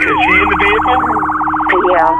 Is he in the vehicle? Yeah.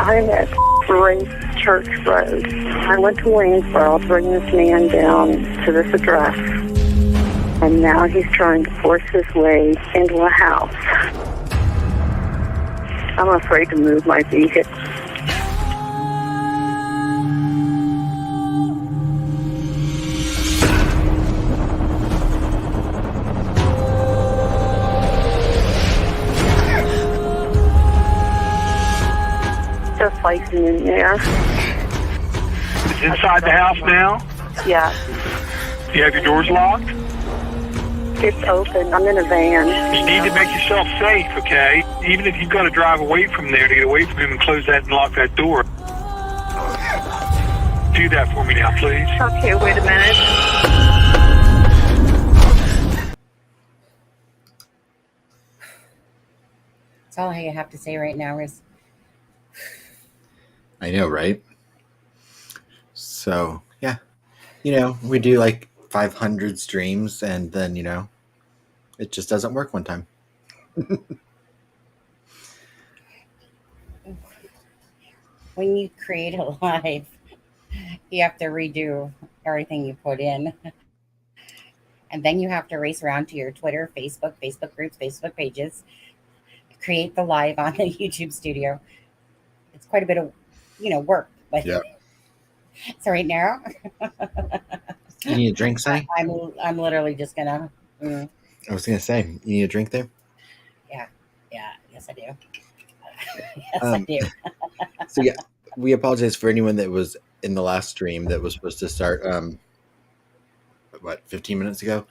I'm at Race Church Road. I went to Waynesboro to bring this man down to this address. And now he's trying to force his way into a house. I'm afraid to move my vehicle. Just like in there. It's inside the house now? Yeah. You have your doors locked? It's open. I'm in a van. You need to make yourself safe, okay? Even if you've got to drive away from there to get away from him and close that and lock that door. Do that for me now, please. Okay, wait a minute. That's all I have to say right now is... I know, right? So, yeah. We do like 500 streams and then, it just doesn't work one time. When you create a live, you have to redo everything you put in. And then you have to race around to your Twitter, Facebook groups, Facebook pages, create the live on the YouTube studio. It's quite a bit of work, but yeah. So right now, you need a drink, Sonny? I'm literally just gonna. I was gonna say, you need a drink there? Yeah, yes I do. Yes I do. So yeah, we apologize for anyone that was in the last stream that was supposed to start. 15 minutes ago?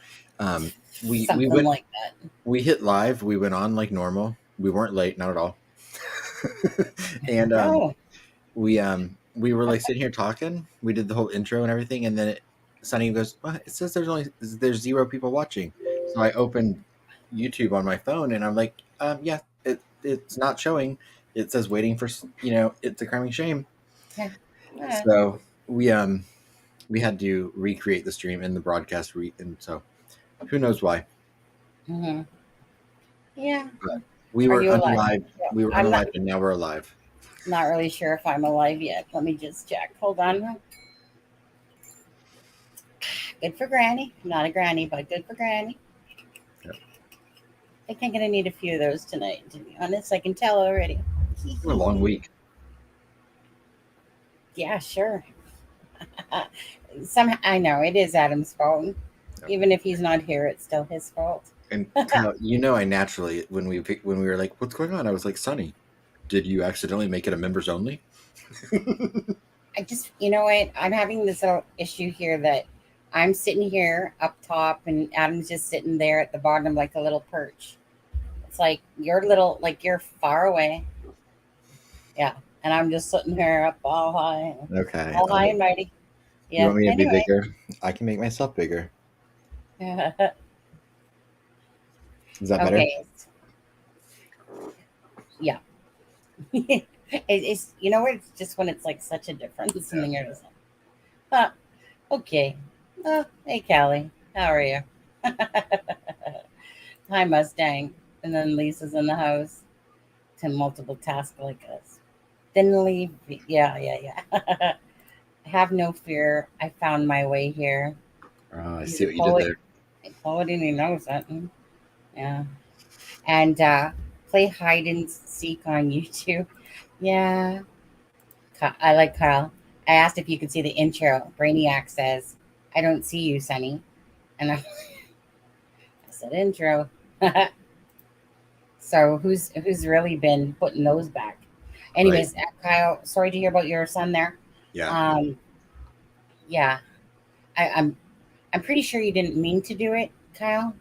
We went like that. We hit live. We went on like normal. We weren't late, not at all. And No. we were like sitting here talking. We did the whole intro and everything, and then Sonny goes, well, "It says there's 0 people watching." So I opened YouTube on my phone, and I'm like, "Yeah, it's not showing. It says waiting for it's a crime shame." Yeah. So we had to recreate the stream and the broadcast, and so who knows why? Mm-hmm. Yeah. But we were alive. Yeah. We were unalive, and now we're alive. Not really sure if I'm alive yet. Let me just check. Hold on. Good for Granny. Not a granny, but good for Granny. Yep. I think I'm going to need a few of those tonight, to be honest. I can tell already. It's a long week. Yeah, sure. Somehow, I know, it is Adam's fault. Yep. Even if he's not here, it's still his fault. And Kyle, I naturally, when we were like, what's going on? I was like, Sonny, did you accidentally make it a members only? I just, what? I'm having this little issue here that I'm sitting here up top and Adam's just sitting there at the bottom like a little perch. It's like you're far away. Yeah. And I'm just sitting here up all high. Okay. All high and mighty. Yeah. You want me to be bigger? I can make myself bigger. Is that better? Okay. Yeah. It's it's just when it's like such a difference in the years. Okay. Hey Callie, how are you? Hi Mustang. And then Lisa's in the house to multiple tasks like us. Didn't leave. Yeah. Have no fear. I found my way here. I see what you did there. Poet and he knows that. Yeah. And Play hide and seek on YouTube. Yeah. I like Kyle. I asked if you could see the intro. Brainiac says, I don't see you, Sonny. And I said intro. So who's really been putting those back? Anyways, Kyle, sorry to hear about your son there. Yeah. Yeah. I'm pretty sure you didn't mean to do it, Kyle.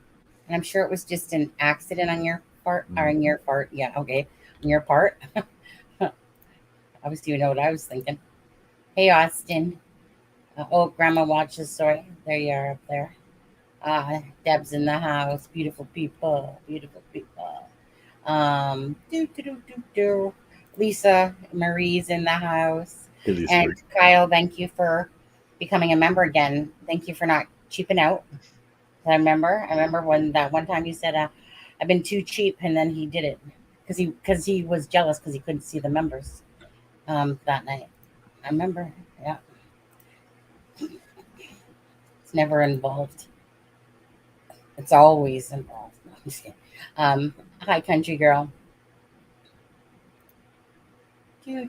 And I'm sure it was just an accident on your part or on your part. Yeah, okay. On your part. Obviously you know what I was thinking. Hey Austin. Oh, Grandma watches, sorry. There you are up there. Deb's in the house. Beautiful people. Beautiful people. Do. Lisa Marie's in the house. And Kyle, thank you for becoming a member again. Thank you for not cheaping out. I remember when that one time you said, I've been too cheap, and then he did it because he was jealous because he couldn't see the members that night. I remember, yeah. It's never involved. It's always involved. No, I'm just kidding. Hi, country girl. Do.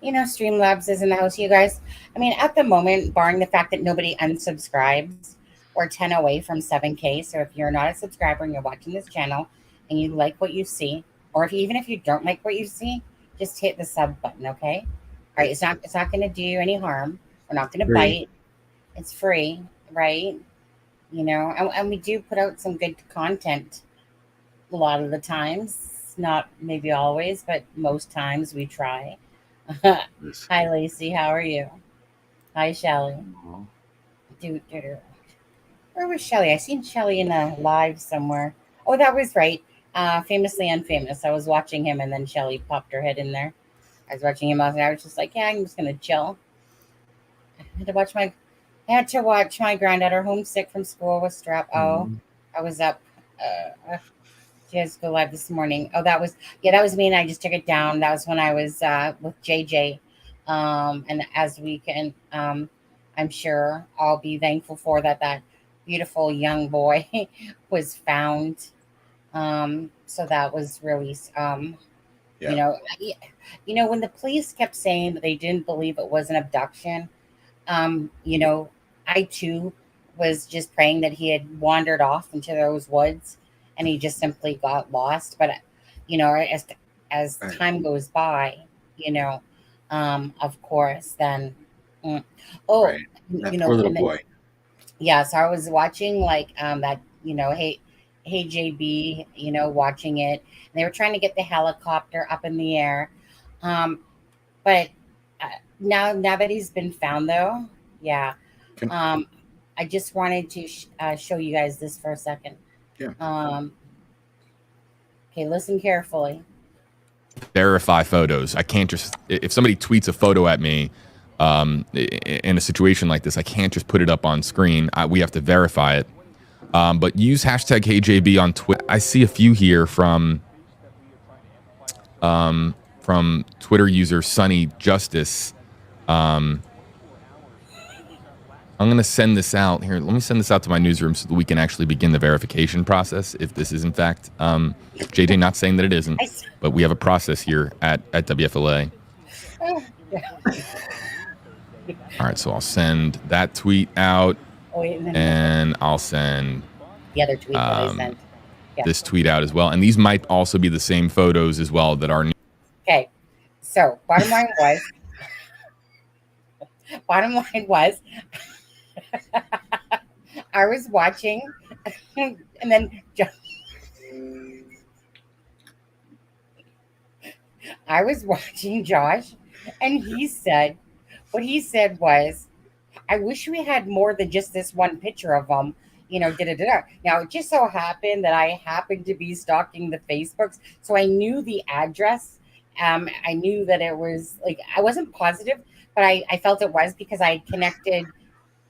You know, Streamlabs is in the house, you guys. I mean, at the moment, barring the fact that nobody unsubscribes, we're 10 away from 7K. So if you're not a subscriber and you're watching this channel and you like what you see, or even if you don't like what you see, just hit the sub button, okay? All right, it's not going to do you any harm. We're not going to bite. It's free, right? You know, and we do put out some good content a lot of the times. Not maybe always, but most times we try. Hi, Lacey. How are you? Hi, Shelly. Where was Shelly? I seen Shelly in a live somewhere. Oh, that was right. Famously Unfamous. I was watching him, and then Shelly popped her head in there. I was watching him, and I was just like, yeah, I'm just gonna chill. I had to watch my granddaughter homesick from school with strep. Oh, I was up. She has to go live this morning. Oh, that was me, and I just took it down. That was when I was with JJ. And as we can, I'm sure I'll be thankful for that beautiful young boy was found. So that was really, you know, when the police kept saying that they didn't believe it was an abduction, you know, I too was just praying that he had wandered off into those woods and he just simply got lost. But, you know, as time goes by, you know, of course, then, you know, poor little boy. Yeah, so I was watching like that, you know, hey JB, you know, watching it. And they were trying to get the helicopter up in the air. But now that he's been found, though, yeah. I just wanted to show you guys this for a second. Yeah. Okay, listen carefully. Verify photos. I can't just, if somebody tweets a photo at me in a situation like this, I can't just put it up on screen. We have to verify it. But use hashtag HeyJB on Twitter. I see a few here from Twitter user Sunny Justice. I'm going to send this out here. Let me send this out to my newsroom so that we can actually begin the verification process. If this is in fact, JJ, not saying that it isn't, but we have a process here at WFLA. All right, so I'll send that tweet out, and I'll send the other tweet that I sent. Yeah. This tweet out as well. And these might also be the same photos as well that are. Okay, so bottom line was, I was watching, and then I was watching Josh, and what he said was, I wish we had more than just this one picture of him, you know, Now, it just so happened that I happened to be stalking the Facebooks, so I knew the address. I knew that it was, like, I wasn't positive, but I felt it was because I had connected,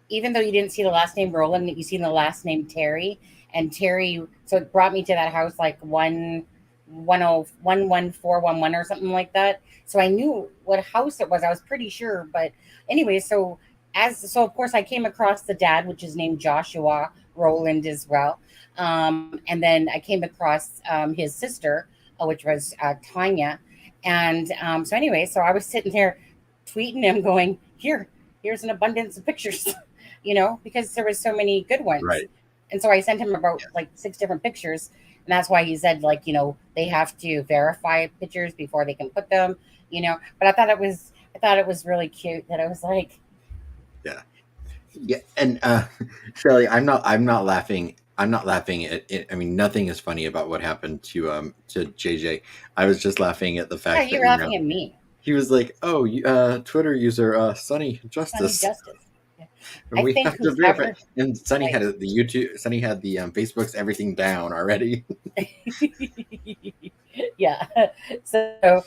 even though you didn't see the last name Roland, you seen the last name Terry, and Terry, so it brought me to that house like 11411 or something like that. So I knew what house it was. I was pretty sure. But anyway, so of course I came across the dad, which is named Joshua, Roland as well. And then I came across his sister, which was Tanya. And so anyway, so I was sitting there tweeting him going, here's an abundance of pictures, because there was so many good ones. Right. And so I sent him about like 6 different pictures. And that's why he said, like, they have to verify pictures before they can put them, but I thought it was really cute that I was like, yeah. And Shelly, I'm not laughing. I'm not laughing at it. I mean, nothing is funny about what happened to JJ. I was just laughing at the fact that you're laughing at me. He was like, "Oh, Twitter user Sunny Justice." Sunny Justice. And we have to verify. And Sunny had the YouTube. Sunny had the Facebook's everything down already. Yeah. So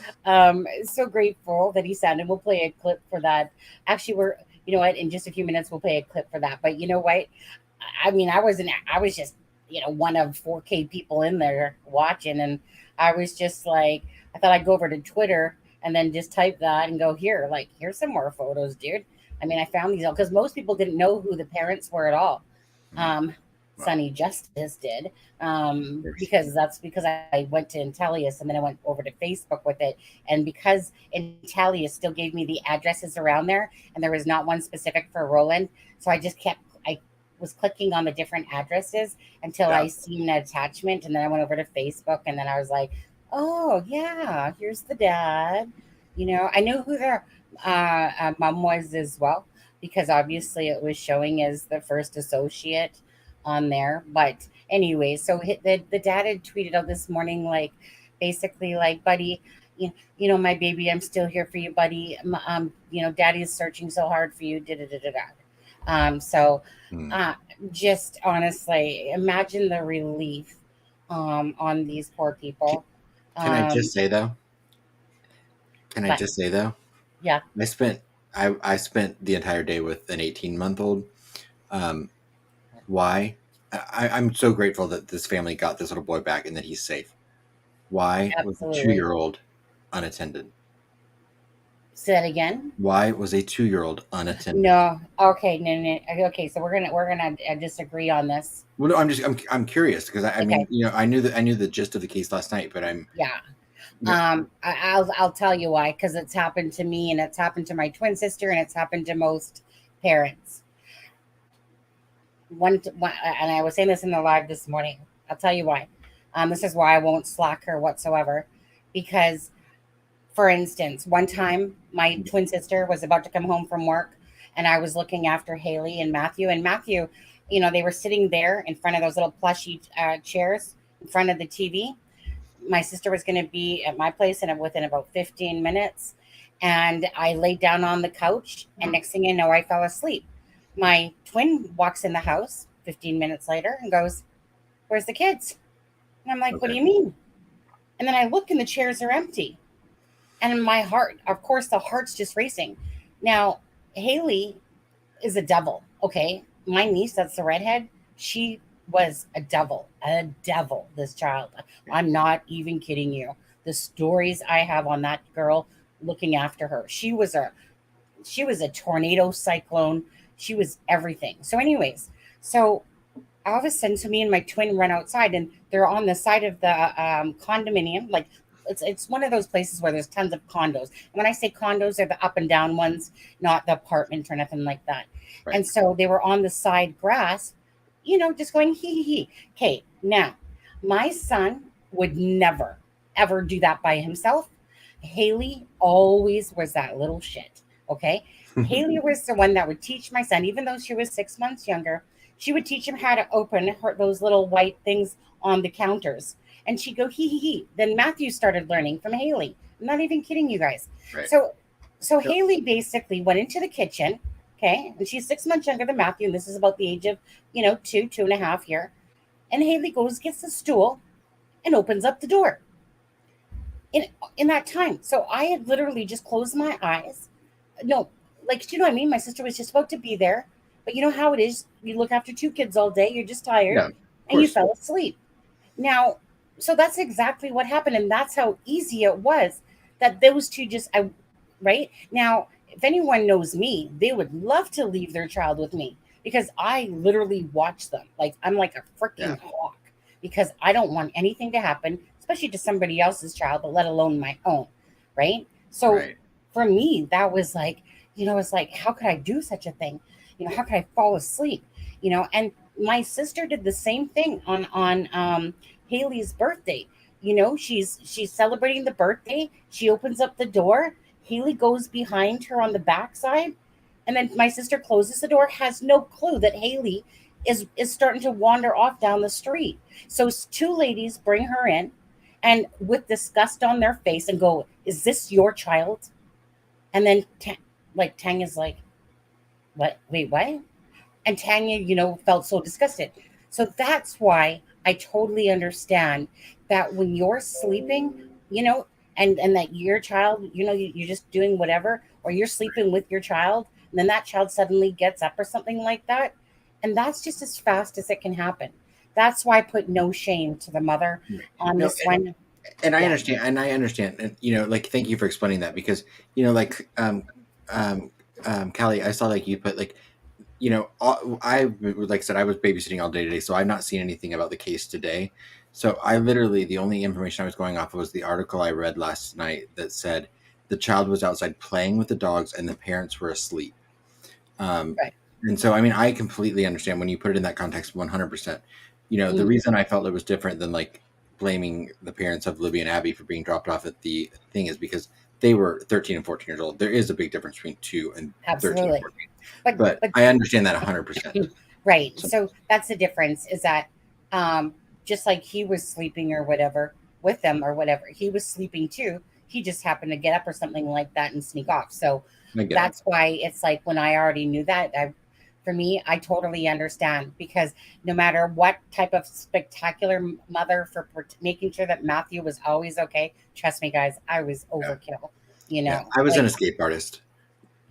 so grateful that he sent, and we'll play a clip for that. Actually, you know what? In just a few minutes, we'll play a clip for that. But you know what? I mean, I was just, one of 4K people in there watching, and I was just like, I thought I'd go over to Twitter and then just type that and go, here's some more photos, dude. I mean, I found these all because most people didn't know who the parents were at all. Sunny Justice did, because I went to Intellius and then I went over to Facebook with it. And because Intellius still gave me the addresses around there and there was not one specific for Roland. So I was clicking on the different addresses until I seen an attachment. And then I went over to Facebook and then I was like, oh yeah, here's the dad. I knew who their mom was as well, because obviously it was showing as the first associate on there. But anyway, so the dad had tweeted out this morning, like, basically like, buddy, my baby, I'm still here for you, buddy. Daddy's searching so hard for you. Just honestly, imagine the relief on these poor people. Can I just say though? Yeah. I spent the entire day with an 18-month-old. Why? I'm so grateful that this family got this little boy back and that he's safe. Why was a 2-year-old unattended? Say that again. Why was a 2-year-old unattended? No. Okay. No. Okay. So we're gonna disagree on this. Well, no, I'm curious because I mean, I knew the gist of the case last night, but I'll tell you why, because it's happened to me and it's happened to my twin sister and it's happened to most parents. One, and I was saying this in the live this morning. I'll tell you why. This is why I won't slack her whatsoever, because, for instance, one time my twin sister was about to come home from work and I was looking after Haley and Matthew. And Matthew, they were sitting there in front of those little plushy chairs in front of the TV. My sister was going to be at my place within about 15 minutes. And I laid down on the couch and next thing you know, I fell asleep. My twin walks in the house 15 minutes later and goes, "Where's the kids?" And I'm like, "What do you mean?" And then I look and the chairs are empty. And in my heart, of course, the heart's just racing. Now, Haley is a devil. Okay. My niece, that's the redhead. She was a devil, this child. I'm not even kidding you. The stories I have on that girl looking after her. She was a tornado cyclone. She was everything. So anyways, all of a sudden, so me and my twin run outside and they're on the side of the condominium. Like it's one of those places where there's tons of condos. And when I say condos, they're the up and down ones, not the apartment or nothing like that. Right. And so they were on the side grass, just going hee. Okay, now my son would never, ever do that by himself. Haley always was that little shit. Okay. Haley was the one that would teach my son, even though she was 6 months younger, she would teach him how to open those little white things on the counters. And she'd go, hee. Then Matthew started learning from Haley. I'm not even kidding you guys. Right. So Haley basically went into the kitchen. Okay. And she's 6 months younger than Matthew. And this is about the age of, 2.5 years. And Haley gets the stool and opens up the door in that time. So I had literally just closed my eyes. No, like, you know what I mean? My sister was just about to be there, but you know how it is. You look after 2 kids all day. You're just tired and you fell asleep. Now, so that's exactly what happened. And that's how easy it was that those two right now, if anyone knows me, they would love to leave their child with me because I literally watch them. Like I'm like a freaking hawk because I don't want anything to happen, especially to somebody else's child, but let alone my own. Right. So for me, that was like, it's like, how could I do such a thing? How could I fall asleep? And my sister did the same thing on Haley's birthday. She's celebrating the birthday. She opens up the door. Haley goes behind her on the backside, and then my sister closes the door. Has no clue that Haley is starting to wander off down the street. So two ladies bring her in, and with disgust on their face, and go, "Is this your child?" And then Tanya's like, "What? Wait, what?" And Tanya, felt so disgusted. So that's why I totally understand that when you're sleeping, and that your child, you're just doing whatever, or you're sleeping with your child, and then that child suddenly gets up or something like that. And that's just as fast as it can happen. That's why I put no shame to the mother on this one. And I understand, and thank you for explaining that, because Callie, I saw you put I like I said, I was babysitting all day today, so I've not seen anything about the case today. So I literally, the only information I was going off of was the article I read last night that said the child was outside playing with the dogs and the parents were asleep. Right. And so, I completely understand when you put it in that context, 100%. The reason I felt it was different than blaming the parents of Libby and Abby for being dropped off at the thing is because they were 13 and 14 years old. There is a big difference between 2 and 13 and 14. But I understand that 100%. Right. So that's the difference, is that just like he was sleeping or whatever with them or whatever, he was sleeping too. He just happened to get up or something like that and sneak off. So that's why it's like, when I already knew that, for me, I totally understand, because no matter what type of spectacular mother for making sure that Matthew was always okay, trust me, guys, I was overkill. I was an escape artist.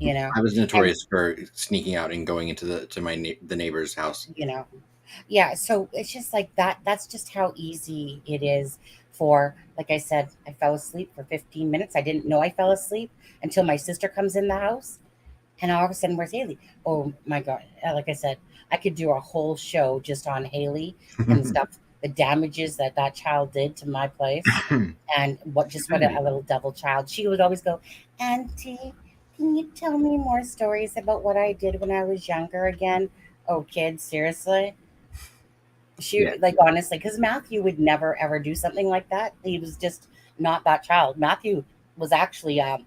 I was notorious and, for sneaking out and going into the neighbor's house. Yeah. So it's just like that. That's just how easy it is for, like I said, I fell asleep for 15 minutes. I didn't know I fell asleep until my sister comes in the house. And all of a sudden, where's Haley? Oh my God. Like I said, I could do a whole show just on Haley and stuff, the damages that child did to my place, and what a little devil child. She would always go, "Auntie, can you tell me more stories about what I did when I was younger again?" Oh, kids, seriously? Honestly, because Matthew would never, ever do something like that. He was just not that child. Matthew was actually a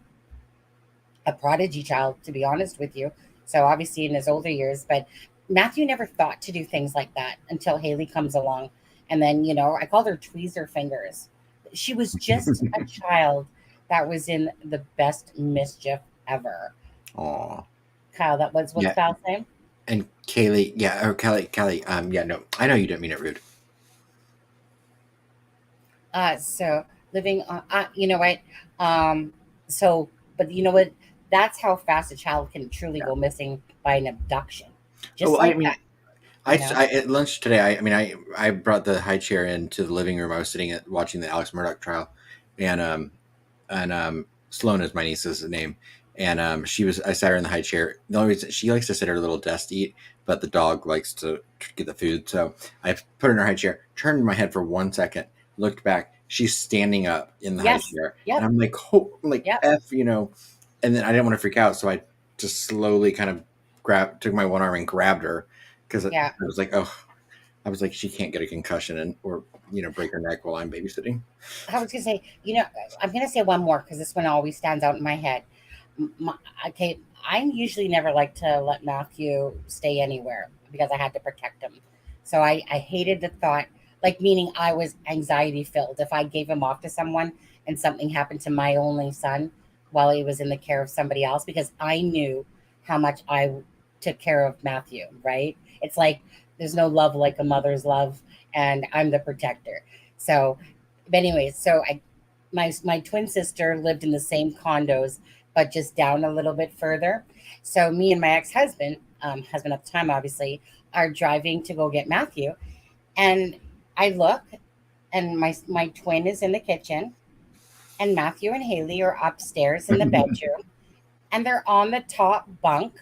prodigy child, to be honest with you. So obviously in his older years, but Matthew never thought to do things like that until Haley comes along. And then, I called her tweezer fingers. She was just a child that was in the best mischief ever. Aw. Kyle, what's Kyle's name? And Kaylee, Callie, no, I know you didn't mean it rude. So living on, you know what? But you know what? That's how fast a child can truly go missing by an abduction. Just that. I at lunch today, I brought the high chair into the living room. I was sitting watching the Alex Murdoch trial, and Sloan is my niece's name. And I sat her in the high chair. The only reason she likes to sit at her little desk to eat, but the dog likes to get the food. So I put her in her high chair, turned my head for 1 second, looked back. She's standing up in the high chair. Yep. And I'm like, F, and then I didn't want to freak out. So I just slowly kind of took my one arm and grabbed her, because I was like, she can't get a concussion or break her neck while I'm babysitting. I was going to say, I'm going to say one more, because this one always stands out in my head. I usually never like to let Matthew stay anywhere because I had to protect him. So I hated the thought, meaning I was anxiety filled if I gave him off to someone and something happened to my only son while he was in the care of somebody else, because I knew how much I took care of Matthew, right? It's like there's no love like a mother's love, and I'm the protector. So, but anyways, my twin sister lived in the same condos, but just down a little bit further. So me and my ex-husband, husband at the time, obviously, are driving to go get Matthew. And I look, and my twin is in the kitchen, and Matthew and Haley are upstairs in the bedroom, and they're on the top bunk,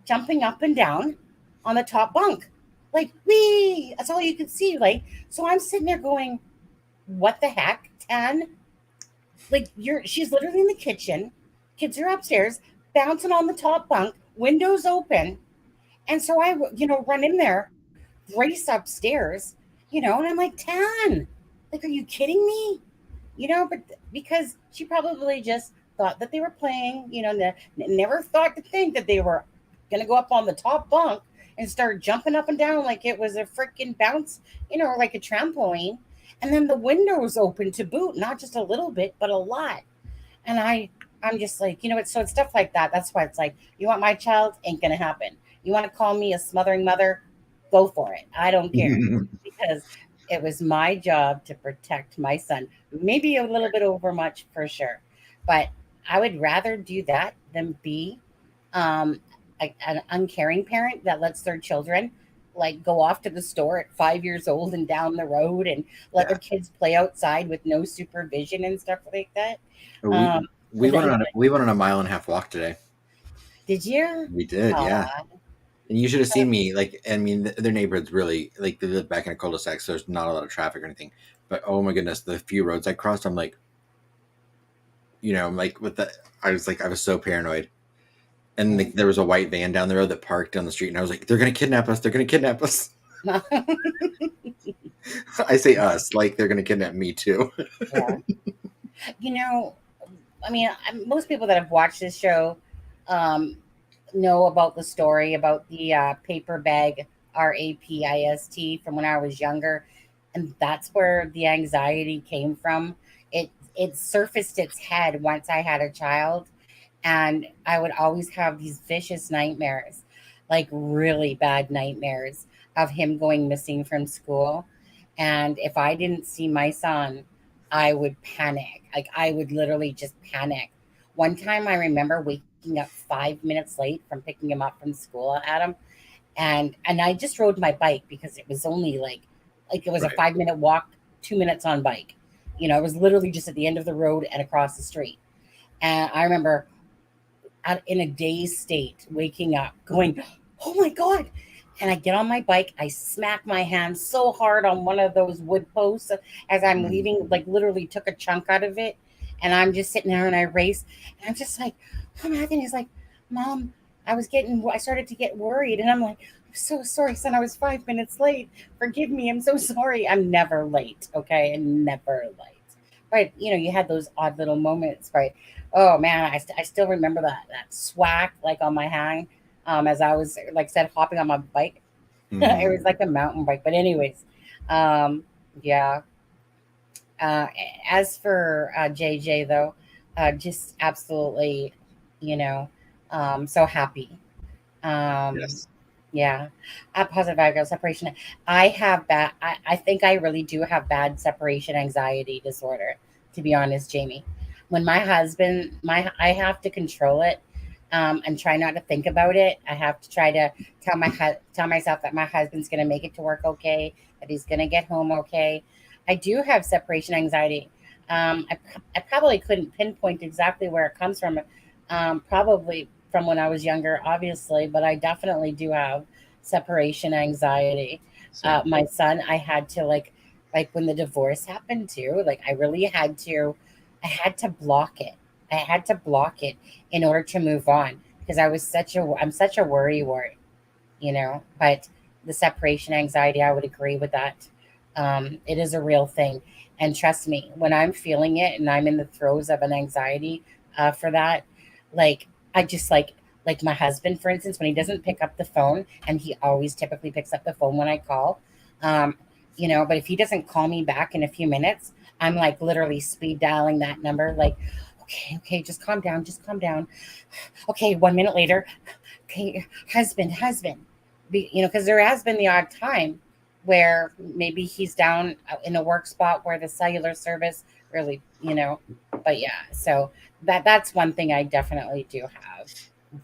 jumping up and down. on the top bunk. Like, wee! That's all you could see. Like, so I'm sitting there going, what the heck, Tan? Like, she's literally in the kitchen. Kids are upstairs, bouncing on the top bunk, windows open. And so I, run in there, race upstairs, and I'm like, Tan, like, are you kidding me? But because she probably just thought that they were playing, never thought to think that they were going to go up on the top bunk and start jumping up and down like it was a freaking bounce, like a trampoline. And then the windows open to boot, not just a little bit, but a lot. And I'm just like, it's stuff like that. That's why it's like, you want my child? Ain't going to happen. You want to call me a smothering mother? Go for it. I don't care. Because it was my job to protect my son. Maybe a little bit over much for sure. But I would rather do that than be an uncaring parent that lets their children like go off to the store at 5 years old and down the road and let their kids play outside with no supervision and stuff like that. We went on a 1.5 mile walk today. Did you? We did, yeah. And you should have seen me. Like, I mean, their neighborhood's really like they live back in a cul-de-sac, so there's not a lot of traffic or anything. But oh my goodness, the few roads I crossed, I'm like, I was so paranoid. And like, there was a white van down the road that parked on the street, and I was like, they're gonna kidnap us. They're gonna kidnap us. I say us, like they're gonna kidnap me too. Yeah. I mean, most people that have watched this show know about the story about the paper bag rapist from when I was younger, and that's where the anxiety came from. It surfaced its head once I had a child, and I would always have these vicious nightmares, like really bad nightmares of him going missing from school. And if I didn't see my son, I would panic. Like, I would literally just panic. One time I remember waking up 5 minutes late from picking him up from school, Adam. And I just rode my bike because it was only like it was a 5-minute walk, 2 minutes on bike. It was literally just at the end of the road and across the street. And I remember in a dazed state, waking up, going, oh my God. And I get on my bike. I smack my hand so hard on one of those wood posts as I'm leaving, like literally took a chunk out of it. And I'm just sitting there and I race. And I'm just like, oh, Anthony is like, Mom, I started to get worried. And I'm like, I'm so sorry, son. I was 5 minutes late. Forgive me. I'm so sorry. I'm never late. Okay. And never late. Right. You had those odd little moments. Right. Oh, man. I still remember that swack like on my hand. As I was, like I said, hopping on my bike. It was like a mountain bike. But anyways, yeah. As for JJ, though, just absolutely, so happy. Yes. Yeah. Positive vibe separation. I think I really do have bad separation anxiety disorder, to be honest, Jamie. When my husband, I have to control it. And try not to think about it. I have to try to tell myself that my husband's going to make it to work okay, that he's going to get home okay. I do have separation anxiety. I probably couldn't pinpoint exactly where it comes from. Probably from when I was younger, obviously, but I definitely do have separation anxiety. My son, I had to like when the divorce happened too. Like I had to block it. I had to block it in order to move on because I'm such a worry wart, but the separation anxiety, I would agree with that. It is a real thing. And trust me, when I'm feeling it and I'm in the throes of an anxiety for that, like I just like my husband, for instance, when he doesn't pick up the phone, and he always typically picks up the phone when I call, but if he doesn't call me back in a few minutes, I'm like literally speed dialing that number, like, okay, just calm down. Okay, 1 minute later, okay, husband, because there has been the odd time where maybe he's down in a work spot where the cellular service really, but yeah, so that's one thing I definitely do have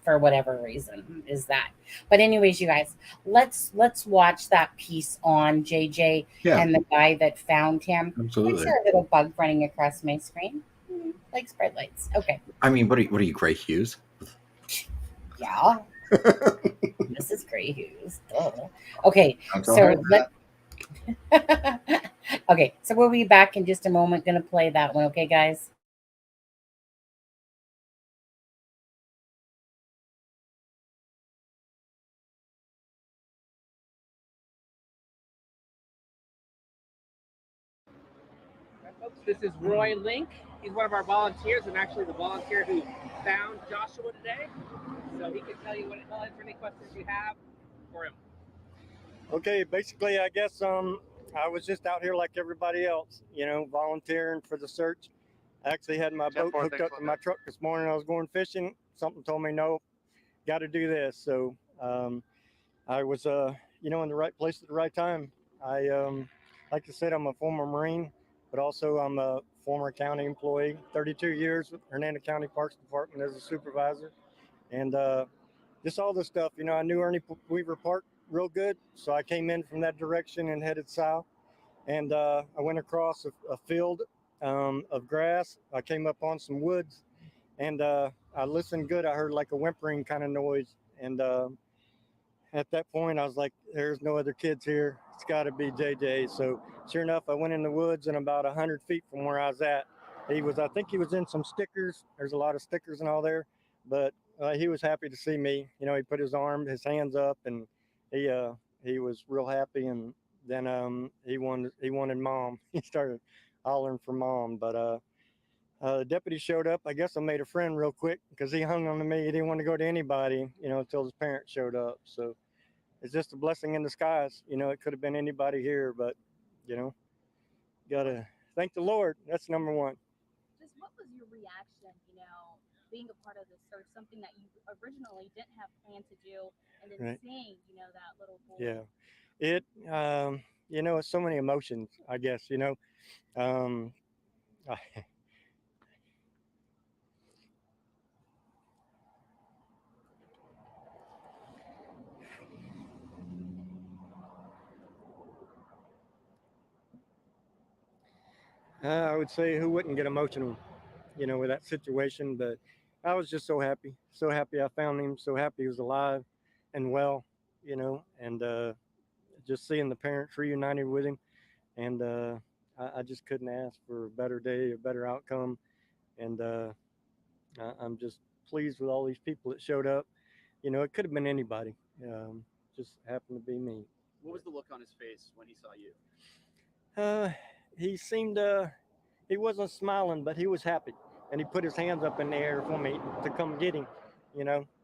for whatever reason is that. But anyways, you guys, let's watch that piece on JJ and the guy that found him. Absolutely. It's a little bug running across my screen. Like spread lights. Okay. I mean, what are you, Gray Hughes? Yeah. This is great news. Duh. Okay, Don't tell so her let that. okay, so we'll be back in just a moment. Gonna play that one, okay, guys? Folks, this is Roy Link. He's one of our volunteers, and actually the volunteer who found Joshua today. So he can tell you he'll answer any questions you have for him. Okay, basically, I guess I was just out here like everybody else, volunteering for the search. I actually had my boat hooked up to my truck this morning. I was going fishing. Something told me, no, got to do this. So I was, in the right place at the right time. Like I said, I'm a former Marine, but also I'm a former county employee, 32 years with Hernando County Parks Department as a supervisor. And just all this stuff, I knew Ernie Weaver Park real good. So I came in from that direction and headed south. And I went across a field of grass. I came up on some woods, and I listened good. I heard like a whimpering kind of noise. And at that point, I was like, there's no other kids here. It's got to be JJ. So sure enough, I went in the woods, and about 100 feet from where I was at, I think he was in some stickers. There's a lot of stickers and all there, but he was happy to see me. He put his hands up, and he was real happy. And then he wanted mom. He started hollering for mom, but the deputy showed up. I guess I made a friend real quick because he hung on to me. He didn't want to go to anybody, until his parents showed up. So it's just a blessing in disguise. It could have been anybody here, but, gotta thank the Lord. That's number one. Just what was your reaction, being a part of the search, something that you originally didn't have planned to do, and then Right. seeing, that little boy? Yeah. It's so many emotions, I guess, um, I would say who wouldn't get emotional, with that situation. But I was just so happy I found him, so happy he was alive and well, and just seeing the parents reunited with him. And I just couldn't ask for a better day, a better outcome. And I'm just pleased with all these people that showed up. It could have been anybody, just happened to be me. What was the look on his face when he saw you? He seemed he wasn't smiling, but he was happy, and he put his hands up in the air for me to come get him.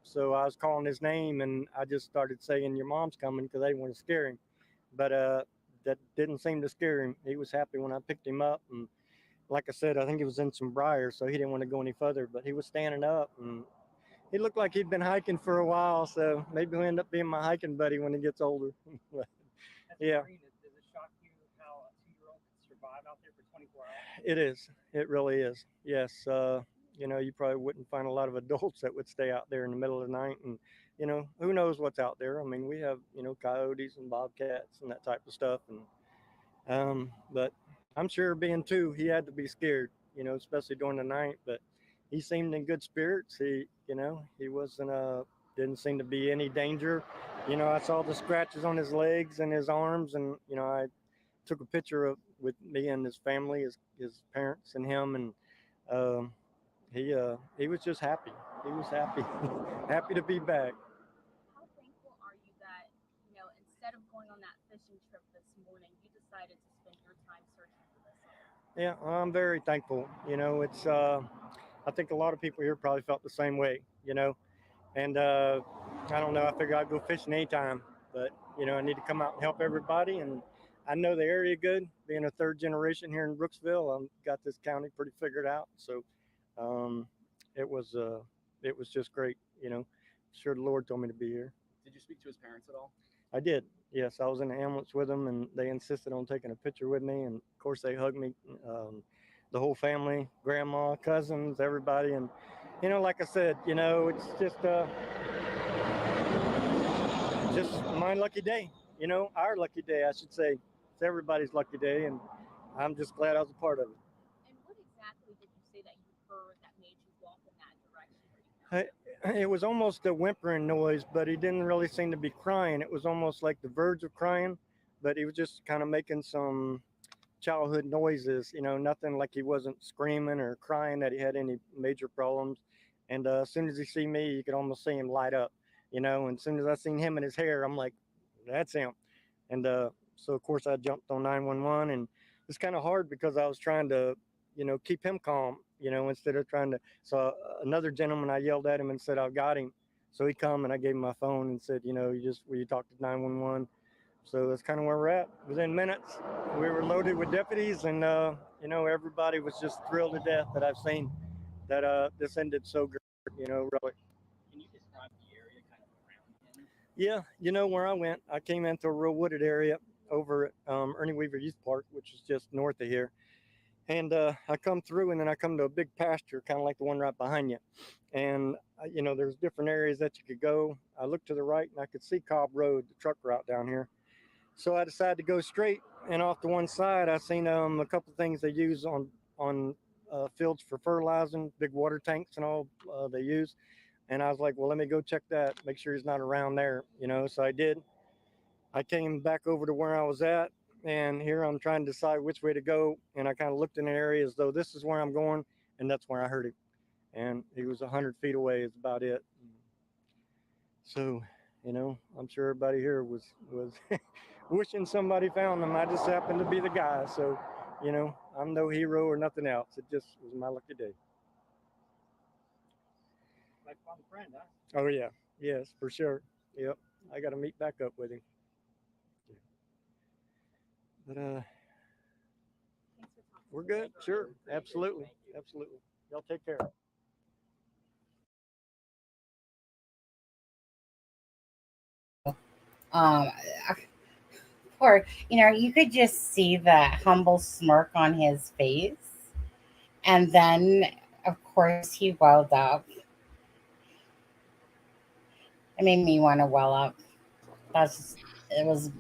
So I was calling his name, and I just started saying, "Your mom's coming," because I didn't want to scare him. But that didn't seem to scare him. He was happy when I picked him up, and like I said, I think he was in some briars, so he didn't want to go any further. But he was standing up, and he looked like he'd been hiking for a while. So maybe he'll end up being my hiking buddy when he gets older. Yeah. Does it shock you how a 2-year-old could survive out there for 24 hours? It is. It really is. Yes. You probably wouldn't find a lot of adults that would stay out there in the middle of the night. And, who knows what's out there. I mean, we have, coyotes and bobcats and that type of stuff. And, but I'm sure being 2, he had to be scared, especially during the night. But he seemed in good spirits. He wasn't, didn't seem to be any danger. I saw the scratches on his legs and his arms, and, I took a picture of with me and his family, his parents and him, and he was just happy. He was happy, happy to be back. How thankful are you that, instead of going on that fishing trip this morning, you decided to spend your time searching for this? Yeah, I'm very thankful. It's I think a lot of people here probably felt the same way. And I don't know. I figure I'd go fishing anytime, but I need to come out and help everybody. And I know the area good. Being a 3rd generation here in Brooksville, I've got this county pretty figured out. So um, it was just great. Sure the Lord told me to be here. Did you speak to his parents at all? I did. Yes, I was in the ambulance with them, and they insisted on taking a picture with me. And of course, they hugged me. The whole family, grandma, cousins, everybody. And like I said, it's just my lucky day. Our lucky day, I should say. It's everybody's lucky day, and I'm just glad I was a part of it. And what exactly did you say that you heard that made you walk in that direction? it was almost a whimpering noise, but he didn't really seem to be crying. It was almost like the verge of crying, but he was just kind of making some childhood noises, nothing like he wasn't screaming or crying that he had any major problems. And as soon as he see me, you could almost see him light up, and as soon as I seen him and his hair, I'm like, that's him. And so, of course, I jumped on 911, and it's kind of hard because I was trying to, keep him calm, instead of trying to. So another gentleman, I yelled at him and said, I've got him. So he come and I gave him my phone and said, will you talk to 911? So that's kind of where we're at. Within minutes, we were loaded with deputies, and everybody was just thrilled to death that I've seen that this ended so great. Really. Can you describe the area kind of around him? Yeah, where I went, I came into a real wooded area over at Ernie Weaver Youth Park, which is just north of here. And I come through, and then I come to a big pasture, kind of like the one right behind you. And there's different areas that you could go. I looked to the right, and I could see Cobb Road, the truck route down here. So I decided to go straight, and off to one side, I seen a couple of things they use on fields for fertilizing, big water tanks and all they use. And I was like, well, let me go check that, make sure he's not around there, So I did. I came back over to where I was at, and here I'm trying to decide which way to go. And I kind of looked in the area as though this is where I'm going, and that's where I heard him. And he was 100 feet away, is about it. So, I'm sure everybody here was wishing somebody found them. I just happened to be the guy. So, I'm no hero or nothing else. It just was my lucky day. Like found a friend, huh? Oh, yeah. Yes, for sure. Yep. I got to meet back up with him. But we're good. Sure. Absolutely. Absolutely. Y'all take care. Um, or you could just see the humble smirk on his face, and then of course he welled up. It made me want to well up. It was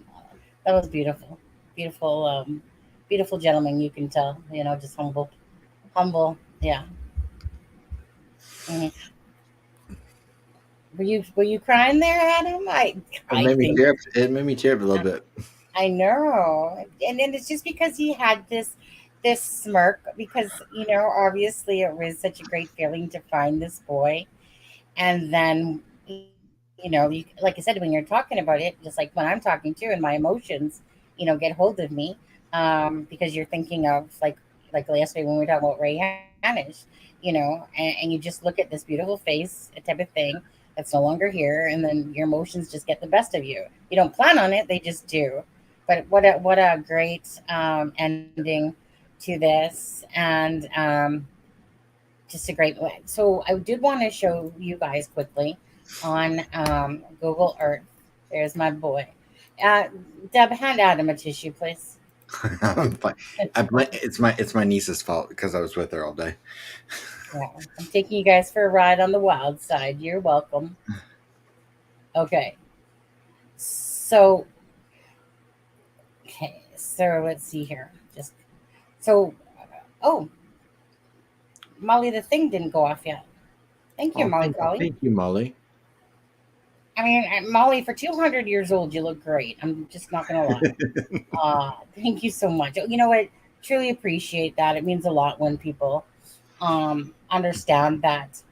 that was beautiful, beautiful, beautiful gentleman. You can tell, just humble. Yeah. Mhm. Were you crying there, Adam? I think It made me tear up a little bit. I know, and then it's just because he had this smirk, because obviously it was such a great feeling to find this boy, and then like I said, when you're talking about it, just like when I'm talking to, and my emotions, get hold of me, because you're thinking of like yesterday when we were talking about Ray Hanish, and you just look at this beautiful face, a type of thing that's no longer here, and then your emotions just get the best of you. You don't plan on it; they just do. But what a great ending to this, and just a great way. So I did want to show you guys quickly on Google Earth. There's my boy. Deb, hand Adam a tissue, please. I'm fine. It's my niece's fault because I was with her all day. Yeah, I'm taking you guys for a ride on the wild side. You're welcome. Okay. So let's see here. Oh, Molly, the thing didn't go off yet. Thank you, Molly. Thank you, Molly. I mean, Molly, for 200 years old, you look great. I'm just not going to lie. Thank you so much. You know what? Truly appreciate that. It means a lot when people understand that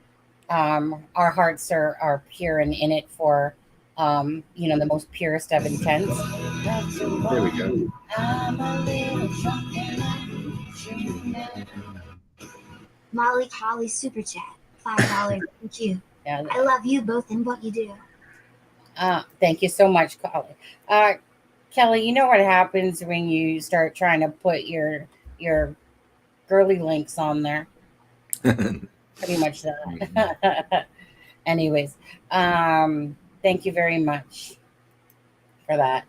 our hearts are pure and in it for, the most purest of intents. There we go. Molly Collie Super Chat, $5. Thank you. Yeah, I love you both and what you do. Thank you so much, Kelly. Kelly, you know what happens when you start trying to put your girly links on there? Pretty much that. Anyways, thank you very much for that.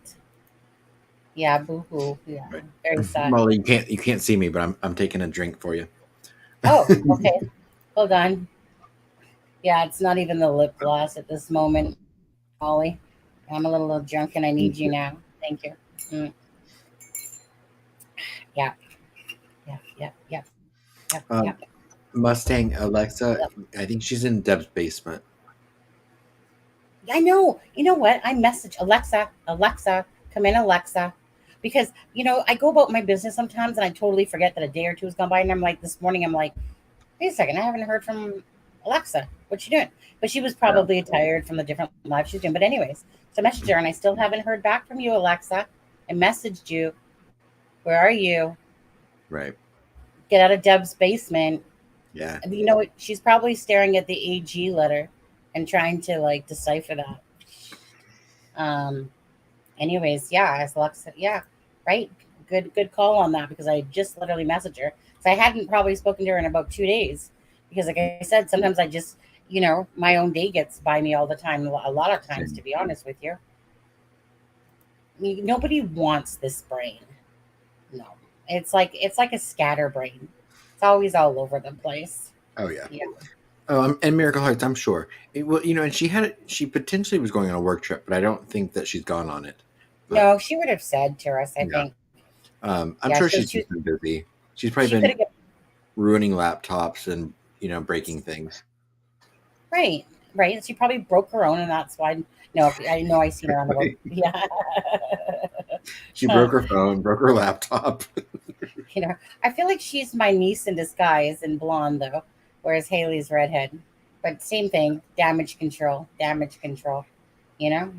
Yeah, boo-hoo. Yeah, Right. very sad. Molly, you can't see me, but I'm taking a drink for you. Oh, okay. Hold on. Yeah, it's not even the lip gloss at this moment, Molly. I'm a little drunk and I need you now. Thank you. Yeah. Mustang Alexa, I think she's in Deb's basement. I know. You know what? I message Alexa, Alexa, come in, Alexa. Because, I go about my business sometimes and I totally forget that a day or two has gone by. And I'm like, this morning, I'm like, wait a second, I haven't heard from Alexa. What you doing? But she was Yeah. probably tired from the different lives she's doing. But anyways, so I messaged her and I still haven't heard back from you, Alexa. I messaged you. Where are you? Right. Get out of Deb's basement. Yeah. You know what? She's probably staring at the AG letter and trying to like decipher that. Um. Anyways, yeah, as Alexa, yeah, right. Good call on that because I just literally messaged her. So I hadn't probably spoken to her in about 2 days because, like I said, sometimes I just, my own day gets by me all the time. A lot of times, to be honest with you, nobody wants this brain. No, it's like a scatterbrain. It's always all over the place. Oh yeah. Yeah. And Miracle Hearts, I'm sure. Well, and she potentially was going on a work trip, but I don't think that she's gone on it. But, No, she would have said to us, I yeah. think. I'm Yeah, sure so she's just been busy. She's probably She could been have. ruining laptops and breaking things. Right, right. She probably broke her own, and that's why. No, I know I seen her on the road. Yeah. She broke her phone, broke her laptop. I feel like she's my niece in disguise in blonde though, whereas Haley's redhead. But same thing, damage control, damage control. You know.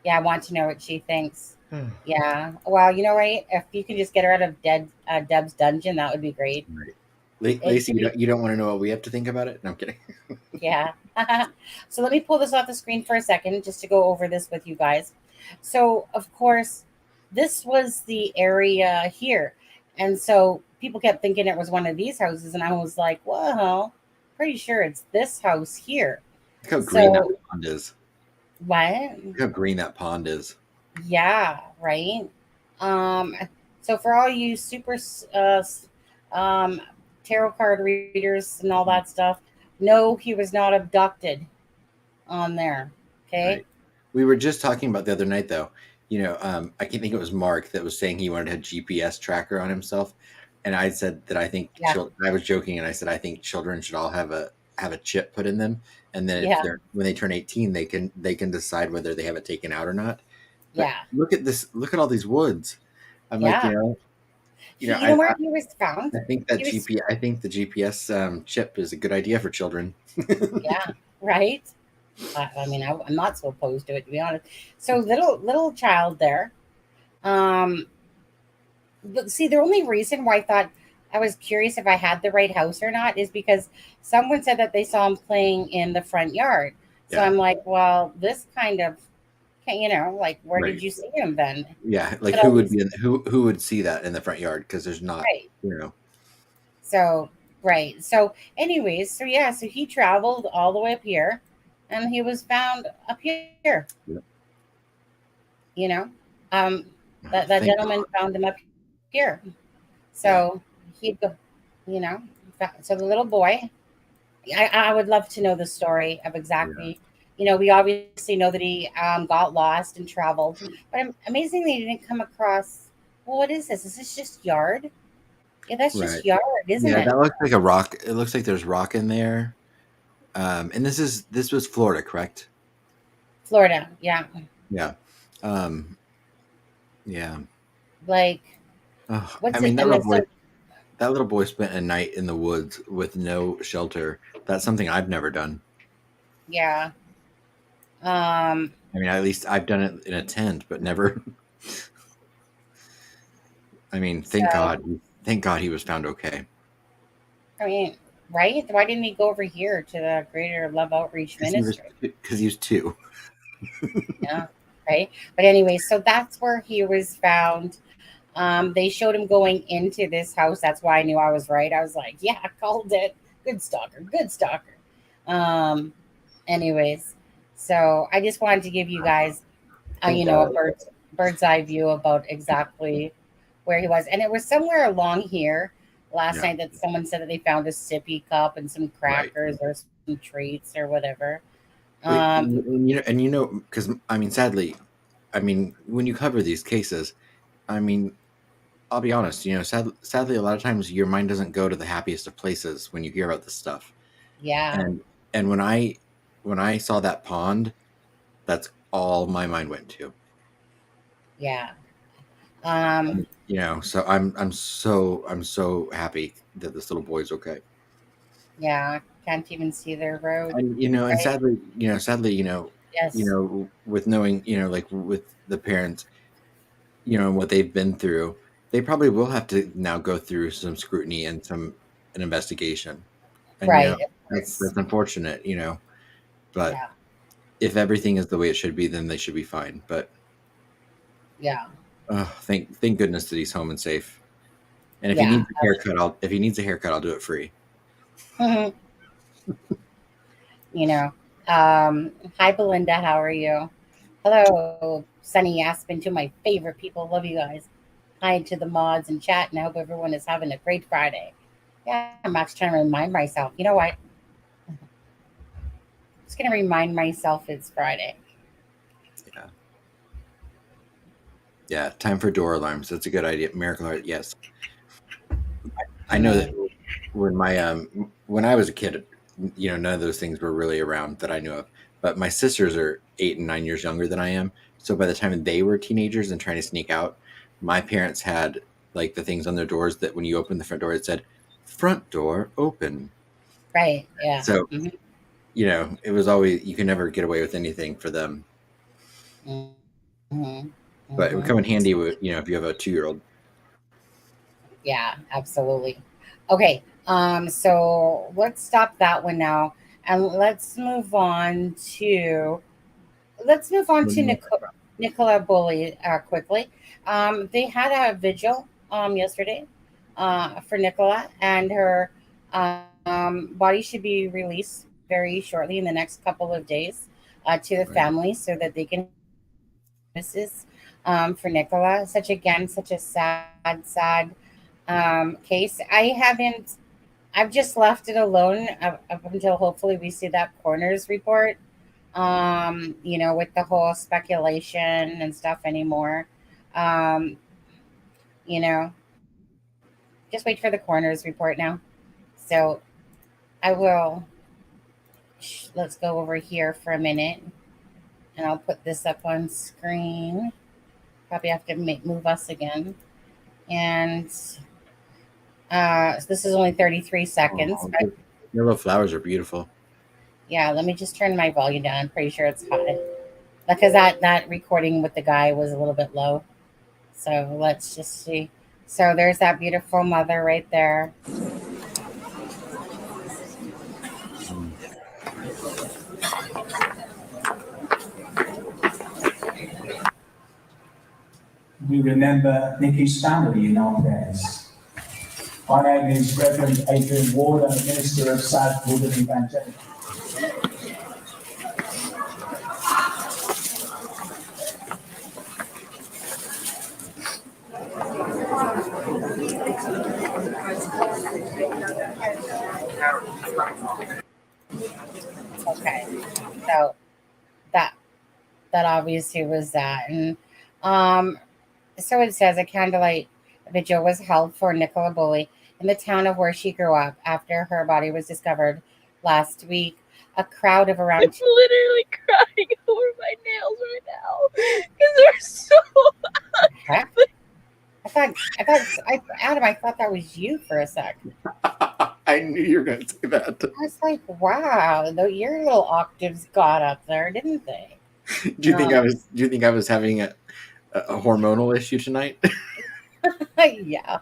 Yeah, I want to know what she thinks. Yeah. Well, right. If you could just get her out of Deb's dungeon, that would be great. Lacey, you don't want to know what we have to think about it? No, I'm kidding. Yeah. So let me pull this off the screen for a second just to go over this with you guys. So, of course, this was the area here. And so people kept thinking it was one of these houses. And I was like, well, pretty sure it's this house here. Look how green that So, pond is. what? Look how green that pond is. Yeah, right. Um, so for all you super um, tarot card readers and all that stuff, no, he was not abducted on there. Okay. Right. We were just talking about the other night, though. I can't think it was Mark that was saying he wanted a GPS tracker on himself, and I said that I think Yeah. I was joking, and I said I think children should all have a chip put in them, and then Yeah. when they turn 18, they can decide whether they have it taken out or not. But Yeah. look at this! Look at all these woods. I'm like, Yeah. Where he was found? I think that He was- I think the GPS chip is a good idea for children. Yeah. Right. I mean, I'm not so opposed to it, to be honest. So little child there. But see, the only reason why I was curious if I had the right house or not is because someone said that they saw him playing in the front yard. So Yeah. I'm like, well, this kind of, like, where Right. did you see him then? Yeah, like But who would always- who would see that in the front yard? Because there's not, Right. So, right. So, anyways, so yeah, so he traveled all the way up here and he was found up here. Yep. That Thank gentleman found him up here. So he'd go, so the little boy, I would love to know the story of exactly, we obviously know that he got lost and traveled, but amazingly he didn't come across, well, what is this? Is this just yard? Yeah, that's Right. just yard, isn't Yeah, it? that looks like a rock. It looks like there's rock in there. And this was Florida, correct? Florida, yeah. Yeah. Yeah. Like, Oh, what's I mean, it? that And little then boy. That little boy spent a night in the woods with no shelter. That's something I've never done. yeah. I mean, at least I've done it in a tent, but never. I mean, thank God. Thank God he was found okay. I mean, right? Why didn't he go over here to the Greater Love Outreach Ministry? Because he was 2. Yeah, right. But anyway, so that's where he was found. They showed him going into this house. That's why I knew I was right. I was like, yeah, I called it. Good stalker. Good stalker. Anyways, so I just wanted to give you guys, a bird's eye view about exactly where he was. And it was somewhere along here last night that someone said that they found a sippy cup and some crackers or some treats or whatever. Because I mean, sadly, I mean, when you cover these cases, I mean, I'll be honest, sadly, a lot of times your mind doesn't go to the happiest of places when you hear about this stuff. Yeah. And when I when I saw that pond, that's all my mind went to. Yeah. You know, so I'm so happy that this little boy's okay. Yeah. Can't even see their road. And you know, and Right? sadly, Yes. with knowing, like with the parents, and what they've been through, they probably will have to now go through some scrutiny and an investigation. And Right. Of that's course. unfortunate, but Yeah. if everything is the way it should be, then they should be fine. But Yeah. thank goodness that he's home and safe. And Yeah. if he needs a haircut, I'll do it free. Mhm. You know. Hi, Belinda. How are you? Hello, Sunny Aspen, to my favorite people. Love you guys. Hi to the mods and chat, and I hope everyone is having a great Friday. Yeah, I'm actually trying to remind myself. You know what? I'm just going to remind myself it's Friday. Yeah. Yeah. Time for door alarms. That's a good idea. Miracle Heart. Yes. I know that when I was a kid, none of those things were really around that I knew of. But my sisters are 8 and 9 years younger than I am. So by the time they were teenagers and trying to sneak out, my parents had like the things on their doors that when you open the front door, it said "front door open." Right. Yeah. So Mm-hmm. it was always, you can never get away with anything for them. Mm-hmm. But it would come in handy with if you have a 2-year-old. Yeah, absolutely. Okay. So let's stop that one now, and let's move on to Nicola Bulley quickly. They had a vigil yesterday for Nicola, and her body should be released very shortly in the next couple of days to the family so that they can witnesses for Nicola. Such a sad case. I've just left it alone up until hopefully we see that coroner's report. With the whole speculation and stuff anymore. Um, you know, just wait for the coroner's report now. So I will. Let's go over here for a minute, and I'll put this up on screen. Probably have to move us again, and so this is only 33 seconds. Oh, But your little flowers are beautiful. yeah, let me just turn my volume down. I'm pretty sure it's high because that recording with the guy was a little bit low. So let's just see. So there's that beautiful mother right there. We remember Nikki's family in our prayers. My name is Reverend Adrian Ward. I'm a minister of South Woodland Evangelical. Okay, so that obviously was that, and so it says a candlelight vigil was held for Nicola Bulley in the town of where she grew up after her body was discovered last week. A crowd of around. I'm literally crying over my nails right now because they're so. Heck? Adam, I thought that was you for a sec. I knew you were going to say that. I was like, wow, your little octaves got up there, didn't they? Do you think I was having a hormonal issue tonight? Yeah.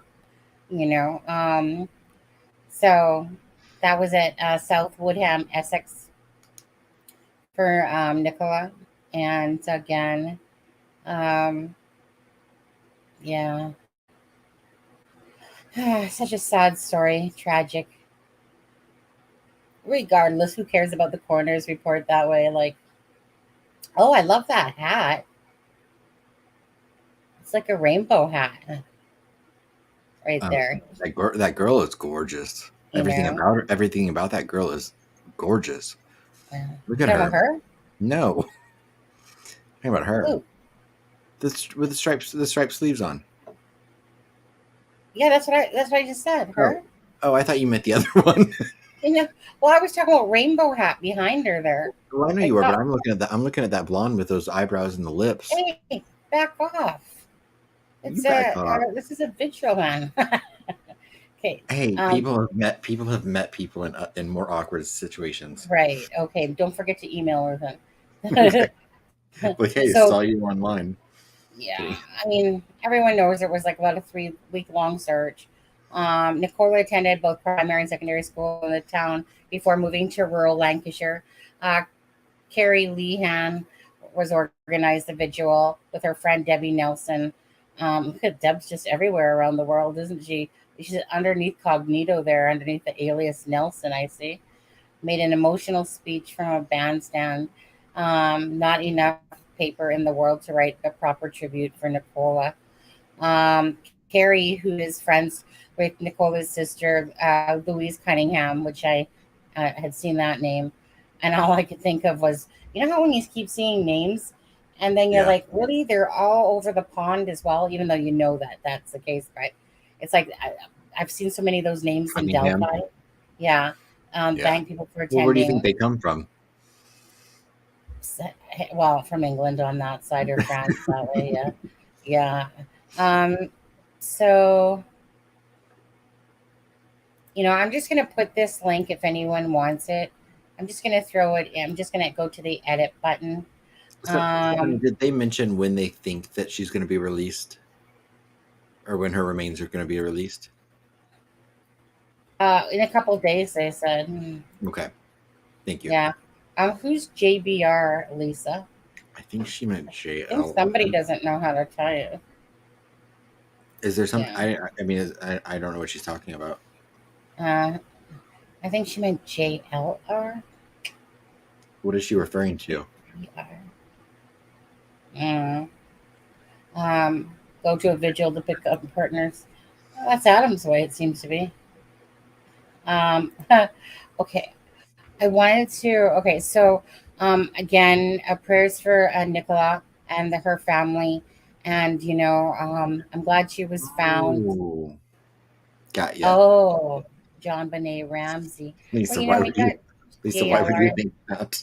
So that was at South Woodham, Essex for Nicola. And again, yeah. Such a sad story, tragic. Regardless, who cares about the coroner's report that way? Like, oh, I love that hat. It's like a rainbow hat right there. That girl is gorgeous. Everything about that girl is gorgeous. Look at her. About her? No. Think about her. Ooh. With the striped sleeves on. Yeah, that's what I just said. Her. Oh, I thought you meant the other one. Well, I was talking about rainbow hat behind her there. Well, I know I you were, but thought, I'm looking at that blonde with those eyebrows and the lips. hey, back off. You back off. This is a visual man. Okay. Hey, people have met people in more awkward situations. Right. Okay. Don't forget to email her then. Like, hey, So- saw you online. Yeah, Kidding. I mean, everyone knows it was like about a 3-week-long search. Nicola attended both primary and secondary school in the town before moving to rural Lancashire. Carrie Lehan was organized the vigil with her friend Debbie Nelson. Deb's just everywhere around the world, isn't she? She's underneath cognito there, underneath the alias Nelson, I see. Made an emotional speech from a bandstand. Not enough paper in the world to write a proper tribute for Nicola. Carrie, who is friends with Nicola's sister, Louise Cunningham, which I had seen that name. And all I could think of was, you know how when you keep seeing names and then you're like, really? They're all over the pond as well, even though you know that that's the case, right? It's like I've seen so many of those names Cunningham. in Delphi. Yeah. Thank people for attending. Well, where do you think they come from? Well, from England on that side or France that way, yeah. So, I'm just going to put this link if anyone wants it. I'm just going to throw it in. I'm just going to go to the edit button. So, did they mention when they think that she's going to be released? Or when her remains are going to be released? In a couple of days, they said. Okay. Thank you. Yeah. Who's JBR, Lisa? I think she meant JL. I think somebody doesn't know how to tell you. Is there something? Yeah. I don't know what she's talking about. I think she meant JLR. What is she referring to? Go to a vigil to pick up partners. Well, that's Adam's way, it seems to be. Okay. I wanted to. Okay, so again, prayers for Nicola and her family, and I'm glad she was found. Ooh. Got you. Oh, John Benet Ramsey. Lisa, why would you think that?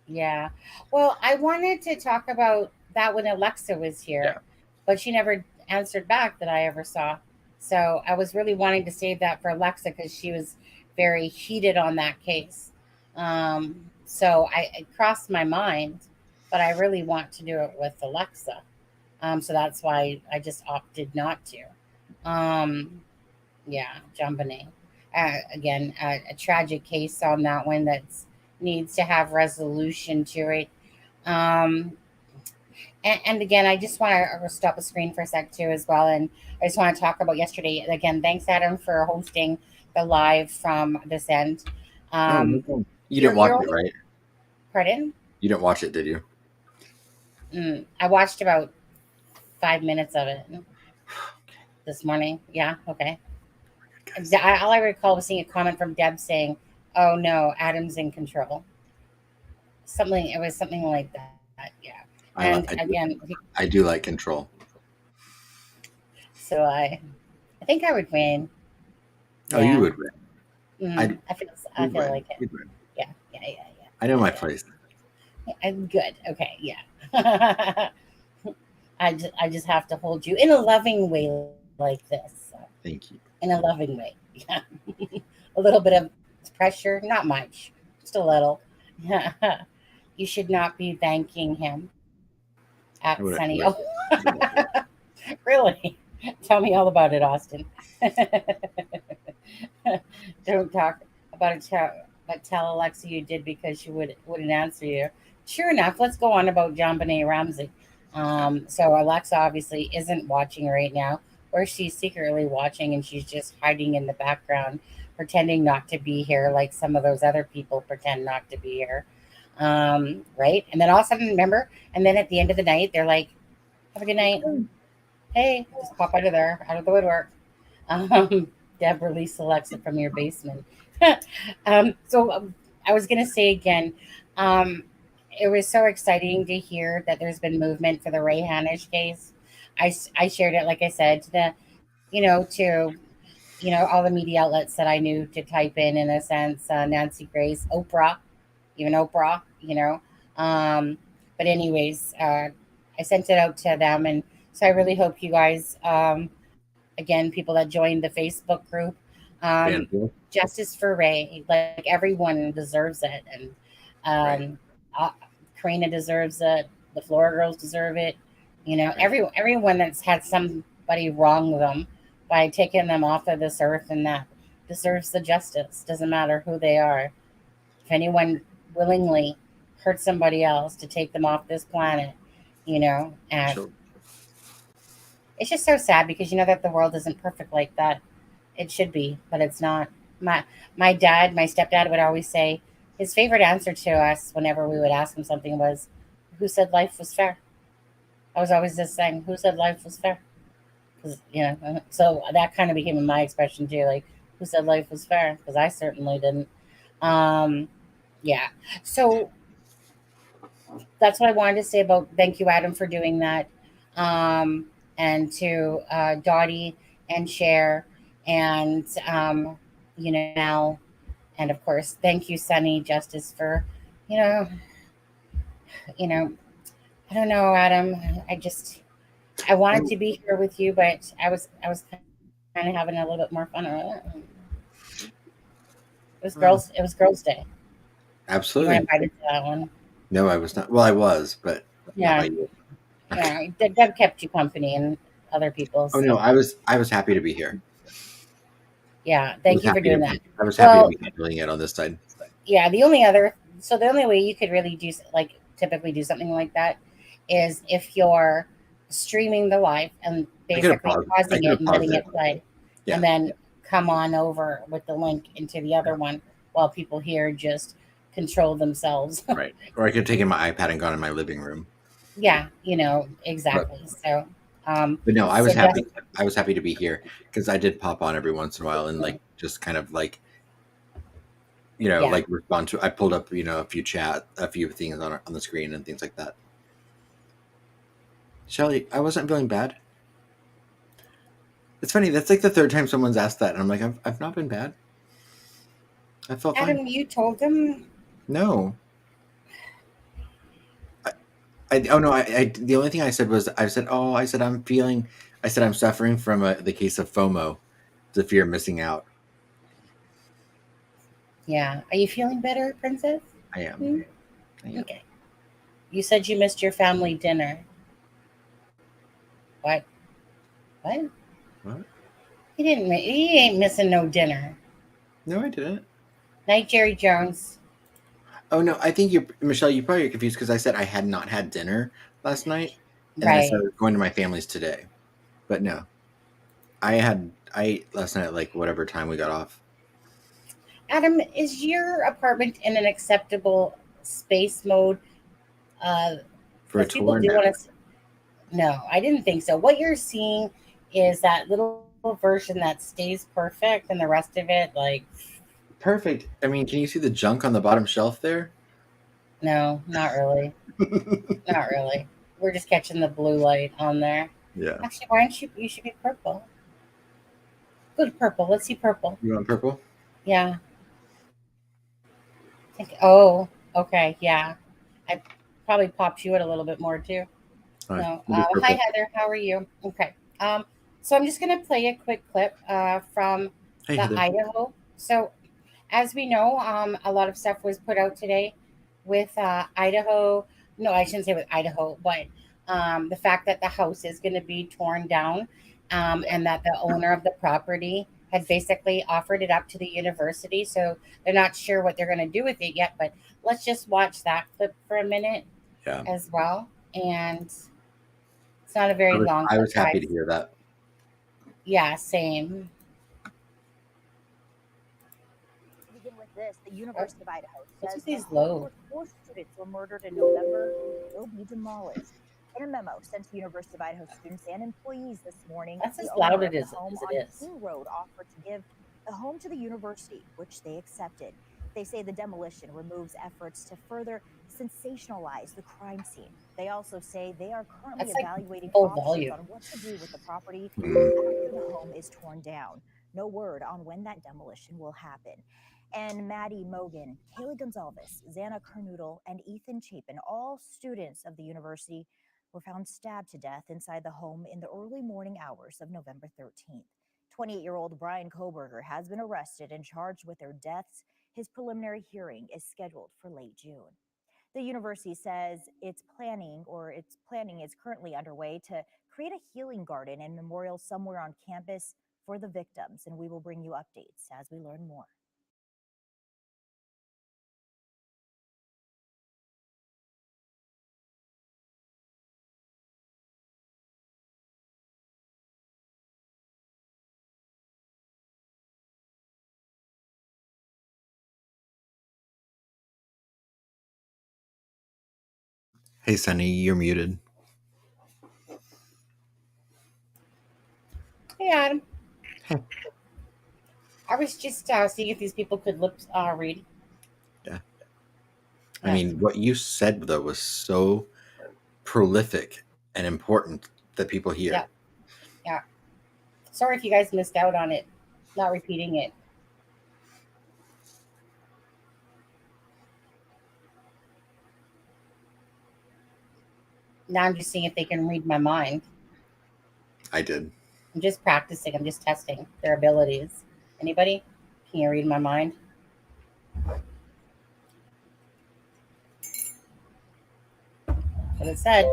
Yeah. Well, I wanted to talk about that when Alexa was here, but she never answered back that I ever saw. So I was really wanting to save that for Alexa because she was very heated on that case. So it crossed my mind, but I really want to do it with Alexa. So that's why I just opted not to. John Benet. Again, a tragic case on that one that needs to have resolution to it. And again, I just want to stop the screen for a sec too as well. And I just want to talk about yesterday. Again, thanks, Adam, for hosting the live from this end. You didn't watch it, right? Pardon? You didn't watch it, did you? I watched about 5 minutes of it this morning. Yeah, okay. All I recall was seeing a comment from Deb saying, "Oh no, Adam's in control." It was something like that. Yeah. I do like control. So I think I would win. Oh, you would win. I feel like it. Yeah. I know my place. I'm good. Okay. Yeah. I just have to hold you in a loving way like this. So. Thank you. In a loving way. Yeah. A little bit of pressure, not much, just a little. You should not be thanking him at Sunny. Oh. Really? Tell me all about it, Austin. Don't talk about it, but tell Alexa you did because she wouldn't answer you. Sure enough, let's go on about John Benet Ramsey. So Alexa obviously isn't watching right now, or she's secretly watching and she's just hiding in the background, pretending not to be here like some of those other people pretend not to be here. Right? And then all of a sudden, remember, and then at the end of the night, they're like, have a good night. Hey, just pop out of there, out of the woodwork. Deb, release Alexa from your basement. So I was going to say again, it was so exciting to hear that there's been movement for the Ray Hanish case. I shared it, like I said, to the, to all the media outlets that I knew to type in a sense, Nancy Grace, Oprah, even Oprah, but anyways, I sent it out to them. And so I really hope you guys, again, people that joined the Facebook group, justice for Ray. Like everyone deserves it. And Karina deserves it. The Flora girls deserve it. Everyone that's had somebody wrong them by taking them off of this earth, and that deserves the justice. Doesn't matter who they are. If anyone willingly hurt somebody else to take them off this planet, and it's just so sad because that the world isn't perfect like that. It should be, but it's not. My stepdad would always say his favorite answer to us whenever we would ask him something was, "Who said life was fair?" I was always just saying, "Who said life was fair?" Because so that kind of became my expression too. Like, who said life was fair? Because I certainly didn't. Yeah. So that's what I wanted to say about. Thank you, Adam, for doing that, and to Dottie and Cher, and Mel, and of course, thank you, Sunny Justice, for I don't know, Adam. I wanted to be here with you, but I was kind of having a little bit more fun. It was Girls' Day. Absolutely. You were invited to that one. No, I was not. Well, I was, but yeah, Deb kept you company and other people. So. Oh no, I was happy to be here. Yeah, thank you for doing that. I was happy to be handling it on this side. Yeah, the only way you could really typically do something like that is if you're streaming the live and basically pausing it and letting it play, and then come on over with the link into the other one while people here just control themselves. Right. Or I could have taken my iPad and gone in my living room. Yeah, exactly. So but no, I was happy. I was happy to be here because I did pop on every once in a while and just kind of respond to. I pulled up a few things on the screen and things like that. Shelly, I wasn't feeling bad. It's funny. That's like the third time someone's asked that, and I'm like, I've not been bad. I felt fine. Adam, you told them? No. The only thing I said was I'm suffering from the case of FOMO, the fear of missing out. Yeah. Are you feeling better, Princess? I am. Okay. You said you missed your family dinner. What? What? He ain't missing no dinner. No, I didn't. Night, Jerry Jones. Oh no, I think Michelle, you probably are confused because I said I had not had dinner last night, and I started going to my family's today. But no, I ate last night at whatever time we got off. Adam, is your apartment in an acceptable space mode? For a tour now? No, I didn't think so. What you're seeing is that little version that stays perfect, and the rest of it, perfect. I mean, can you see the junk on the bottom shelf there? No, not really. Not really. We're just catching the blue light on there. Yeah. Actually, why don't you should be purple. Good purple. Let's see purple. You want purple? Yeah. Oh, okay. Yeah. I probably popped you out a little bit more too. No. Hi, Heather. How are you? Okay. So I'm just going to play a quick clip from Heather. Idaho. So as we know, a lot of stuff was put out today with Idaho. No, I shouldn't say with Idaho, but the fact that the house is going to be torn down and that the owner of the property had basically offered it up to the university. So they're not sure what they're going to do with it yet, but let's just watch that clip for a minute as well. And it's not a very long clip. I was happy to hear that. Yeah, same. The University of Idaho says these low? 4 students were murdered in November will be demolished. In a memo sent to University of Idaho students and employees this morning, that's as loud as it is. King Road offered to give the home to the university, which they accepted. They say the demolition removes efforts to further sensationalize the crime scene. They also say they are currently evaluating options on what to do with the property after the home is torn down. No word on when that demolition will happen. And Maddie Mogan, Kaylee Gonzalez, Xana Carnoodle, and Ethan Chapin, all students of the university, were found stabbed to death inside the home in the early morning hours of November 13th. 28-year-old Brian Koberger has been arrested and charged with their deaths. His preliminary hearing is scheduled for late June. The university says its planning is currently underway to create a healing garden and memorial somewhere on campus for the victims, and we will bring you updates as we learn more. Hey, Sunny, you're muted. Hey, Adam. I was just seeing if these people could lip read. Yeah. I mean, what you said, though, was so prolific and important that people hear. Yeah. Yeah. Sorry if you guys missed out on it. Not repeating it. Now I'm just seeing if they can read my mind. I did. I'm just practicing. I'm just testing their abilities. Anybody? Can you read my mind? What it said.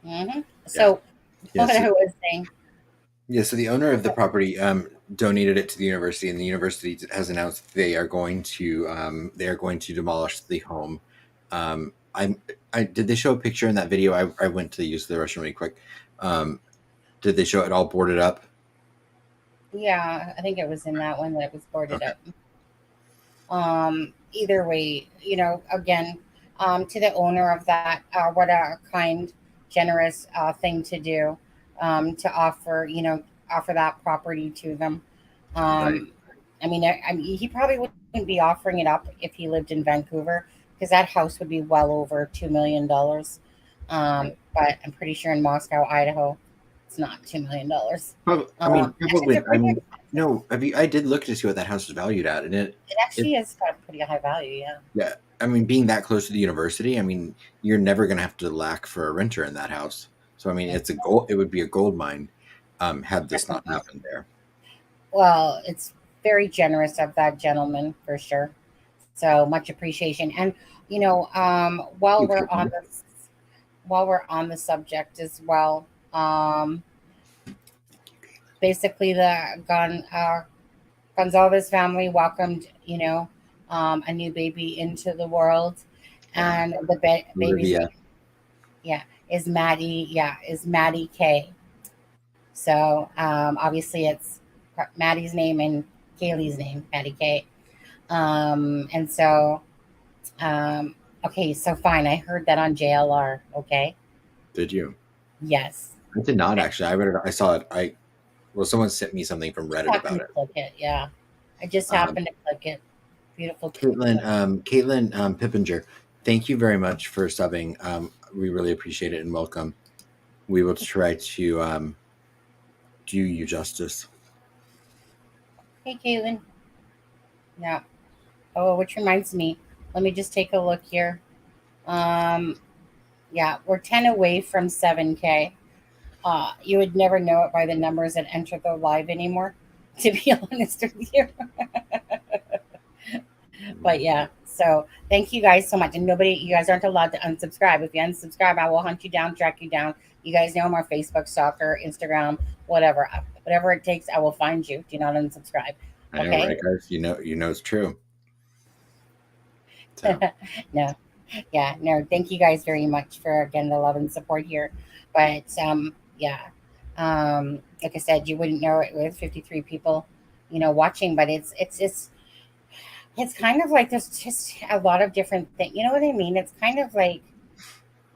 Mm-hmm. So, Yeah, what I was saying. Yeah, so the owner of the property donated it to the university, and the university has announced they are going to demolish the home. Did they show a picture in that video? I went to use the restroom really quick. Did they show it all boarded up? Yeah, I think it was in that one that it was boarded up. Either way, again, to the owner of that, what a kind, generous thing to do, to offer that property to them. Right. I mean, he probably wouldn't be offering it up if he lived in Vancouver, because that house would be well over $2 million. But I'm pretty sure in Moscow, Idaho, it's not $2 million. I did look to see what that house is valued at, and it actually has got pretty high value. Yeah. Yeah, I mean, being that close to the university, I mean, you're never going to have to lack for a renter in that house. So, I mean, it would be a gold mine, had this not happened there. Well, it's very generous of that gentleman, for sure. So much appreciation. And while we're on the subject as well, basically the Gonzalez family welcomed a new baby into the world, and the baby's name, is Maddie K. So obviously it's Maddie's name and Kaylee's name, Maddie K. And so okay, so fine. I heard that on JLR. Okay. Did you? Yes. I did not actually. I read it. I saw it. Someone sent me something from Reddit about it. Click it. Yeah. I just happened to click it. Beautiful. Caitlin Pippinger, thank you very much for subbing. We really appreciate it and welcome. We will try to do you justice. Hey, Caitlin. Yeah. Oh, which reminds me, let me just take a look here. Yeah, we're 10 away from 7K. You would never know it by the numbers that enter the live anymore, to be honest with you. But yeah, so thank you guys so much. And you guys aren't allowed to unsubscribe. If you unsubscribe, I will hunt you down, track you down. You guys know I'm on Facebook, stalker, Instagram, whatever it takes, I will find you. Do not unsubscribe. Okay? I know, right, guys? You know it's true. So. No. Yeah, no, thank you guys very much for, again, the love and support here. But like I said, you wouldn't know it with 53 people, watching, but it's kind of like there's just a lot of different things. You know what I mean? It's kind of like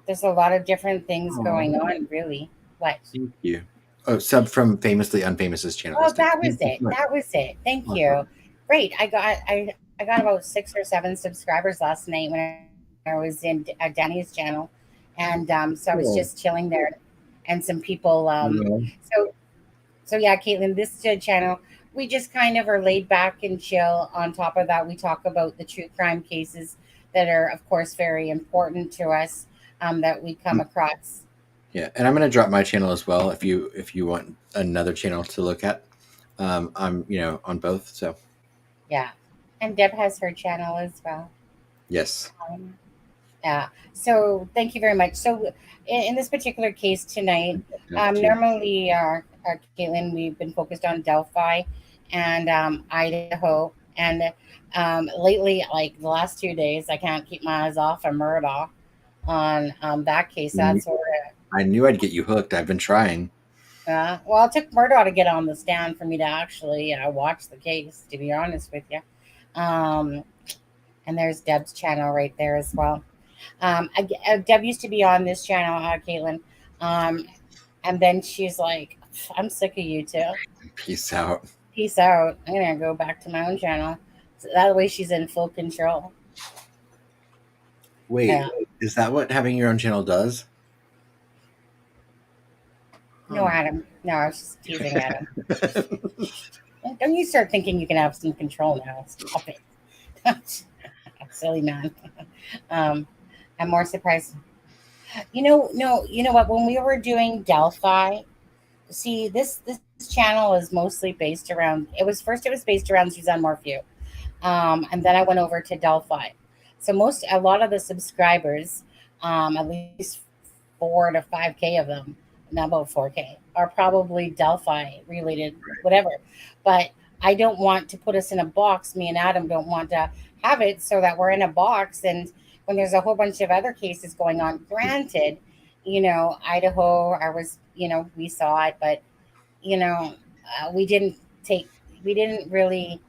there's a lot of different things going on, really. What? Thank you. Oh, sub from Famously Unfamous's channel. Oh, that was it. That was it. Thank you. Great. I got about 6 or 7 subscribers last night when I was in Danny's channel, and so I was just chilling there, and some people. So yeah, Caitlin, this channel, we just kind of are laid back and chill. On top of that, we talk about the true crime cases that are, of course, very important to us, that we come across. Yeah, and I'm going to drop my channel as well if you want another channel to look at. I'm on both, so Yeah, and Deb has her channel as well. yes. Yeah. So thank you very much. So in this particular case tonight, normally, Caitlin, we've been focused on Delphi and Idaho, and lately, like the last 2 days, I can't keep my eyes off of Murdaugh on that case. That's where. I knew I'd get you hooked. I've been trying. Well, it took Murdoch to get on the stand for me to actually watch the case, to be honest with you. And there's Deb's channel right there as well. Deb used to be on this channel, Caitlin. And then she's like, I'm sick of you too. Peace out. Peace out. I'm going to go back to my own channel. So that way she's in full control. Wait, is that what having your own channel does? No, Adam. No, I was just teasing Adam. Don't you start thinking you can have some control now. Stop it. Silly man. I'm more surprised. You know what? When we were doing Delphi, see, this channel is mostly based around. It was based around Suzanne Morphew, and then I went over to Delphi. So a lot of the subscribers, at least 4 to 5K of them, not about 4K, are probably Delphi related, whatever. But I don't want to put us in a box. Me and Adam don't want to have it so that we're in a box. And when there's a whole bunch of other cases going on, granted, Idaho, we saw it, but, we didn't really,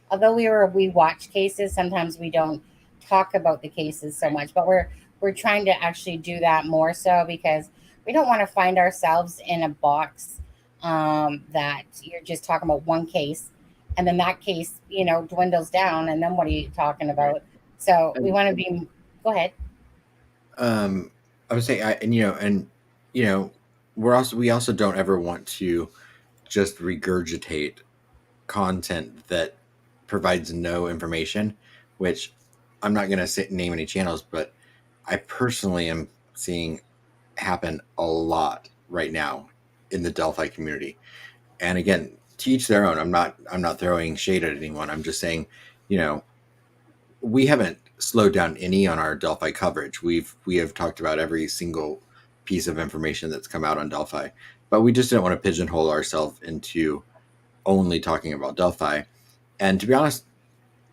although we watch cases, sometimes we don't talk about the cases so much, but we're trying to actually do that more so because we don't want to find ourselves in a box that you're just talking about one case, and then that case, dwindles down, and then what are you talking about? So we want to be. Go ahead. I would say, we also don't ever want to just regurgitate content that provides no information, which I'm not going to name any channels, but I personally am seeing happen a lot right now in the Delphi community. And again, to each their own. I'm not throwing shade at anyone. I'm just saying, we haven't slowed down any on our Delphi coverage. We have talked about every single piece of information that's come out on Delphi, but we just didn't want to pigeonhole ourselves into only talking about Delphi. And to be honest,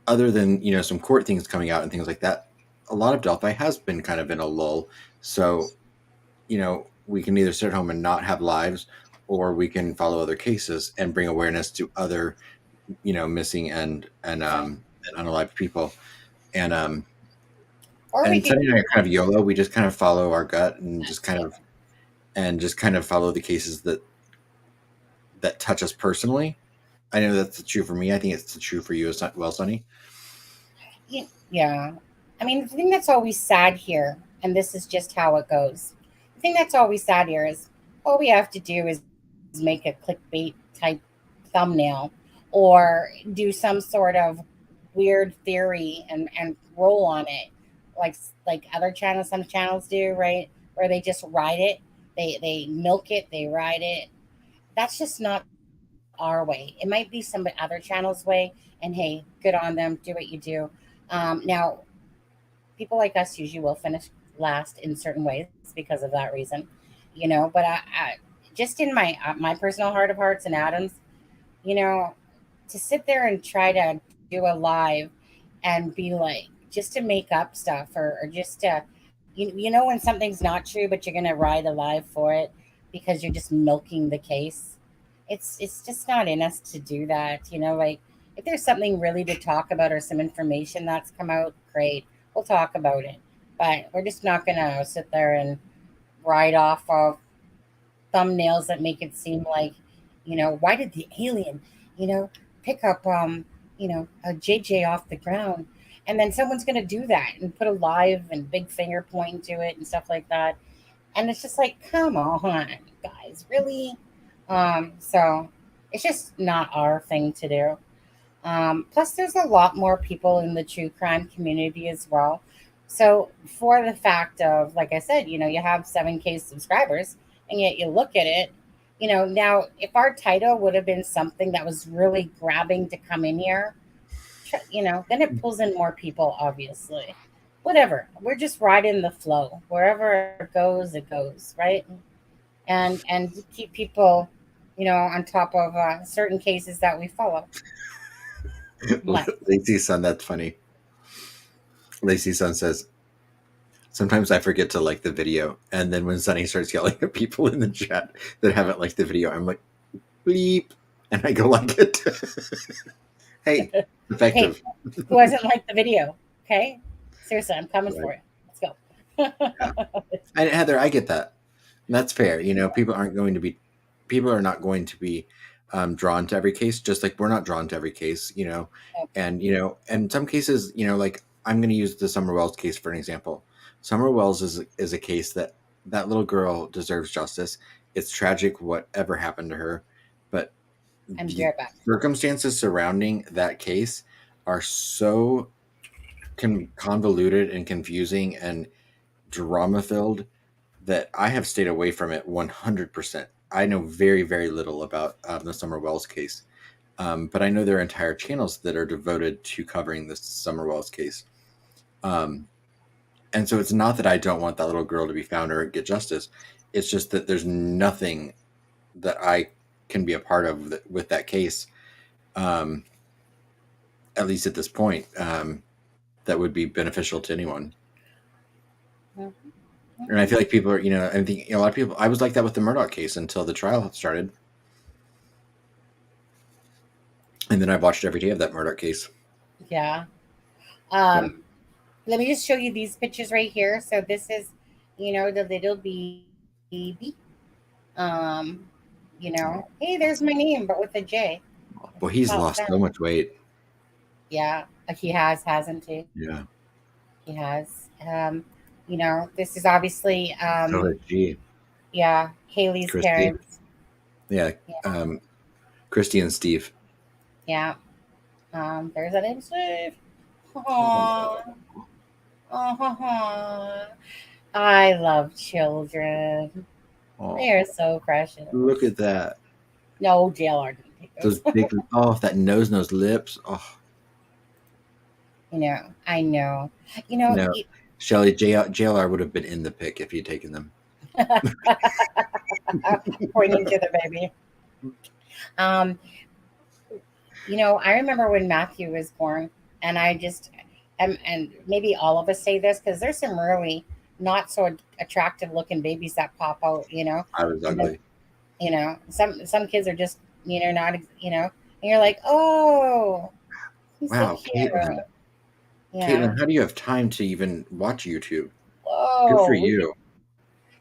other than some court things coming out and things like that, a lot of Delphi has been kind of in a lull. So we can either sit at home and not have lives, or we can follow other cases and bring awareness to other, missing and unalived people. And Sunny and I are kind of YOLO. We just kind of follow our gut and just kind of follow the cases that touch us personally. I know that's true for me. I think it's true for you as well, Sunny. Yeah. I mean, the thing that's always sad here, and this is just how it goes. The thing that's always sad here is all we have to do is make a clickbait type thumbnail or do some sort of weird theory and roll on it like other channels, some channels do, right? Where they just ride it, they milk it, they ride it. That's just not our way. It might be some other channel's way, and hey, good on them, do what you do. Now, people like us usually will finish last in certain ways because of that reason, but I just in my personal heart of hearts and Adam's, to sit there and try to do a live and be like, just to make up stuff or just to, when something's not true, but you're going to ride a live for it because you're just milking the case. It's just not in us to do that. Like if there's something really to talk about or some information that's come out, great, we'll talk about it. But we're just not going to sit there and ride off of thumbnails that make it seem like, why did the alien, pick up, a JJ off the ground? And then someone's going to do that and put a live and big finger pointing to it and stuff like that. And it's just like, come on, guys, really? So It's just not our thing to do. Plus, there's a lot more people in the true crime community as well. So, for the fact of, like I said, you have 7K subscribers, and yet you look at it, now if our title would have been something that was really grabbing to come in here, then it pulls in more people, obviously. Whatever. We're just riding the flow. Wherever it goes, right? And keep people, on top of certain cases that we follow. Lacey's son, that's funny. Lacey's son says, sometimes I forget to like the video, and then when Sunny starts yelling at people in the chat that haven't liked the video, I'm like, bleep, and I go like it. Hey, effective. Hey, who hasn't liked the video? Okay, seriously, I'm coming for you. Let's go. And Heather, I get that. And that's fair. People are not going to be drawn to every case, just like we're not drawn to every case. And in some cases, like I'm going to use the Summer Wells case for an example. Summer Wells is a case that little girl deserves justice. It's tragic whatever happened to her, but the circumstances surrounding that case are so convoluted and confusing and drama filled that I have stayed away from it 100%. I know very, very little about the Summer Wells case, but I know there are entire channels that are devoted to covering the Summer Wells case. And so it's not that I don't want that little girl to be found or get justice. It's just that there's nothing that I can be a part of with that case, at least at this point, that would be beneficial to anyone. And I feel like people are, I think a lot of people, I was like that with the Murdoch case until the trial started. And then I watched every day of that Murdoch case. Yeah. Let me just show you these pictures right here. So this is, the little baby. Hey, there's my name, but with a J. Well, he's lost so much weight. Yeah, he has, hasn't he? Yeah. He has. This is obviously yeah, Haley's Christy. parents. Yeah. Christy and Steve. Yeah. There's that name, Steve. Aww. Aww. I love children. Aww. They are so precious. Look at that. No, JLR didn't take those big, that nose lips. Oh. I know. No. Shelly, JLR would have been in the pic if you'd taken them. Pointing to the baby. I remember when Matthew was born, and I just, and maybe all of us say this because there's some really not so attractive looking babies that pop out. I was ugly. Some kids are just, not, and you're like, oh, wow, so cute. Caitlin. Yeah. Caitlin, how do you have time to even watch YouTube? Whoa. Good for you.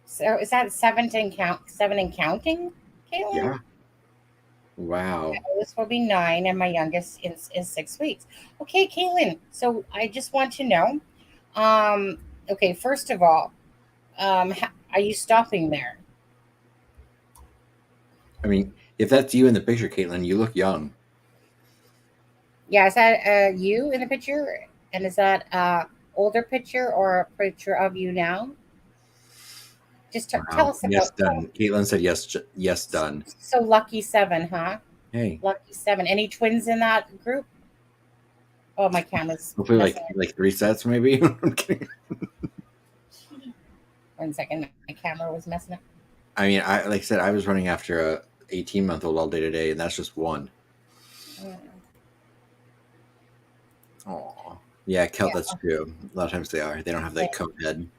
So is that 7 and counting, Caitlin? Yeah. Wow. This will be 9, and my youngest is 6 weeks. Okay, Caitlin. So I just want to know. Okay, first of all, are you stopping there? I mean, if that's you in the picture, Caitlin, you look young. Yeah, is that you in the picture? And is that older picture or a picture of you now? Just tell us about. Yes, done. Caitlin said yes. Yes, done. So lucky 7, huh? Hey, lucky 7. Any twins in that group? Oh, my camera's. Hopefully, like 3 sets, maybe. I'm kidding. 1 second, my camera was messing up. I mean, like I said, I was running after a 18-month-old all day today, and that's just one. Oh, yeah, that's true. A lot of times they are. They don't have that cone head.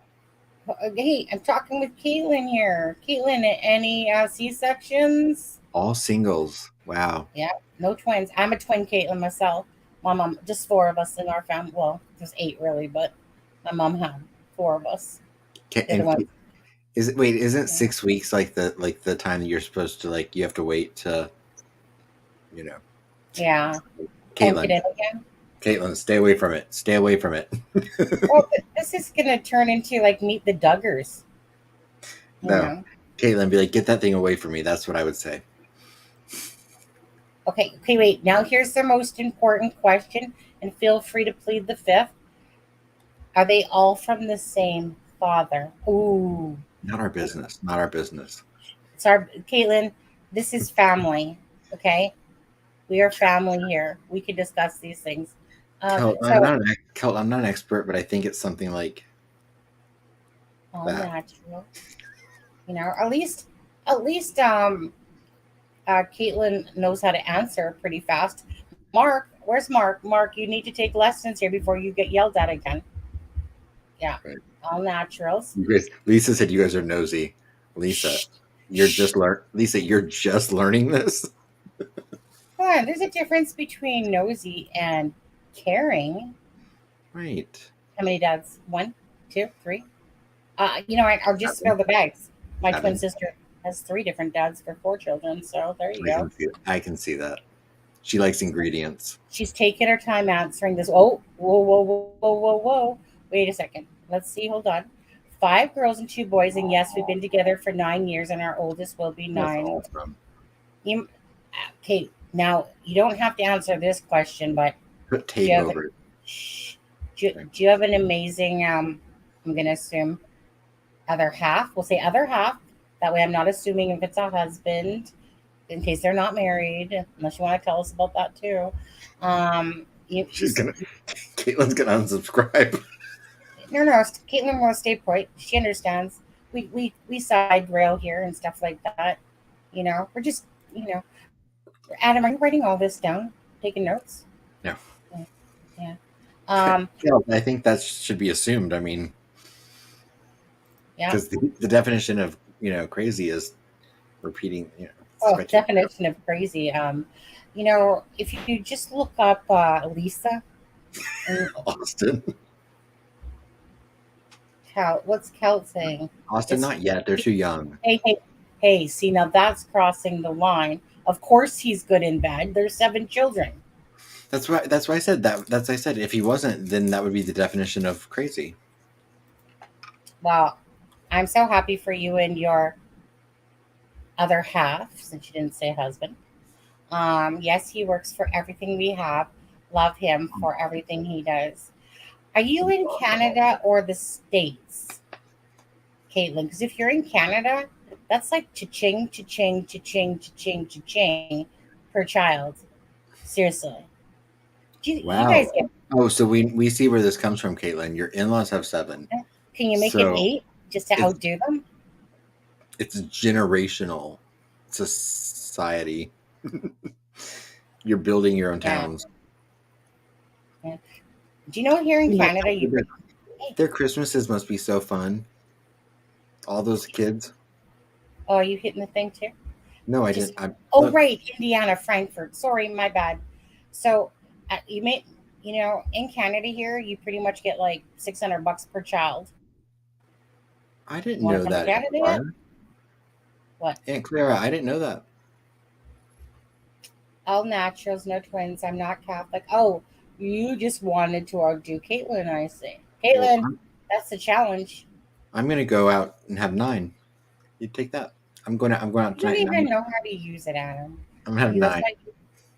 Hey, I'm talking with Caitlin here. Caitlin, any C-sections? All singles. Wow. Yeah, no twins. I'm a twin Caitlin myself. My mom, just 4 of us in our family. Well, there's 8 really, but my mom had 4 of us. Isn't 6 weeks like the time that you're supposed to you have to wait to, Yeah. Caitlin, stay away from it. Stay away from it. Well, this is gonna turn into Meet the Duggars. No, Caitlin, be like, get that thing away from me. That's what I would say. Okay, wait. Now here's the most important question, and feel free to plead the fifth. Are they all from the same father? Ooh. Not our business. Not our business. Sorry, Caitlin, this is family, okay? We are family here. We can discuss these things. Kel, So, I'm not an expert, but I think it's something like all that. natural. You know, at least, Caitlin knows how to answer pretty fast. Mark, where's Mark? Mark, you need to take lessons here before you get yelled at again. Yeah, Right. all naturals. Lisa said you guys are nosy. Lisa, you're just learning this. Come on, there's a difference between nosy and caring. Right. How many dads? 1, 2, 3. I'll just spill the bags. My twin sister has 3 different dads for 4 children. So there you go. I can see that. She likes ingredients. She's taking her time answering this. Oh, whoa. Wait a second. Let's see. Hold on. 5 girls and 2 boys. And yes, we've been together for 9 years, and our oldest will be 9. That's awesome. Okay, now you don't have to answer this question, but put tape over it. Do you have an amazing, I'm going to assume, other half? We'll say other half. That way I'm not assuming if it's a husband, in case they're not married, unless you want to tell us about that too. Caitlin's going to unsubscribe. No, Caitlin will stay put. She understands. We side rail here and stuff like that. We're just, Adam, are you writing all this down? Taking notes? No. Yeah. I think that should be assumed. I mean, because the definition of crazy is repeating. Definition of crazy. If you just look up Lisa Austin. What's Kel saying? Austin, not yet. They're too young. Hey. See, now that's crossing the line. Of course, he's good in bed. There's 7 children. That's why I said that. That's why I said if he wasn't, then that would be the definition of crazy. Well, I'm so happy for you and your other half, since you didn't say husband. Yes, he works for everything we have. Love him for everything he does. Are you in Canada or the States, Caitlin? Because if you're in Canada, that's like cha-ching, cha-ching, cha-ching, cha-ching, cha-ching per child. Seriously. Wow. You guys so we see where this comes from, Caitlin. Your in-laws have 7. Can you make it 8 just to outdo them? It's generational society. You're building your own towns. Yeah. Do you know here in Canada, their Christmases must be so fun. All those kids. Oh, are you hitting the thing too? No, I didn't. Right, Indiana, Frankfurt. Sorry, my bad. So you may, in Canada here, you pretty much get like $600 per child. I didn't know that. What? Aunt Clara, I didn't know that. All naturals, no twins. I'm not Catholic. Oh, you just wanted to outdo Caitlin, I see. Caitlin, that's the challenge. I'm gonna go out and have 9. You take that. I'm going out tonight. You don't even know how to use it, Adam. I'm gonna have 9.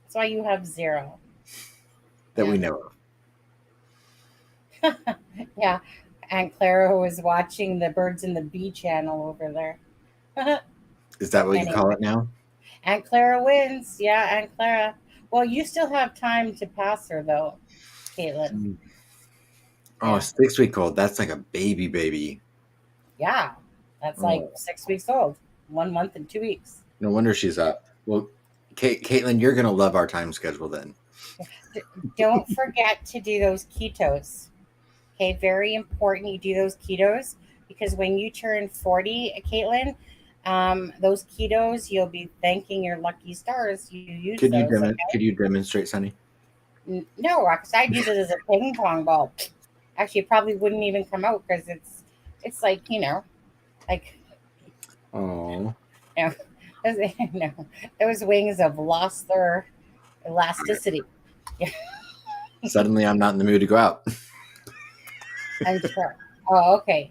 That's why you have 0. That we know of. Yeah. Aunt Clara was watching the Birds in the Bee channel over there. Is that what you call it now? Aunt Clara wins. Yeah, Aunt Clara. Well, you still have time to pass her, though, Caitlin. Oh, 6-week-old. That's like a baby. Yeah. That's like 6 weeks old. 1 month and 2 weeks. No wonder she's up. Well, Caitlin, you're going to love our time schedule then. Don't forget to do those ketos. Okay, very important you do those ketos because when you turn 40, Caitlin, those ketos, you'll be thanking your lucky stars. You use Could you demonstrate, Sonny? No, because I'd use it as a ping pong ball. Actually, it probably wouldn't even come out because it's like, like. Oh. Those wings have lost their elasticity. Yeah. Suddenly, I'm not in the mood to go out. I'm sure. Oh, okay.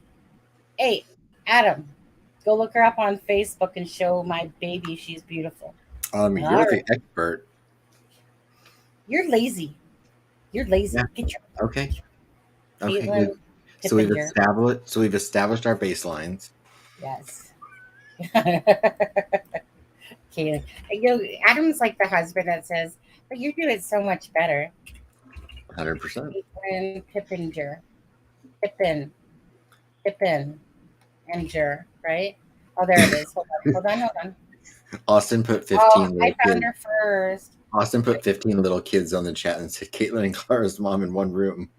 Hey, Adam, go look her up on Facebook and show my baby she's beautiful. You're the expert. You're lazy. You're lazy. Yeah. Get your Okay. Okay. Caitlin So we've Tippinger. established our baselines. Yes. Caitlin. Adam's like the husband that says, "But you do it so much better." 100%. Caitlin Tippinger. Pippin. Anger, right? Oh, there it is. Hold on. Austin put 15 Oh, little I found kids. her first. Austin put 15 little kids on the chat and said Caitlin and Clara's mom in one room.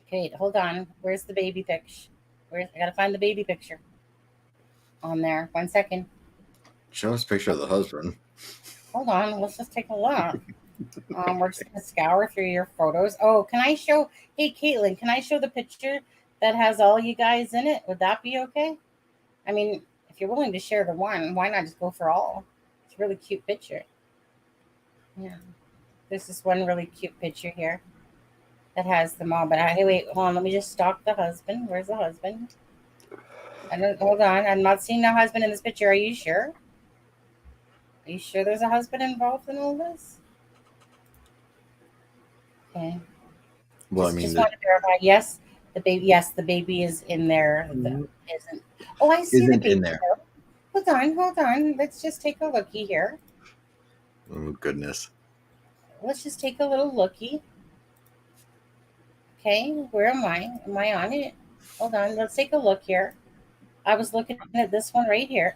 Okay, hold on. Where's the baby picture? I gotta find the baby picture on there. 1 second. Show us a picture of the husband. Hold on. Let's just take a look. We're just gonna scour through your photos. Oh, can I show? Hey, Caitlin, can I show the picture that has all you guys in it? Would that be okay? I mean, if you're willing to share the one, why not just go for all? It's a really cute picture. Yeah, this is one really cute picture here that has them all. But hey, wait, hold on. Let me just stalk the husband. Where's the husband? Hold on. I'm not seeing the husband in this picture. Are you sure? Are you sure there's a husband involved in all this? Okay. Well, Just want to verify. Yes, the baby. Yes, the baby is in there. Isn't. Oh, I see the baby in there. Hold on. Let's just take a looky here. Oh goodness. Let's just take a little looky. Okay, where am I? Am I on it? Hold on. Let's take a look here. I was looking at this one right here.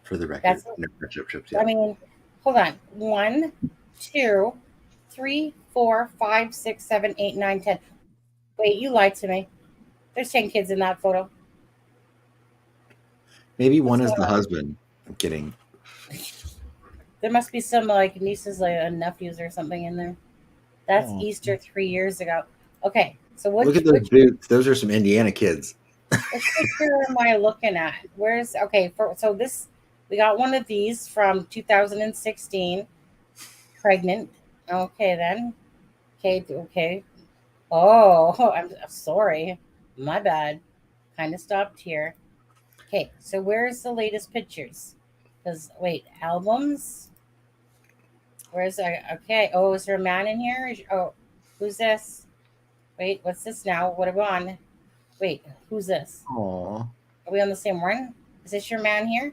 For the record, That's yeah. I mean, hold on. 1, 2, 3, 4, 5, 6, 7, 8, 9, 10. Wait, you lied to me. There's 10 kids in that photo. Maybe one is the husband. I'm kidding. There must be some like nieces, like nephews or something in there. That's Easter 3 years ago. Okay, so what? Look at those boots. Those are some Indiana kids. Which picture am I looking at? Where's so this we got one of these from 2016. Pregnant. Okay then. Okay. Oh, I'm sorry. My bad. Kind of stopped here. Okay, so where's the latest pictures? Because wait, albums. Where's okay? Oh, is there a man in here? Oh, who's this? Wait, what's this now? What are we on? Wait, who's this? Aw. Are we on the same one? Is this your man here?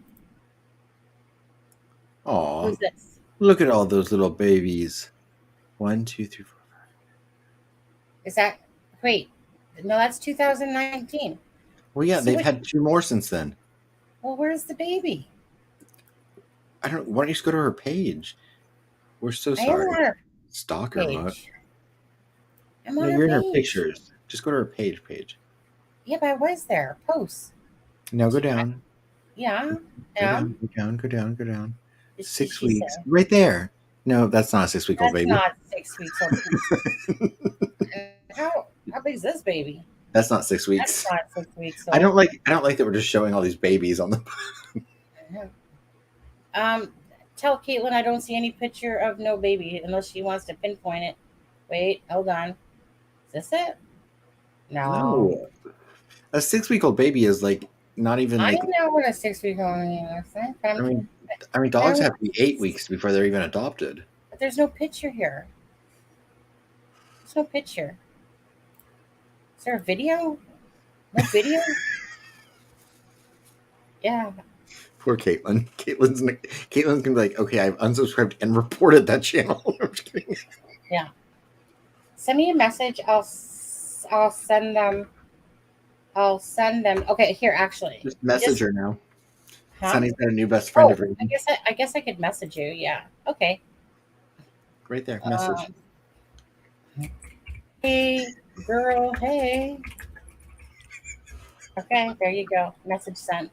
Aw. Who's this? Look at all those little babies. 1, 2, 3, 4, 5. Is that wait? No, that's 2019. Well, yeah, So they've had 2 more since then. Well, where's the baby? I don't. Why don't you just go to her page? We're so sorry. I'm on her Stalker. page. I'm No, on you're in her page. pictures. Just go to her page. Yeah, but I was there. Posts. Now go down. Yeah. Go down. It's 6 weeks. Right there. No, that's not a 6-week-old baby. That's not 6 weeks old. How big is this baby? That's not 6 weeks. That's not 6 weeks old. I don't like that we're just showing all these babies on the. Tell Caitlin I don't see any picture of no baby unless she wants to pinpoint it. Wait, hold on. Is this it? No. A 6-week-old baby is like not even like. I know what a 6-week-old is. I mean, dogs have to be 8 weeks before they're even adopted. But there's no picture here. There's no picture. Is there a video? No video? Yeah. Poor Caitlin. Caitlin's gonna be like, okay, I've unsubscribed and reported that channel. I'm just kidding. Yeah. Send me a message. I'll send them. Okay, here actually. Just message her now. Huh? Sunny's got a new best friend of hers. I guess I could message you. Yeah. Okay. Right there. Message. Hey, girl. Hey. Okay, there you go. Message sent.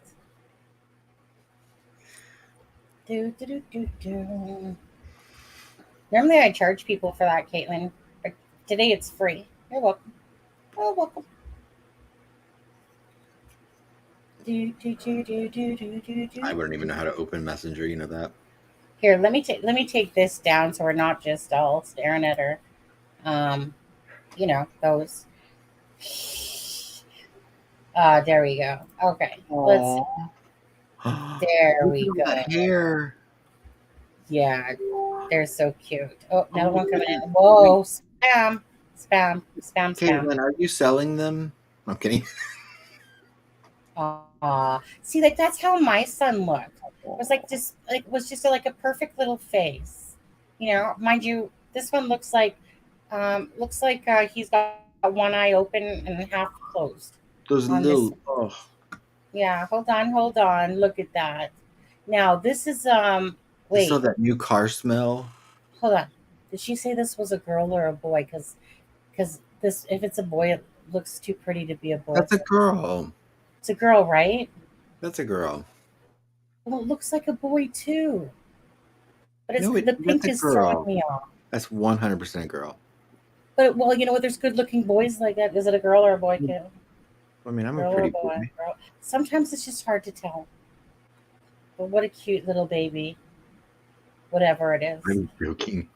Normally I charge people for that, Caitlin, but today it's free. You're welcome. You're welcome. I wouldn't even know how to open Messenger. You know that. Here, let me take this down so we're not just all staring at her. Those. There we go. Okay, let's. There we go. Hair. Yeah. They're so cute. Oh, another one coming in. Whoa, spam, spam, spam, spam. Caitlin, are you selling them? I'm kidding. See, like that's how my son looked. It was like just like a perfect little face. You know, mind you, this one looks like he's got one eye open and half closed. Those on little. this. Oh, Yeah, hold on. Look at that. Now this is you wait, saw that new car smell? hold on. Did she say this was a girl or a boy? Because this, if it's a boy, it looks too pretty to be a boy. That's a girl. It's a girl, right? That's a girl. Well, it looks like a boy too. But it's No, the that's pink a is throwing girl. me off. That's 100% a girl. But well, you know what? There's good-looking boys like that. Is it a girl or a boy, kid? I mean, I'm Girl a or pretty boy? boy. Girl. Sometimes it's just hard to tell. But what a cute little baby. Whatever it is. I'm joking.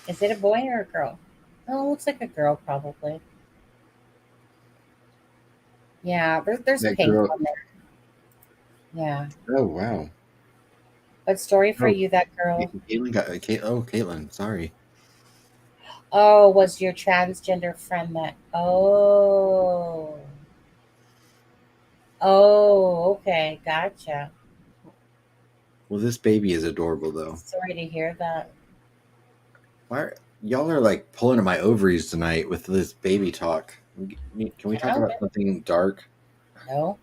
Is it a boy or a girl? Oh, it looks like a girl probably. Yeah, there's That pink girl. on there. Yeah. Oh, wow. But story for Oh, you, that girl. Caitlin, sorry. Oh, was your transgender friend that? Oh. Oh, okay, gotcha. Well, this baby is adorable, though. Sorry to hear that. Y'all are like pulling at my ovaries tonight with this baby talk. Can we talk about something dark? No.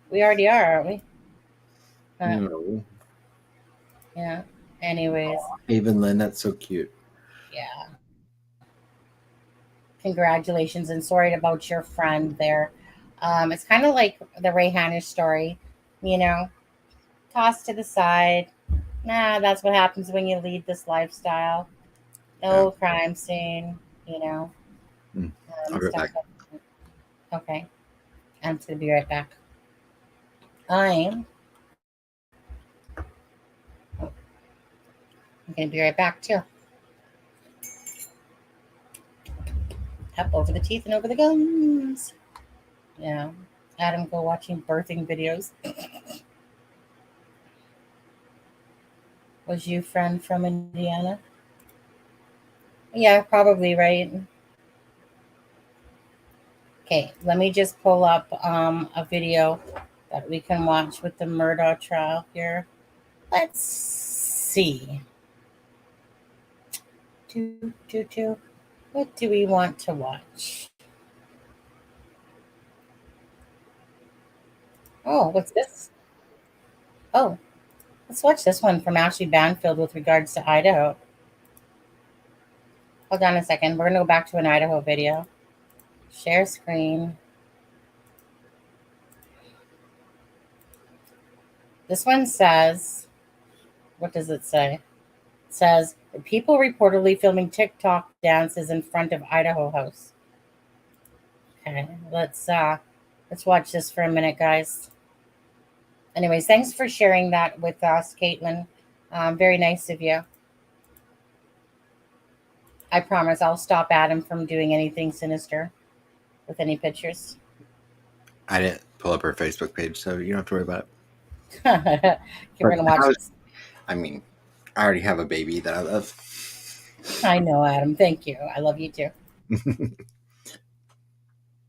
We already are, aren't we? No. Yeah. Anyways. Haven Lynn, that's so cute. Yeah. Congratulations and sorry about your friend there. It's kind of like the Ray Hanish story, you know, tossed to the side. Nah, that's what happens when you lead this lifestyle. No crime scene, you know. I'll be right back. Okay. I'm just going to be right back. I'm going to be right back, too. Up over the teeth and over the gums. Yeah. Adam, go watching birthing videos. Was you friend from Indiana? Yeah, probably, right? Okay, let me just pull up a video that we can watch with the Murdoch trial here. Let's see. What do we want to watch? Oh, what's this? Oh, let's watch this one from Ashley Banfield with regards to Idaho. Hold on a second. We're going to go back to an Idaho video. Share screen. This one says, what does it say? It says, the people reportedly filming TikTok dances in front of Idaho house. Okay, let's watch this for a minute, guys. Anyways, thanks for sharing that with us, Caitlin. Very nice of you. I promise I'll stop Adam from doing anything sinister with any pictures. I didn't pull up her Facebook page, so you don't have to worry about it. Okay, we're going to watch this. I mean, I already have a baby that I love. I know, Adam. Thank you. I love you too.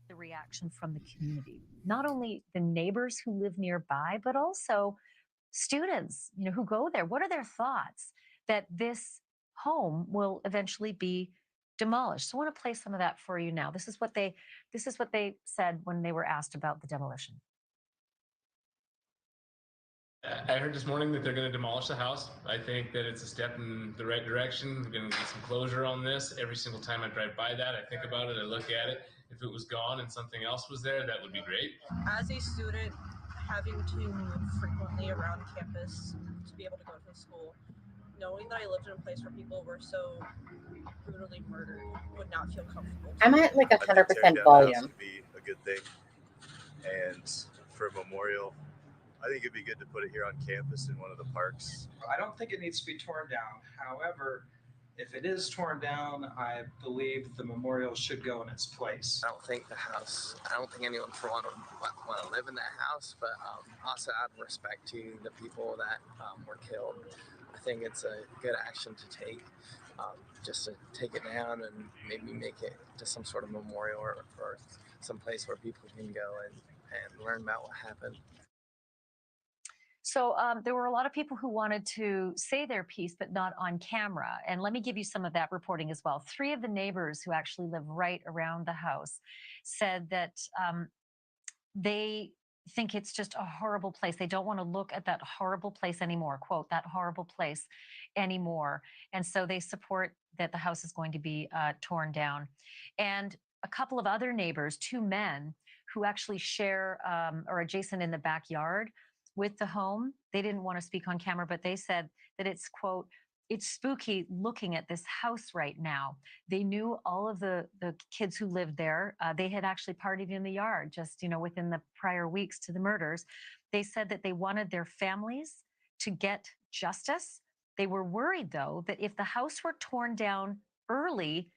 The reaction from the community, not only the neighbors who live nearby, but also students, you know, who go there. What are their thoughts that this home will eventually be demolished? So I want to play some of that for you now. This is what they said when they were asked about the demolition. I heard this morning that they're going to demolish the house. I think that it's a step in the right direction. We're going to get some closure on this. Every single time I drive by that, I think about it, I look at it. If it was gone and something else was there, that would be great. As a student, having to move frequently around campus to be able to go to school, knowing that I lived in a place where people were so brutally murdered would not feel comfortable. I'm at like 100% volume. volume. Would be a good thing, and for a memorial, I think it'd be good to put it here on campus in one of the parks. I don't think it needs to be torn down. However, If it is torn down, I believe the memorial should go in its place. I don't think anyone for want to live in that house, but also out of respect to the people that were killed, I think it's a good action to take, just to take it down and maybe make it to some sort of memorial or some place where people can go and learn about what happened. So there were a lot of people who wanted to say their piece, but not on camera. And let me give you some of that reporting as well. 3 of the neighbors who actually live right around the house said that they think it's just a horrible place. They don't want to look at that horrible place anymore, quote, that horrible place anymore. And so they support that the house is going to be torn down. And a couple of other neighbors, 2 men who actually share or adjacent in the backyard with the home, they didn't want to speak on camera, but they said that it's, quote, it's spooky looking at this house right now. They knew all of the kids who lived there. They had actually partied in the yard just, within the prior weeks to the murders. They said that they wanted their families to get justice. They were worried, though, that if the house were torn down early,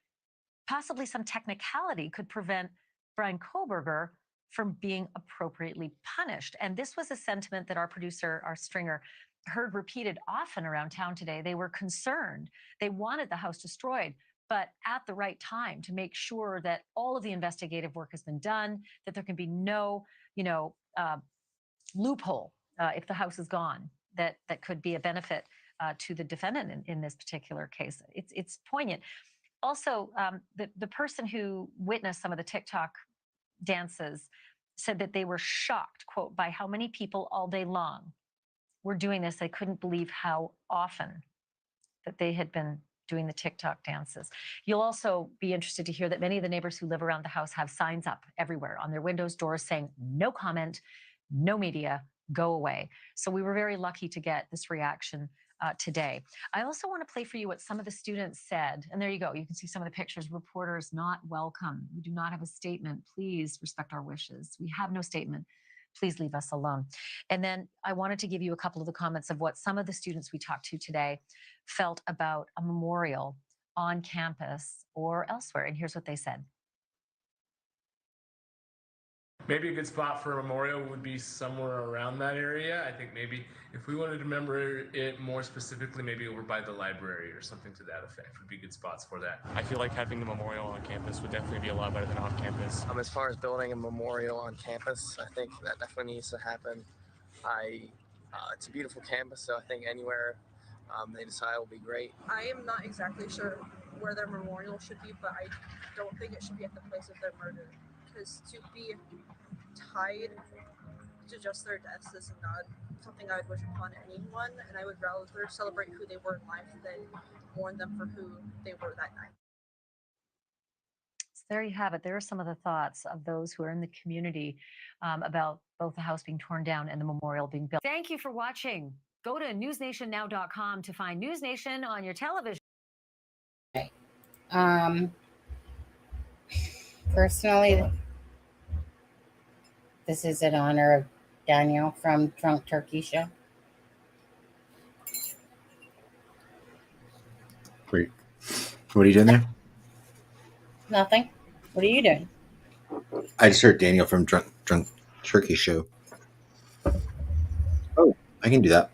possibly some technicality could prevent Brian Koberger from being appropriately punished. And this was a sentiment that our producer, our stringer, heard repeated often around town today. They were concerned. They wanted the house destroyed, but at the right time to make sure that all of the investigative work has been done, that there can be no, loophole if the house is gone, that could be a benefit to the defendant in this particular case. It's poignant. Also, the person who witnessed some of the TikTok dances said that they were shocked, quote, by how many people all day long were doing this. They couldn't believe how often that they had been doing the TikTok dances. You'll also be interested to hear that many of the neighbors who live around the house have signs up everywhere on their windows, doors saying, no comment, no media, go away. So we were very lucky to get this reaction today. I also want to play for you what some of the students said. And there you go. You can see some of the pictures. Reporters not welcome. We do not have a statement. Please respect our wishes. We have no statement. Please leave us alone. And then I wanted to give you a couple of the comments of what some of the students we talked to today felt about a memorial on campus or elsewhere. And here's what they said. Maybe a good spot for a memorial would be somewhere around that area. I think maybe if we wanted to remember it more specifically, maybe over by the library or something to that effect would be good spots for that. I feel like having the memorial on campus would definitely be a lot better than off campus. As far as building a memorial on campus, I think that definitely needs to happen. It's a beautiful campus, so I think anywhere they decide will be great. I am not exactly sure where their memorial should be, but I don't think it should be at the place of their murder. Because to be tied to just their deaths is not something I would wish upon anyone, and I would rather celebrate who they were in life than mourn them for who they were that night. So there you have it. There are some of the thoughts of those who are in the community about both the house being torn down and the memorial being built. Thank you for watching. Go to newsnationnow.com to find News Nation on your television. Personally, this is in honor of Daniel from Drunk Turkey Show. Great. What are you doing there? Nothing. What are you doing? I just heard Daniel from Drunk Turkey Show. Oh, I can do that.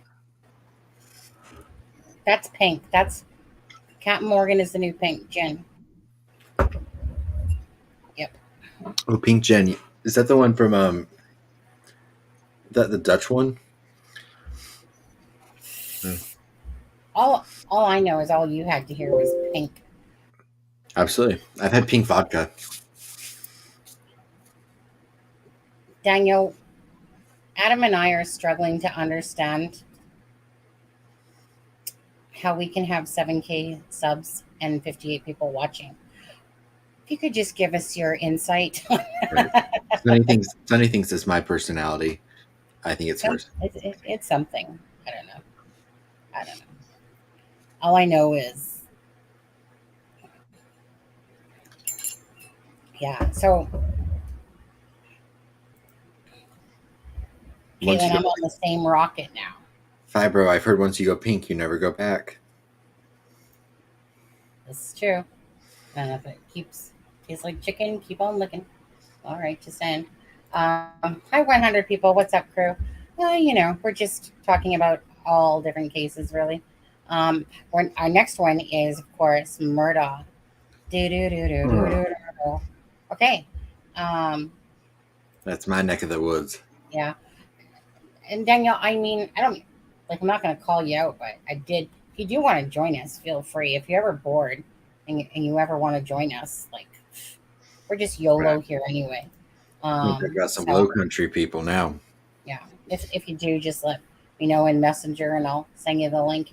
That's pink. That's Captain Morgan is the new pink gin. Yep. Oh, Pink Jen. Is that the one from the Dutch one? All I know is all you had to hear was pink. Absolutely. I've had pink vodka. Daniel, Adam and I are struggling to understand how we can have 7K subs and 58 people watching. If you could just give us your insight. Sunny thinks it's my personality. I think it's hers. It's something. I don't know. All I know is, yeah. So, Caitlin, I'm on the same rocket now. Fibro, I've heard once you go pink, you never go back. This is true. And if it tastes like chicken, keep on licking. All right, just saying. Hi, 100 people. What's up, crew? We're just talking about all different cases, really. Our next one is, of course, Murdaugh. Okay. That's my neck of the woods. Yeah. And Danielle, I mean, I'm not going to call you out, but I did. If you do want to join us, feel free. If you're ever bored and you ever want to join us, we're just YOLO here anyway. I've got some low country people now. Yeah. If you do, just let me know in Messenger and I'll send you the link.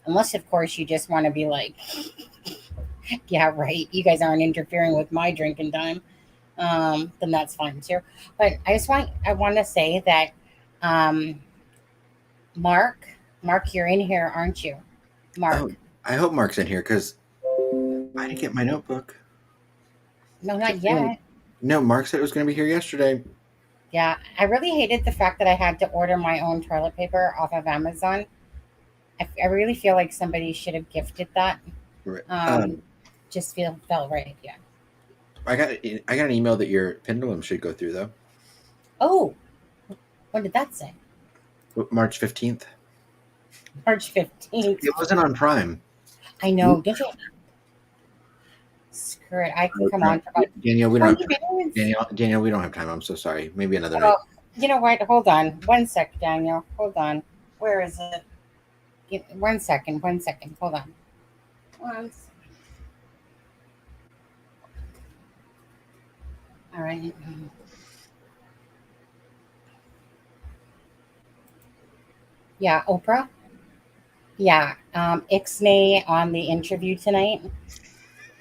Unless of course you just want to be like, yeah, right, you guys aren't interfering with my drinking time, then that's fine too. But I want to say that, Mark, you're in here, aren't you? Mark. Oh, I hope Mark's in here because I didn't get my notebook. No, not yet. No, Mark said it was going to be here yesterday. Yeah, I really hated the fact that I had to order my own toilet paper off of Amazon. I really feel like somebody should have gifted that. Right. Just felt right. Yeah. I got an email that your pendulum should go through though. Oh, what did that say? March 15th. March 15th. It wasn't on Prime. I know. Don't you? Screw it. I can come on for about Danielle, we don't have 20 time. minutes. Danielle, we don't have time. I'm so sorry. Maybe another night. You know what? Hold on. 1 sec, Daniel. Hold on. Where is it? 1 second. 1 second. Hold on. All right. Yeah, Oprah. Yeah, Ixnay on the interview tonight.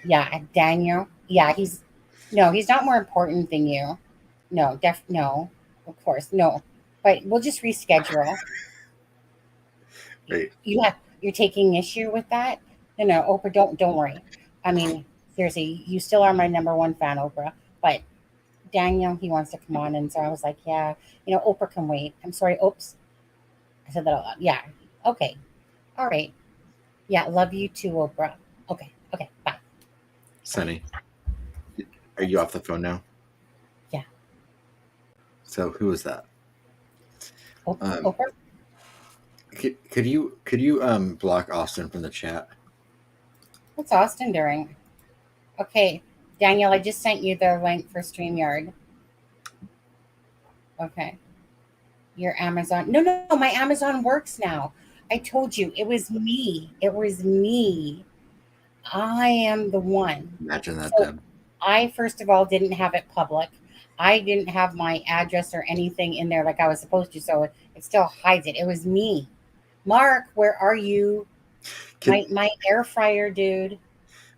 Yeah, Daniel. Yeah, he's not more important than you. No, no, of course, no. But we'll just reschedule. Right. You're taking issue with that? No, Oprah, don't worry. I mean, seriously, you still are my number one fan, Oprah. But Daniel, he wants to come on, and so I was like, yeah, Oprah can wait. I'm sorry, oops, I said that out loud. Yeah, okay, all right. Yeah, love you too, Oprah. Okay, bye. Sunny, are you off the phone now? Yeah. So who was that? Oprah? Could you block Austin from the chat? What's Austin doing? Okay, Daniel, I just sent you the link for StreamYard. Okay. Your Amazon. No, my Amazon works now. I told you, it was me. I am the one. Imagine that, So I, first of all, didn't have it public. I didn't have my address or anything in there like I was supposed to, so it still hides it. It was me. Mark, where are you? My air fryer, dude.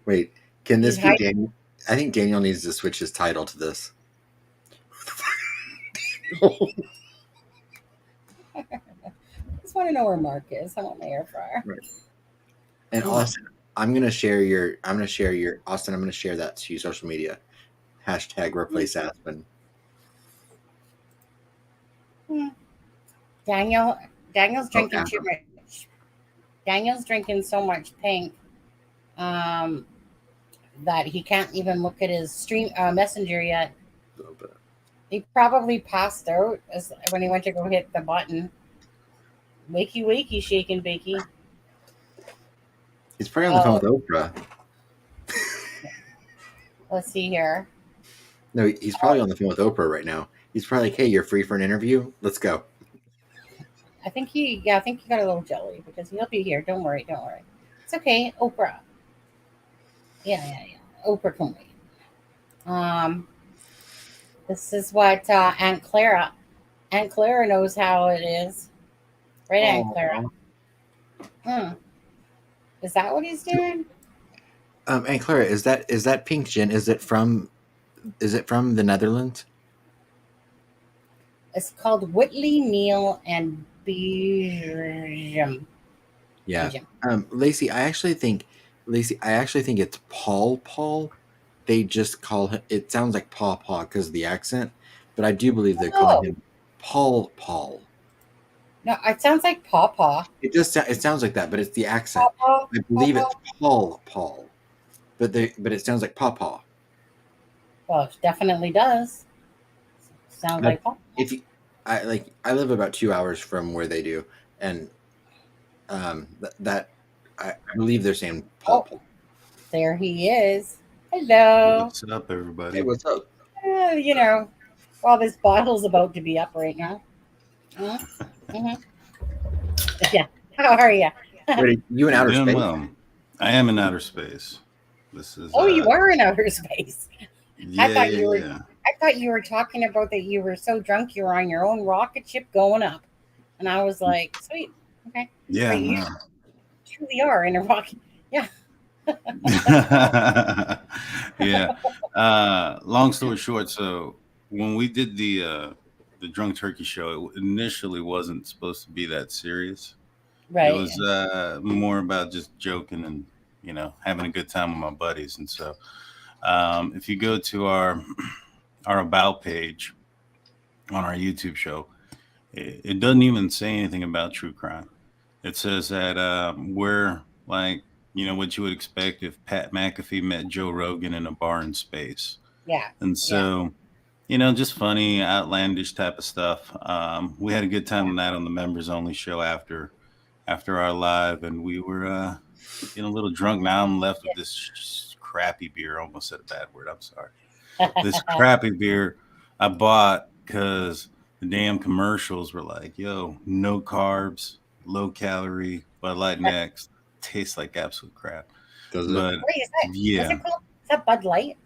Wait, can this be Daniel? I think Daniel needs to switch his title to this. I just want to know where Mark is. I want my air fryer. Right. And Austin, I'm gonna share Austin. I'm gonna share that to social media. # replace Aspen. Daniel's drinking too much. Daniel's drinking so much pink that he can't even look at his messenger yet. A little bit. He probably passed out when he went to go hit the button. Wakey, shaking bakey. He's probably on the phone with Oprah. Let's see here. No, he's probably on the phone with Oprah right now. He's probably like, "Hey, you're free for an interview? Let's go." I think he got a little jelly because he'll be here. Don't worry. It's okay, Oprah. Yeah. Oprah can wait. This is what Aunt Clara knows how it is, right, Aunt Clara? Is that what he's doing? Aunt Clara, is that pink gin? Is it from the Netherlands? It's called Whitley, Neal, and Belgium. Yeah. Lacey, I actually think it's Paul. They just call him. It sounds like Paw because of the accent, but I do believe they call him Paul. No, it sounds like Paw. It sounds like that, but it's the accent. Paw. I believe it's Paul. but it sounds like pawpaw. Well, it definitely does. Sounds like pawpaw. If you, I live about 2 hours from where they do, and that I believe they're saying pawpaw. There he is. Hello. What's up, everybody? Hey, what's up? You know, well, this bottle's about to be up right now. Mm-hmm. Yeah. How are you? You in outer Doing space? well. I am in outer space. This is. Oh, you are in outer space. Yeah, I thought you were. yeah. I thought you were talking about that you were so drunk you were on your own rocket ship going up, and I was like, sweet, okay. Yeah, But you no. truly are in a rocket. Yeah. Yeah. Long story short, so when we did the drunk turkey show, it initially wasn't supposed to be that serious. Right. It was more about just joking and having a good time with my buddies. And so if you go to our about page on our YouTube show, it doesn't even say anything about true crime. It says that we're like, what you would expect if Pat McAfee met Joe Rogan in a bar in space. Yeah. And so, just funny, outlandish type of stuff. We had a good time tonight on the members only show after our live, and we were getting a little drunk. Now I'm left with this crappy beer. I almost said a bad word. I'm sorry. This crappy beer I bought because the damn commercials were like, yo, no carbs, low calorie, Bud Light Next. Tastes like absolute crap. Does it? But Wait, is yeah. it called? Is that Bud Light?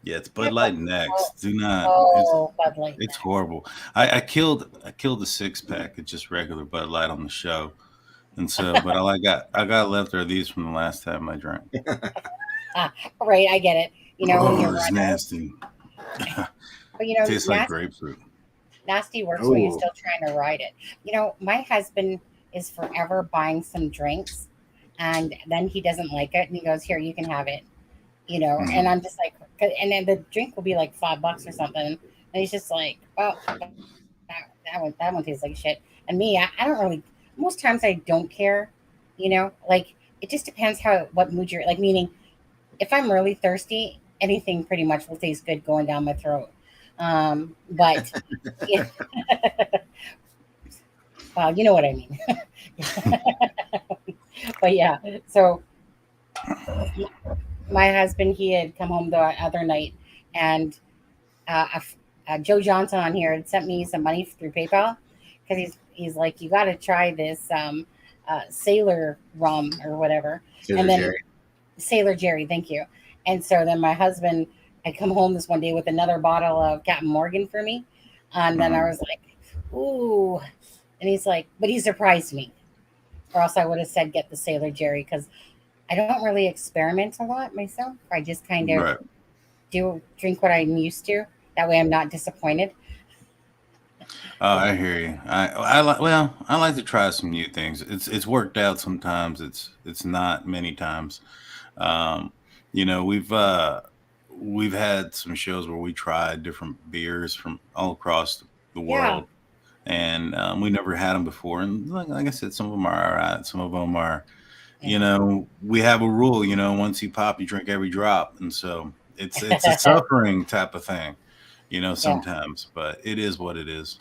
Yeah, it's Bud Light Next. Do not. Bud Light. It's horrible. I killed the 6-pack of just regular Bud Light on the show. And so, but all I got left are these from the last time I drank. Right, I get it. When you're it's nasty. But Tastes like grapefruit. Nasty works when you're still trying to ride it. My husband is forever buying some drinks, and then he doesn't like it, and he goes, "Here, you can have it." And I'm just like, and then the drink will be like $5 or something, and he's just like, "Oh, that one tastes like shit." And me, I don't really. Most times I don't care, like it just depends what mood you're like. Meaning, if I'm really thirsty, anything pretty much will taste good going down my throat. But yeah. Well, you know what I mean. But yeah, so my husband, he had come home the other night, and Joe Johnson on here had sent me some money through PayPal because he's like, you got to try this Sailor rum or whatever. Sailor Jerry, thank you. And so then my husband had come home this one day with another bottle of Captain Morgan for me. And then I was like, ooh. And he's like, but he surprised me. Or else I would have said, get the Sailor Jerry, because I don't really experiment a lot myself. I just kind of drink what I'm used to. That way I'm not disappointed. Oh, I hear you. I like to try some new things. It's worked out sometimes. It's not many times. We've had some shows where we tried different beers from all across the world, and we never had them before. And like I said, some of them are all right. Some of them are, we have a rule. Once you pop, you drink every drop, and so it's a suffering type of thing. Sometimes, but it is what it is.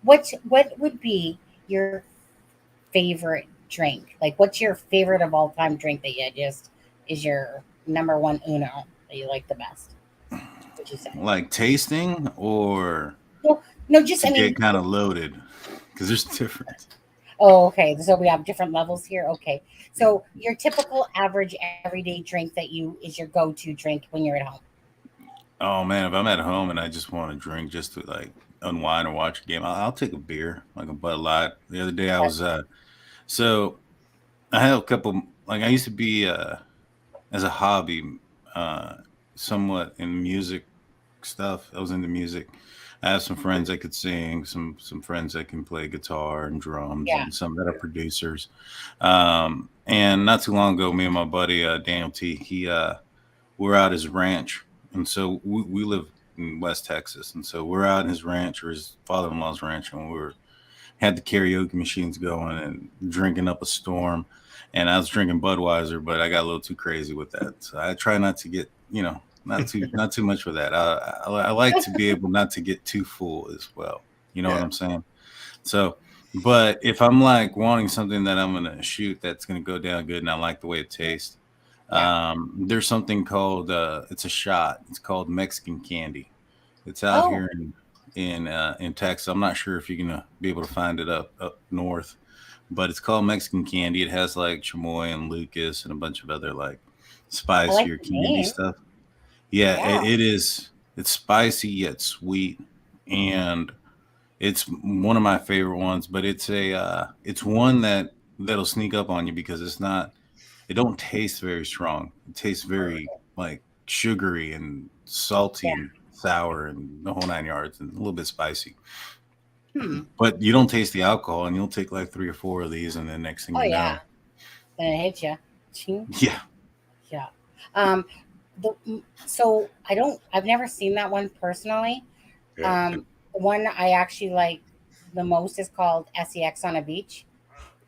What would be your favorite drink? Like, what's your favorite of all time drink that you just is your number one uno that you like the best? Would you say? Like tasting or no, just get kind of loaded, because there's difference. Oh, okay. So we have different levels here. Okay. So your typical average everyday drink that is your go-to drink when you're at home. Oh man, if I'm at home and I just want to drink just to like unwind or watch a game, I'll take a beer, like a Bud Light. The other day I was so I had a couple, like I used to be as a hobby somewhat in music stuff. I was into music. I have some friends that could sing, some friends that can play guitar and drums, and some that are producers. And not too long ago, me and my buddy Daniel T, we're out his ranch. And so we live in West Texas. And so we're out in his ranch, or his father-in-law's ranch, and had the karaoke machines going and drinking up a storm. And I was drinking Budweiser, but I got a little too crazy with that. So I try not to get, not too much with that. I like to be able not to get too full as well. You know what I'm saying? So, but if I'm like wanting something that I'm gonna shoot that's gonna go down good, and I like the way it tastes, there's something called it's a shot. It's called Mexican candy. It's out here in Texas. I'm not sure if you're gonna be able to find it up north, but it's called Mexican candy. It has like chamoy and Lucas and a bunch of other like spicier candy stuff. Yeah, it is. It's spicy yet sweet, and it's one of my favorite ones. But it's it's one that'll sneak up on you because it don't taste very strong. It tastes very like sugary and salty and sour and the whole 9 yards and a little bit spicy. But you don't taste the alcohol, and you'll take like 3 or 4 of these, and then next thing you know, then it hits you. yeah. Yeah. So I've never seen that one personally. The one I actually like the most is called SEX on a Beach.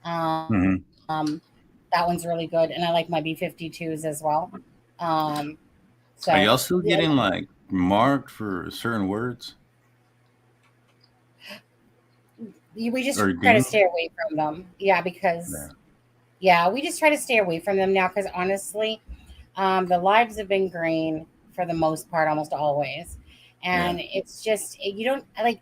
That one's really good, and I like my B-52s as well. So Are y'all still getting like marked for certain words? We just try to stay away from them. Yeah, because we just try to stay away from them now because honestly, the lives have been green for the most part, almost always. And it's just, you don't like,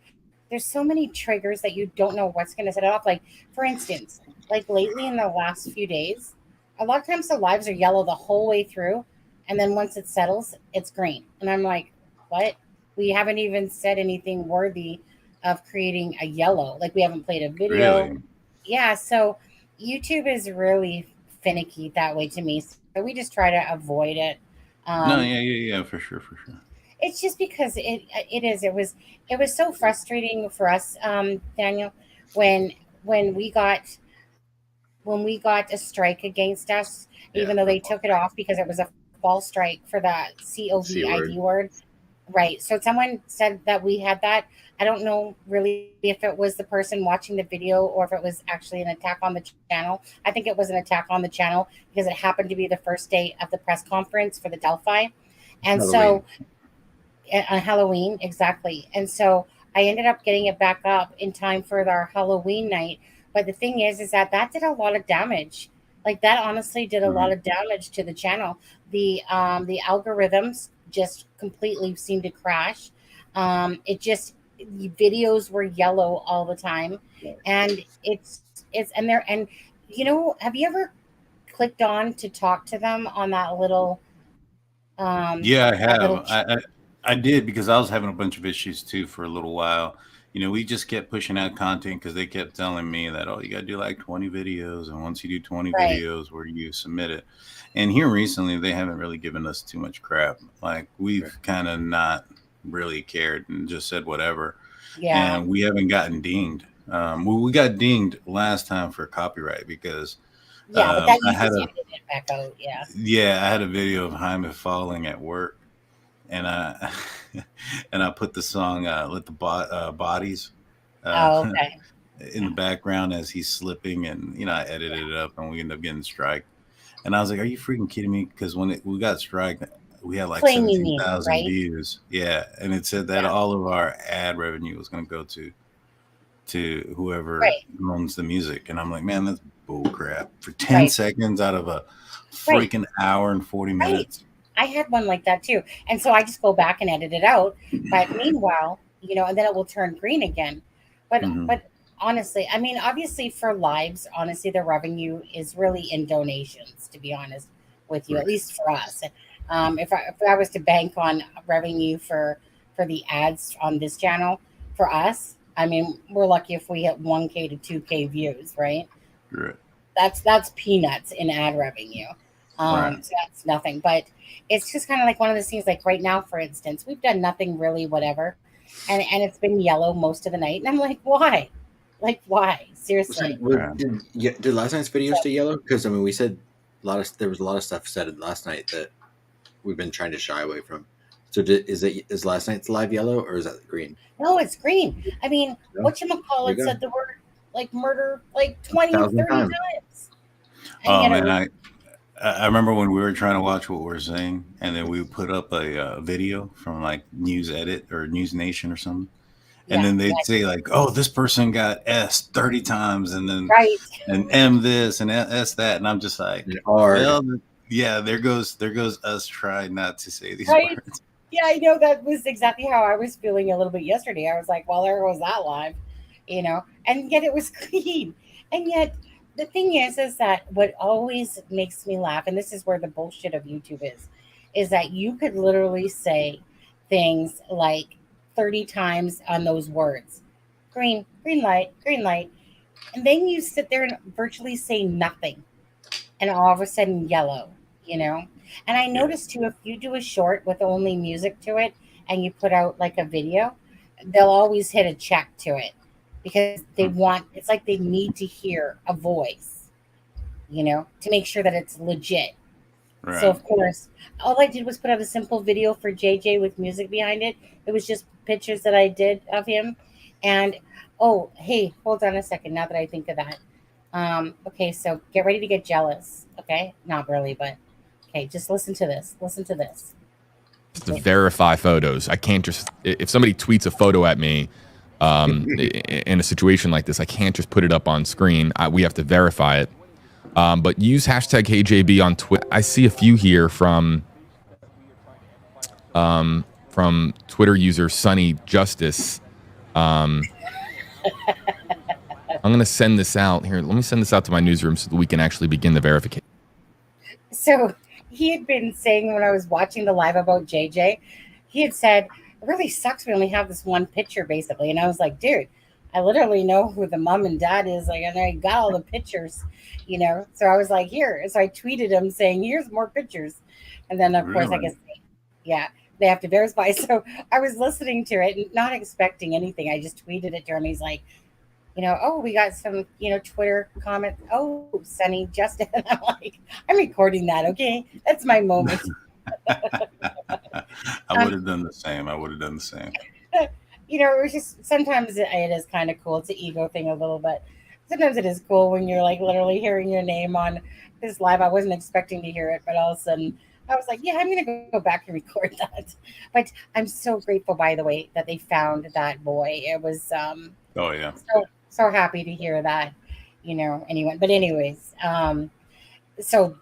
there's so many triggers that you don't know what's going to set it off. Like, for instance, like lately in the last few days, a lot of times the lives are yellow the whole way through. And then once it settles, it's green. And I'm like, what? We haven't even said anything worthy of creating a yellow. Like, we haven't played a video. Really? Yeah. So YouTube is really finicky that way to me. So we just try to avoid it. No, yeah, for sure. It's just because it was so frustrating for us, Daniel, when we got a strike against us, even though they took it off because it was a false strike for that COVID word. Right. So someone said that we had that. I don't know really if it was the person watching the video or if it was actually an attack on the channel. I think it was an attack on the channel because it happened to be the first day of the press conference for the Delphi. And Halloween. On Halloween, exactly. And so I ended up getting it back up in time for our Halloween night. But the thing is that did a lot of damage. Like, that honestly did a lot of damage to the channel. The algorithms just completely seemed to crash. Videos were yellow all the time, and and have you ever clicked on to talk to them on that little? Yeah, I have. I did because I was having a bunch of issues too for a little while. We just kept pushing out content because they kept telling me that, you got to do like 20 videos. And once you do 20 videos where you submit it. And here recently, they haven't really given us too much crap. Like, we've kind of not really cared and just said whatever. Yeah. And we haven't gotten dinged. We got dinged last time for copyright because but that you just edited it back out. Yeah, I had a video of Jaime falling at work. And I put the song "Let the Bodies" in the background as he's slipping, and I edited it up, and we ended up getting strike. And I was like, "Are you freaking kidding me?" Because when we got strike, we had like 17,000 views. Yeah, and it said that all of our ad revenue was going to go to whoever owns the music, and I'm like, man, that's bull crap for 10 seconds out of a freaking hour and 40 minutes. I had one like that too. And so I just go back and edit it out. But meanwhile, and then it will turn green again. But honestly, I mean, obviously for lives, honestly, the revenue is really in donations, to be honest with you, at least for us. If I was to bank on revenue for the ads on this channel, for us, I mean, we're lucky if we hit 1K to 2K views, right? Right. That's peanuts in ad revenue. So that's nothing, but it's just kind of like one of those things. Like right now, for instance, we've done nothing really, whatever, and it's been yellow most of the night, and I'm like, why? Like, why? Seriously. Did last night's video stay yellow? Because I mean, we said there was a lot of stuff said last night that we've been trying to shy away from. So is last night's live yellow or is that green? No, it's green. I mean, whatchamacallit said the word. like murder like 20, 1,000 30 times. times. And Oh yet it man, was I remember when we were trying to watch what we're saying, and then we would put up a video from like News Edit or News Nation or something, and yeah, then yeah, they'd say like, "Oh, this person got S 30 times," and then right. and M this and S that, and I'm just like, Hard. well, yeah, there goes us trying not to say these Right. words. Yeah, I know that was exactly how I was feeling a little bit yesterday. I was like, well, there goes that live, and yet it was clean. And yet the thing is that what always makes me laugh, and this is where the bullshit of YouTube is that you could literally say things like 30 times on those words. Green light, green light. And then you sit there and virtually say nothing. And all of a sudden yellow. And I noticed too, if you do a short with only music to it and you put out like a video, they'll always hit a check to it because it's like they need to hear a voice, to make sure that it's legit. Right. So of course, all I did was put out a simple video for JJ with music behind it. It was just pictures that I did of him. And oh, hey, hold on a second. Now that I think of that. Okay, so get ready to get jealous. Okay, not really, but okay, just listen to this. Listen to this. To verify photos. I can't just, if somebody tweets a photo at me in a situation like this, I can't just put it up on screen. We have to verify it. But use hashtag HeyJB on Twitter. I see a few here from Twitter user Sunny Justice. I'm going to send this out here. Let me send this out to my newsroom so that we can actually begin the verification. So he had been saying when I was watching the live about JJ, he had said, it really sucks we only have this one picture basically. And I was like, dude, I literally know who the mom and dad is. Like, and I got all the pictures, So I was like, here. So I tweeted him saying, here's more pictures. And then, of course, I guess, they have to verify. So I was listening to it and not expecting anything. I just tweeted it to him. He's like, oh, we got some, Twitter comment. Oh, Sunny, Justin. I'm like, I'm recording that. Okay. That's my moment. I would have done the same. It was just, sometimes it is kind of cool. It's an ego thing a little bit. Sometimes it is cool when you're like literally hearing your name on this live. I wasn't expecting to hear it, but all of a sudden I was like, yeah, I'm going to go back and record that. But I'm so grateful, by the way, that they found that boy. It was, oh yeah. So happy to hear that, anyone. But anyways, so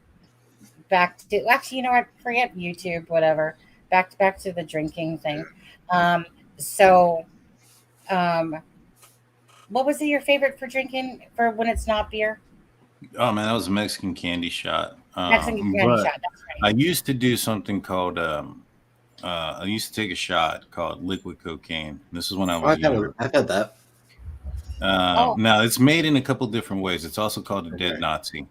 back to, actually, forget YouTube, whatever. Back to the drinking thing. What was your favorite for drinking for when it's not beer? Oh man, that was a Mexican candy shot. Mexican candy shot, that's right. I used to do something called I used to take a shot called liquid cocaine. This is when I was younger. I've had that. Now it's made in a couple different ways. It's also called a dead Nazi.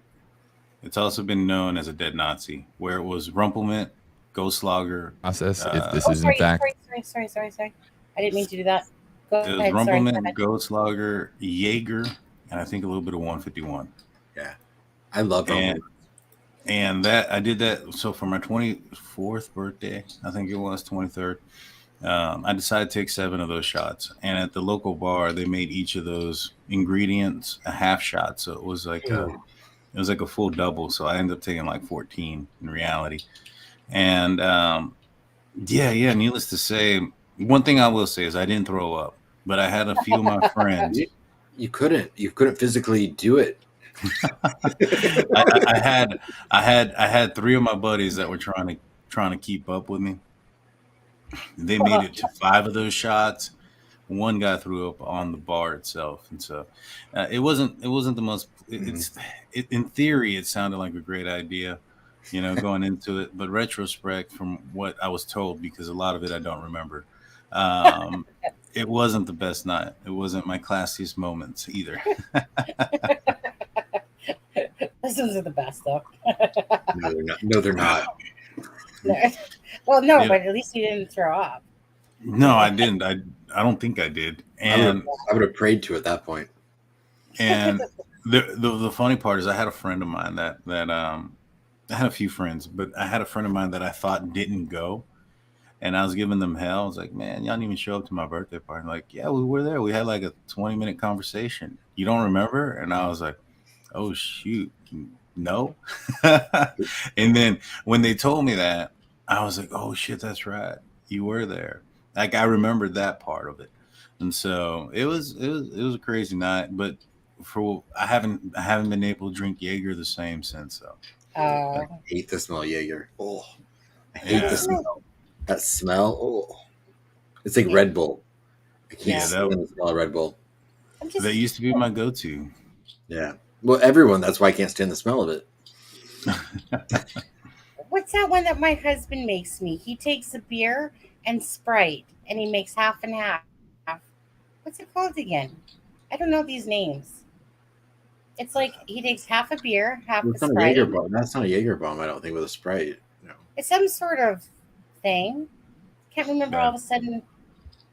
It's also been known as a dead Nazi, where it was Rumpelmint, Ghost Lager. Process. If this is in fact. Sorry. I didn't mean to do that. Go It was ahead. Rumpelmint, Ghost Lager, Jaeger, and I think a little bit of 151. Yeah, I love Rumpelmint. And that I did that. So for my 24th birthday, I think it was 23rd. I decided to take 7 of those shots, and at the local bar, they made each of those ingredients a half shot. So it was like a full double. So I ended up taking like 14 in reality. And needless to say, one thing I will say is I didn't throw up, but I had a few of my friends. You couldn't physically do it. I had 3 of my buddies that were trying to keep up with me. They made it to 5 of those shots. One guy threw up on the bar itself, and so it wasn't the most. In theory, it sounded like a great idea, going into it. But retrospect, from what I was told, because a lot of it I don't remember, it wasn't the best night. It wasn't my classiest moments either. Those are the best, though. No, they're not. Well, no, but at least you didn't throw up. No, I didn't. I don't think I did. And I would have prayed to at that point. And the funny part is, I had a friend of mine that I had a few friends, but I had a friend of mine that I thought didn't go, And I was giving them hell. I was like, man, y'all didn't even show up to my birthday party. I'm like, yeah, we were there. We had like a 20-minute conversation. You don't remember? And I was like, oh, shoot. No. And then when they told me that, I was like, oh, shit, that's right. You were there. Like, I remembered that part of it. And so it was a crazy night. But I haven't been able to drink Jaeger the same since. So I hate the smell of Jaeger. Oh, I hate Yeah. the smell. That smell. Oh, it's like Red Bull. I can't stand the smell of Red Bull. That used to be my go-to. Yeah. Well, everyone. That's why I can't stand the smell of it. What's that one that my husband makes me? He takes a beer and Sprite, and he makes half and half. What's it called again? I don't know these names. It's like he takes half a beer, half It's a not a Sprite. Jaeger bomb. That's not a Jaeger bomb. I don't think with a Sprite. No. It's some sort of thing. Can't remember all of a sudden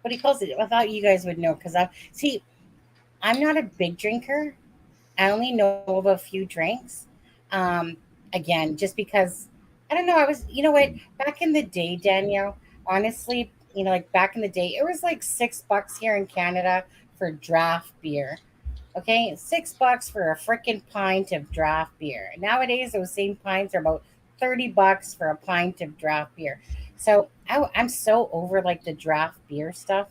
what he calls it. I thought you guys would know because I'm not a big drinker. I only know of a few drinks. Again, just because I don't know. You know what? Back in the day, Danielle, honestly, like back in the day, it was like $6 here in Canada for draft beer. Okay, $6 for a freaking pint of draft beer. Nowadays, those same pints are about $30 for a pint of draft beer. So I'm so over like the draft beer stuff.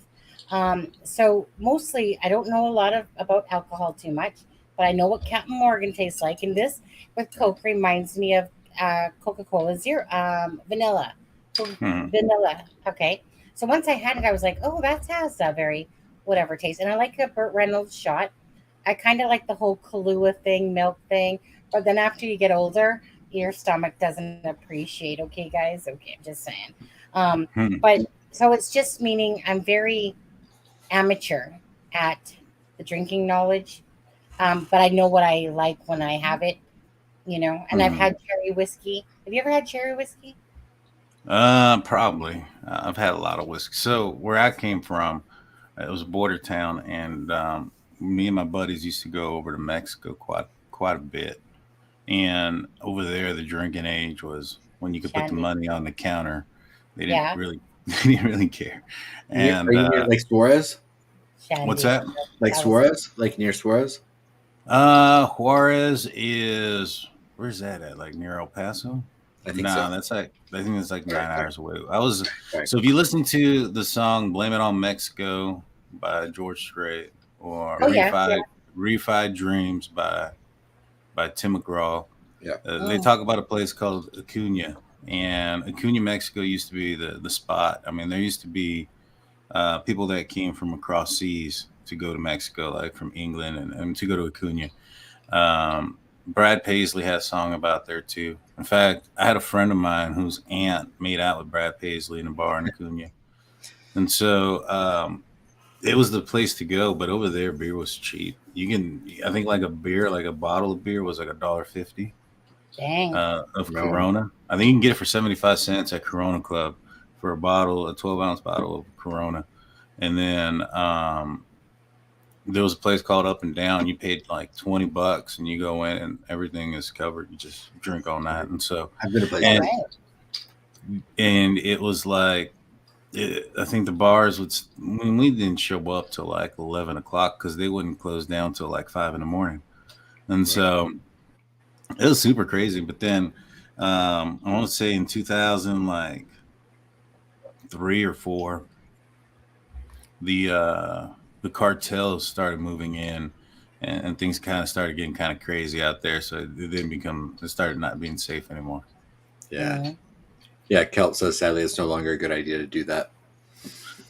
So mostly, I don't know a lot about alcohol too much, but I know what Captain Morgan tastes like, and this with Coke reminds me of Coca-Cola Zero, vanilla, vanilla. Okay, so once I had it, I was like, oh, that has a very whatever taste, and I like a Burt Reynolds shot. I kind of like the whole Kahlua thing, milk thing, but then after you get older, your stomach doesn't appreciate. Okay, guys. Okay, I'm just saying. But so it's just meaning I'm very amateur at the drinking knowledge, but I know what I like when I have it. And I've had cherry whiskey. Have you ever had cherry whiskey? Probably. I've had a lot of whiskey. So where I came from, it was a border town, and me and my buddies used to go over to Mexico quite a bit. And over there, the drinking age was when you could put the Shandy. money on the counter. They didn't Yeah. really they didn't really care. And Are you near like Suarez? what's Shandy. that? Like Suarez? Like near Suarez? Juarez is where's that at? Like near El Paso? I think Nah, so. that's like I think it's like 9 Right. hours away. Right. So if you listen to the song "Blame It on Mexico" by George Strait or Oh, yeah. "Refi Dreams" by Tim McGraw, Yeah. they talk about a place called Acuna, and Acuna, Mexico used to be the spot. I mean, there used to be people that came from across seas to go to Mexico, like from England, and to go to Acuna. Brad Paisley had a song about there too. In fact, I had a friend of mine whose aunt made out with Brad Paisley in a bar in Acuna, and so it was the place to go. But over there, beer was cheap. I think like a bottle of beer was like $1.50. Dang. Of Corona. I think you can get it for 75 cents at Corona Club for a 12-ounce bottle of Corona. And then there was a place called Up and Down. You paid like $20 and you go in and everything is covered. You just drink all night. And so I've been to places. and it was like I think the bars when we didn't show up till like 11 o'clock because they wouldn't close down till like 5 in the morning. And so it was super crazy. But then I want to say in 2000, like 3 or 4, the cartels started moving in, and things kind of started getting kind of crazy out there. So it started not being safe anymore. Yeah. Yeah. Kelt says sadly it's no longer a good idea to do that.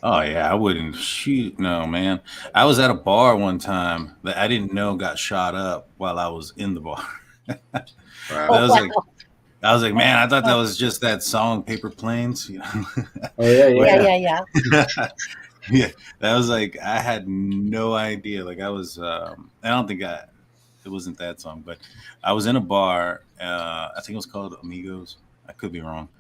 Oh yeah, I wouldn't shoot. No, man. I was at a bar one time that I didn't know got shot up while I was in the bar. I was like, man, I thought that was just that song "Paper Planes." You know? Oh yeah. Yeah. Yeah, that was like I had no idea. Like I was, I don't think it wasn't that song, but I was in a bar. I think it was called Amigos. I could be wrong.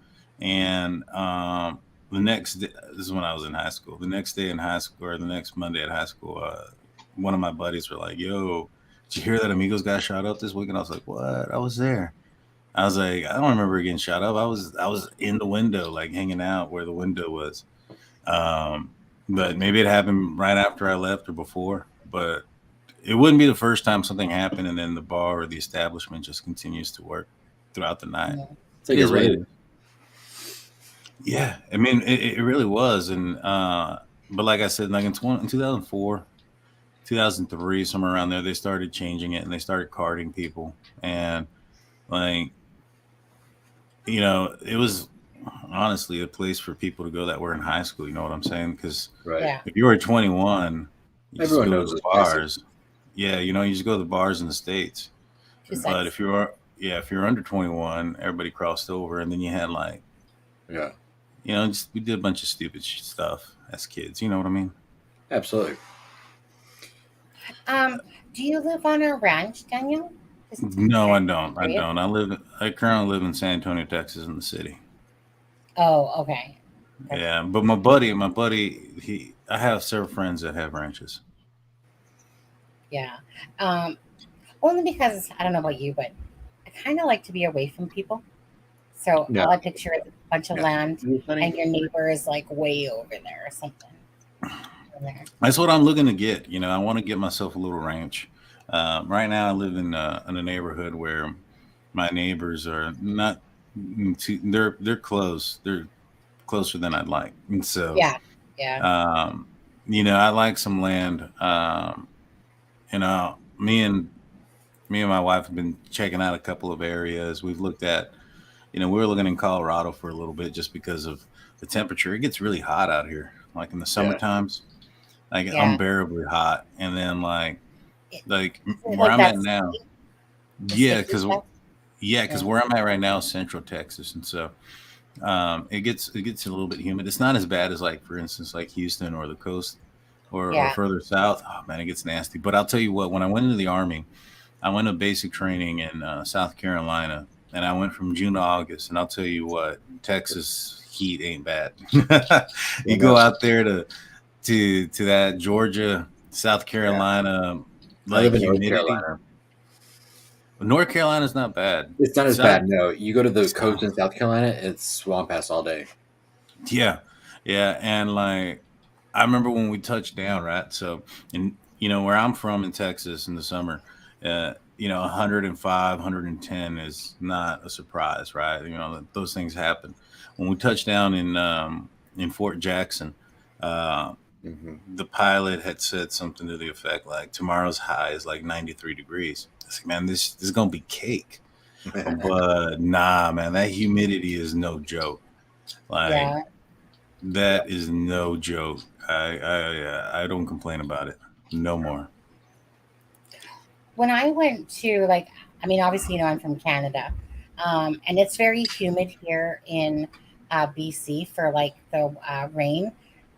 And the next day, this is when I was in high school. The next day in high school, or the next Monday at high school, one of my buddies were like, "Yo, did you hear that Amigos got shot up this week?" And I was like, "What?" I was there. I was like, I don't remember getting shot up. I was in the window, like hanging out where the window was. But maybe it happened right after I left or before. But it wouldn't be the first time something happened, and then the bar or the establishment just continues to work throughout the night. It's like It a is what it raid. is. Yeah, I mean, it really was, and but like I said, like in 2004, 2003, somewhere around there, they started changing it, and they started carding people, and like it was honestly a place for people to go that were in high school. You know what I'm saying? Because Right. Yeah. if you were 21, you just Everyone go to knows the this place. bars. Yeah, you just go to the bars in the States. Two But cents. if you're under 21, everybody crossed over, and then you had like, Yeah. just we did a bunch of stupid stuff as kids. You know what I mean? Absolutely. Do you live on a ranch, Daniel? No, I don't. I Do you? don't. I currently live in San Antonio, Texas, in the city. Oh, okay. Yeah, but my buddy, I have several friends that have ranches. Yeah. Um, Only because I don't know about you, but I kind of like to be away from people. So Yeah. all I picture is a bunch of Yeah. land, You funny? and your neighbor is like way over there or something. Over there. That's what I'm looking to get. I want to get myself a little ranch. Right now, I live in a neighborhood where my neighbors are not too. They're close. They're closer than I'd like. And so, Yeah. Yeah. I like some land. Me and my wife have been checking out a couple of areas. We've looked at. We were looking in Colorado for a little bit just because of the temperature. It gets really hot out here, like in the summer Yeah. times, like Yeah. unbearably hot. And then like where Like I'm at that's now, the yeah, sticky because stuff. Yeah. where I'm at right now is Central Texas, and so it gets a little bit humid. It's not as bad as like, for instance, like Houston or the coast or Yeah. further south. Oh man, it gets nasty. But I'll tell you what, when I went into the Army, I went to basic training in South Carolina, and I went from June to August. And I'll tell you what, Texas heat ain't bad. You go out there to that Georgia, South Carolina, I live like in North humidity. Carolina. North Carolina's not bad. It's not as South, bad. No, you go to the coast in South Carolina, it's swamp ass all day. yeah, and like I remember when we touched down, right? So, and where I'm from in Texas in the summer, 105, 110 is not a surprise, right? Those things happen. When we touched down in Fort Jackson, the pilot had said something to the effect like, tomorrow's high is like 93 degrees. I was like, man, this is gonna be cake. But nah, man, that humidity is no joke. Like Yeah. that is no joke. I don't complain about it no more. When I went to I mean, obviously, I'm from Canada, and it's very humid here in BC for like the rain.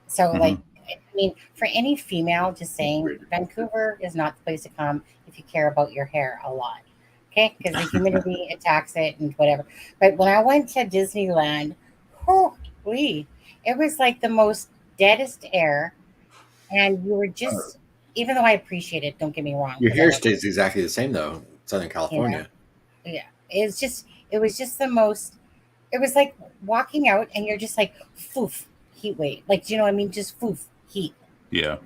So Hmm. I mean, for any female, just saying, Vancouver is not the place to come if you care about your hair a lot. Okay, because the humidity attacks it and whatever. But when I went to Disneyland, holy, it was like the most deadest air, and you were just, even though I appreciate it, don't get me wrong, Your 'cause I hair love stays exactly the same though, in Southern California. yeah, it was just the most. It was like walking out, and you're just like, foof, heat wave. Like, do you know what I mean? Just foof, heat. Yeah.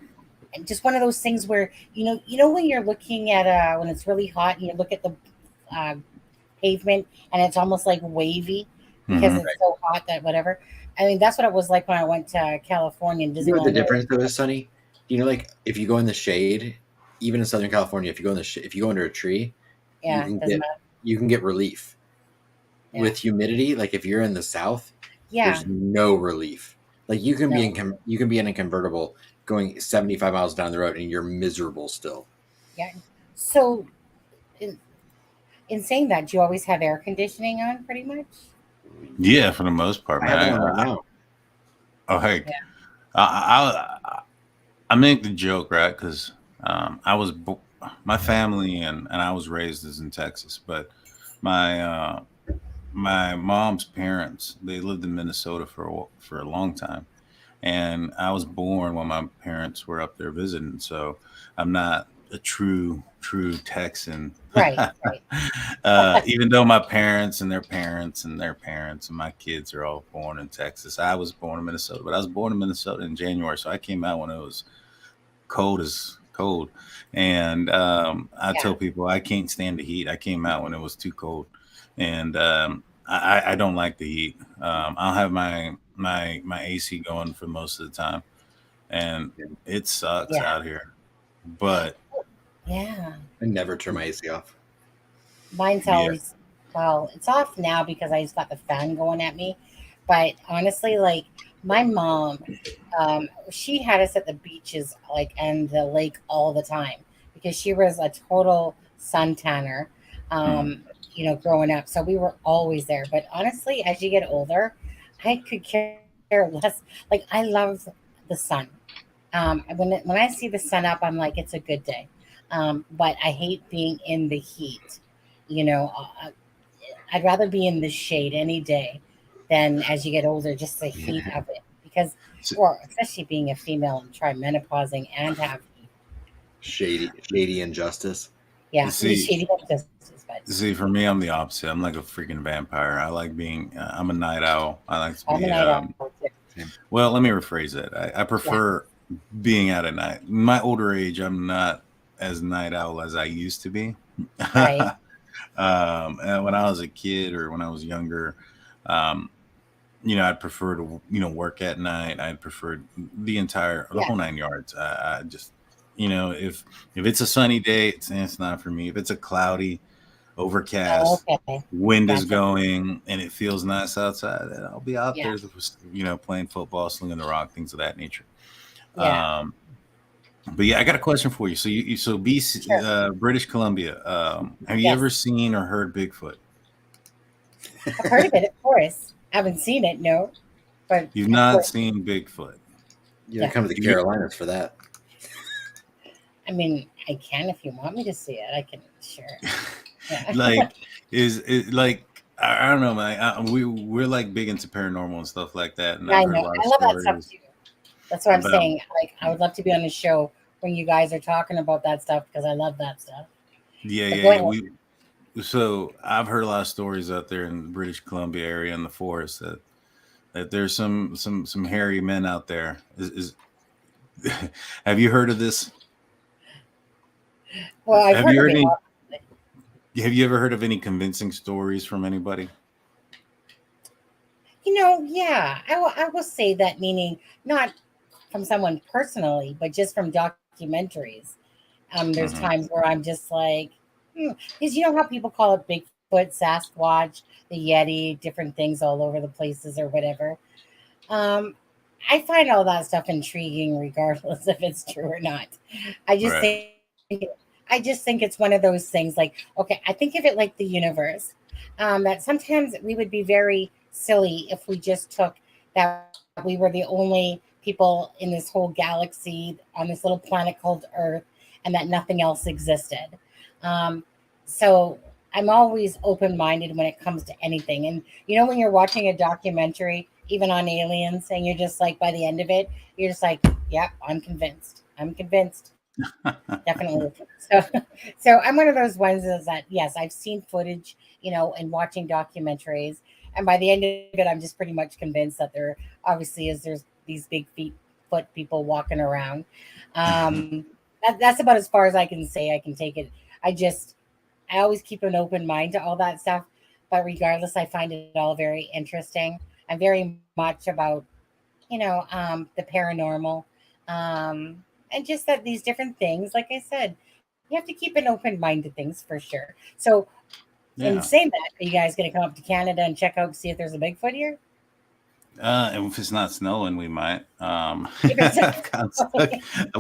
And just one of those things where when you're looking at when it's really hot, and you look at the uh, pavement, and it's almost like wavy because Mhm. it's so hot that whatever. I mean, that's what it was like when I went to California and You know what the Disneyland. difference though is, Sunny? Like if you go in the shade, even in Southern California, if you go in if you go under a tree, Yeah, you can doesn't get matter. relief. Yeah. With humidity, like if you're in the South, Yeah. there's no relief. Like you can be in a convertible going 75 miles down the road and you're miserable still. Yeah. So, in saying that, do you always have air conditioning on, pretty much? Yeah, for the most part, I man. have it on right now. Oh, hey, Yeah. I make the joke, right? Because my family and I was raised as in Texas, but my my mom's parents, they lived in Minnesota for a long time, and I was born when my parents were up there visiting. So I'm not a true Texan. Right. Even though my parents and their parents and their parents and my kids are all born in Texas. I was born in Minnesota, but I was born in Minnesota in January, so I came out when it was cold as cold. And I tell people I can't stand the heat. I came out when it was too cold, and I don't like the heat. I'll have my AC going for most of the time, and it sucks out here. But Yeah. I never turn my AC off. Mine's always, well, it's off now because I just got the fan going at me. But honestly, like my mom, she had us at the beaches, like, and the lake all the time because she was a total sun tanner, growing up. So we were always there. But honestly, as you get older, I could care less. Like, I love the sun. When I see the sun up, I'm like, it's a good day. But I hate being in the heat. I'd rather be in the shade any day than as you get older, just the heat of it. Because, or especially being a female and trimenopausing and have shady injustice. Yeah, see, for me, I'm the opposite. I'm like a freaking vampire. I like being. I'm a night owl. I like to be. Well, let me rephrase that. I prefer being out at night. In my older age, I'm not as night owl as I used to be. Right. And when I was a kid or when I was younger, I'd prefer to, work at night. I'd prefer the whole 9 yards. I just, if it's a sunny day, it's not for me. If it's a cloudy, overcast, wind is going, and it feels nice outside, then I'll be out there, playing football, slinging the rock, things of that nature. But I got a question for you. So BC, British Columbia. Have you ever seen or heard Bigfoot? I've heard of it, of course. I haven't seen it, no. But you've not seen Bigfoot. You don't come to the Carolinas for that. I mean, I can if you want me to see it. I can, sure. Yeah. Like, is it like? I don't know, man. We're like big into paranormal and stuff like that. And I know. I love that stuff too. That's what I'm saying. Like, I would love to be on the show when you guys are talking about that stuff because I love that stuff. Yeah. So I've heard a lot of stories out there in the British Columbia area in the forest that there's some hairy men out there. Have you heard of this? Well, I've heard of it. Have you ever heard of any convincing stories from anybody? Yeah, I will say that, meaning not from someone personally, but just from documentaries. There's times where I'm just like, because you know how people call it Bigfoot, Sasquatch, the Yeti, different things all over the places or whatever. I find all that stuff intriguing, regardless if it's true or not. I just think it's one of those things. Like, okay, I think of it like the universe. That sometimes we would be very silly if we just took that we were the only people in this whole galaxy on this little planet called Earth, and that nothing else existed. So I'm always open-minded when it comes to anything. And when you're watching a documentary, even on aliens, and you're just like, by the end of it, you're just like, yep, I'm convinced. Definitely. So I'm one of those ones that, yes, I've seen footage, and watching documentaries. And by the end of it, I'm just pretty much convinced that there obviously there's these big foot people walking around. That's about as far as I can say. I can take it. I always keep an open mind to all that stuff. But regardless, I find it all very interesting. I'm very much about, the paranormal. And just that these different things, like I said, you have to keep an open mind to things for sure. So in saying that, are you guys going to come up to Canada and check out, see if there's a Bigfoot here? If it's not snowing, we might. I've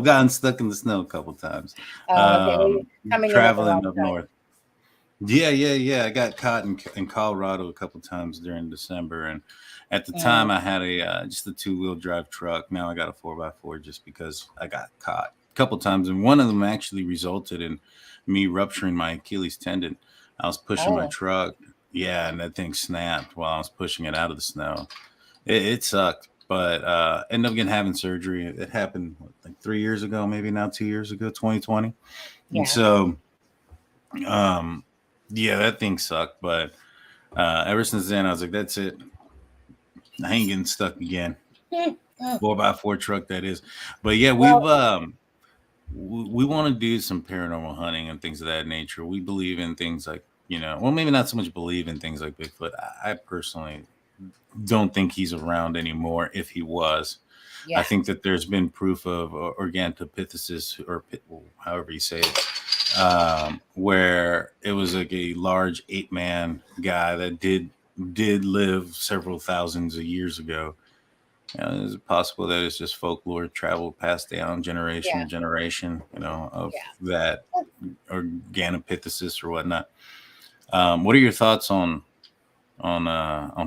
gotten stuck in the snow a couple times. Traveling up north. Yeah. I got caught in Colorado a couple times during December, and at the time I had just a 2-wheel drive truck. Now I got a 4x4 just because I got caught a couple times, and one of them actually resulted in me rupturing my Achilles tendon. I was pushing my truck, and that thing snapped while I was pushing it out of the snow. It sucked, but ended up having surgery. It happened like 3 years ago, maybe now 2 years ago, 2020. Yeah. And so, yeah, that thing sucked. But ever since then, I was like, that's it. I ain't getting stuck again. 4x4 truck, that is. But yeah, we want to do some paranormal hunting and things of that nature. We believe in things like, well, maybe not so much believe in things like Bigfoot. I personally don't think he's around anymore. If he was, I think that there's been proof of organtopithesis, or however you say it, where it was like a large ape-man guy that did live several thousands of years ago. Is it possible that it's just folklore traveled passed down generation to generation, of that organopithesis or whatnot? What are your thoughts on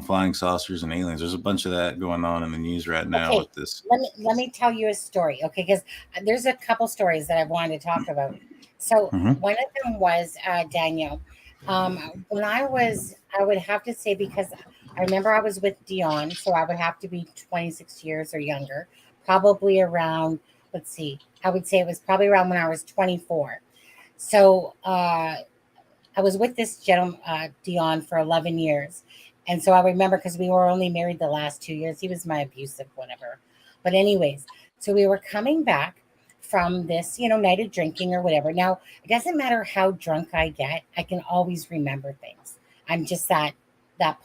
flying saucers and aliens? There's a bunch of that going on in the news right now with this. Let me tell you a story, okay? Because there's a couple stories that I wanted to talk about. So one of them was Daniel. When I would have to say, because I remember I was with Dion, so I would have to be 26 years or younger, probably around, let's see, I would say it was probably around when I was 24. So I was with this gentleman, Dion, for 11 years. And so I remember, because we were only married the last 2 years, he was my abusive, whatever. But anyways, so we were coming back from this, night of drinking or whatever. Now, it doesn't matter how drunk I get, I can always remember things. I'm just that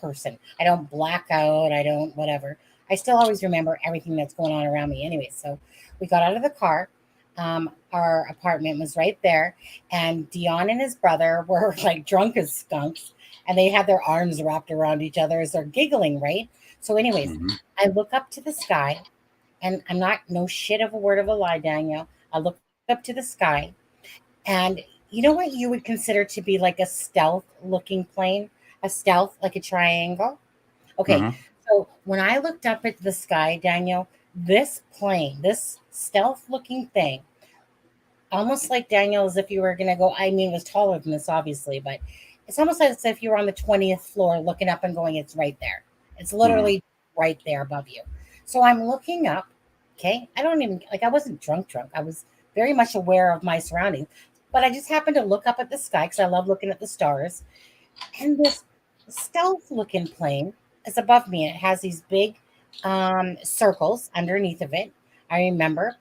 person. I don't black out. I don't whatever. I still always remember everything that's going on around me anyway. So we got out of the car. Our apartment was right there. And Dion and his brother were like drunk as skunks. And they had their arms wrapped around each other as they're giggling, right? So anyways, I look up to the sky. And I'm not no shit of a word of a lie, Daniel. I look up to the sky. And you know what you would consider to be like a stealth looking plane? A stealth, like a triangle. Okay. So when I looked up at the sky, Daniel, this plane, this stealth looking thing, almost like, Daniel, as if you were going to go, I mean, it was taller than this, obviously, but it's almost as if you were on the 20th floor looking up and going, it's right there. It's literally right there above you. So I'm looking up. Okay. I don't even, I wasn't drunk. I was very much aware of my surroundings, but I just happened to look up at the sky because I love looking at the stars. And this stealth looking plane is above me. And it has these big circles underneath of it. I remember.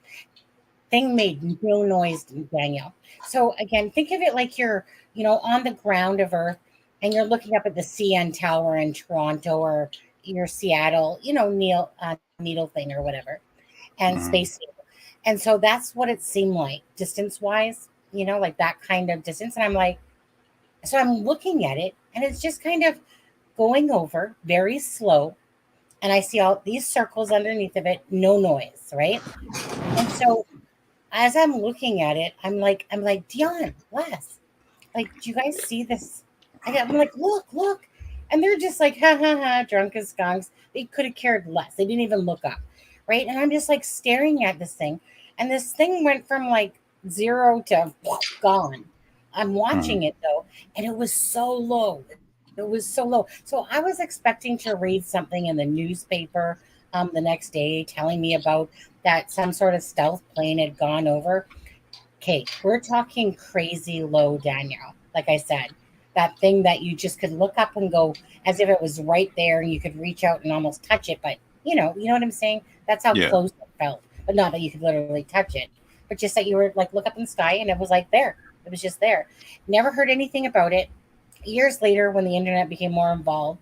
Thing made no noise, Daniel. So again, think of it like you're, on the ground of Earth and you're looking up at the CN Tower in Toronto or your Seattle, needle thing or whatever, and space needle. And so that's what it seemed like distance wise, like that kind of distance. And I'm like, so I'm looking at it and it's just kind of going over very slow. And I see all these circles underneath of it, no noise, right? And so as I'm looking at it, I'm like, Dion, Les, like, do you guys see this? I'm like, look. And they're just like, ha, drunk as skunks. They could have cared less. They didn't even look up, right? And I'm just like staring at this thing. And this thing went from like 0 to gone. I'm watching it though, and it was so low. It was so low. So I was expecting to read something in the newspaper the next day telling me about that some sort of stealth plane had gone over. Okay, we're talking crazy low, Daniel. Like I said, that thing that you just could look up and go as if it was right there and you could reach out and almost touch it. But you know what I'm saying? That's how close it felt. But not that you could literally touch it, but just that you were like, look up in the sky and it was like there. It was just there. Never heard anything about it. Years later, when the internet became more involved,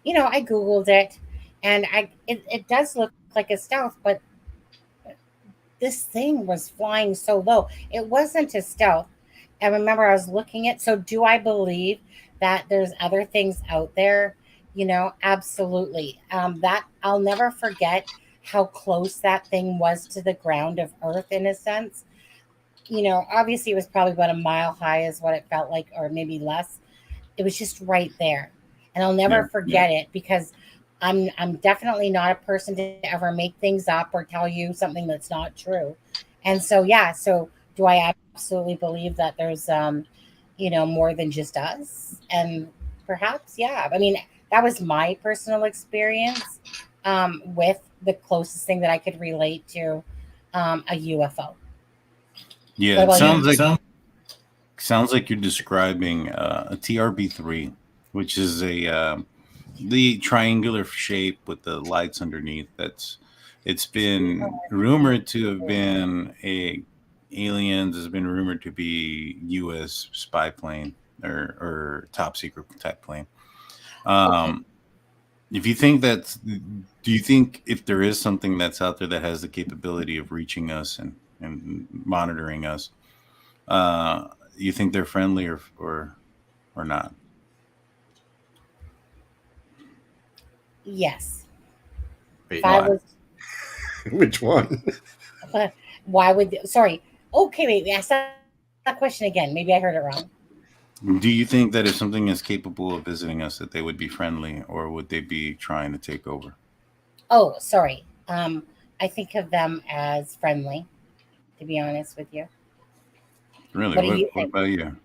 I Googled it, and it does look like a stealth, but this thing was flying so low. It wasn't a stealth. I remember I was looking at, so do I believe that there's other things out there? Absolutely. That I'll never forget how close that thing was to the ground of Earth in a sense. Obviously it was probably about a mile high is what it felt like, or maybe less. It was just right there. And I'll never forget it because I'm definitely not a person to ever make things up or tell you something that's not true. And so, so do I absolutely believe that there's, more than just us? And perhaps, I mean, that was my personal experience with the closest thing that I could relate to a UFO. Yeah, What it about you? sounds like you're describing a TRB-3, which is the triangular shape with the lights underneath. It's been rumored to have been a aliens. Has been rumored to be U.S. spy plane or top secret type plane. Um, if you think that's, do you think if there is something that's out there that has the capability of reaching us and monitoring us, you think they're friendly or not? Yes. Wait, If I Why? was, which one? why would? Sorry. Okay, wait. Ask that question again. Maybe I heard it wrong. Do you think that if something is capable of visiting us, that they would be friendly, or would they be trying to take over? Oh, sorry. I think of them as friendly. To be honest with you, Really? what do What you What think? about you?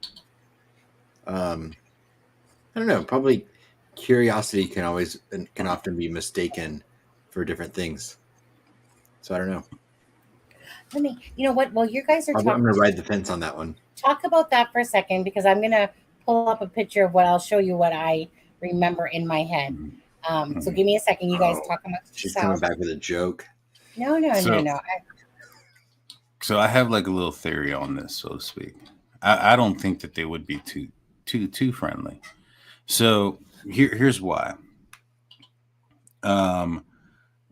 I don't know. Probably curiosity can often be mistaken for different things. So I don't know. Let me. You know what? While you guys are I'm going talking, to ride the fence on that one. talk about that for a second because I'm gonna pull up a picture of what I'll show you what I remember in my head. So give me a second. You guys Oh, talk amongst she's coming yourselves. back with a joke. No, no, no, So, no. so I have like a little theory on this, so to speak. I don't think that they would be too friendly. So here's why. Um,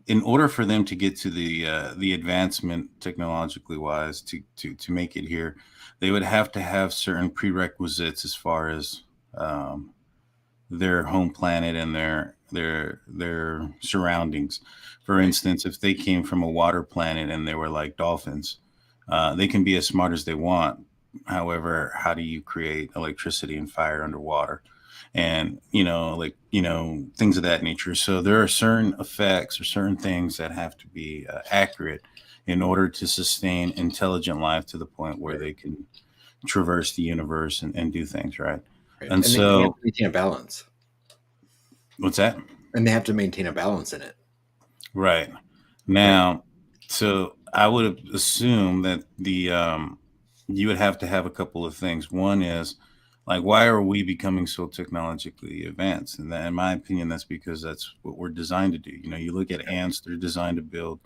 in order for them to get to the advancement technologically wise to make it here, they would have to have certain prerequisites as far as um, their home planet and their surroundings. For instance, if they came from a water planet and they were like dolphins, they can be as smart as they want. However, how do you create electricity and fire underwater? And things of that nature. So there are certain effects or certain things that have to be accurate in order to sustain intelligent life to the point where they can traverse the universe and do things right. Right. And And they have so to maintain a balance. what's that? And they have to maintain a balance in it. Right. Now, so I would assume that you would have to have a couple of things. One is like, why are we becoming so technologically advanced? And in my opinion, that's because that's what we're designed to do. You look at ants; they're designed to build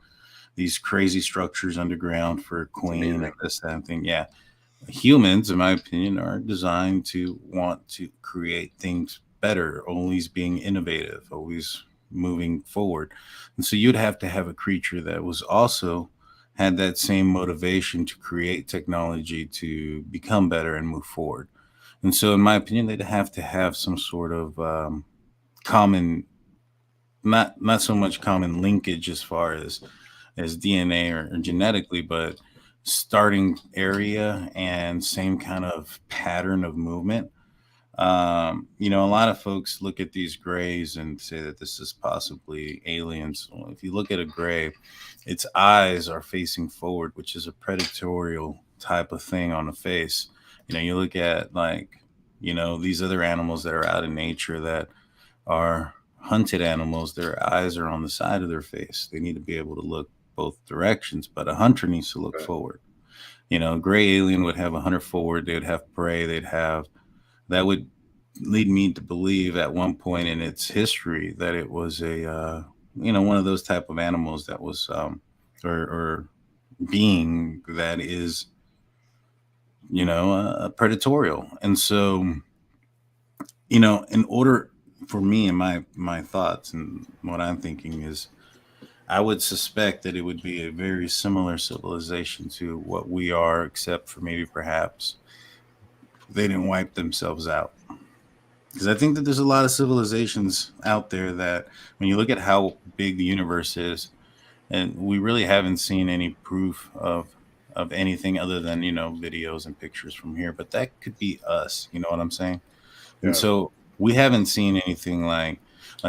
these crazy structures underground for a queen and this that and thing. Yeah, humans, in my opinion, are designed to want to create things better, always being innovative, always moving forward. And so you'd have to have a creature that was also had that same motivation to create technology to become better and move forward. And so, in my opinion, they'd have to have some sort of common, not so much common linkage as far as DNA or genetically, but starting area and same kind of pattern of movement. A lot of folks look at these grays and say that this is possibly aliens. Well, if you look at a gray, its eyes are facing forward, which is a predatorial type of thing on the face. You look at these other animals that are out in nature that are hunted animals, their eyes are on the side of their face. They need to be able to look both directions, but a hunter needs to look forward. A gray alien would have a hunter forward, they would have prey, that would lead me to believe at one point in its history that it was one of those type of animals that was or being that is predatorial. And so in order for me and my thoughts and what I'm thinking is I would suspect that it would be a very similar civilization to what we are, except for maybe perhaps they didn't wipe themselves out. Because I think that there's a lot of civilizations out there that when you look at how big the universe is, and we really haven't seen any proof of anything other than videos and pictures from here, but that could be us, you know what I'm saying? And Yeah. so we haven't seen anything like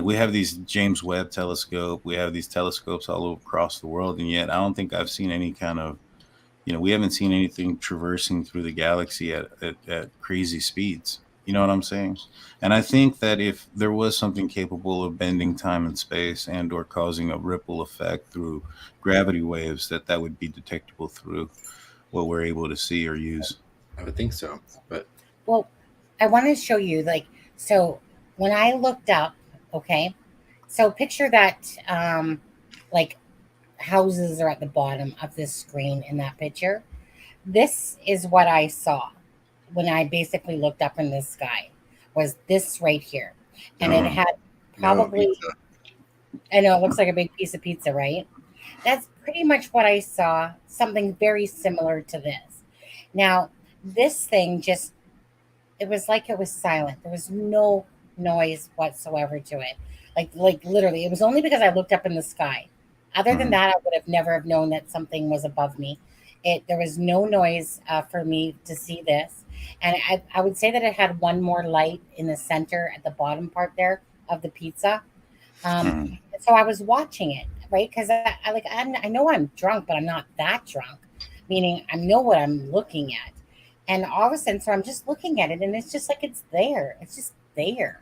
we have these James Webb telescope, we have these telescopes all across the world, and yet I don't think I've seen any kind of we haven't seen anything traversing through the galaxy at crazy speeds. You know what I'm saying? And I think that if there was something capable of bending time and space and or causing a ripple effect through gravity waves, that would be detectable through what we're able to see or use. I would think so, but Well, I want to show you, like, so when I looked up, okay, so picture that, like, houses are at the bottom of this screen in that picture. This is what I saw when I basically looked up in the sky, was this right here. And it had no probably, pizza. I know it looks like a big piece of pizza, right? That's pretty much what I saw, something very similar to this. Now, this thing just, it was like it was silent. There was no noise whatsoever to it. Like literally, it was only because I looked up in the sky. Other than Mhm. that, I would have never have known that something was above me. There was no noise for me to see this, and I would say that it had one more light in the center at the bottom part there of the pizza. Mhm. So I was watching it, right? Because I know I'm drunk, but I'm not that drunk. Meaning I know what I'm looking at, and all of a sudden, so I'm just looking at it, and it's just like it's there. It's just there,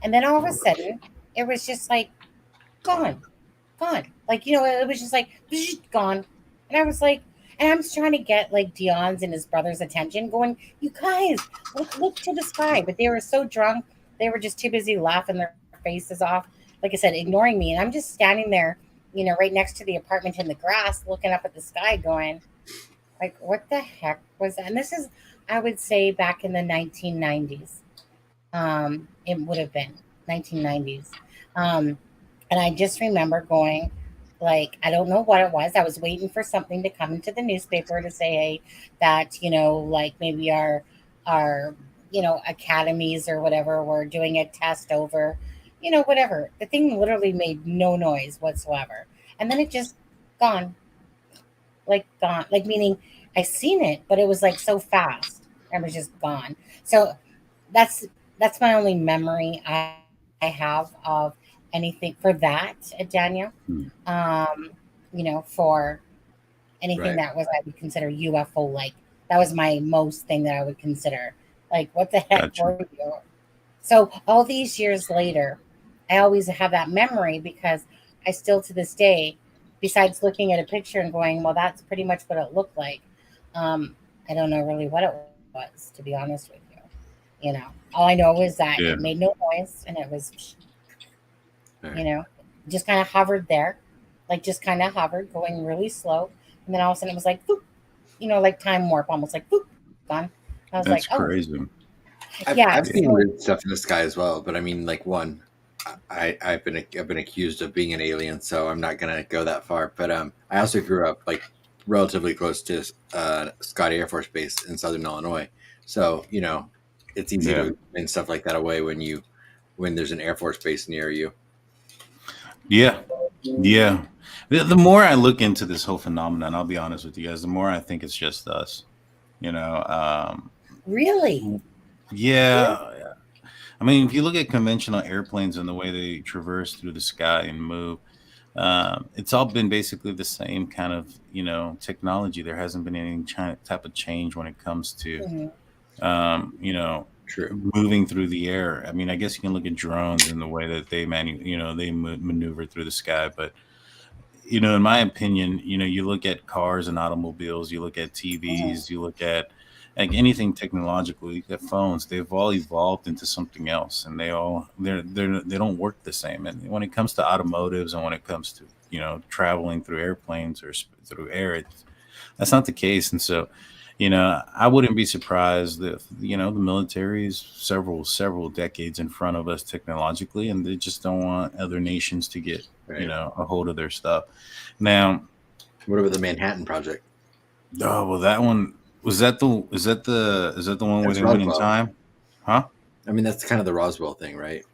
and then all of a sudden, it was just like gone, gone. Like, it was just like gone, and I was like, and I'm just trying to get like Dion's and his brother's attention, going, "You guys, look to the sky!" But they were so drunk, they were just too busy laughing their faces off. Like I said, ignoring me, and I'm just standing there, right next to the apartment in the grass, looking up at the sky, going, like, what the heck was that? And this is, I would say, back in the 1990s. It would have been 1990s. Um, and I just remember going, like, I don't know what it was. I was waiting for something to come into the newspaper to say, hey, that, like maybe our, academies or whatever were doing a test over, whatever. The thing literally made no noise whatsoever. And then it just gone, like meaning I seen it, but it was like so fast. It was just gone. So that's that's my only memory I have of anything for that, Daniel. Mm. For anything Right. that was I would consider UFO like. That was my most thing that I would consider. Like, what the heck Gotcha. were you? So all these years later, I always have that memory because I still to this day, besides looking at a picture and going, well, that's pretty much what it looked like. I don't know really what it was, to be honest with you. All I know is that Yeah. it made no noise and it was, All you right. know, just kind of hovered there, like just kind of hovered, going really slow. And then all of a sudden it was like, boop, like time warp, almost like, boop, gone. I was like, That's oh, crazy. yeah. I've seen So, weird stuff in the sky as well, but I mean, like I've been accused of being an alien, so I'm not gonna go that far. But I also grew up like relatively close to Scott Air Force Base in Southern Illinois, so it's easy Yeah. to explain stuff like that away when there's an Air Force base near you. Yeah. Yeah. The more I look into this whole phenomenon, I'll be honest with you guys, the more I think it's just us. You know, really? yeah. I mean, if you look at conventional airplanes and the way they traverse through the sky and move, it's all been basically the same kind of technology. There hasn't been any type of change when it comes to Mhm. True. moving through the air. I mean, I guess you can look at drones and the way that they maneuver through the sky, but in my opinion, you look at cars and automobiles, you look at TVs, you look at like anything technological, you look at phones, they've all evolved into something else, and they don't work the same. And when it comes to automotives and when it comes to traveling through airplanes or through air, that's not the case. And so, I wouldn't be surprised if the military is several decades in front of us technologically, and they just don't want other nations to get Right. a hold of their stuff. Now, What about the Manhattan Project? oh well, that one was that the is that the one where That's they went in Roswell. time, huh? I mean, that's kind of the Roswell thing, right?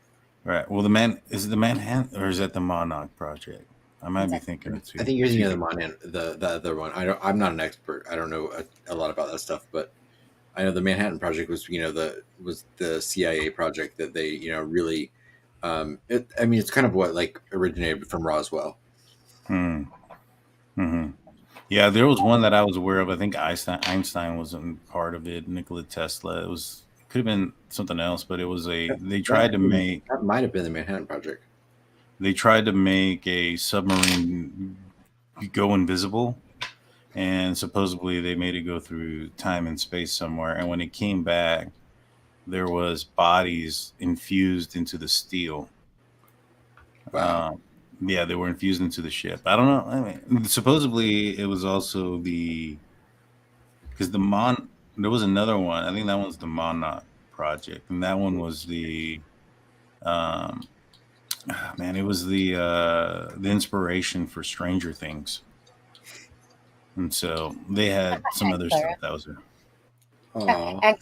Right. Well, is it the Manhattan or is that the Monarch Project? I might be thinking of I think you're two thinking of the different. Montana, the other one. I'm not an expert. I don't know a lot about that stuff, but I know the Manhattan Project was the CIA project that they really. I mean, it's kind of what like originated from Roswell. Hmm. Hmm. Yeah, there was one that I was aware of. I think Einstein wasn't part of it. Nikola Tesla. It could have been something else, but it was they tried to make, that might have been the Manhattan Project. They tried to make a submarine go invisible, and supposedly they made it go through time and space somewhere. And when it came back, there was bodies infused into the steel. Wow. Yeah, they were infused into the ship. I don't know. I mean, supposedly it was also because there was another one. I think that one's the Monarch Project, and that one was the man, it was the inspiration for Stranger Things, and so they had some other Clara. stuff that was there. And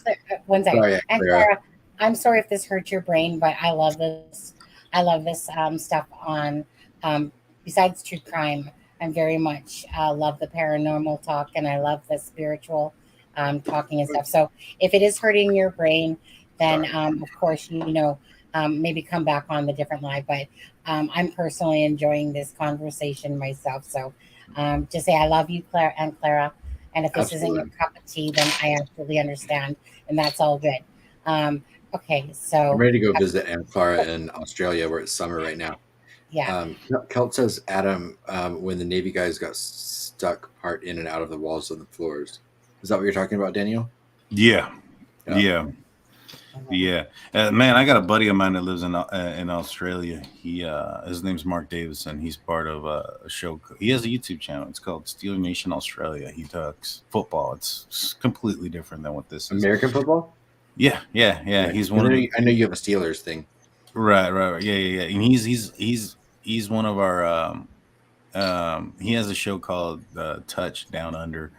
one second. Sorry, And Clara. Clara, I'm sorry if this hurts your brain, but I love this. I love this stuff on. Besides true crime, I very much love the paranormal talk, and I love the spiritual talking and stuff. So if it is hurting your brain, then of course maybe come back on the different live. But I'm personally enjoying this conversation myself. So just say I love you, Clara. And if this isn't your cup of tea, then I absolutely understand, and that's all good. Okay, so I'm ready to go visit Aunt Clara in Australia, where it's summer right now. Yeah. Kelt says, Adam, when the Navy guys got stuck part in and out of the walls of the floors. Is that what you're talking about, Daniel? Yeah. Man, I got a buddy of mine that lives in Australia. His name's Mark Davison. He's part of a show. He has a YouTube channel. It's called Steeler Nation Australia. He talks football. It's completely different than what this is. American football? Yeah. He's one of the, I know you have a Steelers thing. Right. Yeah. And he's one of our. He has a show called Touch Down Under.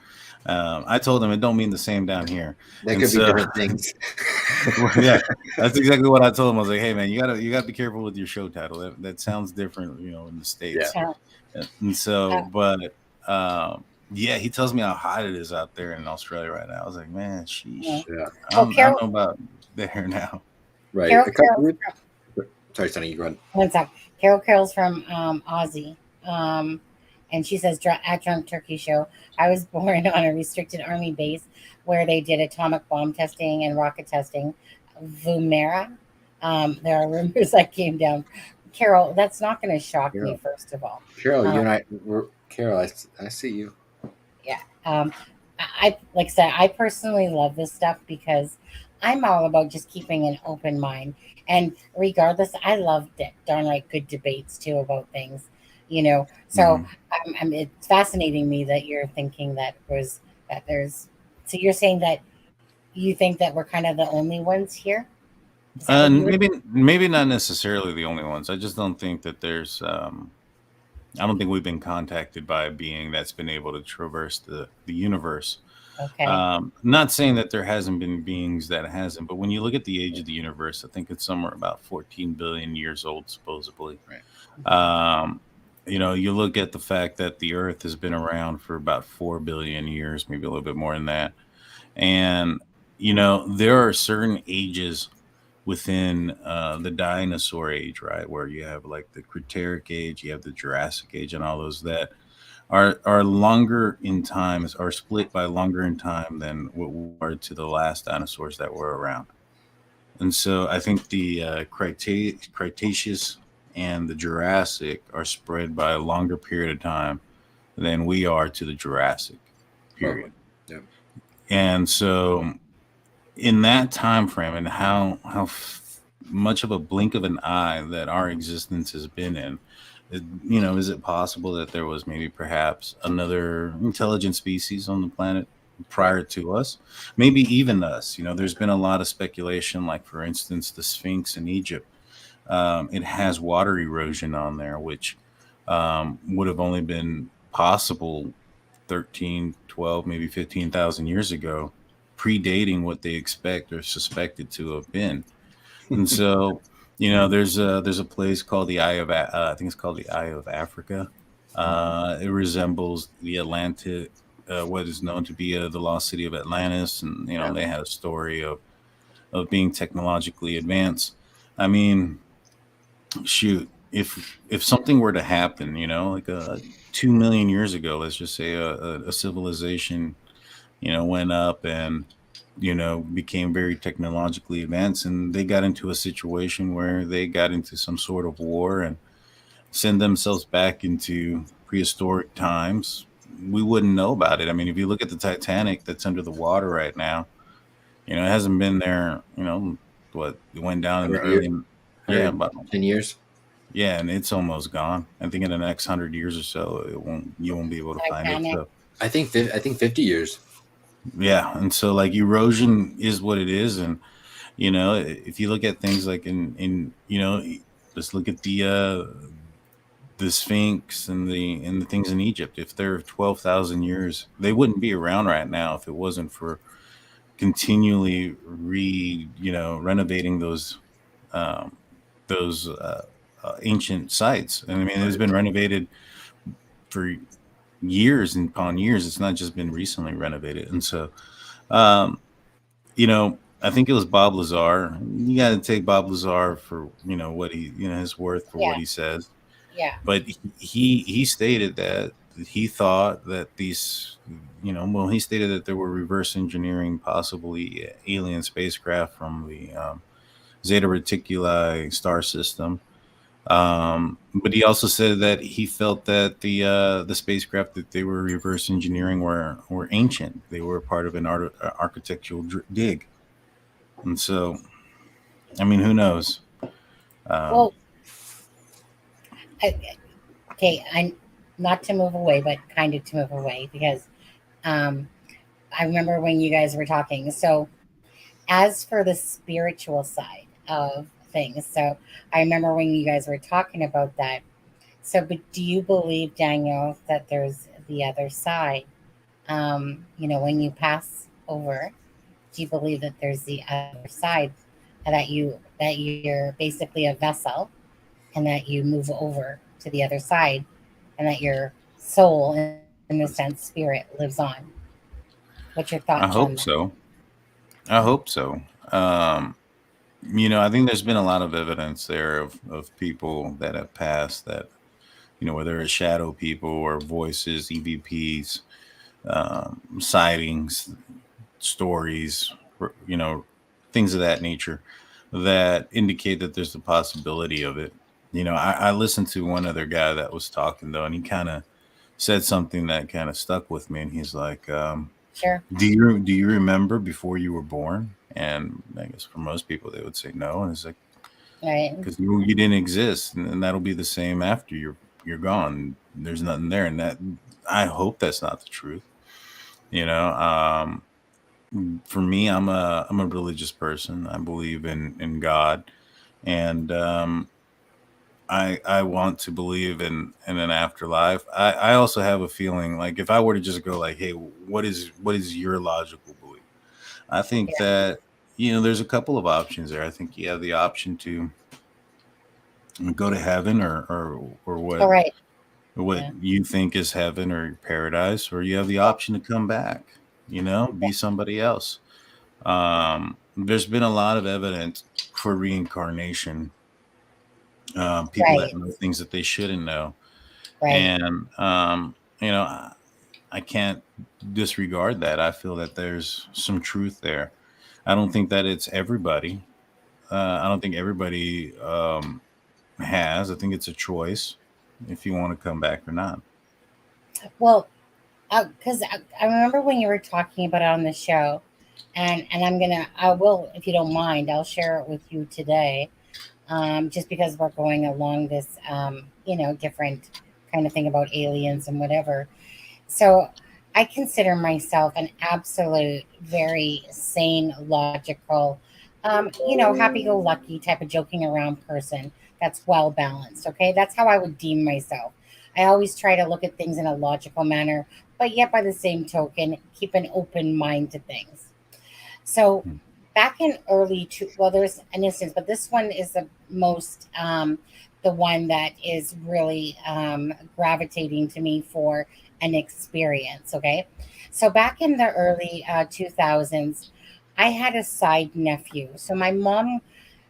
I told him it don't mean the same down here. That could be different things. Yeah, that's exactly what I told him. I was like, "Hey, man, you gotta be careful with your show title. That sounds different, in the States." Yeah. And so, but yeah, he tells me how hot it is out there in Australia right now. I was like, "Man, sheesh." Yeah. I don't know about there now. Right. Sorry, Sonny, you go ahead. One sec. Carol's from Aussie. And she says, at Drunk Turkey Show, I was born on a restricted army base where they did atomic bomb testing and rocket testing. Woomera. There are rumors I came down. Carol, that's not going to shock me, first of all. Carol, you and I see you. Yeah. I like I said, I personally love this stuff because I'm all about just keeping an open mind. And regardless, I love downright good debates too about things. So it's fascinating me that you're thinking that there's. So you're saying that you think that we're kind of the only ones here? Maybe not necessarily the only ones. I just don't think that there's. I don't think we've been contacted by a being that's been able to traverse the universe. Okay. Not saying that there hasn't been beings that hasn't, but when you look at the age of the universe, I think it's somewhere about 14 billion years old, supposedly. Right. You look at the fact that the Earth has been around for about 4 billion years, maybe a little bit more than that. And, there are certain ages within the dinosaur age, right? Where you have like the Cretacic age, you have the Jurassic age, and all those that are longer in time, are split by longer in time than what we are to the last dinosaurs that were around. And so I think the Cretaceous and the Jurassic are spread by a longer period of time than we are to the Jurassic period. Yeah. And so in that time frame, and how much of a blink of an eye that our existence has been in, is it possible that there was maybe perhaps another intelligent species on the planet prior to us? Maybe even us. There's been a lot of speculation, like for instance, the Sphinx in Egypt. It has water erosion on there, which would have only been possible 13, 12, maybe 15,000 years ago, predating what they expect or suspected to have been. And so, there's a place called the Eye of, I think it's called the Eye of Africa. It resembles the Atlantic, what is known to be the lost city of Atlantis. And, they had a story of being technologically advanced. I mean, shoot, if something were to happen, like 2 million years ago, let's just say a civilization, went up and became very technologically advanced, and they got into a situation where they got into some sort of war and send themselves back into prehistoric times, we wouldn't know about it. I mean, if you look at the Titanic that's under the water right now, it hasn't been there, what it went down in the 100 years, early, yeah, about 10 years. yeah, and it's almost gone. I think in the next 100 years or so, you won't be able to find it. Titanic. So I think 50 years. yeah, and so like erosion is what it is, and if you look at things like let's look at the Sphinx and the things in Egypt. If they're 12,000 years, they wouldn't be around right now if it wasn't for continually renovating those ancient sites. And I mean, it's been renovated for years and upon years. It's not just been recently renovated. And so, I think it was Bob Lazar. You got to take Bob Lazar for what he his worth for Yeah. what he says. Yeah. But he stated that he thought that these, he stated that there were reverse engineering, possibly alien spacecraft from the Zeta Reticuli star system. But he also said that he felt that the spacecraft that they were reverse engineering were ancient. They were part of an architectural dig. And so, I mean, who knows? Well, okay, I'm not to move away, but kind of to move away because I remember when you guys were talking. So, as for the spiritual side of things, so I remember when you guys were talking about that. So, but do you believe, Daniel, that there's the other side? When you pass over, do you believe that there's the other side, and that you're basically a vessel, and that you move over to the other side, and that your soul, in the sense, spirit, lives on? What's your I thoughts on hope that? so. I hope so. I think there's been a lot of evidence there of people that have passed that, whether it's shadow people or voices, EVPs, sightings, stories, things of that nature that indicate that there's the possibility of it. I listened to one other guy that was talking though, and he kind of said something that kind of stuck with me. And he's like, Sure. do you remember before you were born? And I guess for most people, they would say no. And it's like, Right. because you didn't exist, and that'll be the same after you're gone. There's nothing there, and that I hope that's not the truth. For me, I'm a religious person. I believe in God, and I want to believe in an afterlife. I also have a feeling like if I were to just go like, hey, what is your logical belief? I think Yeah. that there's a couple of options there. I think you have the option to go to heaven or what All right. what Yeah. you think is heaven or paradise, or you have the option to come back, be somebody else. There's been a lot of evidence for reincarnation. People that Right. know things that they shouldn't know, Right. and I can't disregard that. I feel that there's some truth there. I don't think that it's everybody. I don't think everybody has. I think it's a choice if you want to come back or not. Well, because I remember when you were talking about it on the show, and I will, if you don't mind, I'll share it with you today, just because we're going along this, different kind of thing about aliens and whatever. So I consider myself an absolute, very sane, logical, happy-go-lucky type of joking around person that's well balanced. Okay, that's how I would deem myself. I always try to look at things in a logical manner, but yet by the same token, keep an open mind to things. So back in there's an instance, but this one is the most, the one that is really gravitating to me for an experience. Okay. So back in the early 2000s, I had a side nephew. So my mom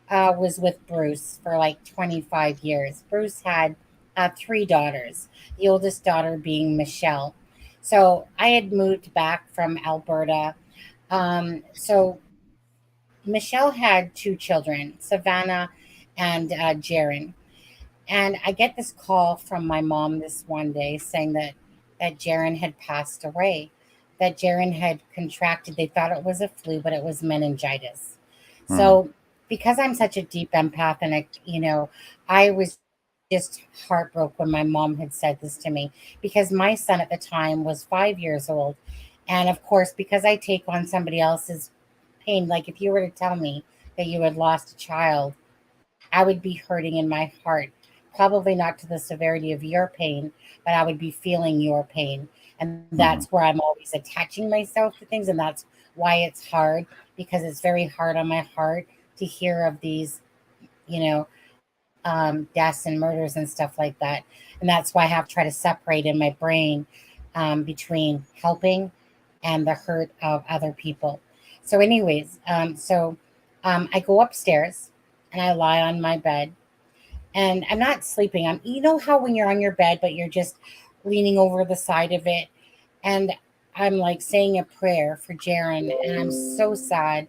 was with Bruce for like 25 years. Bruce had three daughters, the oldest daughter being Michelle. So I had moved back from Alberta So Michelle had 2 children, Savannah and Jaron. And I get this call from my mom this one day saying that Jaron had passed away, that Jaron had contracted. They thought it was a flu, but it was meningitis. So because I'm such a deep empath, and I was just heartbroken when my mom had said this to me, because my son at the time was 5 years old, and of course, because I take on somebody else's pain, like if you were to tell me that you had lost a child, I would be hurting in my heart. Probably not to the severity of your pain, but I would be feeling your pain. And that's where I'm always attaching myself to things. And that's why it's hard, because it's very hard on my heart to hear of these, you know, deaths and murders and stuff like that. And that's why I have to try to separate in my brain between helping and the hurt of other people. So, anyways, I go upstairs and I lie on my bed, and I'm not sleeping. You know how when you're on your bed, but you're just leaning over the side of it, and I'm like saying a prayer for Jaron, and I'm so sad,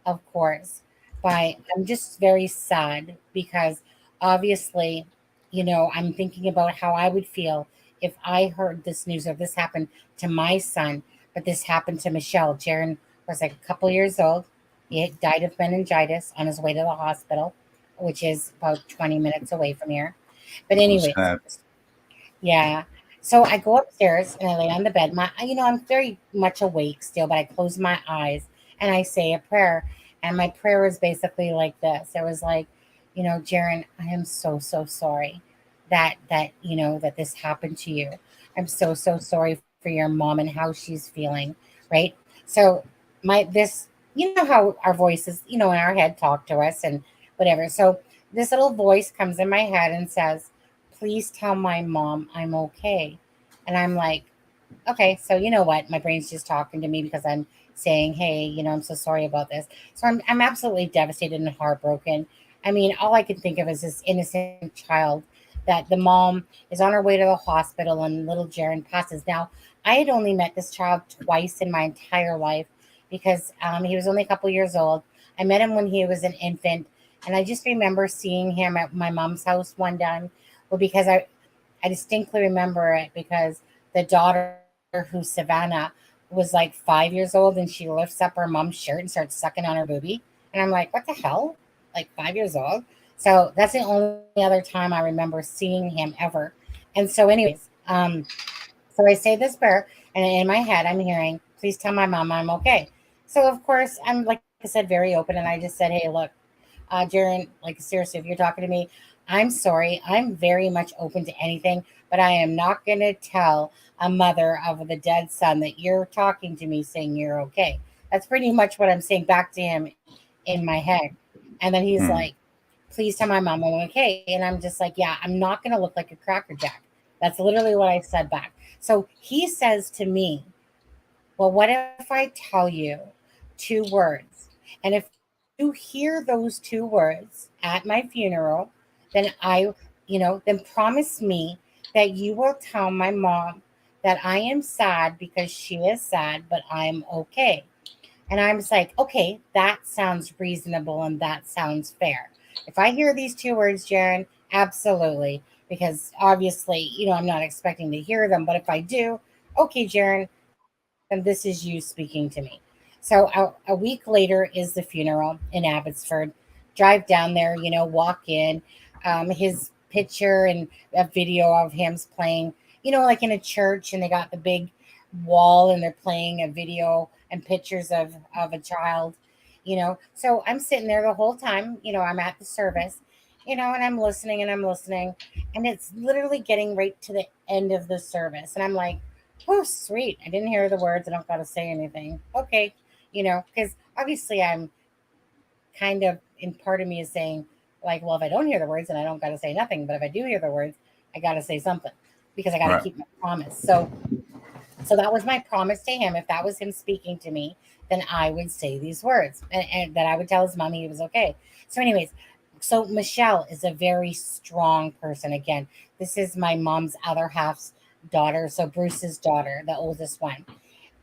of course, but I'm just very sad because obviously, I'm thinking about how I would feel if I heard this news, or this happened to my son, but this happened to Michelle. Jaron was like a couple years old. He had died of meningitis on his way to the hospital, which is about 20 minutes away from here. But So anyways, sad. yeah. So I go upstairs and I lay on the bed. I'm very much awake still, but I close my eyes and I say a prayer. And my prayer is basically like this. It was like, Jaron, I am so, so sorry that this happened to you. I'm so, so sorry for your mom and how she's feeling, right? So how our voices, in our head talk to us and whatever. So this little voice comes in my head and says, please tell my mom I'm okay. And I'm like, okay, so you know what? My brain's just talking to me because I'm saying, hey, I'm so sorry about this. So I'm absolutely devastated and heartbroken. I mean, all I can think of is this innocent child that the mom is on her way to the hospital and little Jaron passes. Now, I had only met this child twice in my entire life because he was only a couple years old. I met him when he was an infant. And I just remember seeing him at my mom's house one time. Well, because I distinctly remember it because the daughter, who's Savannah, was like 5 years old, and she lifts up her mom's shirt and starts sucking on her boobie. And I'm like, what the hell? Like 5 years old? So that's the only other time I remember seeing him ever. And so, anyways, so I say this prayer, and in my head, I'm hearing, please tell my mom I'm okay. So, of course, I'm, like I said, very open. And I just said, hey, look, Jaron, like seriously, if you're talking to me, I'm sorry. I'm very much open to anything, but I am not going to tell a mother of the dead son that you're talking to me saying you're okay. That's pretty much what I'm saying back to him in my head. And then he's like, please tell my mom I'm okay. And I'm just like, yeah, I'm not going to look like a Cracker Jack. That's literally what I said back. So he says to me, well, what if I tell you 2 words? And if you hear those 2 words at my funeral, then then promise me that you will tell my mom that I am sad because she is sad, but I'm okay. And I was like, okay, that sounds reasonable and that sounds fair. If I hear these 2 words, Jaron, absolutely. Because obviously, I'm not expecting to hear them. But if I do, okay, Jaron, then this is you speaking to me. So a week later is the funeral in Abbotsford. Drive down there, walk in. His picture and a video of him's playing, like in a church, and they got the big wall and they're playing a video and pictures of a child, So I'm sitting there the whole time, I'm at the service, and I'm listening and I'm listening, and it's literally getting right to the end of the service. And I'm like, oh, sweet. I didn't hear the words. I don't got to say anything. Okay. Because obviously I'm kind of, in part of me is saying, like, well, if I don't hear the words, then I don't got to say nothing. But if I do hear the words, I got to say something because I got to keep my promise. So that was my promise to him. If that was him speaking to me, then I would say these words and that I would tell his mommy he was okay. So anyways, so Michelle is a very strong person. Again, this is my mom's other half's daughter. So Bruce's daughter, the oldest one.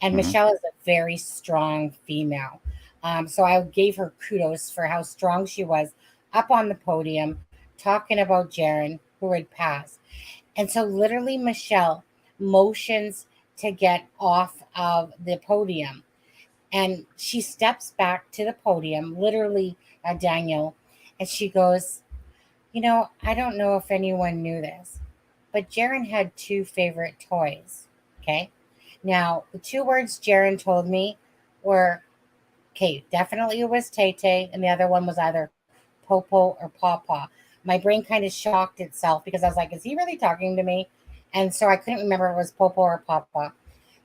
And Mhm. Michelle is a very strong female. So I gave her kudos for how strong she was up on the podium talking about Jaron, who had passed. And so, literally, Michelle motions to get off of the podium. And she steps back to the podium, literally, Daniel, and she goes, I don't know if anyone knew this, but Jaron had two favorite toys. Okay. Now, the two words Jaron told me were, okay, definitely it was Tay Tay, and the other one was either Popo or Pawpaw. My brain kind of shocked itself because I was like, is he really talking to me? And so I couldn't remember if it was Popo or Pawpaw.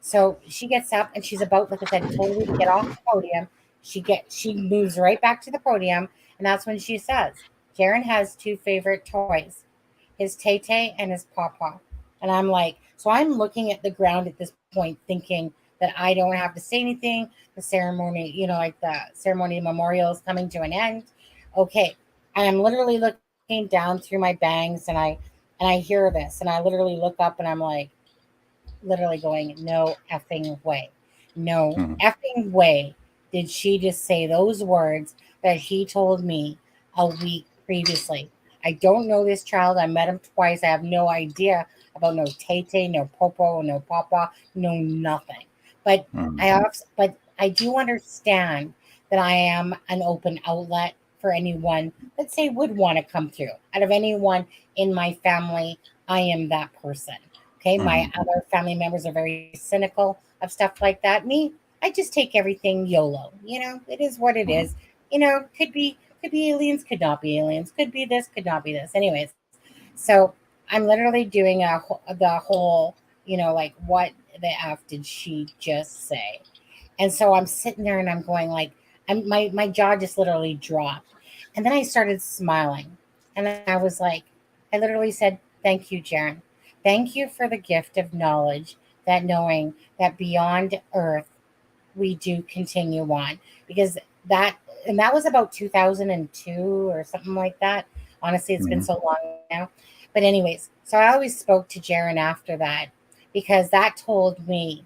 So she gets up and she's about, like I said, totally to get off the podium. She moves right back to the podium, and that's when she says, Jaron has two favorite toys, his Tay Tay and his Pawpaw. And I'm like, so I'm looking at the ground at this point, thinking that I don't have to say anything. The ceremony, like the ceremony memorial is coming to an end. Okay. And I'm literally looking down through my bangs, and I hear this, and I literally look up, and I'm like, literally going, no effing way. No Mhm. effing way did she just say those words that he told me a week previously. I don't know this child. I met him twice. I have no idea about no Tay, no Popo, no Papa, no nothing. But Mhm. but I do understand that I am an open outlet for anyone that say would want to come through. Out of anyone in my family, I am that person. Okay, my Mhm. other family members are very cynical of stuff like that. Me, I just take everything YOLO. It is what it Mhm. is. Could be aliens, could not be aliens, could be this, could not be this. Anyways, so I'm literally doing the whole, like, what the f did she just say? And so I'm sitting there and I'm going like, my jaw just literally dropped, and then I started smiling, and I was like, I literally said, "Thank you, Jaron. Thank you for the gift of knowledge, that knowing that beyond Earth we do continue on." Because that and that was about 2002 or something like that. Honestly, it's been Mhm. so long now. But anyways, so I always spoke to Jaron after that, because that told me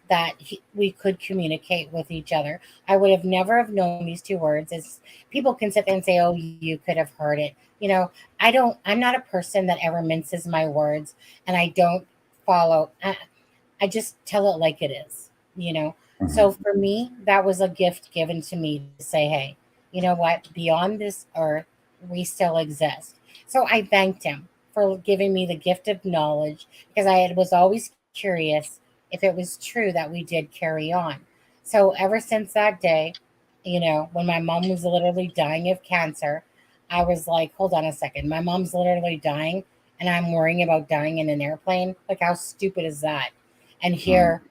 that we could communicate with each other. I would have never have known these two words. As people can sit there and say, "Oh, you could have heard it." I'm not a person that ever minces my words, and I don't follow. I just tell it like it is, you know. So Mhm. for me, that was a gift given to me to say, hey, you know what? Beyond this earth, we still exist. So I thanked him for giving me the gift of knowledge, because was always curious if it was true that we did carry on. So ever since that day, when my mom was literally dying of cancer, I was like, hold on a second. My mom's literally dying, and I'm worrying about dying in an airplane. Like, how stupid is that? And Mhm. here,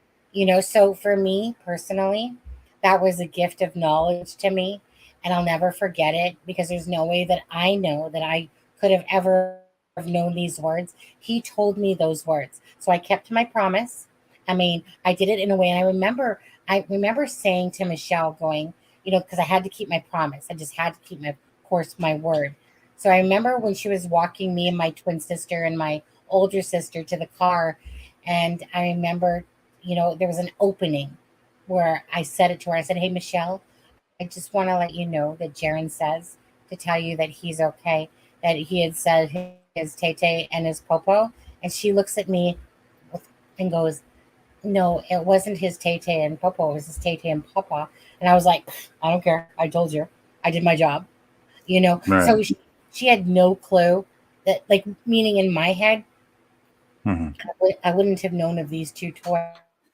so for me personally, that was a gift of knowledge to me, and I'll never forget it, because there's no way that I know that I could have ever have known these words. He told me those words, so I kept my promise. I mean, I did it in a way, and I remember saying to Michelle, going, because I had to keep my promise. I just had to keep my, of course, my word. So I remember when she was walking me and my twin sister and my older sister to the car, and I remember, there was an opening where I said it to her. I said, "Hey, Michelle, I just want to let you know that Jaron says to tell you that he's okay, that he had said his Tay and his Popo." And she looks at me and goes, "No, it wasn't his Tay and Popo. It was his Tay and Papa." And I was like, "I don't care. I told you. I did my job." Right. So she had no clue that, like, meaning in my head, Mhm. I wouldn't have known of these two toys.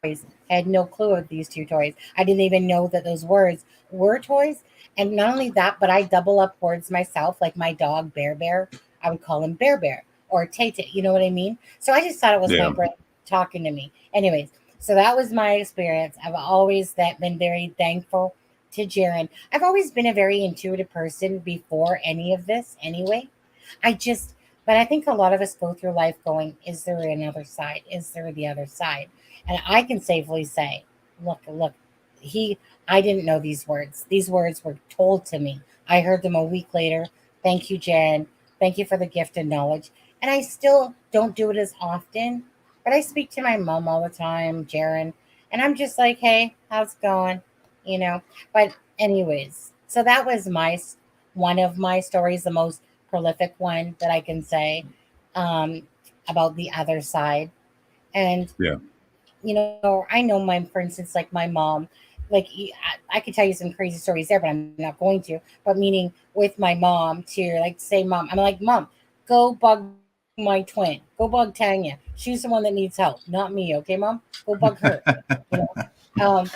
I had no clue of these two toys. I didn't even know that those words were toys. And not only that, but I double up words myself, like my dog Bear Bear. I would call him Bear Bear or Tay Tay. You know what I mean? So I just thought it was my Yeah. brain talking to me. Anyways, so that was my experience. I've always been very thankful to Jaron. I've always been a very intuitive person before any of this, anyway. I just, but I think a lot of us go through life going, is there another side? Is there the other side? And I can safely say, look, he, I didn't know these words. These words were told to me. I heard them a week later. Thank you, Jen. Thank you for the gift of knowledge. And I still don't do it as often, but I speak to my mom all the time, Jaron, And I'm just like, hey, how's it going? But anyways, so that was one of my stories, the most prolific one that I can say, um, about the other side. And Yeah. I know for instance, like my mom, like I could tell you some crazy stories there, but I'm not going to. But meaning with my mom to like say, mom, I'm like, mom, go bug my twin, go bug Tanya. She's the one that needs help, not me. Okay, mom, go bug her. you know. Um,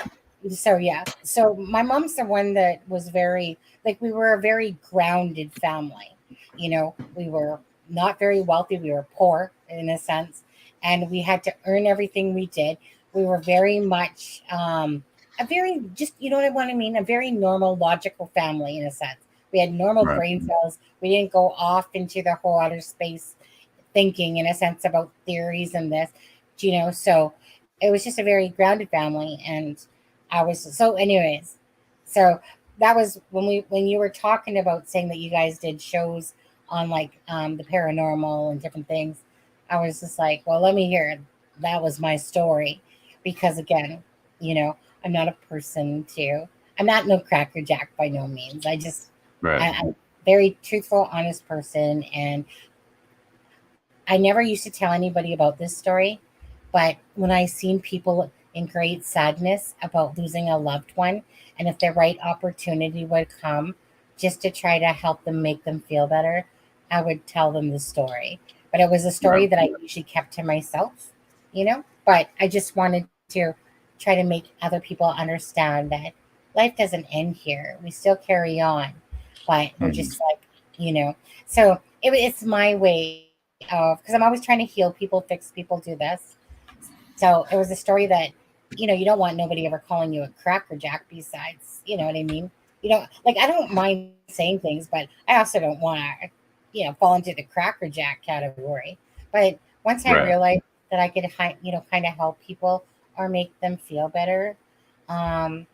so yeah, so my mom's the one that was very like we were a very grounded family. We were not very wealthy. We were poor in a sense, and we had to earn everything we did. We were very much a very just what I mean, a very normal, logical family in a sense. We had normal Right. brain cells. We didn't go off into the whole outer space thinking in a sense about theories and this, so it was just a very grounded family. And I was so anyways, so that was when you were talking about saying that you guys did shows on like the paranormal and different things. I was just like, well, let me hear it. That was my story. Because again, I'm not a person to I'm not no cracker jack by no means. Right. I'm a very truthful, honest person. And I never used to tell anybody about this story, but when I seen people in great sadness about losing a loved one, and if the right opportunity would come just to try to help them make them feel better, I would tell them the story. But it was a story Right. that I usually kept to myself, But I just wanted to try to make other people understand that life doesn't end here. We still carry on, but we're Mhm. just like, So it's my way of because I'm always trying to heal people, fix people, do this. So it was a story that, you don't want nobody ever calling you a cracker jack besides, you know what I mean? I don't mind saying things, but I also don't want to, fall into the cracker jack category. But once I Right. realized that I could, kind of help people or make them feel better, um,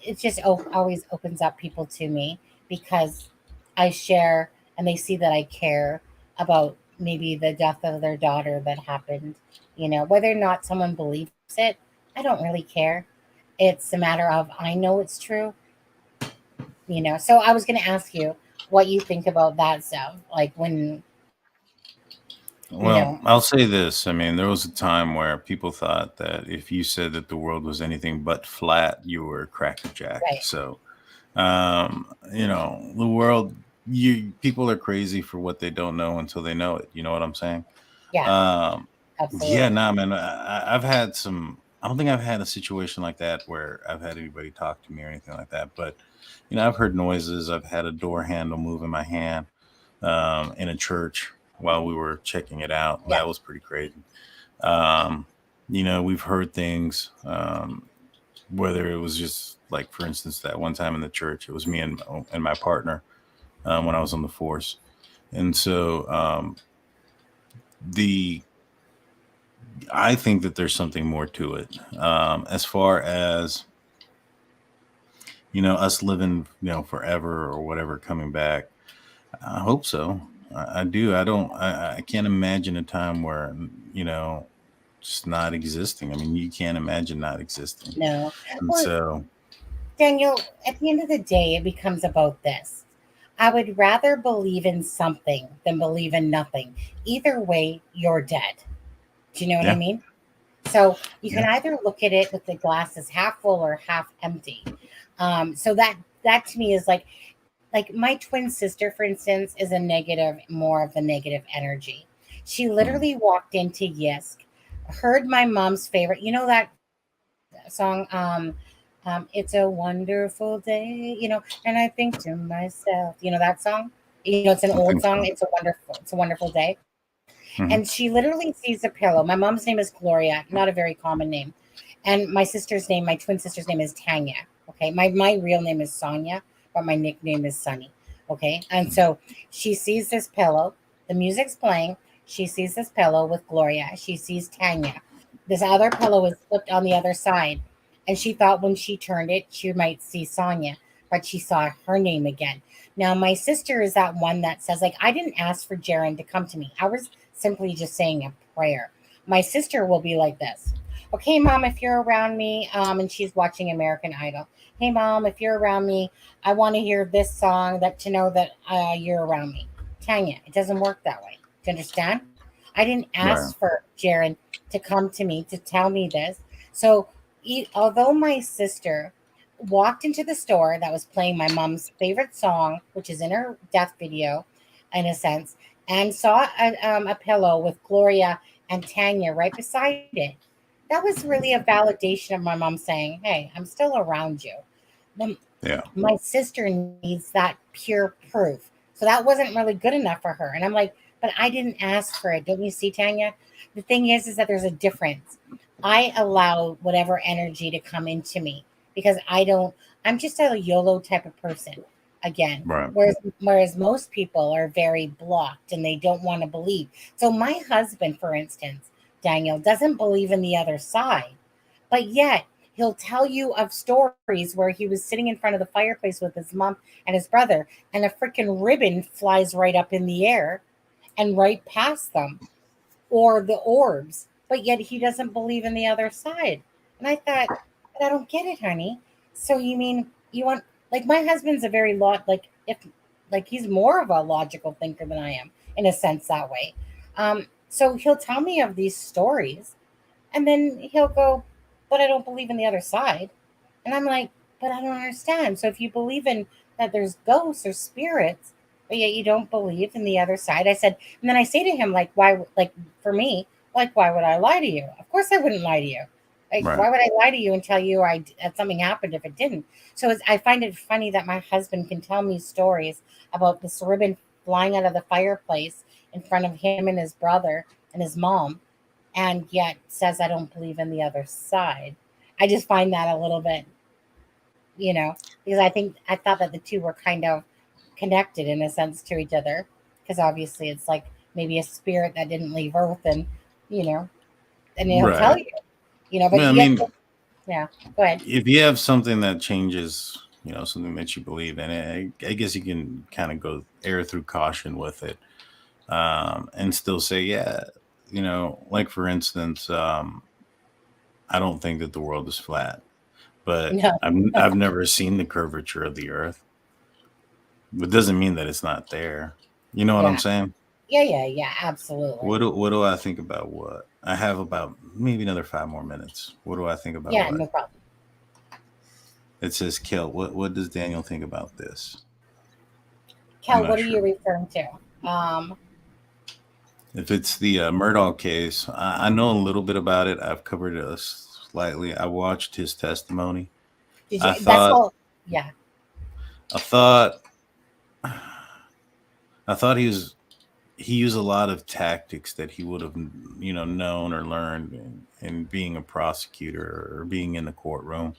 it just always opens up people to me because I share and they see that I care about maybe the death of their daughter that happened. Whether or not someone believes it, I don't really care. It's a matter of I know it's true. So I was going to ask you what you think about that stuff. Like when, you Well, know, I'll say this. I mean, there was a time where people thought that if you said that the world was anything but flat, you were a crackerjack. right. So, the world, people are crazy for what they don't know until they know it. You know what I'm saying? Yeah, Yeah, absolutely. nah, man. I've had some. I don't think I've had a situation like that where I've had anybody talk to me or anything like that. But I've heard noises. I've had a door handle move in my hand in a church while we were checking it out. Yeah. That was pretty crazy. Um, we've heard things. Whether it was just like, for instance, that one time in the church, it was me and my partner when I was on the force, and so the I think that there's something more to it. As far as us living, forever or whatever, coming back. I hope so. I do. I don't. I can't imagine a time where just not existing. I mean, you can't imagine not existing. No. And Well, so, Daniel, at the end of the day, it becomes about this. I would rather believe in something than believe in nothing. Either way, you're dead. Do you know what I yeah, mean? So you can yeah, either look at it with the glasses half full or half empty. So that to me is like my twin sister, for instance, is a negative, more of the negative energy. She mhm. literally walked into Yisk, heard my mom's favorite. You know that song, "It's a Wonderful Day," and I think to myself, that song. It's an I old think song. so. It's a wonderful day. Hmm. And she literally sees a pillow. My mom's name is Gloria, not a very common name. And my twin sister's name is Tanya. Okay. My real name is Sonia, but my nickname is Sunny. Okay. And so she sees this pillow. The music's playing. She sees this pillow with Gloria. She sees Tanya. This other pillow is flipped on the other side. And she thought when she turned it, she might see Sonia, but she saw her name again. Now, my sister is that one that says, like, I didn't ask for Jaron to come to me. I was simply just saying a prayer. My sister will be like this. Okay, Mom, if you're around me, and she's watching American Idol. Hey, Mom, if you're around me, I want to hear this song to know that you're around me. Tanya, it doesn't work that way. Do you understand? I didn't Right. ask for Jaron to come to me to tell me this. So, although my sister walked into the store that was playing my mom's favorite song, which is in her death video, in a sense, and saw a pillow with Gloria and Tanya right beside it, that was really a validation of my mom saying, "Hey, I'm still around you." Yeah. My sister needs that pure proof. So that wasn't really good enough for her. And I'm like, but I didn't ask for it. Don't you see, Tanya? The thing is that there's a difference. I allow whatever energy to come into me because I'm just a YOLO type of person again. Right. Whereas most people are very blocked and they don't want to believe. So my husband, for instance, Daniel, doesn't believe in the other side, but yet he'll tell you of stories where he was sitting in front of the fireplace with his mom and his brother, and a freaking ribbon flies right up in the air and right past them, or the orbs. But yet he doesn't believe in the other side. And I thought, but I don't get it, honey. So you mean you want my husband's a very he's more of a logical thinker than I am in a sense that way. So he'll tell me of these stories and then he'll go, but I don't believe in the other side. And I'm like, but I don't understand. So if you believe in that there's ghosts or spirits, but yet you don't believe in the other side, I said, and then I say to him, why, for me, why would I lie to you? Of course I wouldn't lie to you. Right. Why would I lie to you and tell you that something happened if it didn't? So I find it funny that my husband can tell me stories about this ribbon flying out of the fireplace in front of him and his brother and his mom, and yet says I don't believe in the other side. I just find that a little bit, because I thought that the two were kind of connected in a sense to each other, because obviously it's like maybe a spirit that didn't leave Earth, and and he'll tell Right. you, but Well, I yet, mean, yeah, go ahead. if you have something that changes, something that you believe in, I guess you can kind of go err through caution with it, and still say, yeah, like for instance, I don't think that the world is flat, but No. I've never seen the curvature of the Earth. It doesn't mean that it's not there. You know what I'm Yeah, saying? yeah, absolutely. What do I think about what? I have about maybe another 5 more minutes. What do I think about Yeah, what? no problem. It says Kel. What does Daniel think about this? I'm Kel, not what are sure. you referring to? If it's the Murdaugh case, I know a little bit about it. I've covered it slightly. I watched his testimony. Did I you? That's thought all. Yeah. I thought I thought he used a lot of tactics that he would have known or learned in being a prosecutor or being in the courtroom.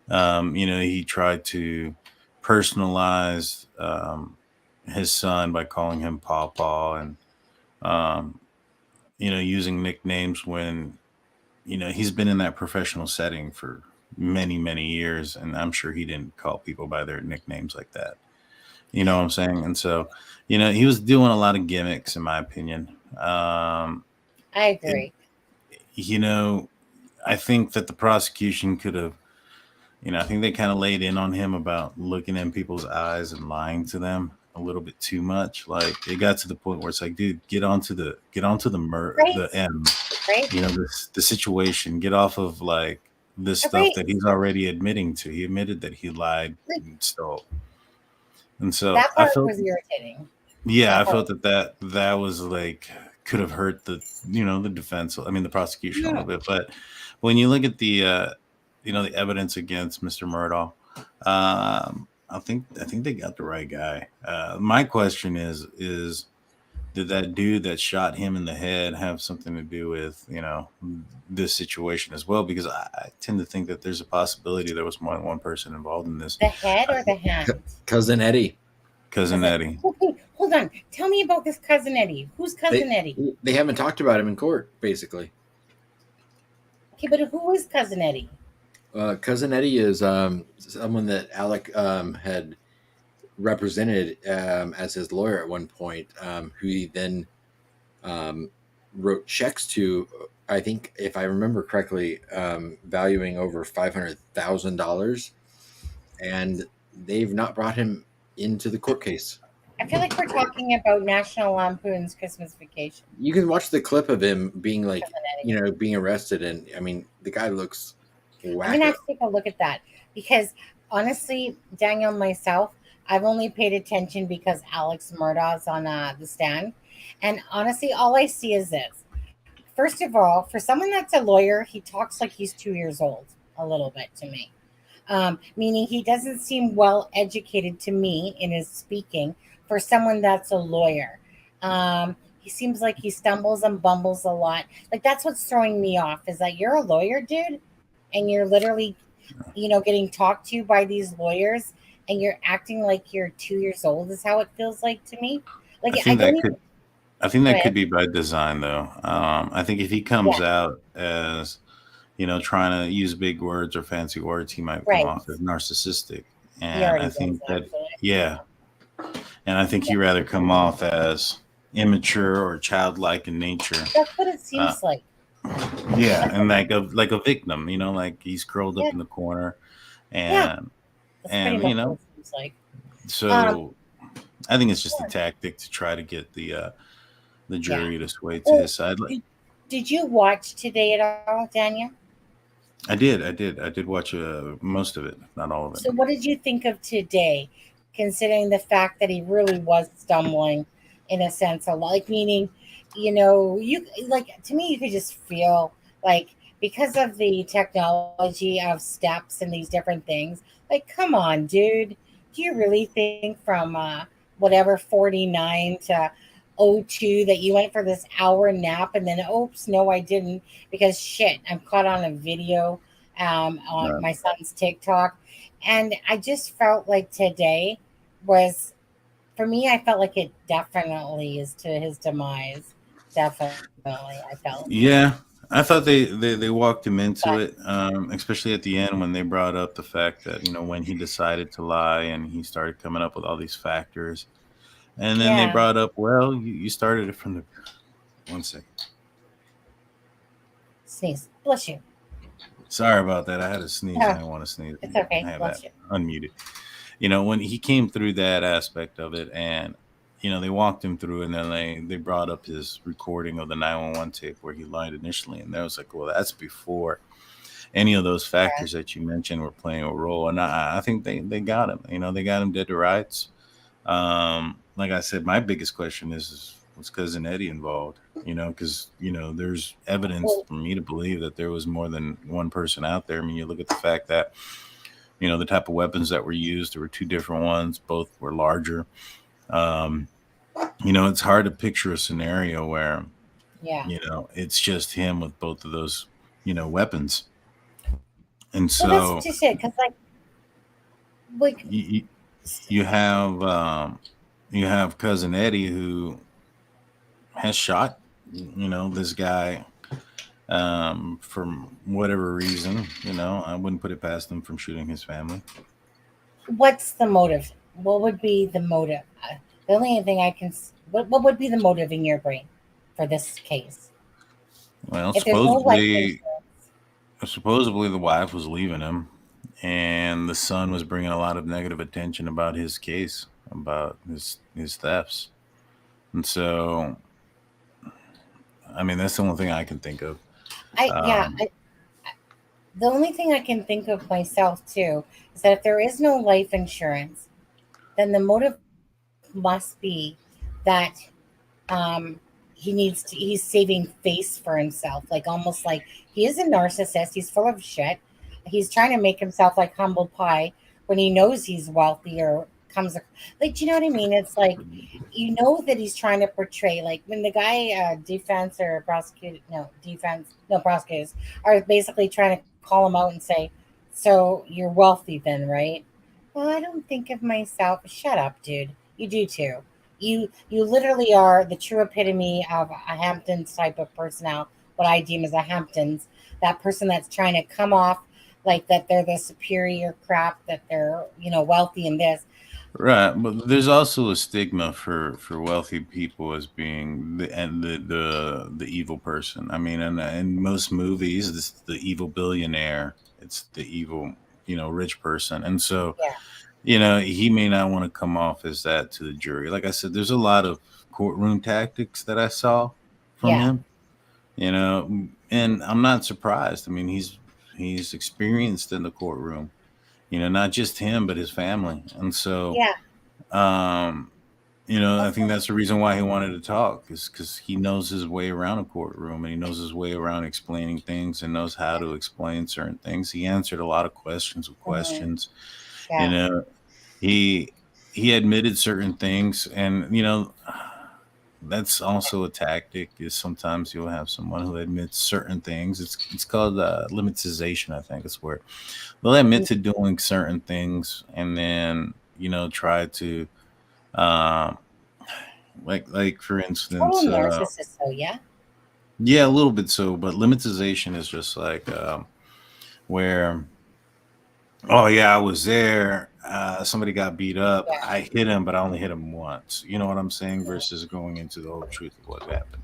He tried to personalize his son by calling him Paw and um, using nicknames when he's been in that professional setting for many, many years, and I'm sure he didn't call people by their nicknames like that. You know what I'm saying? And so, he was doing a lot of gimmicks, in my opinion. I It, agree. I think that the prosecution could have, I think they kind of laid in on him about looking in people's eyes and lying to them a little bit too much. Like it got to the point where it's like, dude, get onto the Right. the M, Right. the situation, get off of like this stuff Right. that he's already admitting to. He admitted that he lied and stole. And so That I part felt, was irritating. yeah, I That part. felt that was like could have hurt the defense. I mean, the prosecution a Yeah. little bit. But when you look at the the evidence against Mr. Murdoch, I think they got the right guy. My question is did that dude that shot him in the head have something to do with this situation as well? Because I tend to think that there's a possibility there was more than one person involved in this. The head or the hand? Cousin Eddie. Cousin Eddie. Okay, hold on. Tell me about this cousin Eddie. Who's cousin Eddie? They haven't talked about him in court, basically. Okay, but who is cousin Eddie? Cousin Eddie is someone that Alec had represented as his lawyer at one point, who he then wrote checks to I think if I remember correctly, valuing over $500,000, and they've not brought him into the court case. I feel like we're talking about National Lampoon's Christmas Vacation. You can watch the clip of him being like, being arrested, and I mean, the guy looks I'm wacko. gonna have to take a look at that because honestly, Daniel, myself, I've only paid attention because Alex Murdaugh's on the stand, and honestly, all I see is this. First of all, for someone that's a lawyer, he talks like he's 2 years old, a little bit to me. Meaning he doesn't seem well educated to me in his speaking for someone that's a lawyer. He seems like he stumbles and bumbles a lot. Like that's what's throwing me off is that you're a lawyer, dude, and you're literally, getting talked to by these lawyers, and you're acting like you're 2 years old. Is how it feels like to me. Like I think that could be by design, though. I think if he comes out as, trying to use big words or fancy words, he might come off as narcissistic. And I think and I think he'd rather come off as immature or childlike in nature. That's what it seems like. Yeah, and like a victim, like he's curled up in the corner, and That's pretty much what it seems like. So I think it's just a tactic to try to get the jury to sway to his side. Did you watch today at all, Daniel? I did watch most of it, not all of it. So what did you think of today, considering the fact that he really was stumbling in a sense a lot, like meaning, you like to me you could just feel like because of the technology of steps and these different things, like come on, dude. Do you really think from whatever 49 to 02 that you went for this hour nap and then oops, no, I didn't because shit, I'm caught on a video on my son's TikTok, and I just felt like today was, for me, I felt like it definitely is to his demise. Definitely, I felt. Yeah, I thought they walked him into it, especially at the end when they brought up the fact that when he decided to lie and he started coming up with all these factors, and then they brought up, well, you started it from the. 1 second. Sneeze. Bless you. Sorry about that. I had a sneeze. I didn't want to sneeze. It's okay. I have Bless that unmuted. When he came through that aspect of it, and they walked him through, and then they brought up his recording of the 911 tape where he lied initially, and that was like, well, that's before any of those factors that you mentioned were playing a role, and I think they got him. They got him dead to rights. Like I said, my biggest question is was Cousin Eddie involved? Because there's evidence for me to believe that there was more than one person out there. I mean, you look at the fact that the type of weapons that were used, there were two different ones, both were larger. It's hard to picture a scenario where it's just him with both of those weapons. And so well, that's just it, because like you have Cousin Eddie who has shot this guy from whatever reason. I wouldn't put it past him from shooting his family. What's the motive? What would be the motive? The only thing I can, what would be the motive in your brain for this case? Well, If there's no life supposedly the wife was leaving him, and the son was bringing a lot of negative attention about his case, about his thefts. And so, I mean, that's the only thing I can think of. The only thing I can think of myself too is that if there is no life insurance, then the motive must be that he's saving face for himself, like almost like he is a narcissist. He's full of shit. He's trying to make himself like humble pie when he knows he's wealthy or comes like, do you know what I mean? It's like, that he's trying to portray, like when the guy prosecutors are basically trying to call him out and say, so you're wealthy then, right? Well, I don't think of myself. Shut up, dude. You do too. You literally are the true epitome of a Hamptons type of personality, what I deem as a Hamptons, that person that's trying to come off like that they're the superior crap, that they're, wealthy in this. Right, but there's also a stigma for wealthy people as being the evil person. I mean, in most movies, it's the evil billionaire. It's the evil, rich person, and so Yeah. he may not want to come off as that to the jury. Like I said, there's a lot of courtroom tactics that I saw from Yeah. him. And I'm not surprised. I mean, he's experienced in the courtroom. Not just him, but his family, and so. Yeah. Um, I think that's the reason why he wanted to talk is because he knows his way around a courtroom and he knows his way around explaining things and knows how to explain certain things. He answered a lot of questions with questions. Yeah. He admitted certain things, and that's also a tactic. Is sometimes you'll have someone who admits certain things. It's called limitization. I think it's where they'll admit to doing certain things and then try to. Um, like for instance, Total narcissist, though, yeah. yeah, a little bit so, but limitization is just like where, oh yeah, I was there. Somebody got beat up. Yeah. I hit him, but I only hit him once. You know what I'm saying? Versus going into the whole truth of what happened.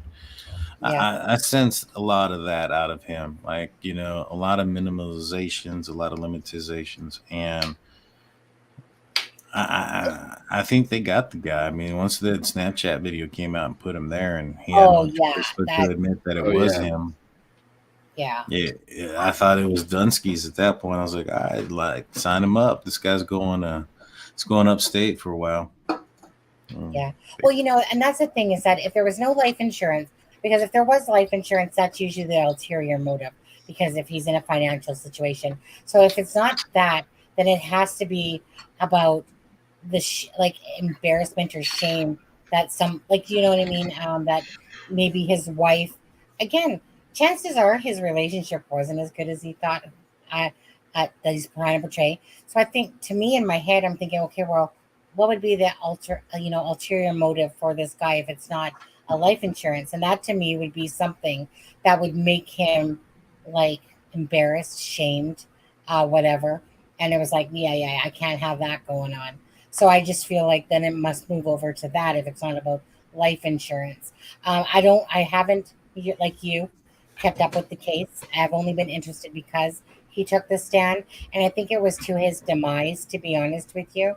Yeah. I sensed a lot of that out of him, like a lot of minimalizations, a lot of limitizations, and I think they got the guy. I mean, once the Snapchat video came out and put him there, and he had Oh, no yeah. choice but to admit that it Oh, was yeah. him. Yeah. Yeah, I thought it was Dunsky's at that point. I was like, all right, like sign him up. This guy's it's going upstate for a while. Yeah. Well, and that's the thing is that if there was no life insurance, because if there was life insurance, that's usually the ulterior motive, because if he's in a financial situation. So if it's not that, then it has to be about the like embarrassment or shame that you know what I mean? That maybe his wife, again, chances are his relationship wasn't as good as he thought uh, that he's trying to portray. So I think, to me, in my head, I'm thinking, okay, well, what would be the ulterior motive for this guy if it's not a life insurance? And that to me would be something that would make him like embarrassed, shamed, whatever. And it was like, yeah, I can't have that going on. So I just feel like then it must move over to that if it's not about life insurance. I haven't, like you, kept up with the case. I've only been interested because he took the stand. And I think it was to his demise, to be honest with you.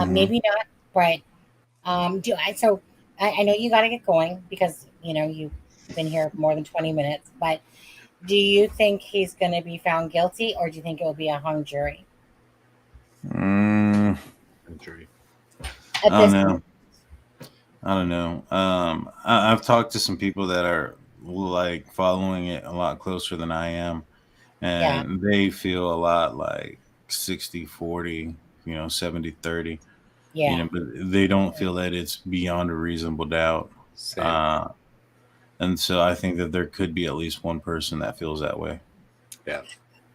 Maybe not, but I know you got to get going because, you've been here more than 20 minutes, but do you think he's going to be found guilty, or do you think it will be a hung jury? Jury. I don't know. I don't know. I've talked to some people that are like following it a lot closer than I am, and they feel a lot like 60-40, 70-30. Yeah. But they don't feel that it's beyond a reasonable doubt. And so I think that there could be at least one person that feels that way. Yeah.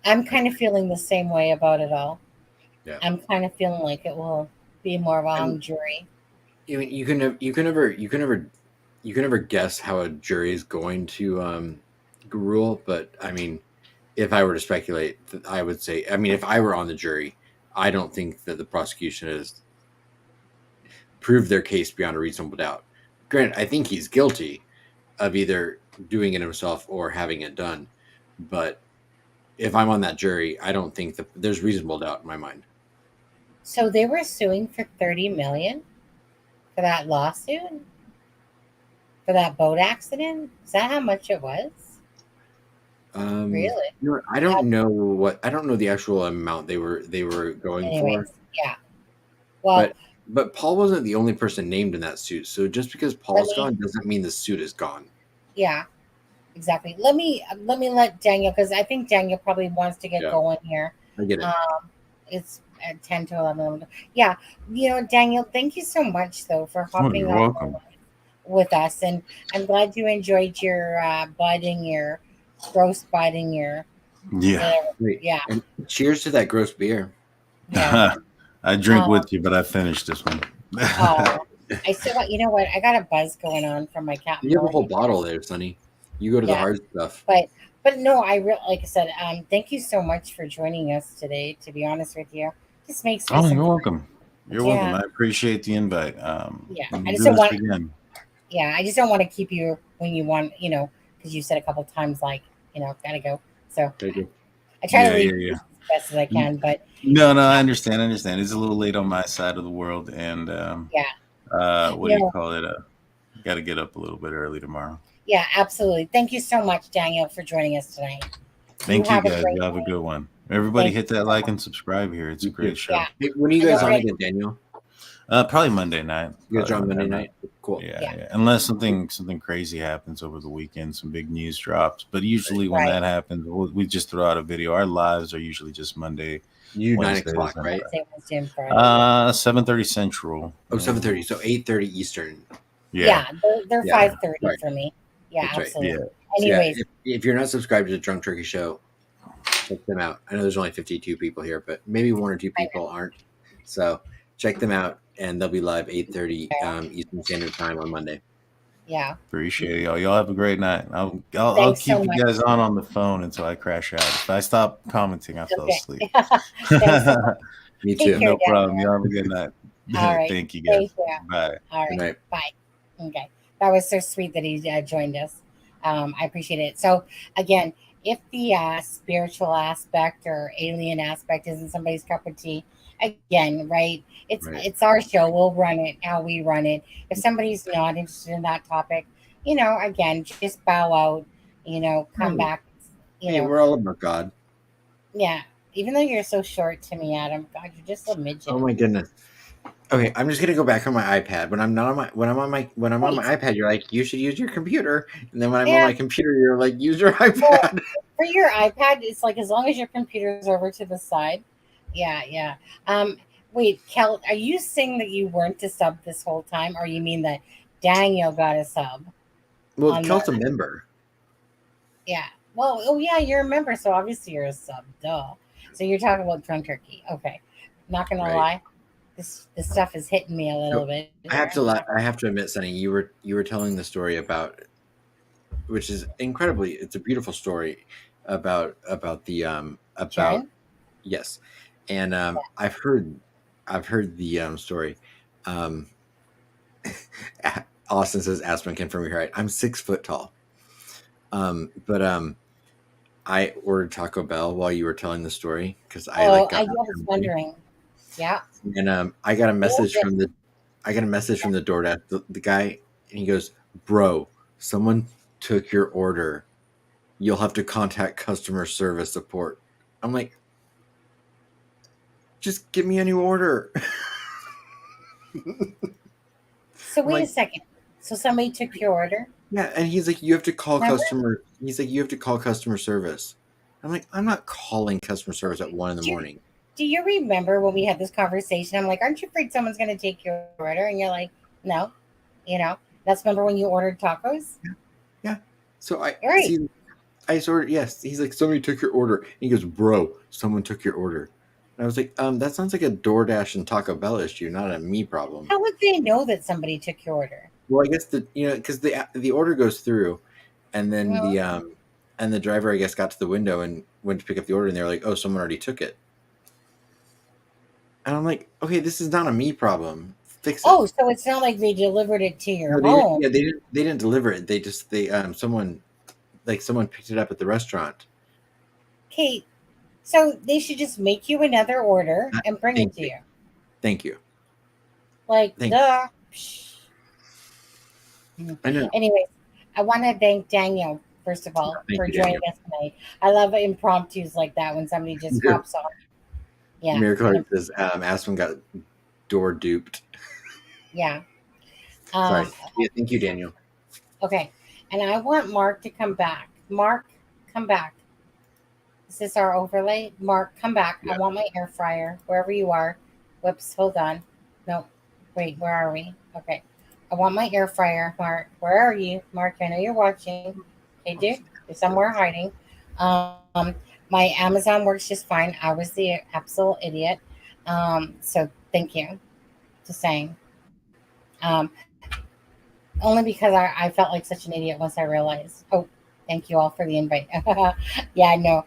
I'm kind of feeling the same way about it all. Yeah. I'm kind of feeling like it will be more of a hung jury. You can never guess how a jury is going to rule. But I mean, if I were to speculate, I would say, I mean, if I were on the jury, I don't think that the prosecution has proved their case beyond a reasonable doubt. Granted, I think he's guilty of either doing it himself or having it done. But if I'm on that jury, I don't think that there's reasonable doubt in my mind. So they were suing for $30 million for that lawsuit, for that boat accident. Is that how much it was? Really? I don't know the actual amount they were going for. Yeah. Well, but Paul wasn't the only person named in that suit. So just because Paul's gone doesn't mean the suit is gone. Yeah, exactly. Let me let Daniel, because I think Daniel probably wants to get going here. I get it. It's at 10 to 11. Yeah. Daniel, thank you so much, though, for hopping You're welcome. with us. And I'm glad you enjoyed your gross bud and your yeah. And cheers to that gross beer. Yeah. I drink with you, but I finished this one. I still got, you know what? I got a buzz going on from my cat. You have a whole bottle there, Sonny. You go to the hard stuff. But no, like I said, thank you so much for joining us today. To be honest with you, this makes me you're welcome. You're welcome. I appreciate the invite. Yeah, we'll I just do don't this want. again. Yeah, I just don't want to keep you when you want, because you said a couple of times like, gotta go. So I try to leave as best as I can, but No, I understand. It's a little late on my side of the world, and what do you call it? Got to get up a little bit early tomorrow. Yeah, absolutely. Thank you so much, Daniel, for joining us tonight. Thank you have a guys. great You have a good one. Everybody Thank hit that like and subscribe here. It's a great show. Yeah. Hey, when are you guys on again, Daniel? Probably Monday night. You guys are on Monday night? Cool. Yeah. Unless something crazy happens over the weekend, some big news drops. But usually when that happens, we just throw out a video. Our lives are usually just Monday. You 9 o'clock, right? 7:30 Central. Oh, 7:30. So 8:30 Eastern. Yeah, they're 5:30 for me. Yeah, That's absolutely. Right. Anyways, So if you're not subscribed to the Drunk Turkey Show, check them out. I know there's only 52 people here, but maybe 1 or 2 people aren't. So check them out, and they'll be live 8:30 Eastern Standard Time on Monday. Yeah. Appreciate it, y'all. Y'all have a great night. I'll Thanks keep so you much. guys on the phone until I crash out. If I stop commenting, I fell asleep. Thanks so much. Me Take too. care, No problem. Daniel. Y'all have a good night. All right. Thank you, guys. Thank you. Bye. All Good right. night. Bye. Okay. That was so sweet that he joined us. I appreciate it. So, again, if the spiritual aspect or alien aspect isn't somebody's cup of tea, again, right? It's our show. We'll run it how we run it. If somebody's not interested in that topic, again, just bow out, come back, Hey, we're all about God. Yeah. Even though you're so short to me, Adam, God, you're just a midget. Oh my goodness. Okay, I'm just gonna go back on my iPad. When I'm on my iPad, you're like, you should use your computer. And then when I'm on my computer, you're like, use your iPad. Well, for your iPad, it's like as long as your computer's over to the side. Yeah. Wait, Kel, are you saying that you weren't a sub this whole time, or you mean that Daniel got a sub? Well, Kel's a member. Yeah. Well, oh yeah, you're a member, so obviously you're a sub. Duh. So you're talking about Drunk Turkey. Okay. Not gonna lie. This stuff is hitting me a little bit. I have to admit, Sonny, you were telling the story about, which is incredibly, it's a beautiful story about the Sharon? yes, and I've heard the story. Austin says Aspen confirm you're right. I'm 6 foot tall. But I ordered Taco Bell while you were telling the story because I I was wondering. Yeah. And I got a message from the DoorDash, the guy, and he goes, "Bro, someone took your order. You'll have to contact customer service support." I'm like, just give me a new order. So wait a second. So somebody took your order? Yeah, and he's like, you have to call customer service. I'm like, I'm not calling customer service at 1 a.m. Do you remember when we had this conversation? I'm like, aren't you afraid someone's going to take your order? And you're like, no. That's remember when you ordered tacos? Yeah. So I ordered, yes. He's like, somebody took your order. And he goes, bro, someone took your order. And I was like, that sounds like a DoorDash and Taco Bell issue, not a me problem. How would they know that somebody took your order? Well, I guess because the order goes through, and then the driver, I guess, got to the window and went to pick up the order, and they were like, oh, someone already took it. And I'm like, okay, this is not a me problem. Fix it. Oh, so it's not like they delivered it to your home. They didn't deliver it. They just someone picked it up at the restaurant. Okay, so they should just make you another order and bring it to you. Thank you. Like, duh. I know. Anyways, I want to thank Daniel, first of all, for joining us tonight. I love impromptus like that when somebody just pops on. Yeah. Miracle says Aspen got door duped. Yeah. Sorry. Yeah, thank you, Daniel. Okay. And I want Mark to come back. Mark, come back. Is this our overlay? Mark, come back. Yeah. I want my air fryer, wherever you are. Whoops, hold on. No. Wait, where are we? Okay. I want my air fryer, Mark. Where are you? Mark, I know you're watching. Okay, dude. You're somewhere hiding. My Amazon works just fine. I was the absolute idiot. So thank you. Just saying. Only because I felt like such an idiot once I realized. Oh, thank you all for the invite. Yeah, I know.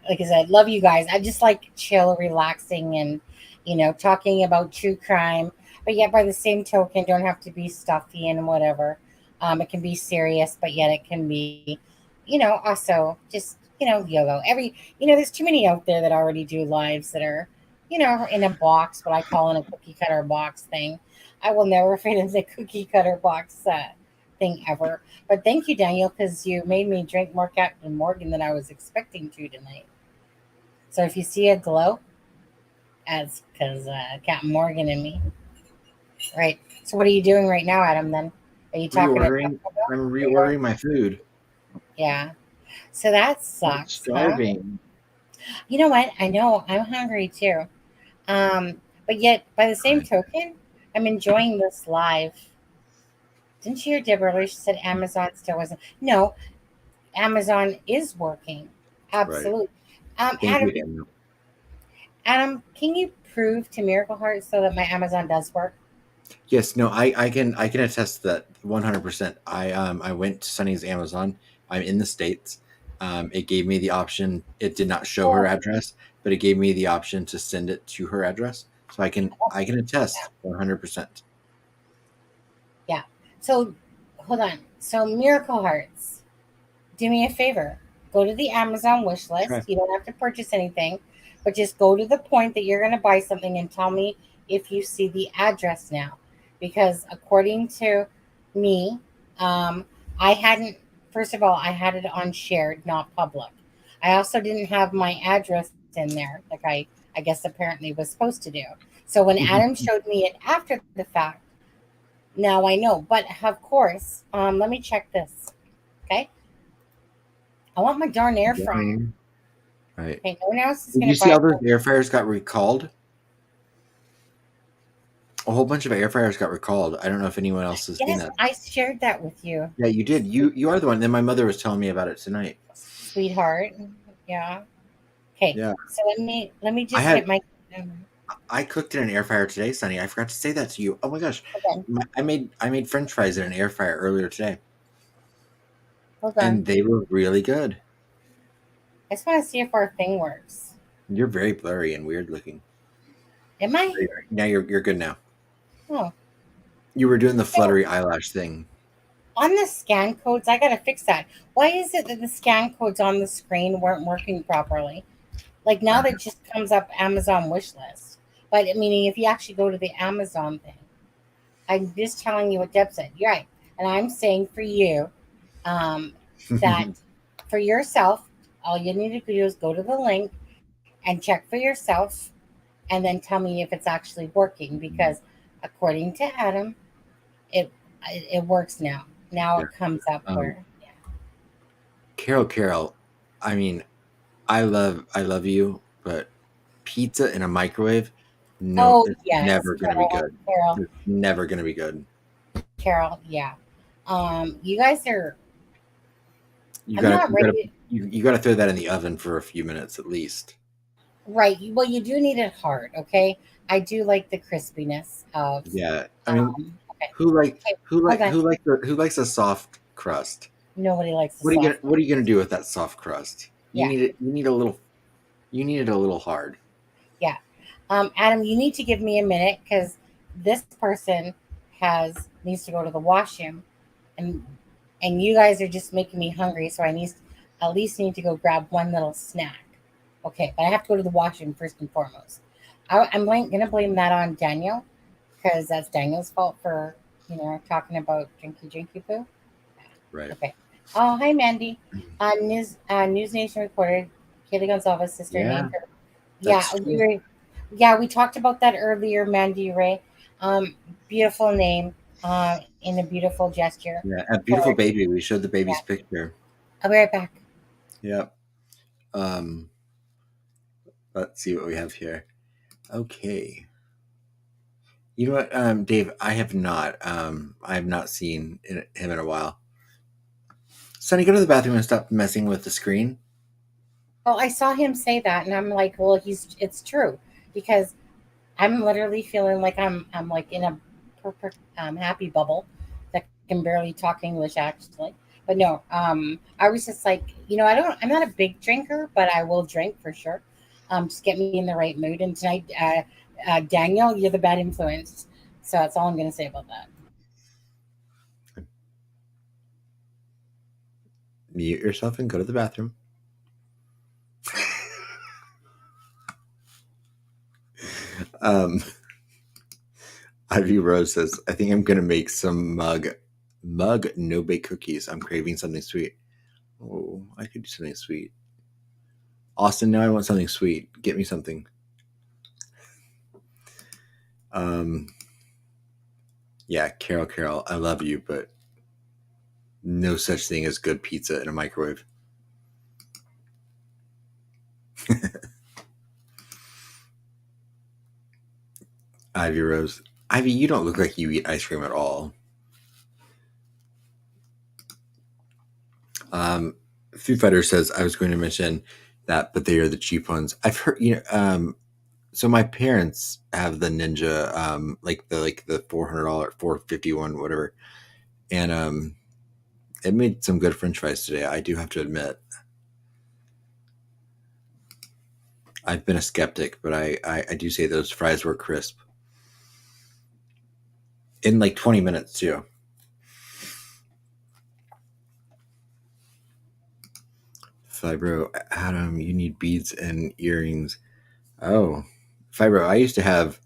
like I said, love you guys. I just like chill, relaxing, and talking about true crime. But yet, by the same token, don't have to be stuffy and whatever. It can be serious, but yet it can be, also just YOLO. There's too many out there that already do lives that are, in a box, what I call in a cookie cutter box thing. I will never fit in the cookie cutter box thing ever. But thank you, Daniel, because you made me drink more Captain Morgan than I was expecting to tonight. So if you see a glow, that's because Captain Morgan and me. Right. So what are you doing right now, Adam, then? Are you talking I'm reordering my food. Yeah. So that I'm sucks, starving. You know what? I know. I'm hungry too. But yet, by the same token, I'm enjoying this live. Didn't you hear Deborah earlier? She said Amazon still wasn't. No, Amazon is working. Absolutely. Thank you, Adam, Daniel. Adam, can you prove to Miracle Heart so that my Amazon does work? Yes, no, I can attest to that 100%. I went to Sunny's Amazon. I'm in the States. It gave me the option. It did not show her address, but it gave me the option to send it to her address. So I can attest 100%. Yeah. So hold on. So Miracle Hearts, do me a favor. Go to the Amazon wish list. Sure. You don't have to purchase anything, but just go to the point that you're going to buy something and tell me if you see the address now. Because according to me, I hadn't, first of all, I had it on shared, not public. I also didn't have my address in there, like I guess apparently was supposed to do. So when Adam showed me it after the fact, now I know. But of course, let me check this. Okay. I want my darn air fryer. Right. Okay, no one else is Did going you to see buy all those air fryers got recalled? A whole bunch of air fryers got recalled. I don't know if anyone else has seen Yes, that. I shared that with you, Yeah, you did. You are the one. Then my mother was telling me about it tonight. sweetheart. Yeah. Okay. Yeah. So let me I just had get my. I cooked in an air fryer today, Sonny. I forgot to say that to you. Oh my gosh. Hold on. I made French fries in an air fryer earlier today, Hold on. and they were really good. I just want to see if our thing works. You're very blurry and weird looking. Am I? Now you're good now. Oh. You were doing the fluttery eyelash thing. On the scan codes, I got to fix that. Why is it that the scan codes on the screen weren't working properly? Like now that just comes up Amazon wish list. But meaning if you actually go to the Amazon thing, I'm just telling you what Deb said. You're right. And I'm saying for you that for yourself, all you need to do is go to the link and check for yourself and then tell me if it's actually working. Because according to Adam, it works now. Now it comes up where. Carol, I mean, I love you, but pizza in a microwave, no, it's never gonna be good. Carol. It's never gonna be good. Carol, yeah. You guys are. You gotta throw that in the oven for a few minutes at least. Right. Well, you do need it hard, okay? I do like the crispiness of. Yeah, I mean, okay. who likes a soft crust? Nobody likes. What are you gonna do with that soft crust? You Yeah. need it. You need it a little hard. Yeah. Adam, you need to give me a minute because this person needs to go to the washroom, and you guys are just making me hungry. So I at least need to go grab one little snack. Okay, but I have to go to the washroom first and foremost. I'm gonna blame that on Daniel because that's Daniel's fault for talking about drinky poo. Right. Okay. Oh, hi, Mandy. News Nation reported Kaylee Gonzalez, sister named her. Yeah, we talked about that earlier, Mandy Ray. Beautiful name, in a beautiful gesture. Yeah, a beautiful baby. We showed the baby's picture. I'll be right back. Yep. Let's see what we have here. Okay. You know what, Dave? I have not seen him in a while. Sonny, go to the bathroom and stop messing with the screen. Well, I saw him say that, and I'm like, well, it's true because I'm literally feeling like I'm like in a happy bubble that can barely talk English actually. But no, I was just like, I'm not a big drinker, but I will drink for sure. Just get me in the right mood. And tonight, Daniel, you're the bad influence. So that's all I'm going to say about that. Mute yourself and go to the bathroom. Ivy Rose says, I think I'm going to make some mug no-bake cookies. I'm craving something sweet. Oh, I could do something sweet. Austin, now I want something sweet. Get me something. Yeah, Carol, I love you, but no such thing as good pizza in a microwave. Ivy Rose. Ivy, you don't look like you eat ice cream at all. Food Fighter says, I was going to mention that, but they are the cheap ones. I've heard, so my parents have the Ninja, like the $400, $451, whatever. And it made some good French fries today. I do have to admit. I've been a skeptic, but I do say those fries were crisp. In like 20 minutes too. Fibro, Adam, you need beads and earrings. Oh, Fibro, I used to have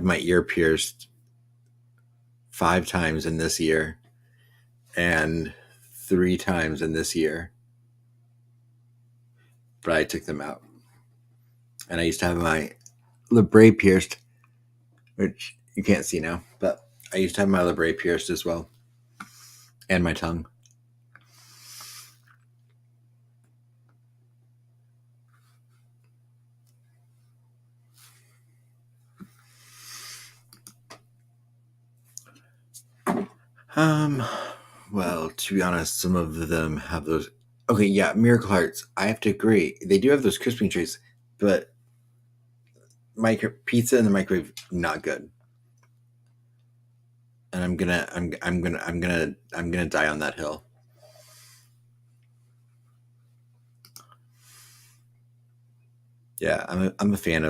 my ear pierced 5 times in this year and 3 times in this year. But I took them out. And I used to have my labret pierced, which you can't see now, but I used to have my labret pierced as well. And my tongue. Well, to be honest, some of them have those. Okay, yeah, Miracle Hearts. I have to agree. They do have those crisping treats, but pizza in the microwave, not good. And I'm gonna die on that hill. Yeah, I'm a fan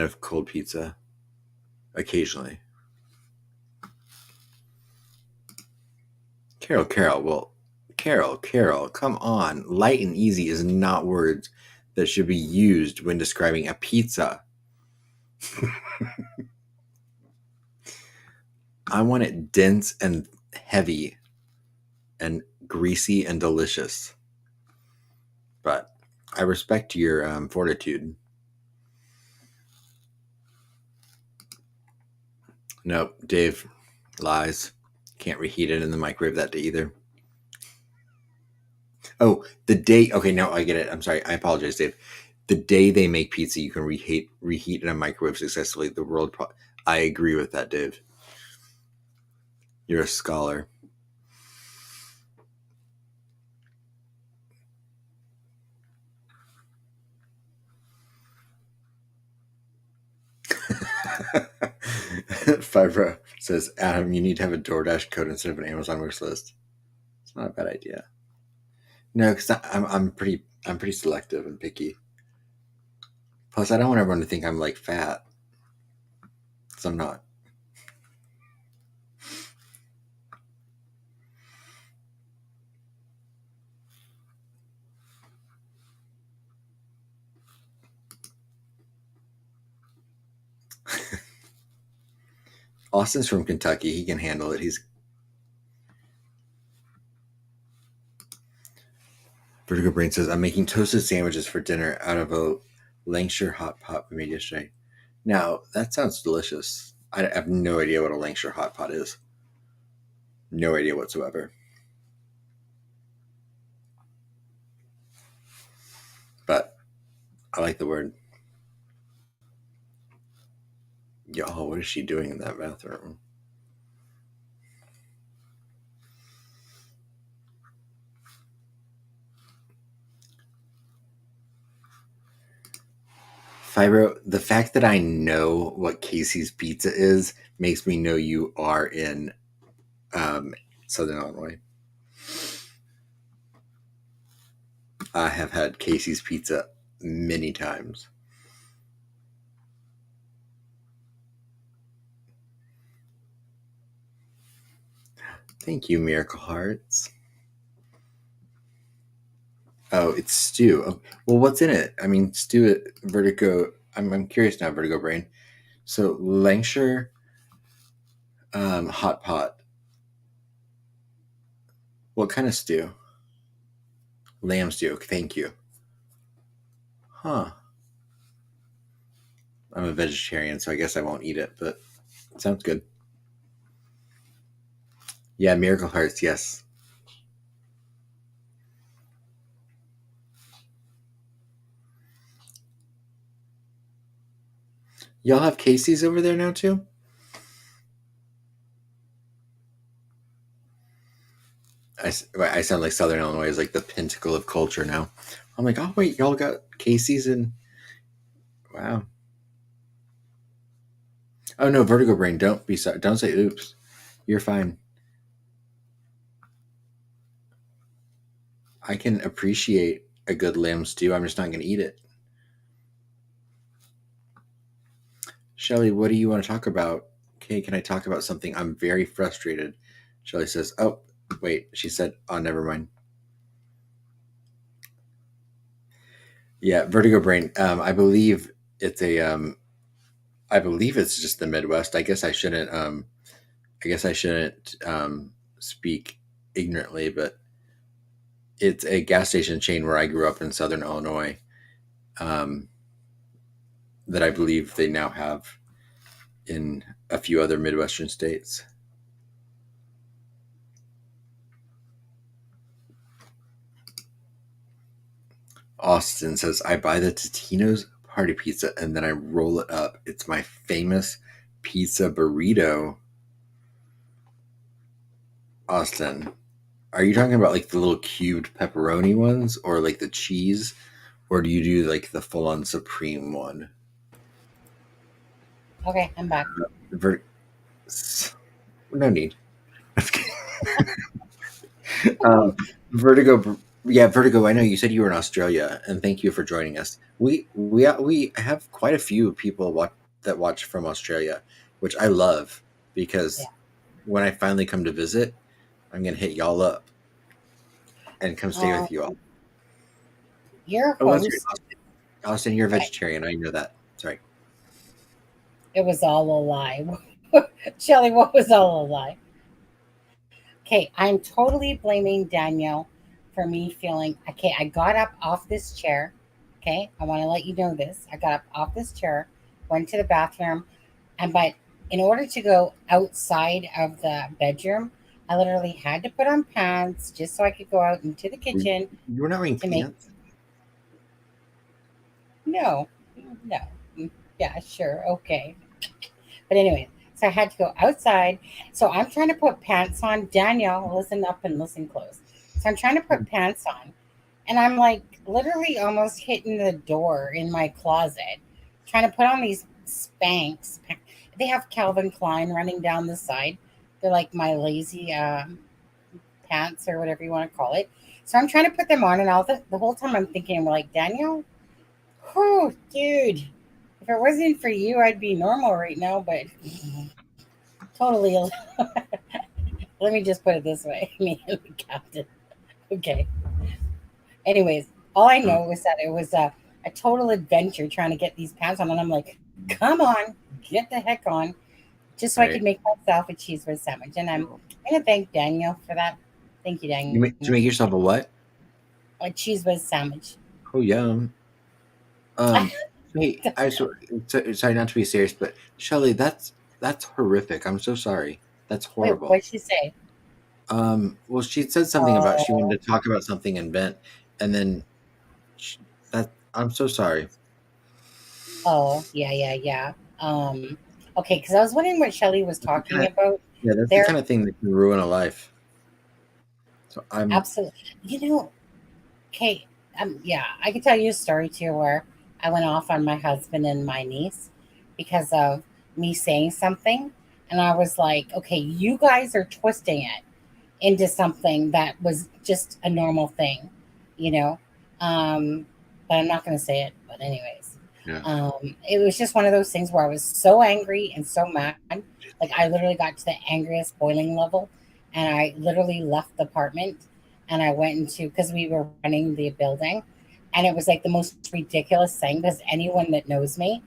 of cold pizza occasionally. Carol, come on. Light and easy is not words that should be used when describing a pizza. I want it dense and heavy and greasy and delicious. But I respect your fortitude. Nope, Dave lies. Can't reheat it in the microwave that day either. Oh, the day. Okay, no, I get it. I'm sorry. I apologize, Dave. The day they make pizza, you can reheat in a microwave successfully. The world. I agree with that, Dave. You're a scholar. Fibro says, Adam, you need to have a DoorDash code instead of an Amazon wish list. It's not a bad idea. No, because I'm pretty selective and picky. Plus, I don't want everyone to think I'm like fat, because I'm not. Austin's from Kentucky. He can handle it. Vertigo Brain says, I'm making toasted sandwiches for dinner out of a Lancashire hot pot we made yesterday. Now, that sounds delicious. I have no idea what a Lancashire hot pot is. No idea whatsoever. But I like the word. Y'all, what is she doing in that bathroom? Fibro, the fact that I know what Casey's Pizza is makes me know you are in Southern Illinois. I have had Casey's Pizza many times. Thank you, Miracle Hearts. Oh, it's stew. Oh, well, what's in it? I mean, stew at Vertigo. I'm curious now, Vertigo Brain. So Lancashire, hot pot. What kind of stew? Lamb stew. Thank you. Huh. I'm a vegetarian, so I guess I won't eat it, but it sounds good. Yeah, Miracle Hearts, yes. Y'all have Casey's over there now, too? I sound like Southern Illinois is like the pinnacle of culture now. I'm like, oh, wait, y'all got Casey's and... Wow. Oh, no, Vertigo Brain, don't say oops. You're fine. I can appreciate a good lamb stew. I'm just not going to eat it. Shelly, what do you want to talk about? Okay, can I talk about something? I'm very frustrated. Shelly says, oh, wait. She said, oh, never mind. Yeah, Vertigo Brain. I believe it's I believe it's just the Midwest. I guess I shouldn't speak ignorantly, but it's a gas station chain where I grew up in Southern Illinois. That I believe they now have in a few other Midwestern states. Austin says, I buy the Totino's party pizza and then I roll it up. It's my famous pizza burrito. Austin, are you talking about like the little cubed pepperoni ones or like the cheese? Or do you do like the full-on supreme one? Okay, I'm back. No need. Vertigo. Yeah, Vertigo. I know you said you were in Australia, and thank you for joining us. We have quite a few people that watch from Australia, which I love because when I finally come to visit, I'm gonna hit y'all up and come stay with you all. Your host, Austin, you're a vegetarian. I know that. Sorry. It was all a lie. Shelly, what was all a lie? Okay, I'm totally blaming Danielle for me feeling, okay, I got up off this chair. Okay, I want to let you know this. I got up off this chair, went to the bathroom, but in order to go outside of the bedroom, I literally had to put on pants just so I could go out into the kitchen. You were not wearing pants? No. Yeah, sure. Okay. But anyway, so I had to go outside. So I'm trying to put pants on. Danielle, listen up and listen close. So I'm trying to put pants on. And I'm like literally almost hitting the door in my closet, trying to put on these Spanx. They have Calvin Klein running down the side. They're like my lazy pants or whatever you want to call it. So I'm trying to put them on. And the whole time I'm thinking, I'm like, Danielle, whew, dude. If it wasn't for you, I'd be normal right now, but totally. Let me just put it this way. Me and the captain. Okay. Anyways, all I know is that it was a total adventure trying to get these pants on. And I'm like, come on, get the heck on. Just so I could make myself a cheese whiz sandwich. And I'm going to thank Daniel for that. Thank you, Daniel. To make yourself a what? A cheese whiz sandwich. Oh, yum. Hey, sorry not to be serious, but Shelly, that's horrific. I'm so sorry. That's horrible. Wait, what'd she say? Well, she said something about she wanted to talk about something and vent, and then I'm so sorry. Oh, yeah. Okay, because I was wondering what Shelly was talking about. Yeah, that's the kind of thing that can ruin a life. So I'm absolutely. Okay, yeah, I can tell you a story too where I went off on my husband and my niece because of me saying something, and I was like, okay, you guys are twisting it. into something that was just a normal thing, you know. But I'm not going to say it. But anyways, Yeah. it was just one of those things where I was so angry and so mad. Like I literally got to the angriest boiling level, and I literally left the apartment, and I went into, because we were running the building, and it was like the most ridiculous thing, because anyone that knows me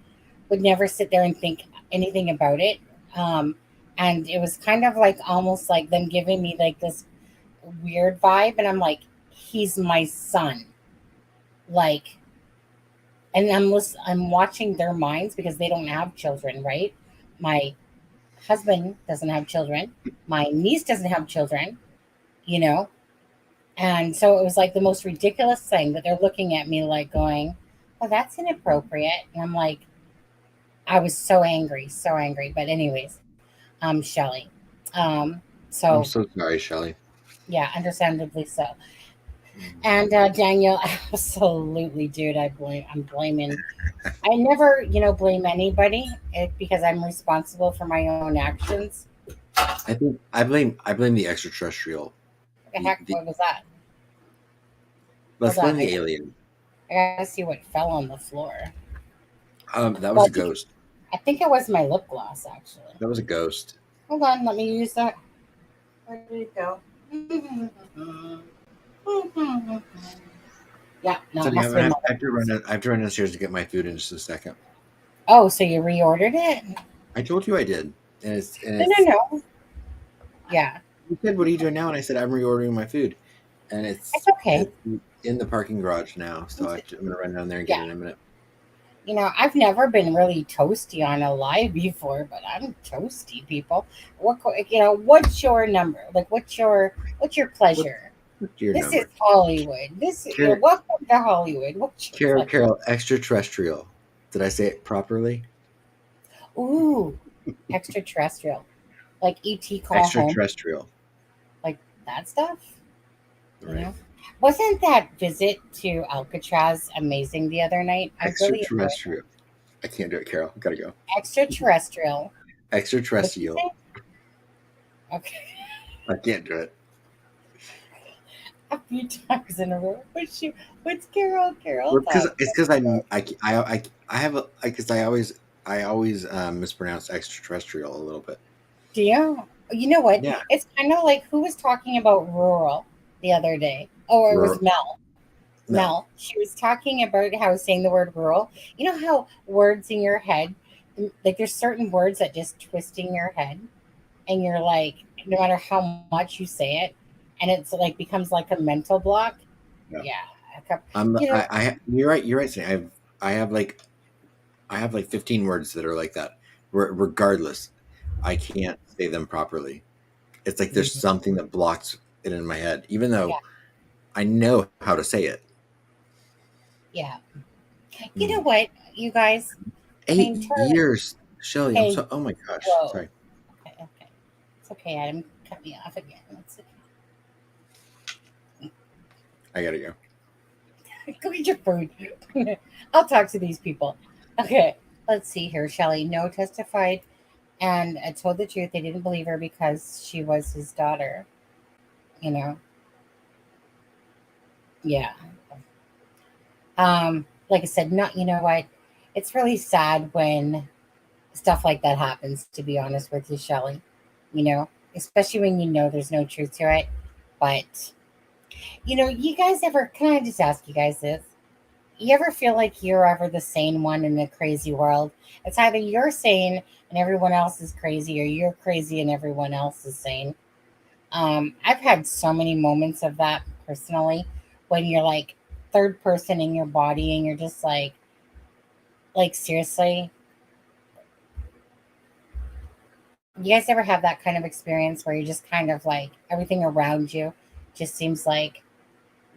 would never sit there and think anything about it. Um, and it was kind of like almost like them giving me like this weird vibe, and I'm like, he's my son, like, and I'm watching their minds because they don't have children, right? My husband doesn't have children, my niece doesn't have children, you know. And so it was like the most ridiculous thing that they're looking at me like going, well, that's inappropriate. And I'm like, I was so angry, so angry. But anyways, Shelly. I'm So so sorry, Shelly. yeah, understandably so. And Daniel, absolutely, dude. I'm blaming. I never, blame anybody because I'm responsible for my own actions. I think I blame the extraterrestrial. What the heck? What was that? Let's Hold blame on, the alien. I gotta see what fell on the floor. That was a ghost. I think it was my lip gloss, actually. That was a ghost. Hold on, let me use that. Where did it go? Yeah, no, it Sonny, must I have have to run downstairs to get my food in just a second. Oh, so you reordered it? I told you I did. And No. Yeah. You said, what are you doing now? And I said, I'm reordering my food. And it's okay. It's in the parking garage now. So I'm going to run down there and get it in a minute. I've never been really toasty on a live before, but I'm toasty, people. What's your number? Like, what's your pleasure? Your this number? Is Hollywood. Welcome to Hollywood. What's your Carol, extraterrestrial. Did I say it properly? Ooh, extraterrestrial. Like E.T. call extraterrestrial. home. Like that stuff? Right. You know? Wasn't that visit to Alcatraz amazing the other night? Extraterrestrial. I can't do it, Carol. I gotta go. Extraterrestrial. Extraterrestrial. Okay. I can't do it. A few times in a row. What's Carol? Because I always mispronounce extraterrestrial a little bit. Do you? You know what? Yeah. It's kind of like, who was talking about rural the other day? Oh, it was Mel. Mel. She was talking about how saying the word rural. You know how words in your head, like there's certain words that just twist in your head, and you're like, no matter how much you say it, and it's like becomes like a mental block. Yeah. You're right. Sonny. I have like 15 words that are like that. Regardless, I can't say them properly. It's like there's something that blocks it in my head, even though I know how to say it. Yeah. You know what, you guys? 8 years, Shelly. Hey, oh my gosh. whoa. Sorry. Okay. It's okay, Adam. Cut me off again. It's okay. I gotta go. Go get your food. I'll talk to these people. Okay. Let's see here. Shelly, no, testified and told the truth. They didn't believe her because she was his daughter. Yeah. Like I said, you know what? It's really sad when stuff like that happens, to be honest with you, Shelly. Especially when there's no truth to it. But, you guys can I just ask you guys this? You ever feel like you're ever the sane one in a crazy world? It's either you're sane and everyone else is crazy, or you're crazy and everyone else is sane. I've had so many moments of that personally, when you're like third person in your body and you're just like seriously. You guys ever have that kind of experience where you're just kind of like everything around you just seems like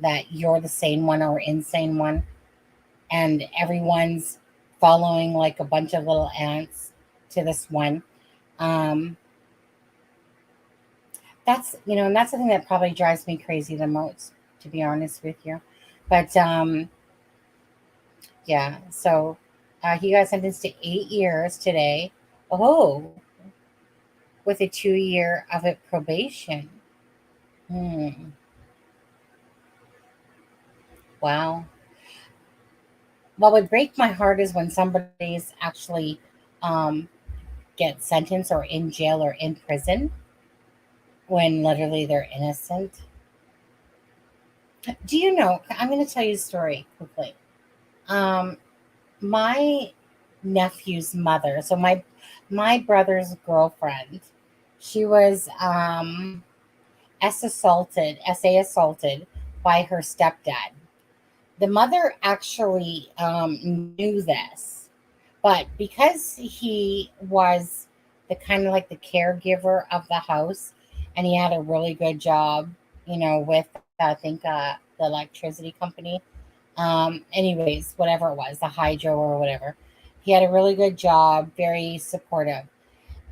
that you're the sane one or insane one, and everyone's following like a bunch of little ants to this one? That's and that's the thing that probably drives me crazy the most, to be honest with you. But yeah, so he got sentenced to 8 years today. Oh, with a 2 year of it probation. Wow. What would break my heart is when somebody's actually um, get sentenced or in jail or in prison when literally they're innocent. Do you know? I'm going to tell you a story quickly. Um, my nephew's mother, so my brother's girlfriend, she was SA assaulted by her stepdad. The mother actually knew this, but because he was the kind of like the caregiver of the house, and he had a really good job, with I think the electricity company. Anyways, whatever it was, the hydro or whatever, he had a really good job, very supportive.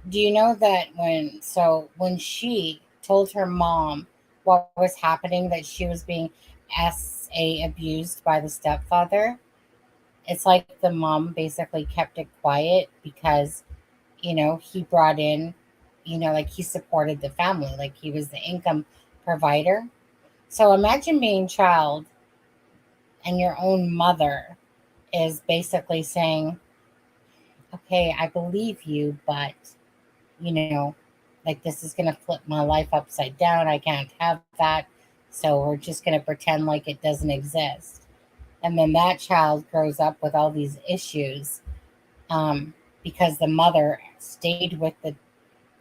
Do you know that when she told her mom what was happening, that she was being abused by the stepfather, it's like the mom basically kept it quiet because, he brought in, like he supported the family, like he was the income provider. So imagine being child and your own mother is basically saying, okay, I believe you, but you know, like this is going to flip my life upside down. I can't have that. So we're just going to pretend like it doesn't exist. And then that child grows up with all these issues because the mother stayed with the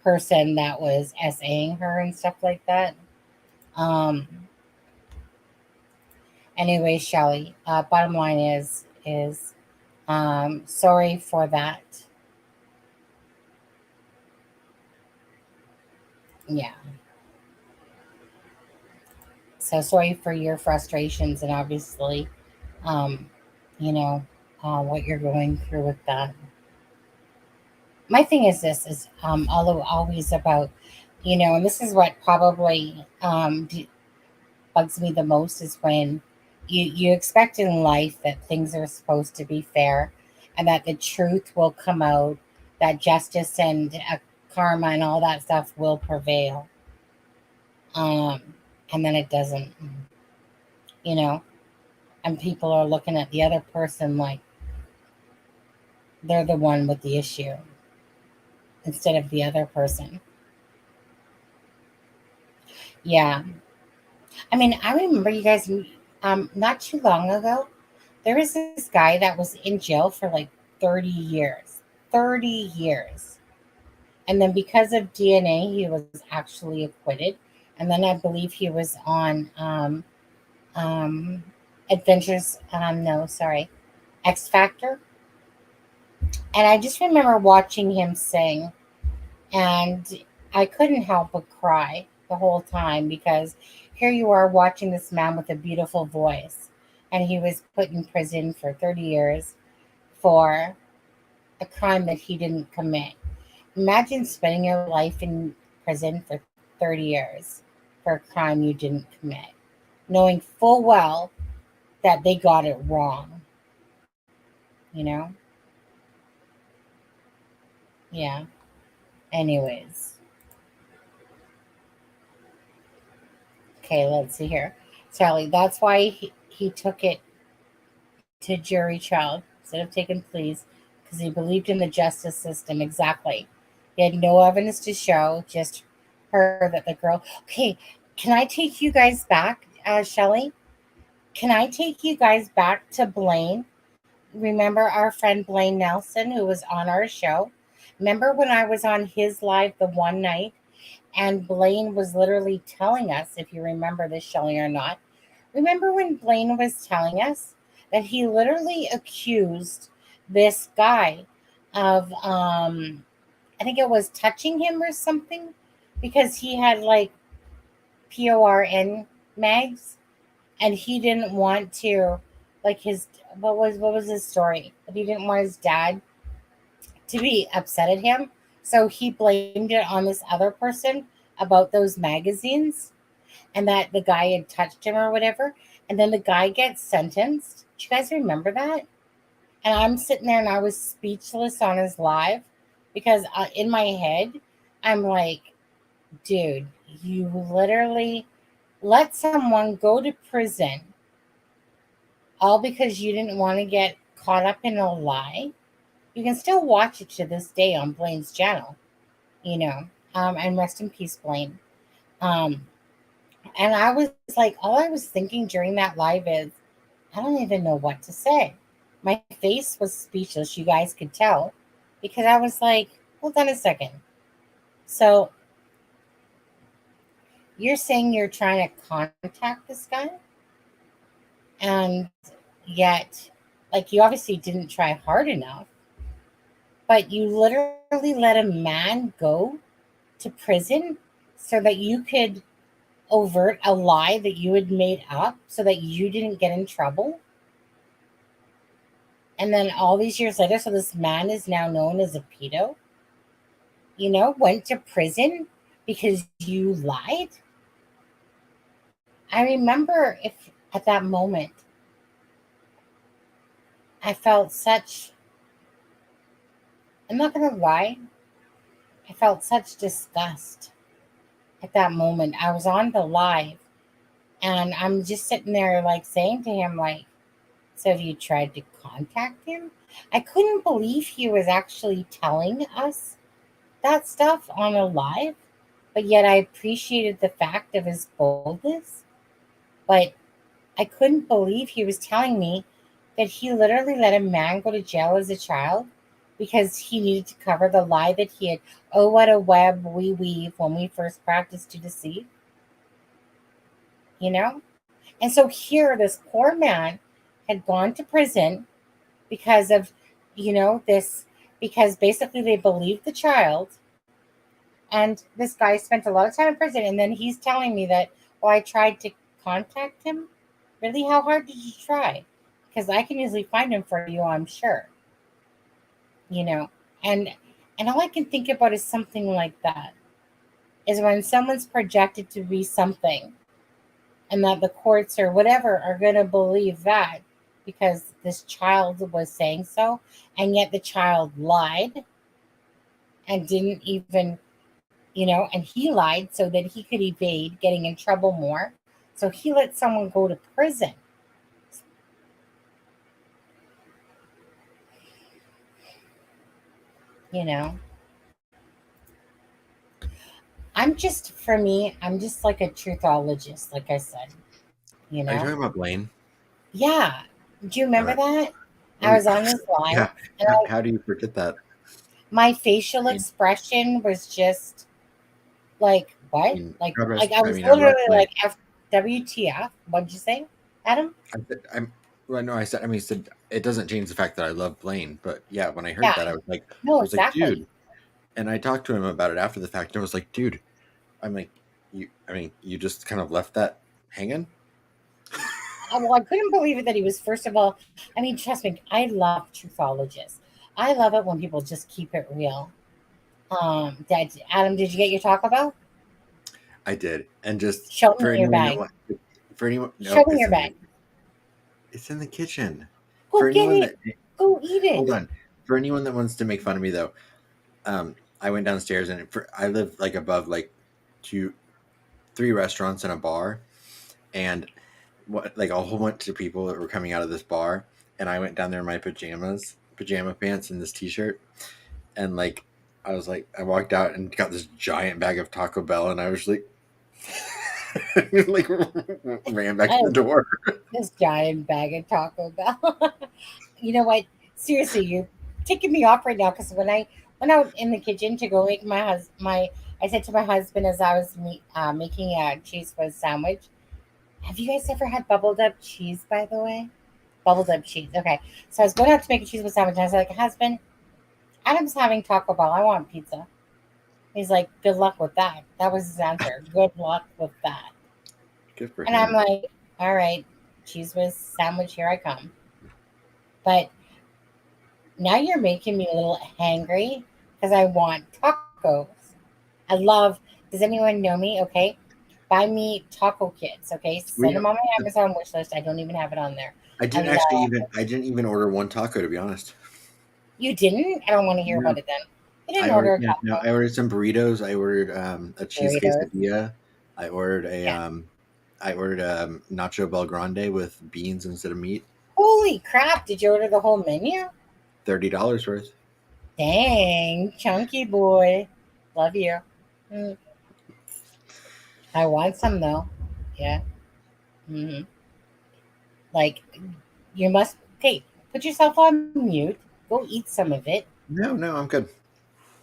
person that was SAing her and stuff like that. Um, anyway, Shelly, bottom line is sorry for that. Yeah. So sorry for your frustrations and obviously, um, you know, what you're going through with that. My thing is this is although always about, and this is what probably bugs me the most is when you expect in life that things are supposed to be fair and that the truth will come out, that justice and karma and all that stuff will prevail. Um, and then it doesn't, you know, and people are looking at the other person like they're the one with the issue instead of the other person. Yeah. I mean, I remember you guys, not too long ago, there was this guy that was in jail for like 30 years. 30 years. And then because of DNA, he was actually acquitted. And then I believe he was on um, Adventures, no, sorry, X Factor. And I just remember watching him sing, and I couldn't help but cry the whole time because here you are watching this man with a beautiful voice, and he was put in prison for 30 years for a crime that he didn't commit. Imagine spending your life in prison for 30 years for a crime you didn't commit, knowing full well that they got it wrong, you know? Yeah. Anyways. Okay, let's see here. Sally, that's why he took it to jury trial instead of taking pleas because he believed in the justice system. Exactly. He had no evidence to show, just her that the girl. Okay, can I take you guys back, Shelly? Can I take you guys back to Blaine? Remember our friend Blaine Nelson who was on our show? Remember when I was on his live the one night and Blaine was literally telling us, if you remember this, Shelly, or not, remember when Blaine was telling us that he literally accused this guy of, I think it was touching him or something because he had like PORN mags and he didn't want to, like his, what was his story? That he didn't want his dad to be upset at him. So he blamed it on this other person about those magazines and that the guy had touched him or whatever. And then the guy gets sentenced. Do you guys remember that? And I'm sitting there and I was speechless on his live because in my head, I'm like, dude, you literally let someone go to prison all because you didn't want to get caught up in a lie. You can still watch it to this day on Blaine's channel, and rest in peace, Blaine. And I was like, all I was thinking during that live is, I don't even know what to say. My face was speechless, you guys could tell, because I was like, hold on a second. So you're saying you're trying to contact this guy, and yet, like, you obviously didn't try hard enough, but you literally let a man go to prison so that you could overt a lie that you had made up so that you didn't get in trouble. And then all these years later, so this man is now known as a pedo, went to prison because you lied. I remember at that moment, I felt I'm not going to lie, I felt such disgust at that moment. I was on the live and I'm just sitting there like saying to him, like, so have you tried to contact him? I couldn't believe he was actually telling us that stuff on a live, but yet I appreciated the fact of his boldness. But I couldn't believe he was telling me that he literally let a man go to jail as a child because he needed to cover the lie that he had. Oh, what a web we weave when we first practice to deceive. And so here, this poor man had gone to prison because of, this, because basically they believed the child. And this guy spent a lot of time in prison. And then he's telling me that, I tried to contact him. Really? How hard did you try? Because I can easily find him for you, I'm sure. And all I can think about is something like that. Is when someone's projected to be something and that the courts or whatever are going to believe that because this child was saying so, and yet the child lied and didn't even, and he lied so that he could evade getting in trouble more. So he let someone go to prison. I'm just like a truthologist, like I said. Are you talking about Blaine? Yeah. Do you remember that? I was on this live. Yeah. And How do you forget that? My facial expression was just like, what? Like I was literally like, WTF? What'd you say, Adam? I said it doesn't change the fact that I love Blaine, but yeah, when I heard that, I was like, exactly. dude. And I talked to him about it after the fact, and I was like, dude, I'm like, you just kind of left that hanging. Well, I couldn't believe it that he was, first of all, trust me, I love truthologists. I love it when people just keep it real. Adam, did you get your Taco Bell? I did, and just show me your bag. Show me your bag. It's in the kitchen. Go get it. Go eat it. Hold on. For anyone that wants to make fun of me, though, I went downstairs and I live like above like 3 restaurants and a bar, and like a whole bunch of people that were coming out of this bar, and I went down there in my pajama pants and this t-shirt, and like I walked out and got this giant bag of Taco Bell, and I was like like ran back to the door. This giant bag of Taco Bell. You know what? Seriously, you're taking me off right now, because when I went out in the kitchen to go make I said to my husband as I was making a cheese whiz sandwich, have you guys ever had bubbled up cheese, by the way? Bubbled up cheese. Okay. So I was going out to make a cheese whiz sandwich, and I was like, husband, Adam's having Taco Bell. I want pizza. He's like, good luck with that. That was his answer. Good luck with that. Good for him. I'm like, all right, cheese whiz sandwich, here I come. But now you're making me a little hangry because I want tacos. Does anyone know me? Okay. Buy me taco kits. Okay. Send them on my Amazon wish list. I don't even have it on there. I didn't even order one taco, to be honest. You didn't? I don't want to hear about it then. You didn't order a taco. No, I ordered some burritos. I ordered a cheese quesadilla. I ordered a I ordered nacho Bel Grande with beans instead of meat. Holy crap! Did you order the whole menu? $30 worth. Dang, chunky boy. Love you. Mm. I want some though. Yeah. Mm-hmm. Like, you must put yourself on mute. Go eat some of it. No, I'm good.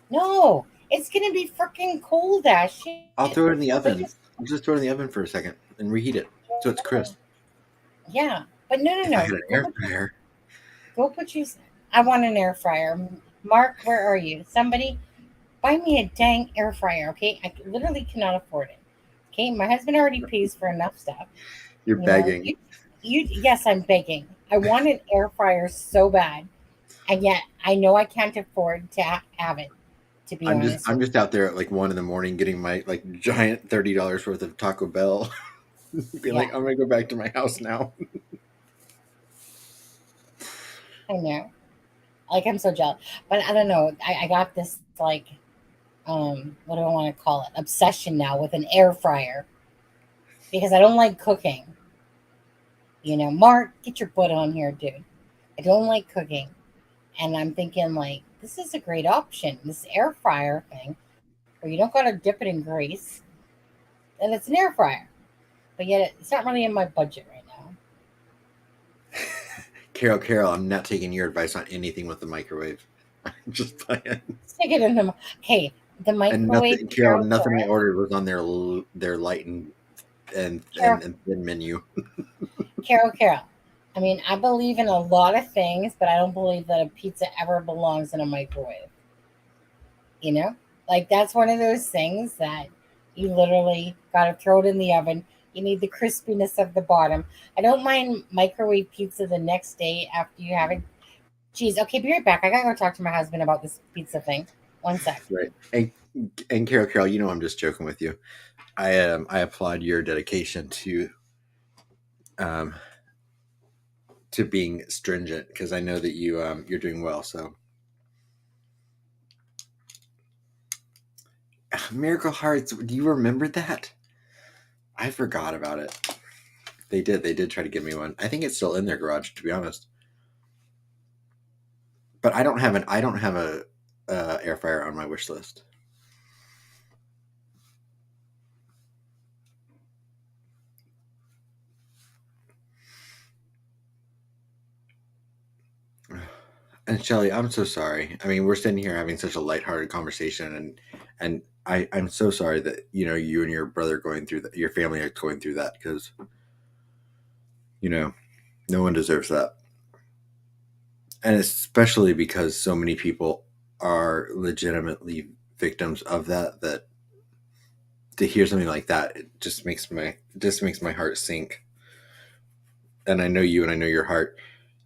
No, it's gonna be freaking cold as shit. I'll throw it in the oven. I'll just throw it in the oven for a second and reheat it so it's crisp. Yeah, but no. If I had an air fryer. Go put you. I want an air fryer. Mark, where are you? Somebody buy me a dang air fryer, okay? I literally cannot afford it. Okay, my husband already pays for enough stuff. You're begging. Yes, I'm begging. I want an air fryer so bad, and yet I know I can't afford to have it. To be honest, I'm just out there at like 1 a.m. getting my like giant $30 worth of Taco Bell. Being like, I'm gonna go back to my house now. I know. Like, I'm so jealous, but I don't know. I got this like, what do I want to call it? Obsession now with an air fryer because I don't like cooking. You know, Mark, get your butt on here, dude. I don't like cooking, and I'm thinking like, this is a great option. This air fryer thing, where you don't gotta dip it in grease, and it's an air fryer, but yet it's not really in my budget right now. Carol, I'm not taking your advice on anything with the microwave. I'm just playing. Stick it in the microwave. And nothing I ordered was on their light and thin menu. Carol. I mean, I believe in a lot of things, but I don't believe that a pizza ever belongs in a microwave. You know, like that's one of those things that you literally got to throw it in the oven. You need the crispiness of the bottom. I don't mind microwave pizza the next day after you have it. Jeez, okay, be right back. I gotta go talk to my husband about this pizza thing. 1 sec. Right. And Carol, you know I'm just joking with you. I applaud your dedication to being stringent because I know that you're doing well. So Miracle Hearts, do you remember that? I forgot about it. They did try to give me one. I think it's still in their garage, to be honest. But I don't have a air fryer on my wish list. And Shelly, I'm so sorry. I mean, we're sitting here having such a lighthearted conversation, and I'm so sorry that you and your brother going through that, your family are going through that, because no one deserves that, and especially because so many people are legitimately victims of that. That to hear something like that, it just makes my heart sink. And I know you, and I know your heart.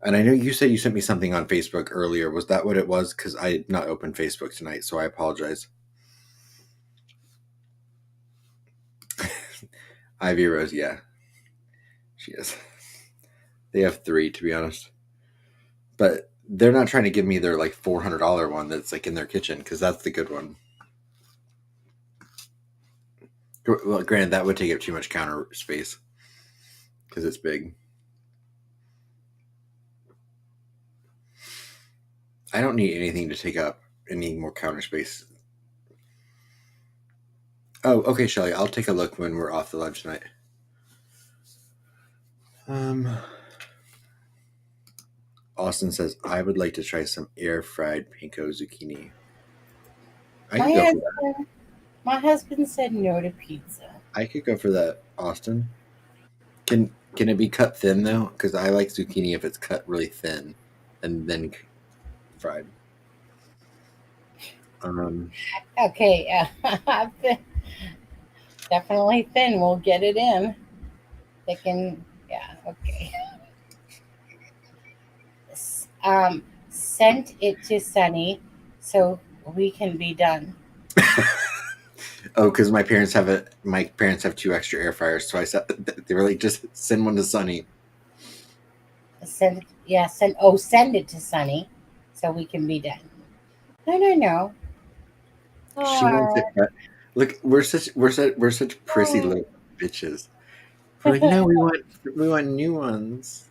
And I know you said you sent me something on Facebook earlier. Was that what it was? Because I did not open Facebook tonight, so I apologize. Ivy Rose, yeah. She is. They have 3, to be honest. But they're not trying to give me their like $400 one that's like in their kitchen, because that's the good one. Well, granted, that would take up too much counter space because it's big. I don't need anything to take up any more counter space. Oh, okay, Shelly. I'll take a look when we're off the lunch night. Austin says, I would like to try some air-fried panko zucchini. My husband said no to pizza. I could go for that, Austin. Can it be cut thin, though? Because I like zucchini if it's cut really thin and then fried. Okay, definitely thin. We'll get it in. They can, yeah, okay. Send it to Sunny so we can be done. Oh, because my parents have 2 extra air fryers, so I said they were like, just send one to Sunny. Send it to Sunny so we can be done. No. She wants it cut. Look, we're such prissy little bitches. We're like, no, we want new ones.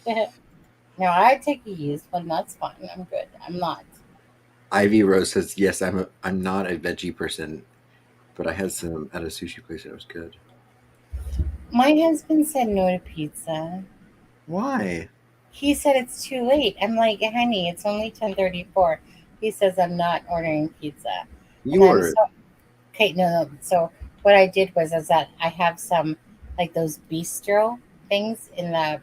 No, I take a used one. That's fine. I'm good. I'm not. Ivy Rose says, yes, I'm not a veggie person, but I had some at a sushi place that was good. My husband said no to pizza. Why? He said it's too late. I'm like, honey, it's only 10:34. He says I'm not ordering pizza. You And ordered. Okay, no. So what I did was that I have some like those bistro things in the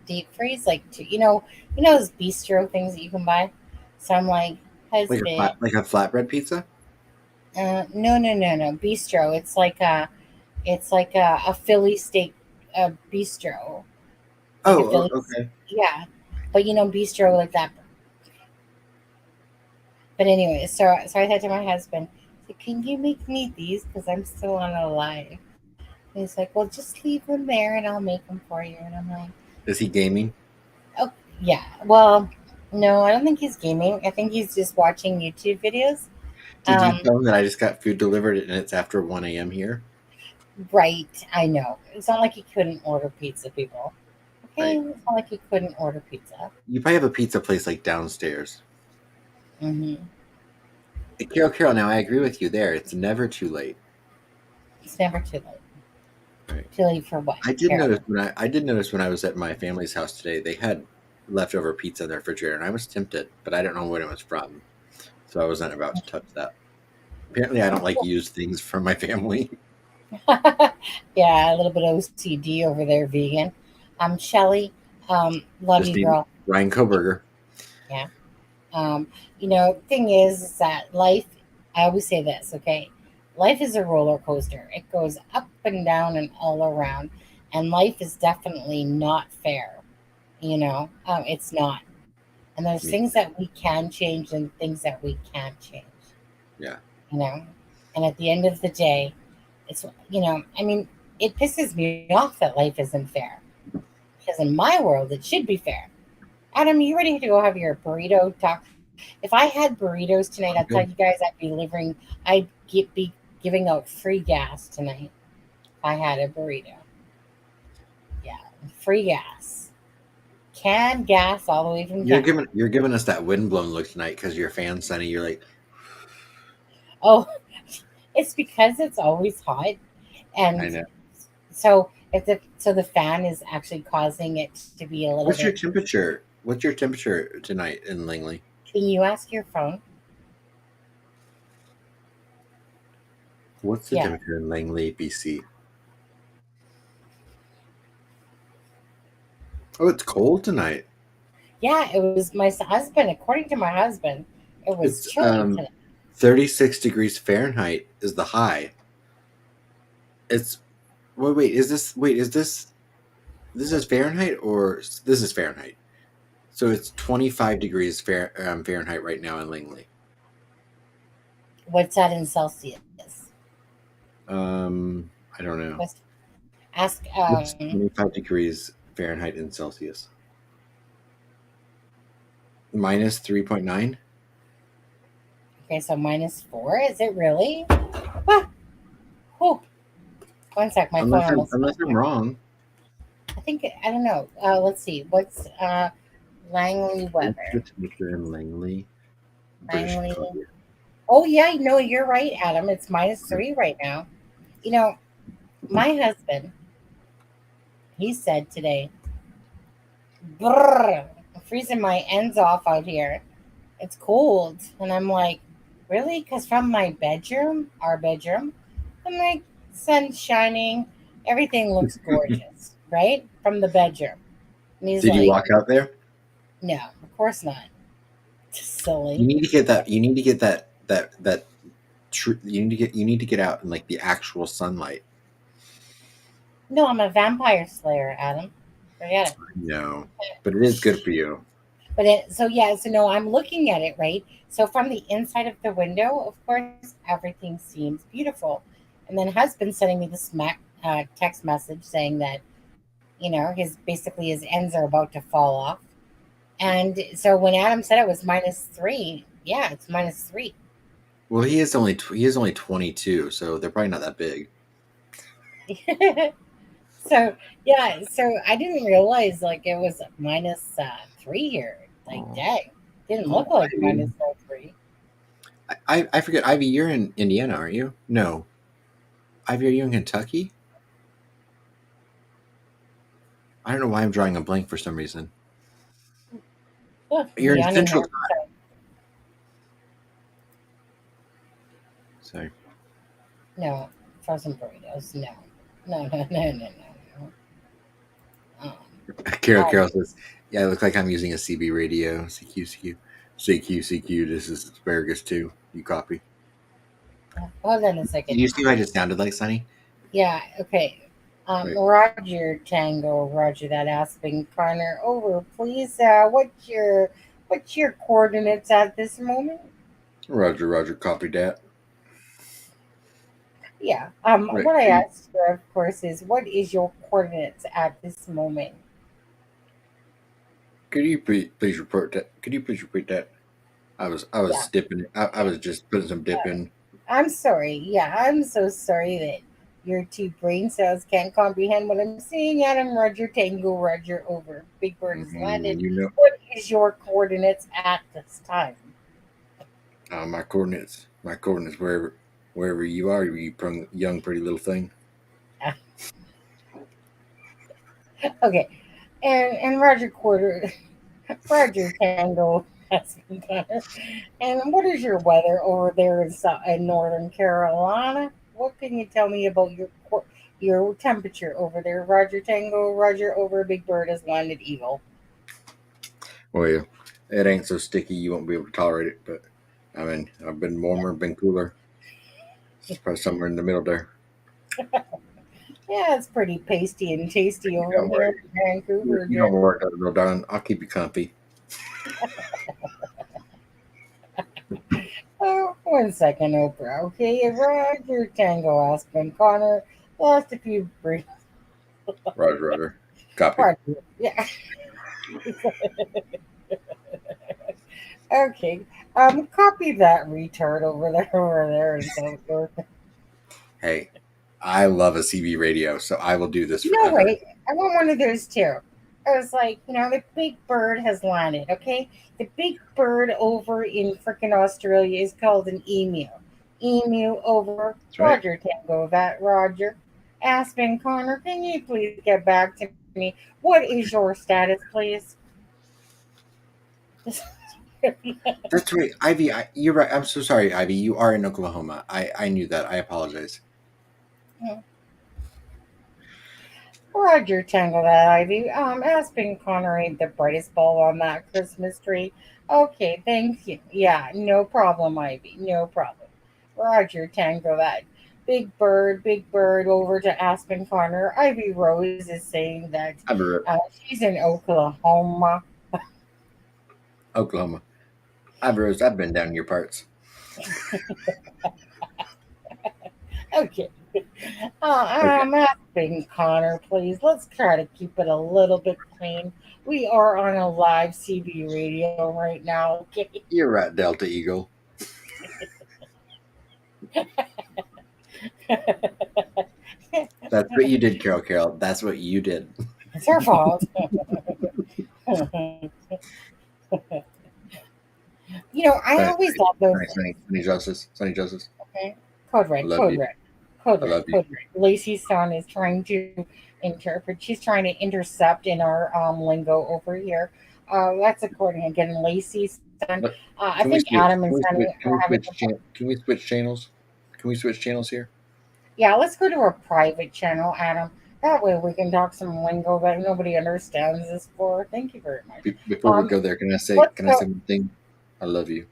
deep freeze, like you know those bistro things that you can buy. So I'm like, husband, like a flatbread pizza? no, bistro. It's like a Philly steak bistro. Like a Philly, Okay. yeah. But bistro like that. But anyway, so I said to my husband, "Can you make me these? Because I'm still on a live." And he's like, "Well, just leave them there, and I'll make them for you." And I'm like, Is he gaming? "Oh, yeah." Well, no, I don't think he's gaming. I think he's just watching YouTube videos. Did you tell him that I just got food delivered and it's after 1 a.m. here? Right, I know. It's not like he couldn't order pizza, people. Okay, Right. it's not like he couldn't order pizza. You probably have a pizza place like downstairs. Mm-hmm. Carol, now I agree with you there. It's never too late. It's never too late. Right. Too late for what? I did notice when I was at my family's house today, they had leftover pizza in their refrigerator, and I was tempted, but I don't know what it was from, so I wasn't about to touch that. Apparently, I don't like used things from my family. Yeah, a little bit OCD over there, vegan. Shelly, love Just you, need girl. Ryan Koberger. Yeah. Thing is that life, I always say this, okay? Life is a roller coaster. It goes up and down and all around. And life is definitely not fair. It's not. And there's things that we can change and things that we can't change. Yeah. And at the end of the day, it's, it pisses me off that life isn't fair. Because in my world, it should be fair. Adam, you ready to go have your burrito talk? If I had burritos tonight, I'll tell you guys I'd be giving out free gas tonight. If I had a burrito. Yeah, free gas. Canned gas all the way from Canada. You're giving us that windblown look tonight because you're a fan, Sonny. You're like, oh, it's because it's always hot, and I know. So the fan is actually causing it to be a little. What's your temperature? What's your temperature tonight in Langley? Can you ask your phone? What's the temperature in Langley, BC? Oh, it's cold tonight. Yeah, it was my husband. According to my husband, it was chilly tonight. 36 degrees Fahrenheit is the high. It's is this Fahrenheit or this is Fahrenheit? So it's 25 degrees Fahrenheit right now in Langley. What's that in Celsius? I don't know. Ask. What's 25 degrees Fahrenheit in Celsius? Minus 3.9. Okay, so -4. Is it really? Ah. Oh. 1 sec. My phone. Unless I'm wrong. I don't know. Let's see. What's Langley weather? What's the temperature in Langley? Langley. Oh yeah, no, you're right, Adam. It's -3 right now. My husband, he said today, brrr, I'm freezing my ends off out here. It's cold. And I'm like, really? Because from my bedroom, our bedroom, I'm like, sun's shining. Everything looks gorgeous, right? From the bedroom. And he's Did you walk out there? No, of course not. Silly. You need to get that. You need to get that. You need to get out in like the actual sunlight. No, I'm a vampire slayer, Adam. Forget it. No, but it is good for you. But so no, I'm looking at it, right? So from the inside of the window, of course, everything seems beautiful. And then husband sending me this text message saying that, his ends are about to fall off. And so when Adam said it was -3, yeah, it's -3. Well, he is only 22, so they're probably not that big. So yeah, so I didn't realize like it was -3 here. Like dang, didn't look like Ivy. -3. I forget, Ivy, you're in Indiana, aren't you? No. Ivy, are you in Kentucky? I don't know why I'm drawing a blank for some reason. Look, You're in Indiana Central here. Time. Sorry. No, frozen burritos. No, no. Carol says, yeah, it looks like I'm using a CB radio. CQ. This is asparagus too. You copy. Hold on a Did second. you see what I just sounded like, Sonny? Yeah, okay. Wait. Roger Tango, Roger that Aspen Connor. Over, please. What's your coordinates at this moment? Roger, copy that. Yeah. Right. What I asked for, of course, is what is your coordinates at this moment? Could you please report that? Could you please repeat that? I was Yeah. dipping. I was just putting some dip in. I'm sorry. Yeah, I'm so sorry that your two brain cells can't comprehend what I'm saying. Adam, Roger, Tango, Roger, over. Big Bird has landed. You know, What is your coordinates at this time? my coordinates wherever you are, you young pretty little thing. Okay, and Roger Roger Tango has been done. And what is your weather over there in Northern Carolina? What can you tell me about your temperature over there? Roger Tango, Roger over. Big Bird has landed eagle. Well, it ain't so sticky you won't be able to tolerate it. But I mean, I've been warmer, been cooler. It's probably somewhere in the middle there. Yeah, it's pretty pasty and tasty over Don't worry. here in Vancouver. You don't work out real darn. I'll keep you comfy. Oh, 1 second, Oprah. Okay, Roger Tango, Aspen Connor. Lost a few brief. Roger. Copy. Roger. Yeah. Okay. Copy that retard over there and so forth. Hey, I love a CB radio, so I will do this No, forever. wait. I want one of those too. I was like, the big bird has landed, okay? The big bird over in frickin' Australia is called an emu. Emu over. right. Roger Tango, that Roger. Aspen Connor, can you please get back to me? What is your status, please? That's right, Ivy. You're right. I'm so sorry, Ivy. You are in Oklahoma. I knew that. I apologize. Roger Tangle that Ivy. Aspen Connor ain't the brightest ball on that Christmas tree. Okay, thank you. Yeah, no problem, Ivy. No problem. Roger Tangle that. Big bird over to Aspen Connor. Ivy Rose is saying that she's in Oklahoma. Oklahoma. I've been down your parts. Okay. Aspen Connor, please. Let's try to keep it a little bit clean. We are on a live CB radio right now. Okay. You're right, Delta Eagle. That's what you did, Carol. That's what you did. It's her fault. I always love those. Sunny Justice. Okay. Code red. Lacey's son is trying to interpret. She's trying to intercept in our lingo over here. That's according again, Lacey's son. I think Adam and Sunny are having. Can we switch channels? Can we switch channels here? Yeah, let's go to a private channel, Adam. That way we can talk some lingo that nobody understands us for. Thank you very much. Before we go there, can I say one thing? I love you.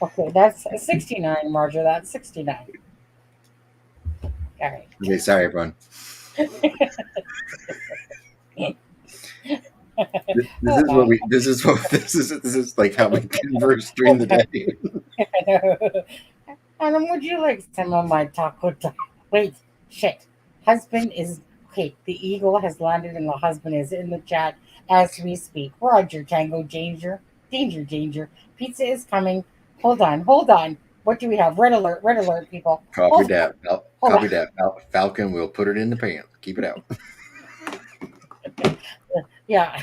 Okay, that's 69, Roger. That's 69. All right. Okay, sorry, everyone. This is like how we converse during the day. Adam, would you like some of my taco? Wait, shit. Husband is okay. The eagle has landed and the husband is in the chat as we speak. Roger Tango, danger. Pizza is coming. Hold on. What do we have? Red alert, people. Copy Oh, that. hold Copy on. that. Falcon will put it in the pants. Keep it out. Yeah.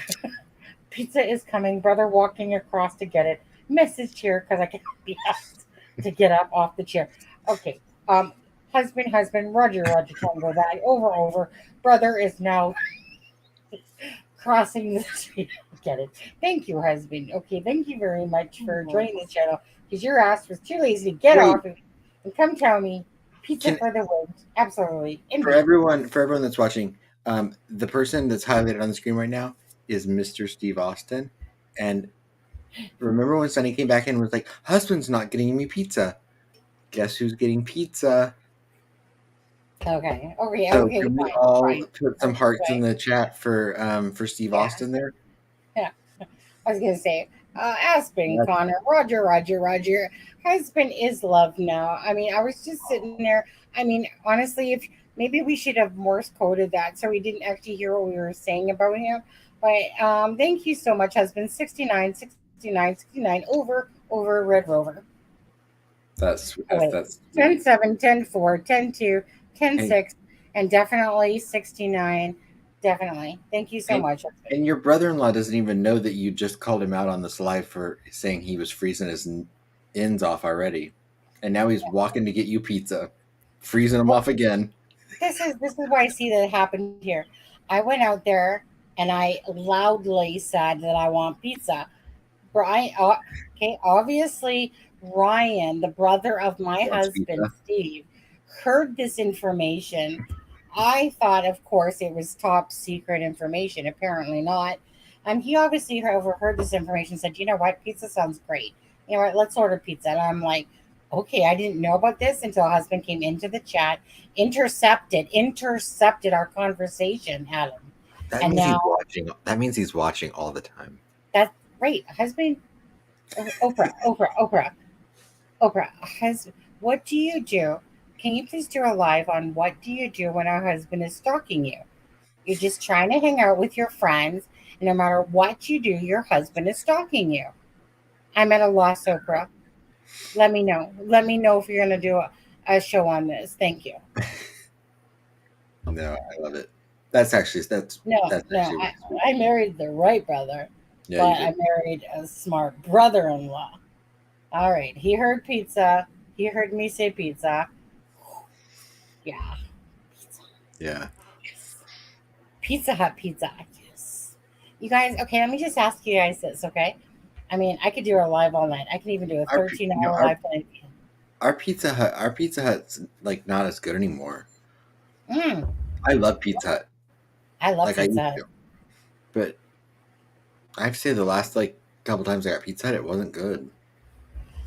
Pizza is coming. Brother walking across to get it. Message here because I can't be asked to get up off the chair. Okay. Husband, Roger, Tango, that over. Brother is now crossing the street. Get it. Thank you, husband. Okay, thank you very much for joining the channel because your ass was too lazy to get off and come tell me pizza for the win. Absolutely. For everyone that's watching, the person that's highlighted on the screen right now is Mr. Steve Austin. And remember when Sonny came back in and was like, husband's not getting me pizza. Guess who's getting pizza? Okay. So can we all fine. put some hearts in the chat for Steve Austin there? Yeah. I was gonna say, Aspen, Connor, Roger. Husband is love now. I mean, I was just sitting there. I mean, honestly, if maybe we should have Morse coded that so we didn't actually hear what we were saying about him. But thank you so much, husband. 69, over Red Rover. That's 10-7, 10-4, 10-2, 10-6, and definitely 69. Definitely. Thank you so much. And your brother-in-law doesn't even know that you just called him out on this live for saying he was freezing his ends off already. And now he's walking to get you pizza, freezing them off again. This is why I see that it happened here. I went out there and I loudly said that I want pizza. Brian, okay, obviously Ryan, the brother of my husband, Steve, heard this information. I thought, of course, it was top secret information. Apparently not. And he obviously overheard this information, said, you know what, pizza sounds great. You know what, let's order pizza. And I'm like, okay, I didn't know about this until husband came into the chat, intercepted our conversation, Adam. That means he's watching all the time. That's right. Husband, Oprah. Husband, what do you do? Can you please do a live on what do you do when our husband is stalking you? You're just trying to hang out with your friends, and no matter what you do, your husband is stalking you. I'm at a loss, Oprah. Let me know. Let me know if you're going to do a show on this. Thank you. No, I love it. That's I married the right brother, yeah, but I married a smart brother-in-law. All right. He heard pizza. He heard me say pizza. Yeah. Yeah. Pizza Hut pizza. Yes. You guys, okay, let me just ask you guys this, okay? I mean, I could do a live all night. I can even do a 13-hour live night. Our Pizza Hut's like not as good anymore. I love Pizza Hut. I love Pizza Hut. But I have to say the last couple times I got Pizza Hut, it wasn't good.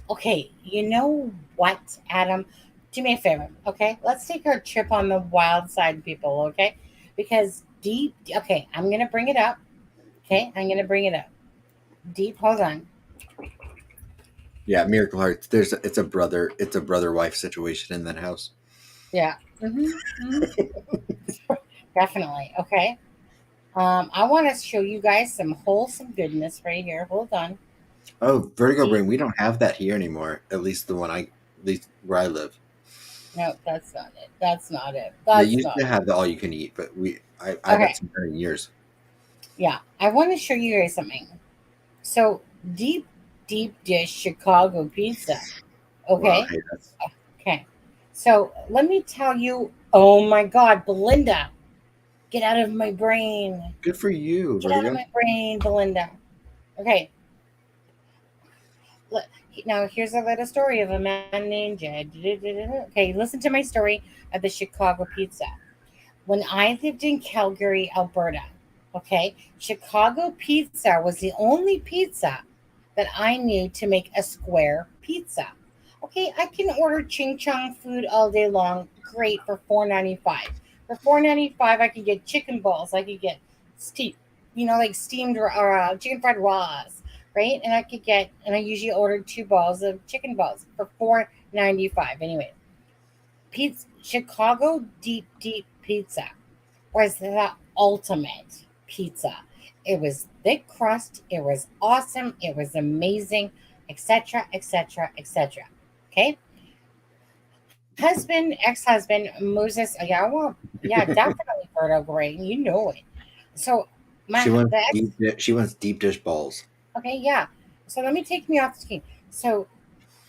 Okay, you know what, Adam? Do me a favor, okay? Let's take our trip on the wild side, people, okay? Because okay, I'm going to bring it up. Okay, I'm going to bring it up. Deep, hold on. Yeah, Miracle Hearts. It's a brother wife situation in that house. Yeah. Definitely. Okay. I want to show you guys some wholesome goodness right here. Hold on. Oh, Vertigo Brain. We don't have that here anymore. At least where I live. No, that's not it. That's not it. They used to have the all you can eat, but I've had some for years. Yeah, I want to show you guys something. So deep dish Chicago pizza. Okay. Wow, hey, Okay. So let me tell you. Oh my God, Belinda, get out of my brain. Good for you. Get out of my brain, Belinda. Okay. Now here's a little story of a man named Jed. Okay, listen to my story of the Chicago pizza. When I lived in Calgary, Alberta, okay, Chicago pizza was the only pizza that I knew to make a square pizza. Okay, I can order ching chong food all day long. Great for $4.95. For $4.95, I could get chicken balls. I could get steamed or chicken fried raws. Right, and I usually ordered 2 balls of chicken balls for $4.95. Anyway, Chicago deep pizza was the ultimate pizza. It was thick crust. It was awesome. It was amazing, etc., etc., etc. Okay, husband, ex-husband, Moses. Yeah, definitely Murdoch, great. You know it. So She wants the ex. she wants deep dish balls. Okay, yeah. So let me take me off the screen. So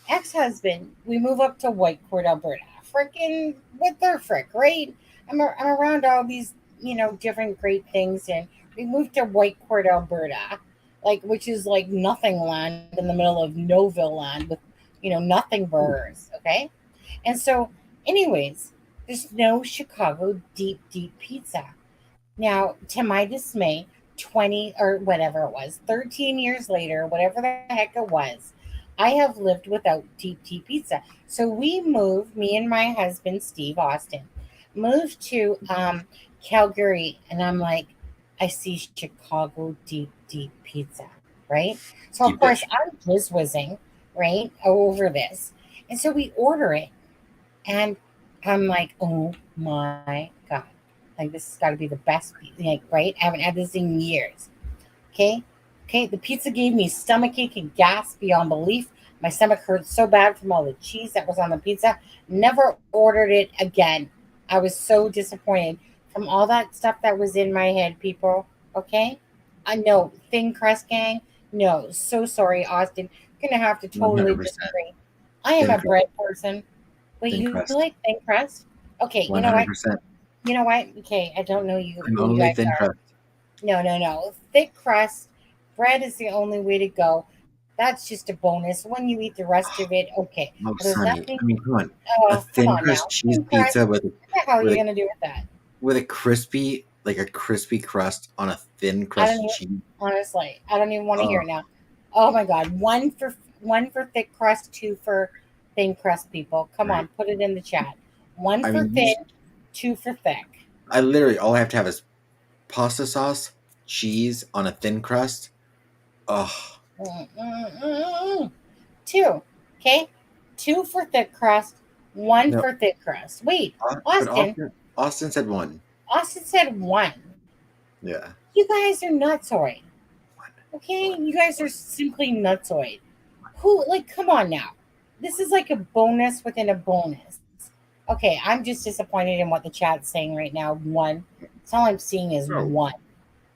ex-husband, we move up to Whitecourt, Alberta. Freaking what the frick, right? I'm around all these, different great things, and we moved to Whitecourt, Alberta, like which is like nothing land in the middle of Noville land with, nothing burgers. Okay, and so, anyways, there's no Chicago deep pizza. Now, to my dismay, 20 or whatever it was, 13 years later, whatever the heck it was, I have lived without deep pizza. So we moved, me and my husband, Steve Austin, moved to Calgary. And I'm like, I see Chicago deep pizza, right? So, of Deep course, dish. I'm whizzing, right, over this. And so we order it. And I'm like, oh my God. Like, this has got to be the best, like, right? I haven't had this in years. Okay. Okay. The pizza gave me stomachache and gas beyond belief. My stomach hurt so bad from all the cheese that was on the pizza. Never ordered it again. I was so disappointed from all that stuff that was in my head, people. Okay. I know. Thin crust gang. No. So sorry, Austin. Gonna have to totally 100%. disagree. I am Thin a crust. bread person. Wait, Thin you crust. like thin crust? Okay, you know what? 100%. You know what? Okay, I don't know I'm who you only guys thin are. crust. No. Thick crust. Bread is the only way to go. That's just a bonus. When you eat the rest of it, okay. Oh, But there's Sonny. nothing. I mean, come on. A Oh, come thin on now. crust cheese Thin crust. pizza with What the hell are with you a gonna do with that? with a crispy crust on a thin I don't crust even, cheese. honestly, I don't even want to hear Oh, it now. Oh my God, one for thick crust, two for thin crust. People, come right. on, put it in the chat. One I for mean, thin, two for thick. I literally all I have to have is pasta sauce, cheese on a thin crust. Oh, Two, okay, two for thick crust, one no. for thick crust. Wait, But Austin. Austin said one. Austin said one. Yeah. You guys are nutsoid. Okay, you guys are simply nutsoid. Who, like, come on now. This is like a bonus within a bonus. Okay, I'm just disappointed in what the chat's saying right now. One. That's all I'm seeing is Oh. one.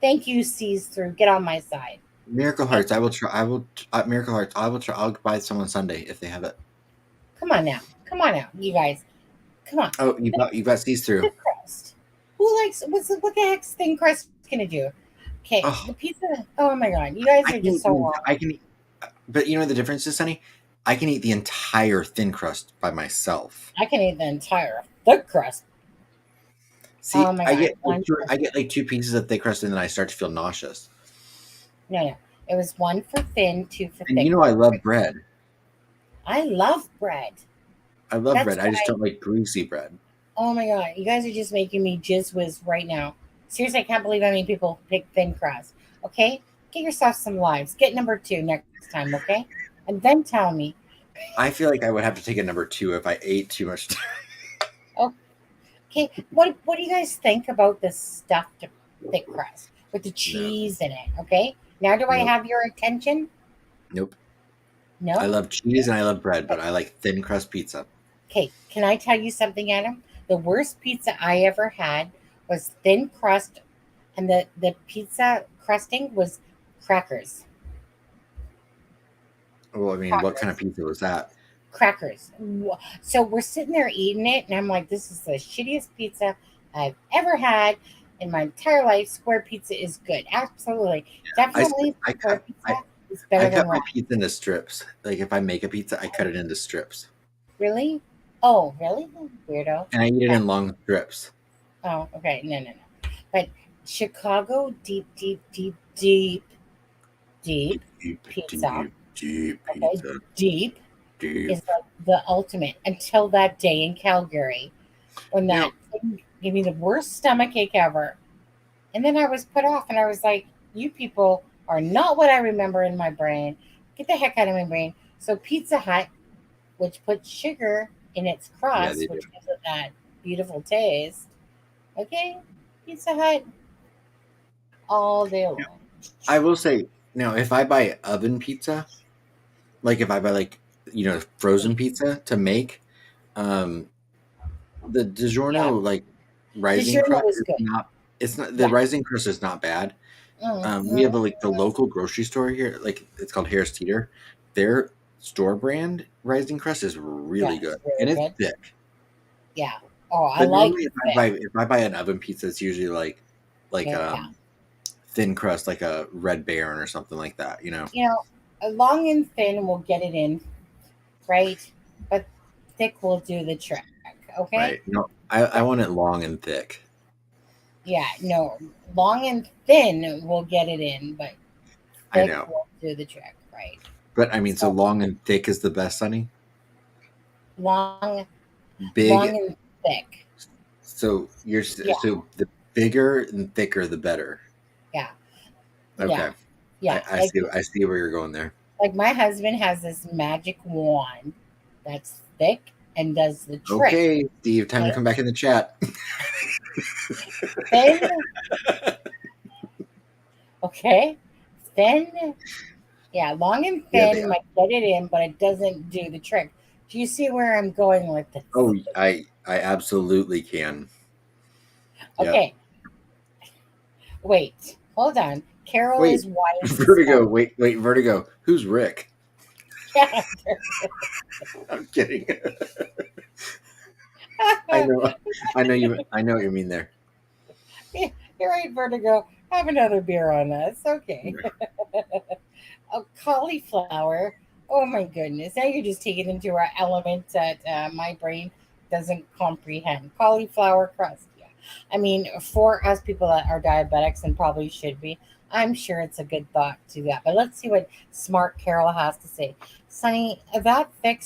Thank you, Sees Through. Get on my side. Miracle Hearts. I will try. Miracle Hearts. I will try. I'll buy some on Sunday if they have it. Come on now. Come on now, you guys. Come on. Oh, you got sees through. Thick crust. Who likes what the heck's thin crust gonna do? Okay, Oh. the pizza. Oh my God, you guys are just so wrong. I can eat, but you know the difference is, Sonny? I can eat the entire thin crust by myself. I can eat the entire thick crust. See, Oh my God. I get like two pieces of thick crust and then I start to feel nauseous. No. It was one for thin, two for And thick. you know I love bread. I love bread. I love That's bread. I just why- don't like greasy bread. Oh my God, you guys are just making me jizz whiz right now. Seriously, I can't believe how many people pick thin crust. Okay, get yourself some lives. Get number 2 next time, okay? And then tell me. I feel like I would have to take a number 2 if I ate too much. Okay, what do you guys think about this stuffed thick crust with the cheese in it? Okay, now do I Nope. have your attention? Nope. No. I love cheese and I love bread, but I like thin crust pizza. Okay, can I tell you something, Adam? The worst pizza I ever had was thin crust, and the pizza crusting was crackers. Well, I mean, what kind of pizza was that? Crackers. So we're sitting there eating it, and I'm like, this is the shittiest pizza I've ever had in my entire life. Square pizza is good. Absolutely. Definitely square pizza is better I than cut my round. pizza into strips. Like if I make a pizza, I cut it into strips. Really? Oh, really? Weirdo. And I eat it in long strips. Oh, okay. No. But Chicago deep pizza. Deep Okay, deep is like the ultimate until that day in Calgary when that thing gave me the worst stomachache ever. And then I was put off and I was like, you people are not what I remember in my brain. Get the heck out of my brain. So Pizza Hut, which puts sugar in its crust, they which do. gives it that beautiful taste. Okay, Pizza Hut all day long. I will say, now if I buy oven pizza, like if I buy frozen pizza to make, The DiGiorno like rising DiGiorno crust is is good. not. It's not the Yeah. rising crust is not bad. We have like the local grocery store here, like it's called Harris Teeter. Their store brand rising crust is really Yeah, good, it's really and it's good. thick. Yeah. Oh, I But like normally, thick. if I buy an oven pizza, it's usually like Yeah. thin crust, like a Red Baron or something like that. You know, You know, a long and thin will get it in, right? But thick will do the trick. Okay. right? No, I want it long and thick. Yeah. No, long and thin will get it in, but I thick know, will do the trick, right? but I mean, so So long and thick is the best, Sonny. long, Big. long and thick. So Yeah. so the bigger and thicker, the better. Yeah. Okay. Yeah. I see. I see where you're going there. Like my husband has this magic wand that's thick and does the trick. Okay, Steve, time to Okay? come back in the chat. Thin. Okay. Thin. Yeah, long and Yeah, thin they are. might get it in, but it doesn't do the trick. Do you see where I'm going with this? Oh, I absolutely can. Yeah. Okay. Wait. Hold on. Carol Wait, is wise. Vertigo. Wait, Vertigo. Who's Rick? Yeah. I'm kidding. I know what you mean there. You're right, Vertigo. Have another beer on us. Okay. Oh, cauliflower. Oh my goodness. Now you're just taking into our element that my brain doesn't comprehend. Cauliflower crust. Yeah. I mean, for us people that are diabetics and probably should be, I'm sure it's a good thought to do that. But let's see what smart Carol has to say. Sonny, that thick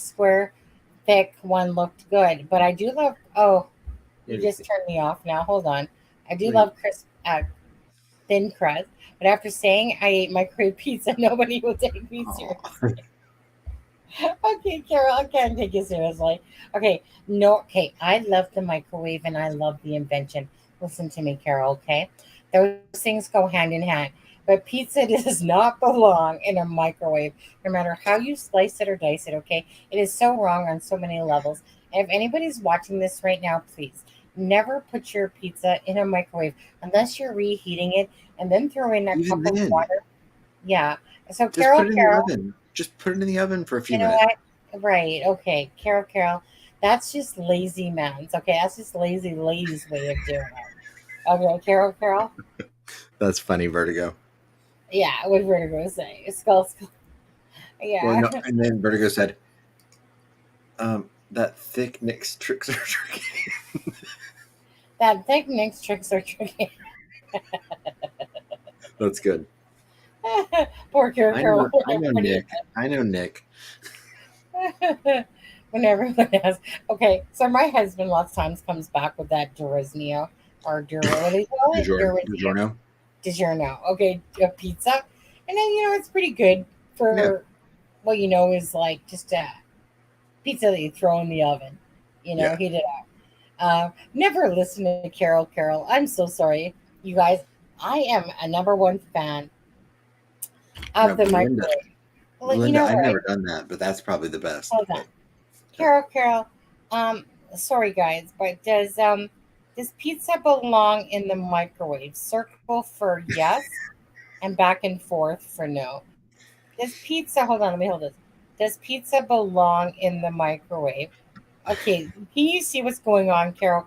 one looked good, but I do love. Oh, you just turned me off now. Hold on. I do love crisp, thin crust, but after saying I ate microwave pizza, nobody will take me seriously. Okay, Carol, I can't take you seriously. Okay, no, okay. I love the microwave and I love the invention. Listen to me, Carol. Okay, those things go hand in hand. But pizza does not belong in a microwave, no matter how you slice it or dice it. Okay, it is so wrong on so many levels. If anybody's watching this right now, please never put your pizza in a microwave unless you're reheating it, and then throw in a cup of water. Yeah. So Just Carol, put it in the oven. Just put it in the oven for a few you know minutes. what? Right. Okay. Carol. That's just lazy man's. Okay. That's just lazy ladies' way of doing it. Okay. Carol. That's funny, Vertigo. Yeah. What did Vertigo say? Skull. Yeah. Well, no, and then Vertigo said, that thick Nick's tricks are tricky. That thick Nick's tricks are tricky. That's good. Poor Carol. I know Nick. I know Nick. When everyone has. Okay, so my husband lots of times comes back with that Durisneo or what do you call it? DiGiorno. DiGiorno. Okay, a pizza, and then it's pretty good for what is like just a pizza that you throw in the oven. Heat it up. Never listen to Carol. I'm so sorry, you guys. I am a #1 fan of the microwave. Linda, I've never done that, but that's probably the best. Hold on. Carol. Sorry guys, but does pizza belong in the microwave? Circle for yes, and back and forth for no. Does pizza? Hold on, let me hold this. Does pizza belong in the microwave? Okay, can you see what's going on, Carol?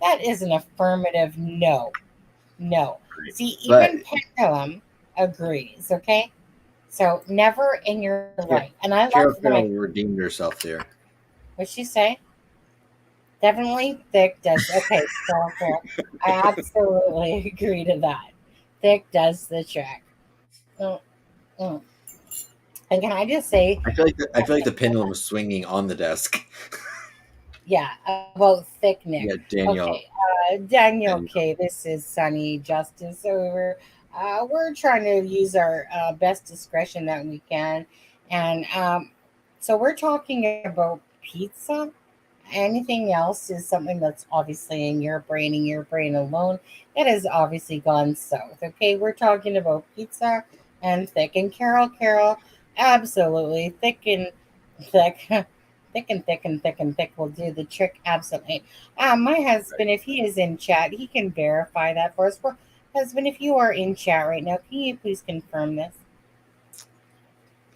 That is an affirmative no. See, even Pendulum agrees. Okay, so never in your life. And I Carol love the redeemed herself there. What'd she say? Definitely thick does. Okay, Carol. I absolutely agree to that. Thick does the trick. And can I just say? I feel like the pendulum was swinging on the desk. Yeah, about thick Nick. Yeah, Daniel. Okay, Daniel. Okay, this is Sunny Justice over. We're trying to use our best discretion that we can, and so we're talking about pizza. Anything else is something that's obviously in your brain alone. That has obviously gone south. Okay, we're talking about pizza and thick. And Carol, absolutely thick and thick. thick and thick and thick and thick will do the trick. Absolutely. My husband, if he is in chat, he can verify that for us. Well, husband, if you are in chat right now, can you please confirm this?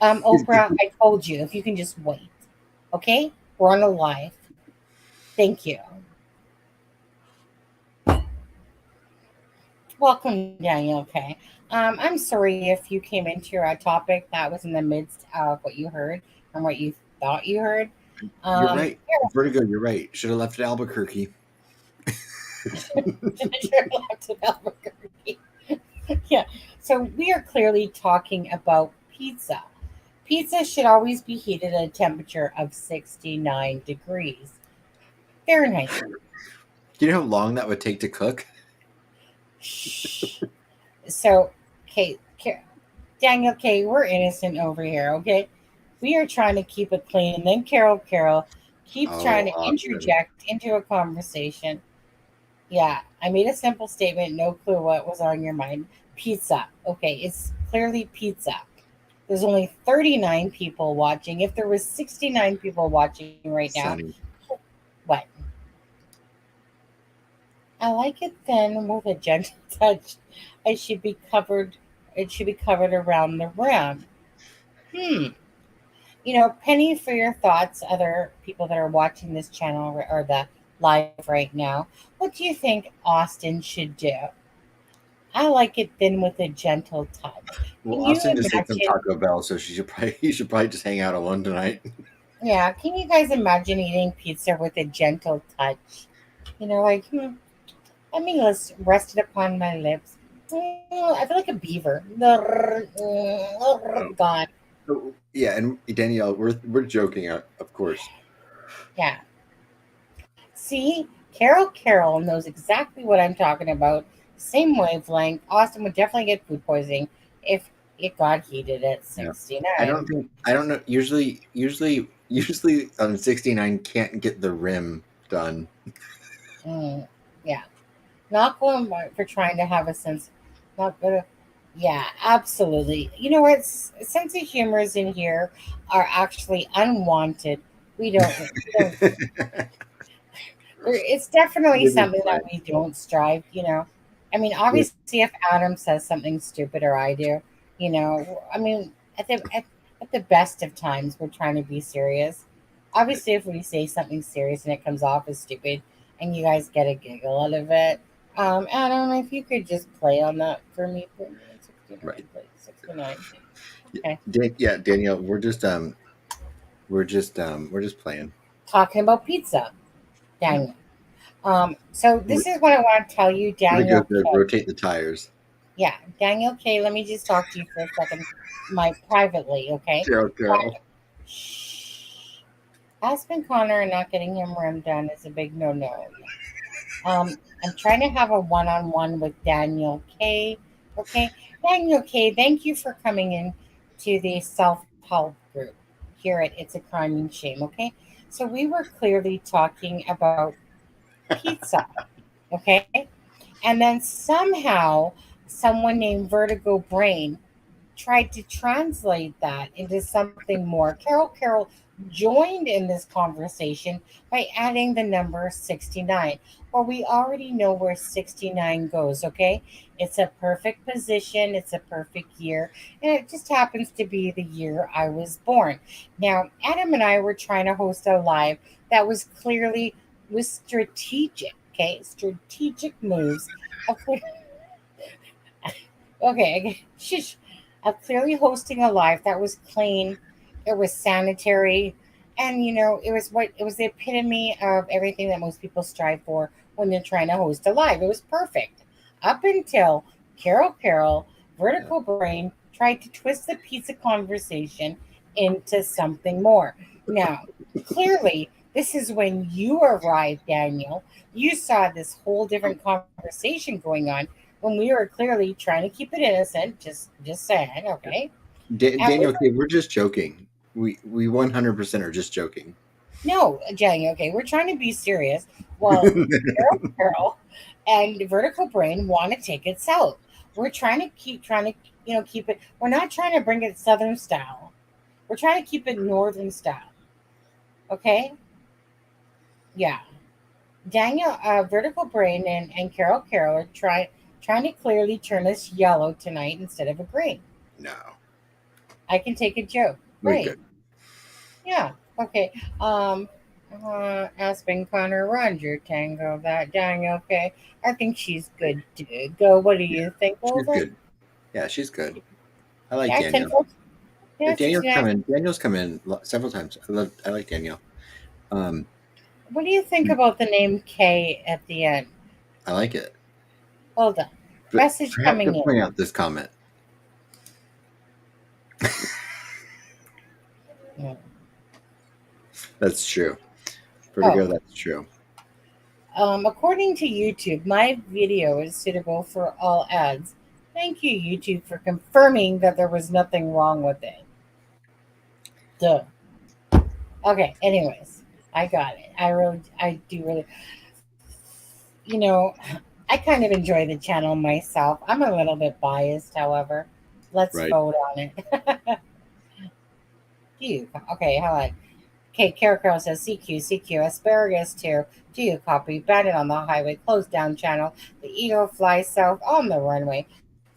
Oprah, I told you, if you can just wait. Okay? We're on a live. Thank you. Welcome, Daniel. Okay. I'm sorry if you came into your topic that was in the midst of what you heard and what you thought you heard. You're right. Vertigo, you're right. Should have left at Albuquerque. Yeah. So we are clearly talking about pizza. Pizza should always be heated at a temperature of 69 degrees Fahrenheit. Do you know how long that would take to cook? So, okay, Daniel, okay, we're innocent over here, okay? We are trying to keep it clean. And then Carol keeps trying to interject into a conversation. Yeah, I made a simple statement, no clue what was on your mind. Pizza. Okay, it's clearly pizza. There's only 39 people watching. If there was 69 people watching right now, Sunny. What? I like it thin with a gentle touch. It should be covered around the rim. Penny, for your thoughts, other people that are watching this channel or the live right now, what do you think Austin should do? I like it thin with a gentle touch. Well, Austin just ate some Taco Bell, so he should probably just hang out alone tonight. Yeah, can you guys imagine eating pizza with a gentle touch? Like, let me rest it upon my lips. I feel like a beaver. God. Yeah, and Danielle, we're joking, of course. Yeah. See, Carol knows exactly what I'm talking about. Same wavelength. Austin would definitely get food poisoning if it got heated at 69. I don't know. Usually 69 can't get the rim done. Yeah. Not going for trying to have a sense. Not good. Yeah, absolutely. You know what? Sense of humors in here are actually unwanted. We don't. It's definitely something that we don't strive. I mean, obviously, if Adam says something stupid or I do, I mean, at the best of times, we're trying to be serious. Obviously, if we say something serious and it comes off as stupid, and you guys get a giggle out of it, Adam, if you could just play on that for me, please. 69, Right. 69. Okay. Yeah, Danielle, we're just playing. Talking about pizza, Daniel. So this is what I want to tell you, Daniel. Rotate the tires. Yeah, Daniel K. Let me just talk to you for a second, privately, okay? Carol. Aspen Connor and not getting him rim done is a big no-no. I'm trying to have a one-on-one with Daniel K. Okay, Daniel K. Thank you for coming in to the self-help group here at It's a Crime and Shame. Okay, so we were clearly talking about pizza. Okay, and then somehow someone named Vertigo Brain tried to translate that into something more. Carol joined in this conversation by adding the number 69. Well, we already know where 69 goes, okay? It's a perfect position, it's a perfect year, and it just happens to be the year I was born. Now, Adam and I were trying to host a live that was strategic, okay? Strategic moves. Okay, shush. Clearly hosting a live that was clean, it was sanitary, and it was the epitome of everything that most people strive for when they're trying to host a live. It was perfect up until Carol Vertical Brain tried to twist the pizza conversation into something more. Now, clearly, this is when you arrived, Daniel. You saw this whole different conversation going on when we were clearly trying to keep it innocent. Just saying, okay? Daniel, okay, we're just joking. We 100% are just joking. No, Daniel, okay, we're trying to be serious. Well, Carol and Vertical Brain want to take it south. We're trying to keep it. We're not trying to bring it Southern style. We're trying to keep it Northern style. Okay. Yeah. Daniel, Vertical Brain, and Carol are trying to clearly turn us yellow tonight instead of a green. No, I can take a joke. we're Great. good. Yeah. Okay. Aspen Connor Roger Tango that Daniel. Okay. I think she's good to go. What do you think? She's Over. good. Yeah, she's good. I like Yeah. Danielle. 10-4. Yeah. Danielle's come in several times. I like Danielle. What do you think about the name K at the end? I like it. Hold on. But Message perhaps coming to in. point out this comment. Yeah. That's true. Vertigo, Oh. that's true. According to YouTube, my video is suitable for all ads. Thank you, YouTube, for confirming that there was nothing wrong with it. Duh. Okay, anyways, I got it. I do really, I kind of enjoy the channel myself. I'm a little bit biased, however. Let's Right. vote on it. Okay, hold on. Okay, Carol says CQ, asparagus too. Do you copy? Bandit on the highway, closed down channel. The eagle flies south on the runway.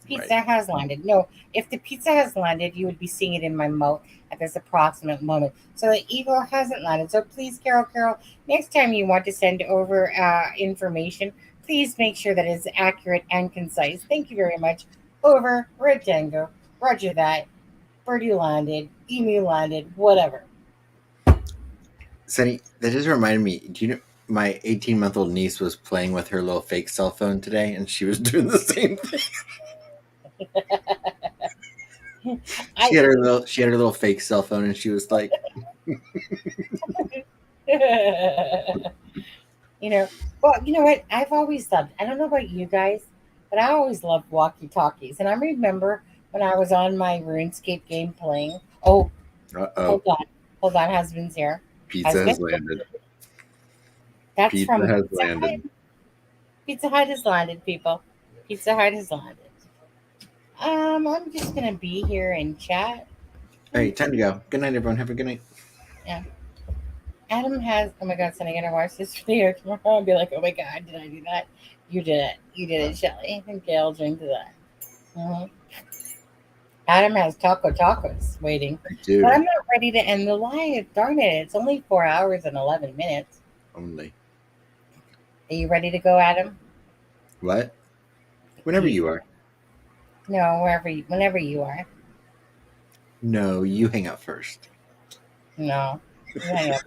Pizza has landed. No, if the pizza has landed, you would be seeing it in my mouth at this approximate moment. So the eagle hasn't landed. So please, Carol, next time you want to send over information, please make sure that it's accurate and concise. Thank you very much. Over, Red Tango. Roger that. Birdie landed. Emu landed. Whatever. Sunny, that just reminded me. Do you know my 18-month-old niece was playing with her little fake cell phone today, and she was doing the same thing. She had her little fake cell phone, and she was like, Well, you know what? I've always loved, I don't know about you guys, but I always loved walkie talkies. And I remember when I was on my RuneScape game playing. Oh, "Uh-oh, hold on, husband's here. pizza has landed. That's Pizza from has Pizza landed." Hut. Pizza Hut has landed, people. Pizza Hut has landed. I'm just gonna be here and chat. All right, time to go. Good night, everyone. Have a good night. Yeah. Adam has. Oh my God, son, I'm gonna watch this video tomorrow and be like, oh my God, did I do that? You did it. You did it, Shelly. And Gail joined to that. Adam has tacos waiting. I do. But I'm not ready to end the live. Darn it. It's only 4 hours and 11 minutes. Only. Are you ready to go, Adam? What? Whenever you are. No, whenever you are. No, you hang out first. No. You hang out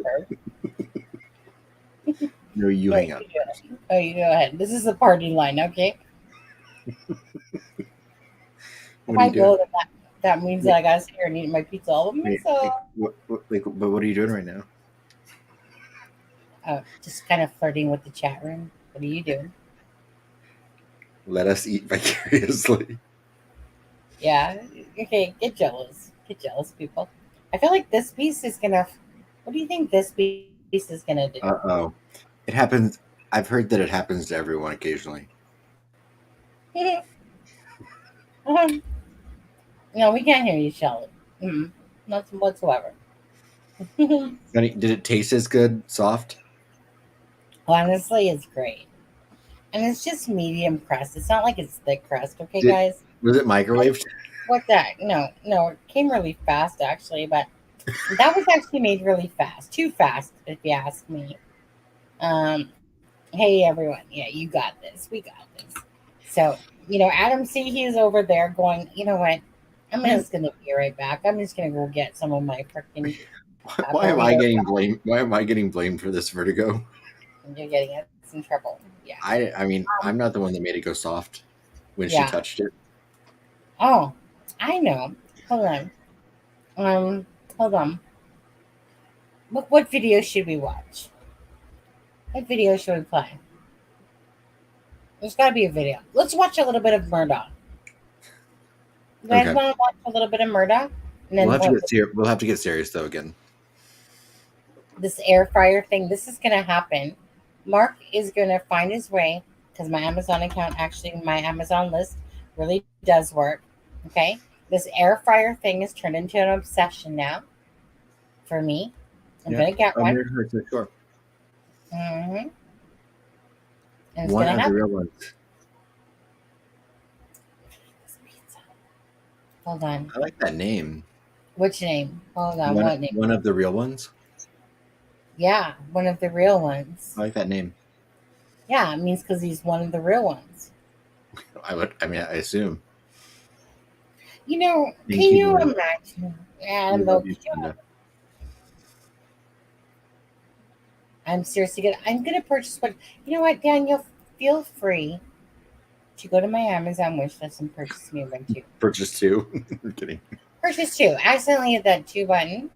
first. No, you hang out. Oh, you go ahead. This is the party line, okay? What are you doing? That means that I gotta sit here and eat my pizza all by myself. But what are you doing right now? Just kind of flirting with the chat room. What are you doing? Let us eat vicariously. Yeah. Okay, get jealous. Get jealous, people. I feel like this piece is gonna. What do you think this piece is gonna do? Uh-oh. It happens. I've heard that it happens to everyone occasionally. No, we can't hear you, Shelly. Not whatsoever. Did it taste as good, soft? Honestly, it's great. And it's just medium crust. It's not like it's thick crust, okay, guys? Was it microwaved? What that? No, it came really fast, actually, but that was actually made really fast. Too fast, if you ask me. Hey, everyone. Yeah, you got this. We got this. So, Adam, see, he's over there going, you know what? I'm just going to be right back. I'm just going to go get some of my freaking... Why am I getting blamed? Why am I getting blamed for this, Vertigo? You're getting us in trouble. Yeah. I mean, I'm not the one that made it go soft when she touched it. Oh, I know. Hold on. Hold on. What video should we watch? What video should we play? There's got to be a video. Let's watch a little bit of Murdoch. You guys want to watch a little bit of Murdoch? And then we'll have to get serious, though, again. This air fryer thing, this is going to happen. Mark is going to find his way, because my Amazon account, actually, my Amazon list really does work. Okay? This air fryer thing has turned into an obsession now for me. I'm gonna get one. Here to the shore. Mm-hmm. And it's One gonna of the happen. real ones. Hold on. I like that name. Which name? Hold on. What name? One of the real ones. Yeah, one of the real ones. I like that name. Yeah, it means because he's one of the real ones. I assume. You know, Thank can you, you Lord. imagine? Yeah, We love you, Linda. I'm seriously I'm gonna purchase one. You know what, Daniel? Feel free to go to my Amazon wish list and purchase me one too. Purchase 2. I'm kidding. Purchase 2. Accidentally hit that 2 button.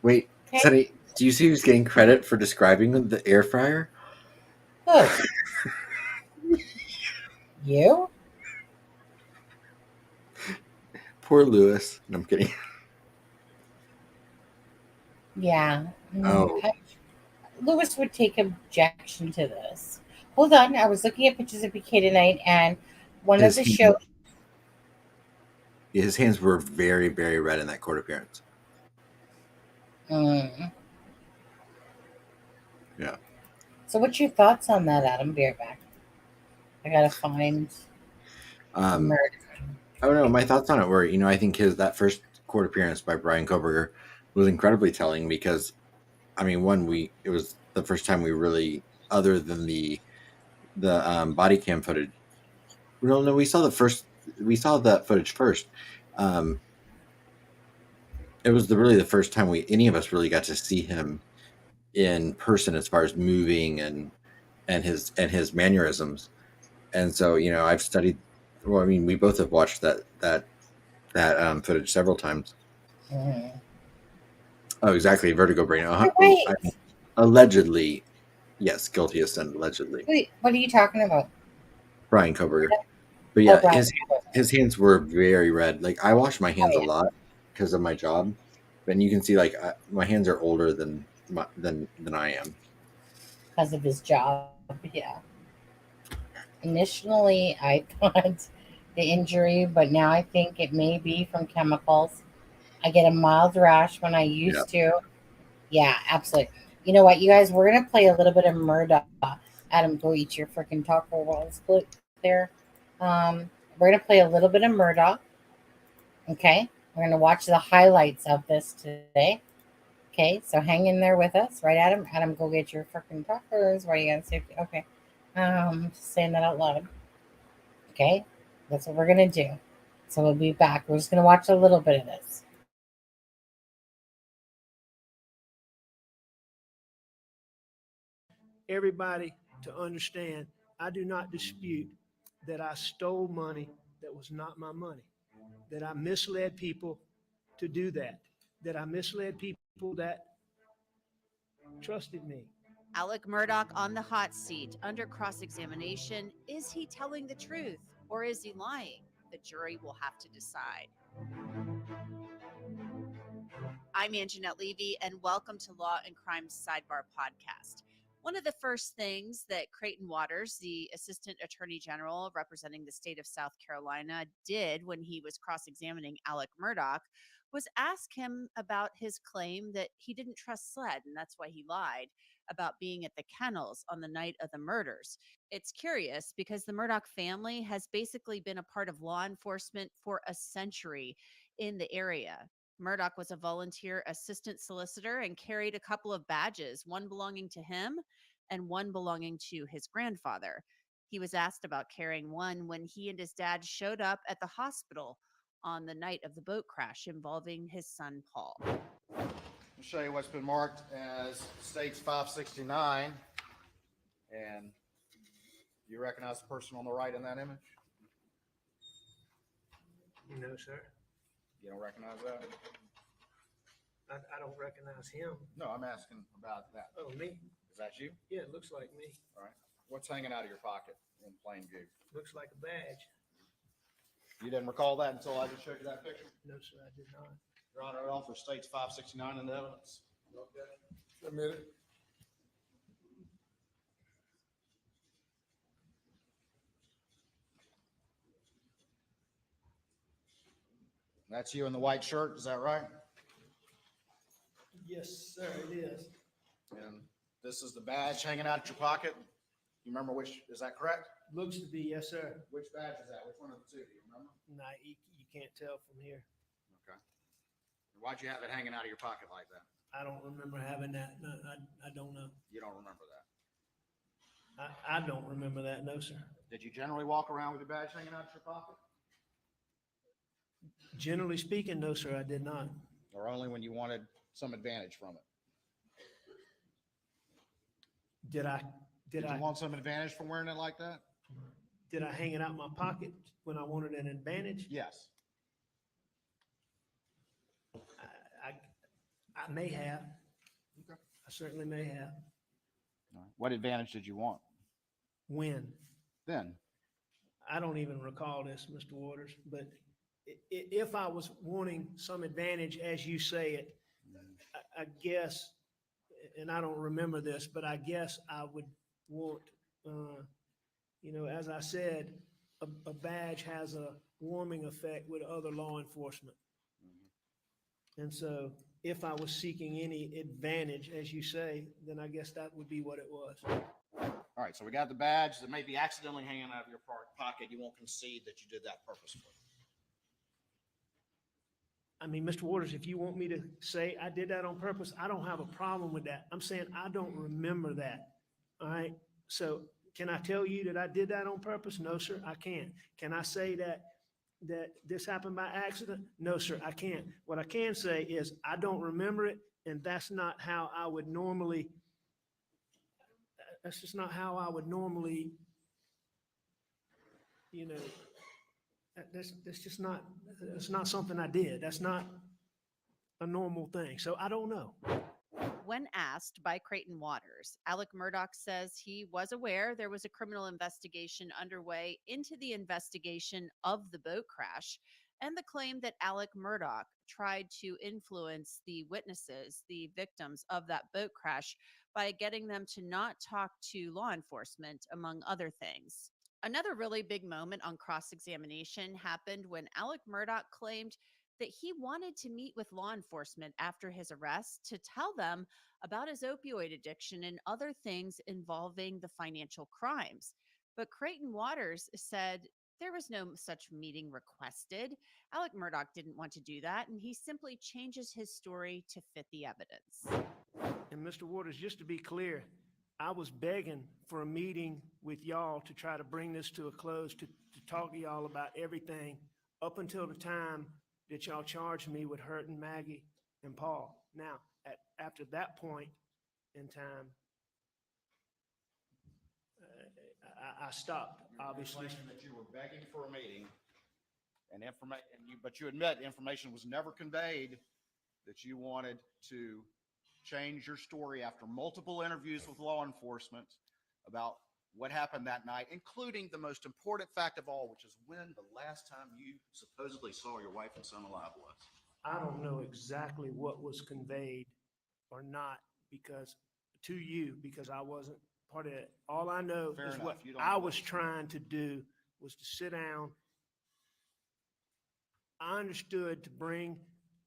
Wait, Okay. Sonny, do you see who's getting credit for describing the air fryer? Who? You? Poor Lewis. No, I'm kidding. Yeah. Oh. Lewis would take objection to this. Hold on. I was looking at pictures of PK tonight, and one of the shows. His hands were very, very red in that court appearance. Mm. Yeah. So, what's your thoughts on that, Adam? Be right back. I gotta find. Murdoch. I don't know. My thoughts on it were, I think that first court appearance by Brian Koberger was incredibly telling because, it was the first time we really, other than the body cam footage. No, we saw that footage first. It was really the first time any of us really got to see him in person as far as moving and his mannerisms. And so, I've studied. Well, we both have watched that footage several times. Mm. Oh, exactly. Vertigo brain. Wait. Allegedly, yes, guilty as sin. Allegedly. Wait, what are you talking about? Brian Koberger. But yeah, Brian. his hands were very red. Like I wash my hands a lot because of my job, and you can see my hands are older than I am because of his job. Yeah. Initially, I thought the injury, but now I think it may be from chemicals. I get a mild rash when I used to. Yeah, absolutely. You know what, you guys? We're gonna play a little bit of Murdoch. Adam, go eat your freaking taco while it's split there. We're gonna play a little bit of Murdoch. Okay, we're gonna watch the highlights of this today. Okay, so hang in there with us, right, Adam? Adam, go get your freaking tacos. What are you gonna say? Okay, just saying that out loud. Okay, that's what we're gonna do. So we'll be back. We're just gonna watch a little bit of this. Everybody to understand, I do not dispute that I stole money that was not my money, that I misled people to do that I misled people that trusted me. Alec Murdoch on the hot seat under cross-examination. Is he telling the truth or is he lying? The jury will have to decide. I'm Anjanette Levy, and welcome to Law and Crime Sidebar Podcast. One of the first things that Creighton Waters, the Assistant Attorney General representing the state of South Carolina, did when he was cross-examining Alec Murdoch was ask him about his claim that he didn't trust SLED, and that's why he lied about being at the kennels on the night of the murders. It's curious because the Murdoch family has basically been a part of law enforcement for a century in the area. Murdoch was a volunteer assistant solicitor and carried a couple of badges, one belonging to him and one belonging to his grandfather. He was asked about carrying one when he and his dad showed up at the hospital on the night of the boat crash involving his son, Paul. I'll show you what's been marked as States 569. And do you recognize the person on the right in that image? No, sir. You don't recognize that? I don't recognize him. No, I'm asking about that. Oh, me? Is that you? Yeah, it looks like me. All right. What's hanging out of your pocket in plain view? Looks like a badge. You didn't recall that until I just showed you that picture? No, sir, I did not. Your Honor, it offers States 569 in the evidence. Okay. Submit it. That's you in the white shirt, is that right? Yes, sir, it is. And this is the badge hanging out at your pocket. You remember which, is that correct? Looks to be, yes, sir. Which badge is that? Which one of the two? Do you remember? Nah, you can't tell from here. Okay. Why'd you have it hanging out of your pocket like that? I don't remember having that. No, I don't know. You don't remember that. I don't remember that, no, sir. Did you generally walk around with your badge hanging out of your pocket? Generally speaking, no, sir, I did not. Or only when you wanted some advantage from it? Did I want some advantage from wearing it like that? Did I hang it out in my pocket when I wanted an advantage? Yes. I may have. Okay. I certainly may have. What advantage did you want? When? Then? I don't even recall this, Mr. Waters, but if I was wanting some advantage, as you say it, I guess, and I don't remember this, but I guess I would want, as I said, a badge has a warming effect with other law enforcement. And so if I was seeking any advantage, as you say, then I guess that would be what it was. All right, so we got the badge that may be accidentally hanging out of your pocket. You won't concede that you did that purposefully. I mean, Mr. Waters, if you want me to say I did that on purpose, I don't have a problem with that. I'm saying I don't remember that. All right. So can I tell you that I did that on purpose? No, sir, I can't. Can I say that this happened by accident? No, sir, I can't. What I can say is I don't remember it, and that's not how I would normally, that's just not how I would normally, that's just not, it's not something I did. That's not a normal thing. So I don't know. When asked by Creighton Waters, Alec Murdoch says he was aware there was a criminal investigation underway into the investigation of the boat crash and the claim that Alec Murdoch tried to influence the witnesses, the victims of that boat crash, by getting them to not talk to law enforcement, among other things. Another really big moment on cross-examination happened when Alec Murdoch claimed that he wanted to meet with law enforcement after his arrest to tell them about his opioid addiction and other things involving the financial crimes. But Creighton Waters said there was no such meeting requested. Alec Murdoch didn't want to do that, and he simply changes his story to fit the evidence. And Mr. Waters, just to be clear, I was begging for a meeting with y'all to try to bring this to a close, to talk to y'all about everything up until the time that y'all charged me with hurting Maggie and Paul. Now, after that point in time, I stopped, obviously. You're claiming that you were begging for a meeting but you admit information was never conveyed that you wanted to change your story after multiple interviews with law enforcement about what happened that night, including the most important fact of all, which is when the last time you supposedly saw your wife and son alive was. I don't know exactly what was conveyed or not to you because I wasn't part of it. All I know is what I was trying to do was to sit down. I understood to bring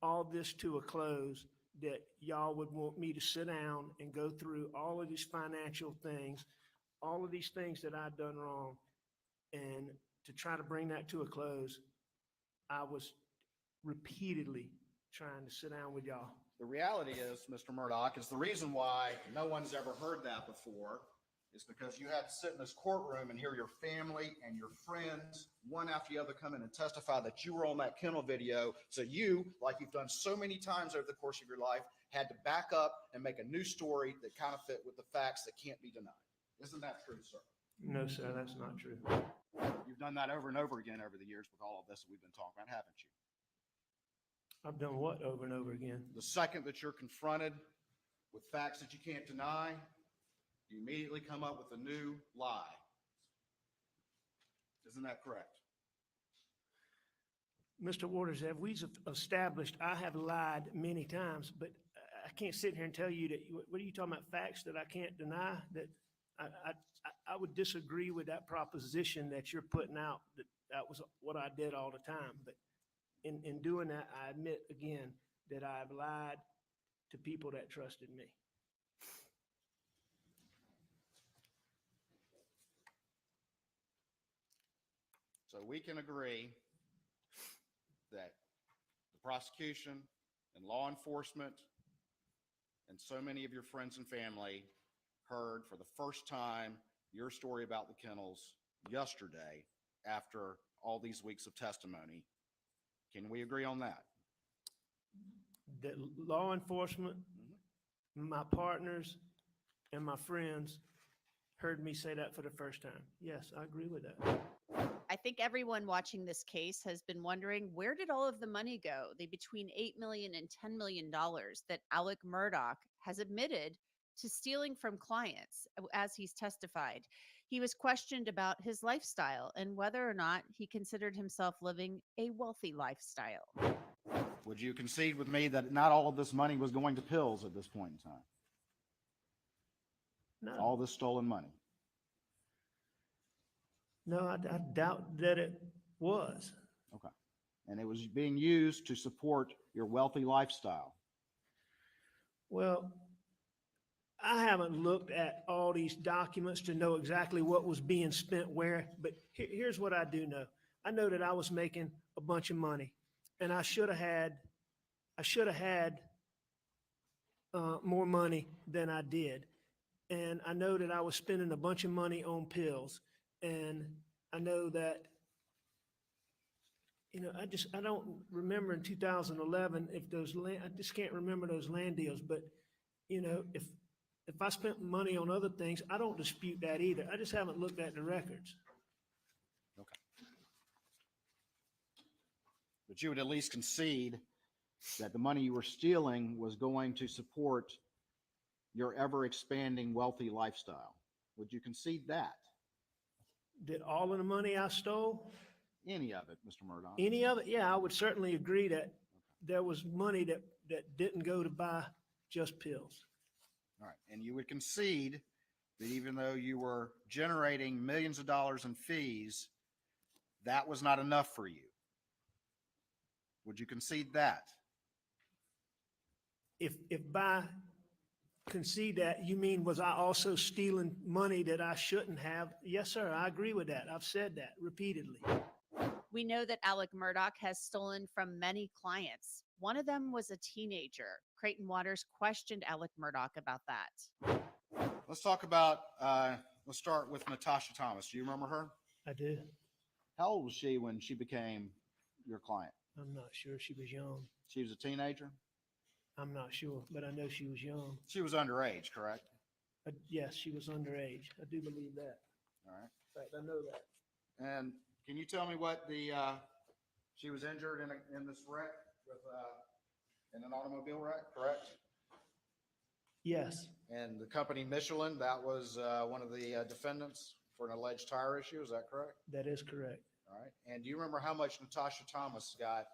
all this to a close that y'all would want me to sit down and go through all of these financial things, all of these things that I'd done wrong, and to try to bring that to a close. I was repeatedly trying to sit down with y'all. The reality is, Mr. Murdoch, is the reason why no one's ever heard that before is because you had to sit in this courtroom and hear your family and your friends, one after the other, come in and testify that you were on that kennel video. So you, like you've done so many times over the course of your life, had to back up and make a new story that kind of fit with the facts that can't be denied. Isn't that true, sir? No, sir, that's not true. You've done that over and over again over the years with all of this that we've been talking about, haven't you? I've done what over and over again? The second that you're confronted with facts that you can't deny, you immediately come up with a new lie. Isn't that correct? Mr. Waters, have we established I have lied many times, but I can't sit here and tell you that. What are you talking about? Facts that I can't deny? That I would disagree with that proposition that you're putting out. That was what I did all the time. But in doing that, I admit again that I've lied to people that trusted me. So we can agree that the prosecution and law enforcement and so many of your friends and family heard for the first time your story about the kennels yesterday after all these weeks of testimony. Can we agree on that? The law enforcement, my partners, and my friends heard me say that for the first time. Yes, I agree with that. I think everyone watching this case has been wondering, where did all of the money go? The between $8 million and $10 million that Alec Murdoch has admitted to stealing from clients as he's testified. He was questioned about his lifestyle and whether or not he considered himself living a wealthy lifestyle. Would you concede with me that not all of this money was going to pills at this point in time? No. All this stolen money. No, I doubt that it was. Okay. And it was being used to support your wealthy lifestyle. Well, I haven't looked at all these documents to know exactly what was being spent where, but here's what I do know. I know that I was making a bunch of money, and I should have had more money than I did. And I know that I was spending a bunch of money on pills. And I know that, I don't remember in 2011 if those land, I just can't remember those land deals. But, if I spent money on other things, I don't dispute that either. I just haven't looked at the records. Okay. But you would at least concede that the money you were stealing was going to support your ever expanding wealthy lifestyle. Would you concede that? Did all of the money I stole? Any of it, Mr. Murdoch? Any of it? Yeah, I would certainly agree that there was money that didn't go to buy just pills. All right. And you would concede that even though you were generating millions of dollars in fees, that was not enough for you. Would you concede that? If by concede that, you mean was I also stealing money that I shouldn't have? Yes, sir. I agree with that. I've said that repeatedly. We know that Alec Murdoch has stolen from many clients. One of them was a teenager. Creighton Waters questioned Alec Murdoch about that. Let's talk about, let's start with Natasha Thomas. Do you remember her? I do. How old was she when she became your client? I'm not sure. She was young. She was a teenager? I'm not sure, but I know she was young. She was underage, correct? Yes, she was underage. I do believe that. All right. In fact, I know that. And can you tell me what she was injured in this wreck with in an automobile wreck, correct? Yes. And the company Michelin, that was one of the defendants for an alleged tire issue. Is that correct? That is correct. All right. And do you remember how much Natasha Thomas got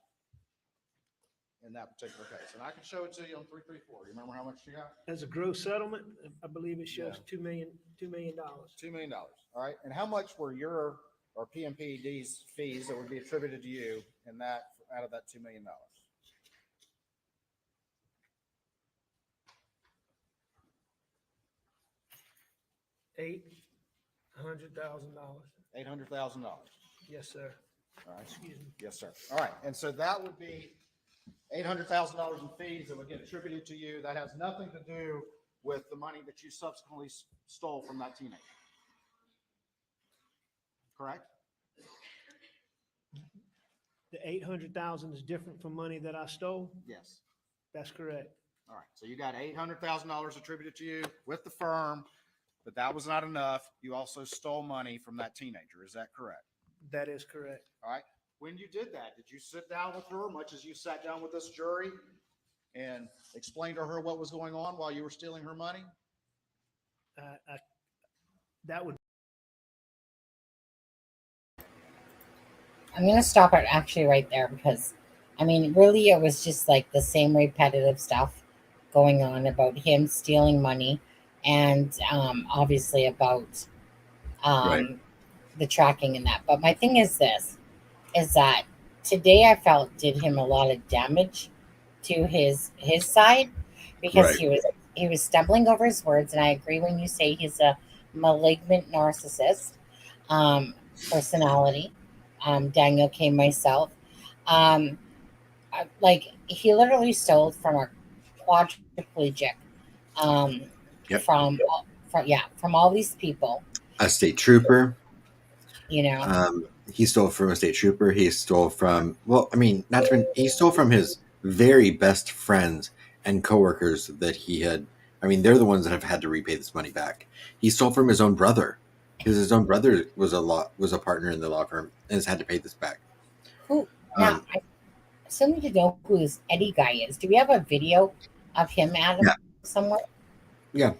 in that particular case? And I can show it to you on 334. You remember how much she got? As a gross settlement, I believe it shows $2 million. $2 million. $2 million. All right. And how much were your or PMPD's fees that would be attributed to you in that out of that $2 million? $800,000. $800,000. Yes, sir. All right. Excuse me. Yes, sir. All right. And so that would be $800,000 in fees that would get attributed to you. That has nothing to do with the money that you subsequently stole from that teenager. Correct? The $800,000 is different from money that I stole? Yes. That's correct. All right. So you got $800,000 attributed to you with the firm, but that was not enough. You also stole money from that teenager. Is that correct? That is correct. All right. When you did that, did you sit down with her, much as you sat down with this jury, and explain to her what was going on while you were stealing her money? That would. I'm going to stop it actually right there because, I mean, really it was just like the same repetitive stuff going on about him stealing money and obviously about the tracking and that. But my thing is this, is that today I felt did him a lot of damage to his side because Right. he was stumbling over his words, and I agree when you say he's a malignant narcissist personality. Daniel K. Myself, um, like he literally stole from a quadriplegic, um, Yep. from all these people, A state trooper. you know. He stole from a state trooper. He stole from, well, I mean, not to, he stole from his very best friends and coworkers that he had. I mean, they're the ones that have had to repay this money back. He stole from his own brother because his own brother was a partner in the law firm and has had to pay this back. Who now? I still need to know who this Eddie guy is. Do we have a video of him, Adam, Yeah. somewhere? Yeah.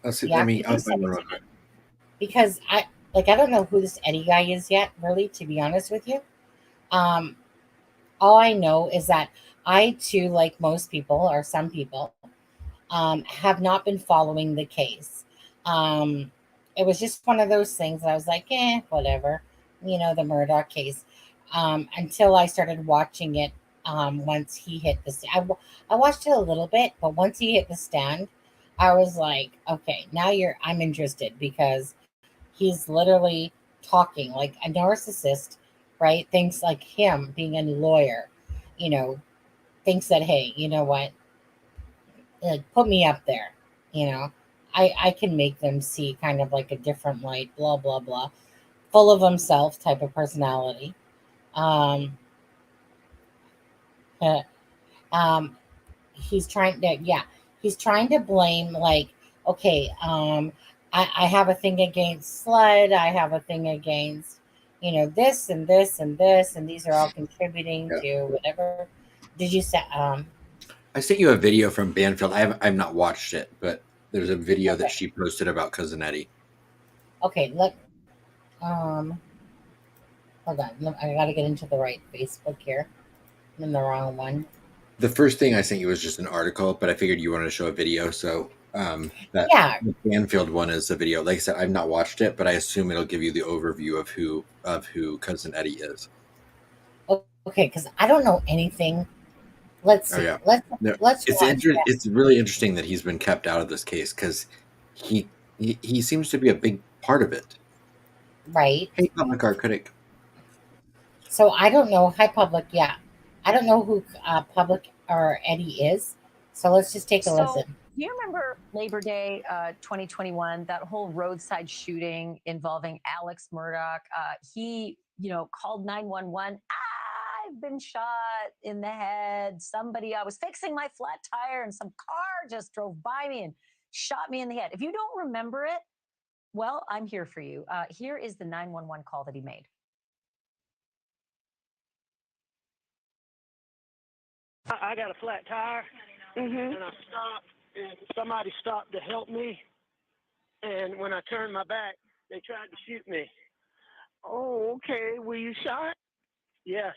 Let's see. Yeah, Let me. could I'll you find send one it real to quick. me? Because I don't know who this Eddie guy is yet, really, to be honest with you. Um, all I know is that I too, like most people or some people, have not been following the case. Um, it was just one of those things that I was like, whatever, the Murdoch case. Until I started watching it. Once he hit the stand, I watched it a little bit, but once he hit the stand, I was like, okay, now I'm interested because he's literally talking like a narcissist, right? Thinks like him being a lawyer, you know, thinks that, hey, you know what? Like, put me up there, you know. I can make them see kind of like a different light, blah blah blah, full of himself type of personality. Um, uh, um, he's trying to blame, like, okay, I have a thing against Slud, I have a thing against, this and this and this, and these are all contributing Yeah. to whatever. Did you say? I sent you a video from Banfield. I've not watched it, but there's a video that Okay. she posted about Cousin Eddie. Okay, um hold on. I gotta get into the right Facebook here. I'm in the wrong one. The first thing I sent you was just an article, but I figured you wanted to show a video, so that Yeah. the Banfield one is the video. Like I said, I've not watched it, but I assume it'll give you the overview of who Cousin Eddie is. Okay, because I don't know anything. Let's Oh see. yeah, Let's no, let's watch that. it's really interesting that he's been kept out of this case because he seems to be a big part of it. Right. Hey, public art critic. So I don't know. Hi, public. Yeah, I don't know who public or Eddie is. So let's just take a So, listen. do you remember Labor Day 2021, that whole roadside shooting involving Alex Murdoch? He, called 911. I've been shot in the head. I was fixing my flat tire and some car just drove by me and shot me in the head. If you don't remember it, well, I'm here for you. Here is the 911 call that he made. I got a flat tire, and I stopped, and somebody stopped to help me. And when I turned my back, they tried to shoot me. Oh, okay. Were you shot? Yes,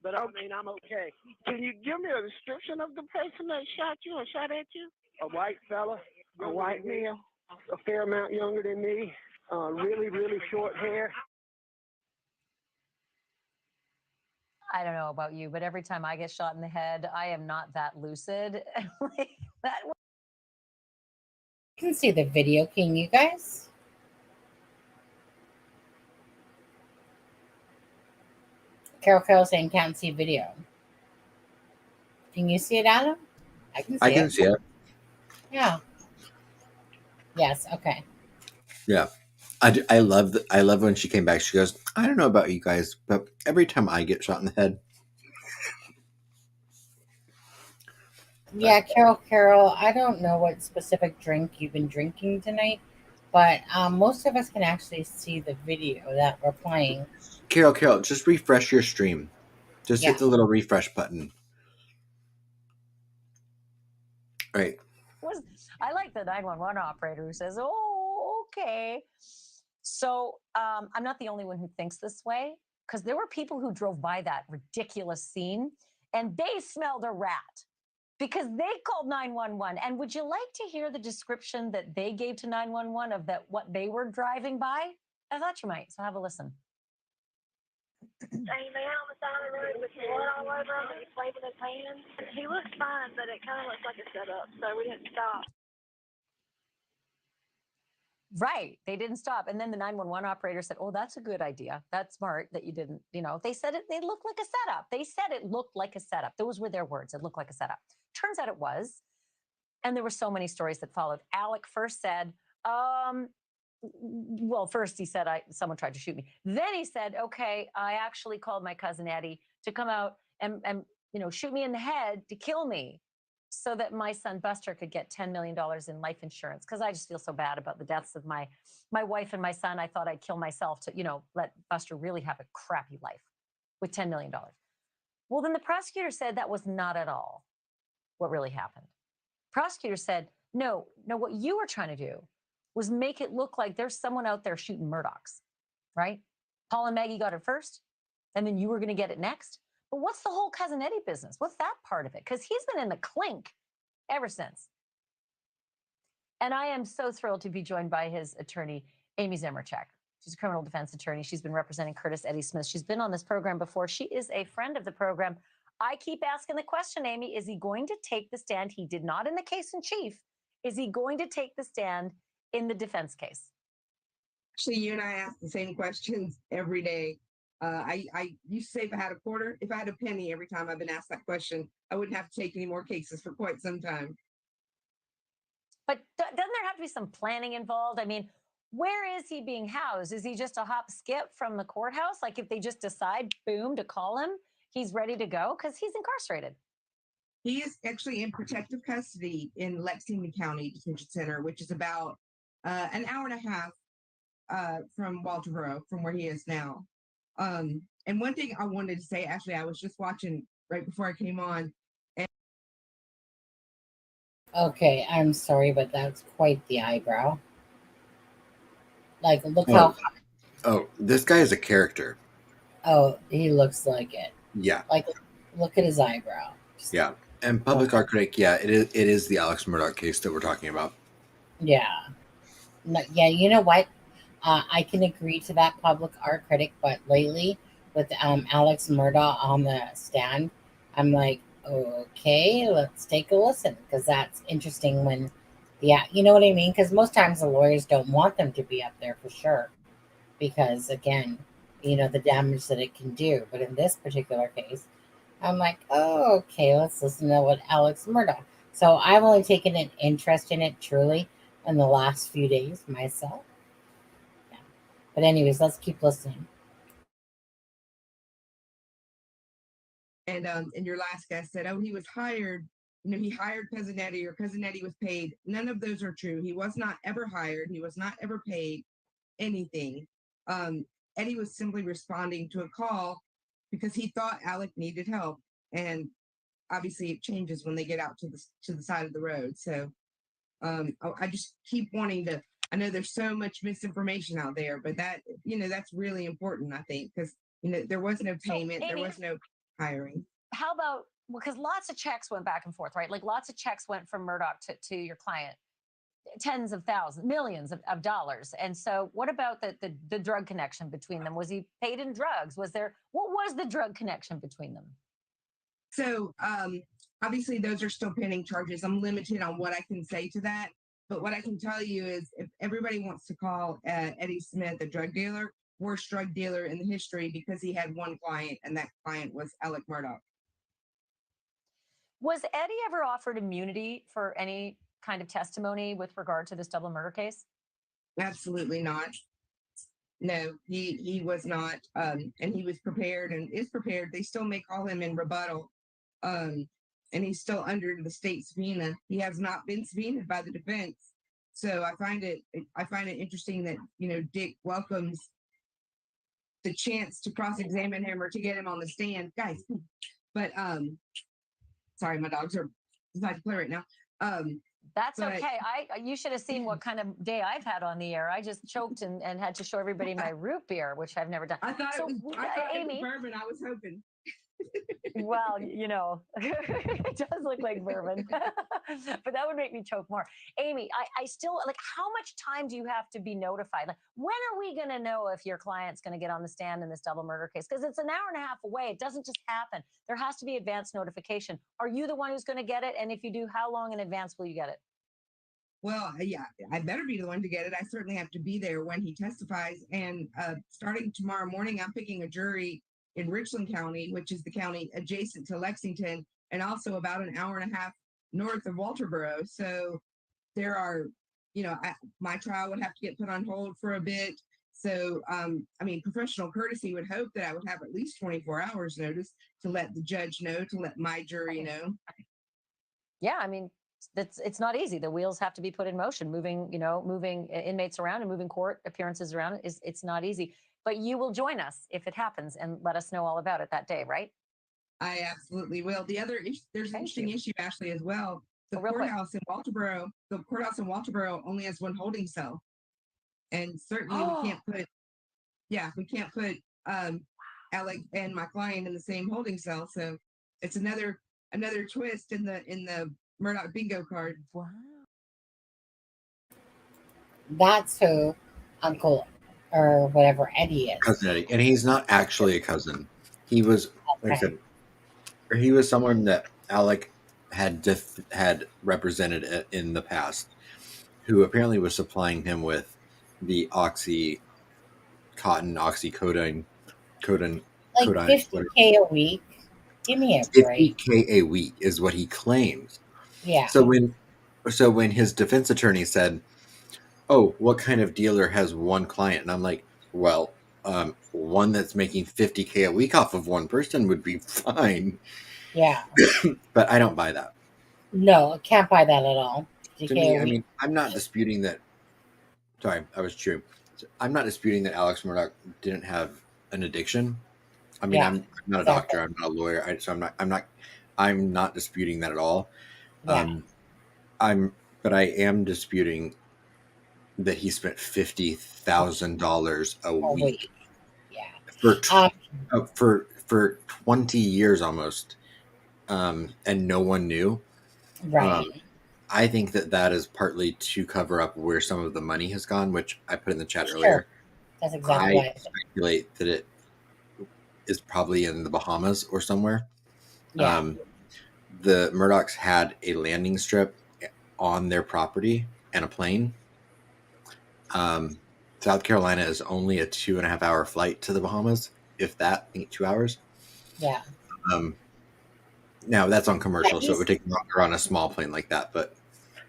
but I'm okay. Can you give me a description of the person that shot you or shot at you? A white fella, a white male, a fair amount younger than me, really, really short hair. I don't know about you, but every time I get shot in the head, I am not that lucid. Like that. You can see the video. Can you guys? Carol saying can't see video. Can you see it, Adam? I can see I can it. see it. Yeah. Yes. Okay. Yeah. I love when she came back. She goes, I don't know about you guys, but every time I get shot in the head, Yeah, Carol, I don't know what specific drink you've been drinking tonight, but most of us can actually see the video that we're playing. Carol, just refresh your stream. Just Yeah. hit the little refresh button. All right. I like the 911 operator who says, "Oh, okay." So I'm not the only one who thinks this way, because there were people who drove by that ridiculous scene and they smelled a rat because they called 911. And would you like to hear the description that they gave to 911 of what they were driving by? I thought you might. So have a listen. man on the side of the road with blood all over him and he's waving his hands. He looks fine, but it kind of looks like a setup, so we didn't stop. Right. They didn't stop. And then the 911 operator said, oh, that's a good idea. That's smart that you didn't, they said they looked like a setup. They said it looked like a setup. Those were their words. It looked like a setup. Turns out it was. And there were so many stories that followed. Alec first said, well, first he said, someone tried to shoot me. Then he said, okay, I actually called my cousin Eddie to come out and shoot me in the head to kill me, so that my son Buster could get $10 million in life insurance. Because I just feel so bad about the deaths of my wife and my son. I thought I'd kill myself to, let Buster really have a crappy life with $10 million. Well, then the prosecutor said that was not at all what really happened. Prosecutor said, no, what you were trying to do was make it look like there's someone out there shooting Murdochs, right? Paul and Maggie got it first, and then you were going to get it next. But what's the whole Cousin Eddie business? What's that part of it? Because he's been in the clink ever since. And I am so thrilled to be joined by his attorney, Amy Zemerchak. She's a criminal defense attorney. She's been representing Curtis Eddie Smith. She's been on this program before. She is a friend of the program. I keep asking the question, Amy, is he going to take the stand? He did not in the case in chief. Is he going to take the stand in the defense case? Actually, you and I ask the same questions every day. I used to say if I had a quarter, if I had a penny every time I've been asked that question, I wouldn't have to take any more cases for quite some time. But doesn't there have to be some planning involved? I mean, where is he being housed? Is he just a hop skip from the courthouse? Like if they just decide, boom, to call him, he's ready to go? Because he's incarcerated. He is actually in protective custody in Lexington County Detention Center, which is about an hour and a half from Walterboro, from where he is now. And one thing I wanted to say, actually, I was just watching right before I came on. Okay, I'm sorry, but that's quite the eyebrow. Like, look how. Oh, this guy is a character. Oh, he looks like it. Yeah. Like, look at his eyebrow. Yeah. And public art critic, yeah, it is the Alex Murdoch case that we're talking about. Yeah. No, yeah, you know what? I can agree to that public art critic, but lately with Alex Murdaugh on the stand, I'm like, okay, let's take a listen, because that's interesting when, yeah, you know what I mean? Because most times the lawyers don't want them to be up there for sure, because again, the damage that it can do. But in this particular case, I'm like, oh, okay, let's listen to what Alex Murdaugh. So I've only taken an interest in it truly in the last few days myself. Yeah. But anyways, let's keep listening. And your last guest said, oh, he was hired. He hired Cousin Eddie, or Cousin Eddie was paid. None of those are true. He was not ever hired. He was not ever paid anything. Eddie was simply responding to a call because he thought Alec needed help. And obviously it changes when they get out to the side of the road. So I just keep wanting to, I know there's so much misinformation out there, but that, that's really important, I think, because, there was no payment, Amy, there was no hiring. How about, because lots of checks went back and forth, right? Like lots of checks went from Murdoch to your client, tens of thousands, millions of dollars. And so what about the drug connection between them? Was he paid in drugs? What was the drug connection between them? So obviously those are still pending charges. I'm limited on what I can say to that. But what I can tell you is if everybody wants to call Eddie Smith a drug dealer, worst drug dealer in the history, because he had one client, and that client was Alec Murdoch. Was Eddie ever offered immunity for any kind of testimony with regard to this double murder case? Absolutely not. No, he was not. And he was prepared and is prepared. They still may call him in rebuttal. And he's still under the state subpoena. He has not been subpoenaed by the defense. So I find it interesting that, Dick welcomes the chance to cross-examine him or to get him on the stand. Guys, but sorry, my dogs are deciding to play right now. That's okay. You should have seen what kind of day I've had on the air. I just choked and had to show everybody my root beer, which I've never done. I thought it was bourbon. I was hoping. Well, it does look like bourbon, but that would make me choke more. Amy, I still like, how much time do you have to be notified? Like, when are we going to know if your client's going to get on the stand in this double murder case? Because it's an hour and a half away. It doesn't just happen. There has to be advance notification. Are you the one who's going to get it? And if you do, how long in advance will you get it? Well, yeah, I better be the one to get it. I certainly have to be there when he testifies. And starting tomorrow morning, I'm picking a jury in Richland County, which is the county adjacent to Lexington, and also about an hour and a half north of Walterboro. So there are, my trial would have to get put on hold for a bit. So, professional courtesy would hope that I would have at least 24 hours notice to let the judge know, to let my jury know. Yeah, it's not easy. The wheels have to be put in motion. Moving inmates around and moving court appearances around it's not easy. But you will join us if it happens and let us know all about it that day, right? I absolutely will. There's an interesting issue, Ashley, as well. The courthouse in Walterboro only has one holding cell, and certainly we can't put Alec and my client in the same holding cell. So it's another twist in the Murdoch bingo card. Wow. That's who Uncle or whatever Eddie is. Cousin Eddie, and he's not actually a cousin. He was, like I said, he was someone that Alec had represented in the past, who apparently was supplying him with the oxycodone, like 50K a week. Give me a break. 50K a week is what he claims. Yeah. So when his defense attorney said, "Oh, what kind of dealer has one client?" and I'm like, "Well, one that's making 50K a week off of one person would be fine." Yeah. But I don't buy that. No, I can't buy that at all. To me, I'm not disputing that. Sorry, I was true. I'm not disputing that Alex Murdoch didn't have an addiction. I'm not a doctor. I'm not a lawyer. I'm not disputing that at all. Yeah. But I am disputing that he spent $50,000 a week. Yeah. For 20 years almost, and no one knew. Right. I think that is partly to cover up where some of the money has gone, which I put in the chat earlier. That's exactly I speculate that it is probably in the Bahamas or somewhere. Yeah. The Murdochs had a landing strip on their property and a plane. South Carolina is only a 2.5 hour flight to the Bahamas, if that. I think 2 hours. Yeah. Now that's on commercial, so it would take longer on a small plane like that. But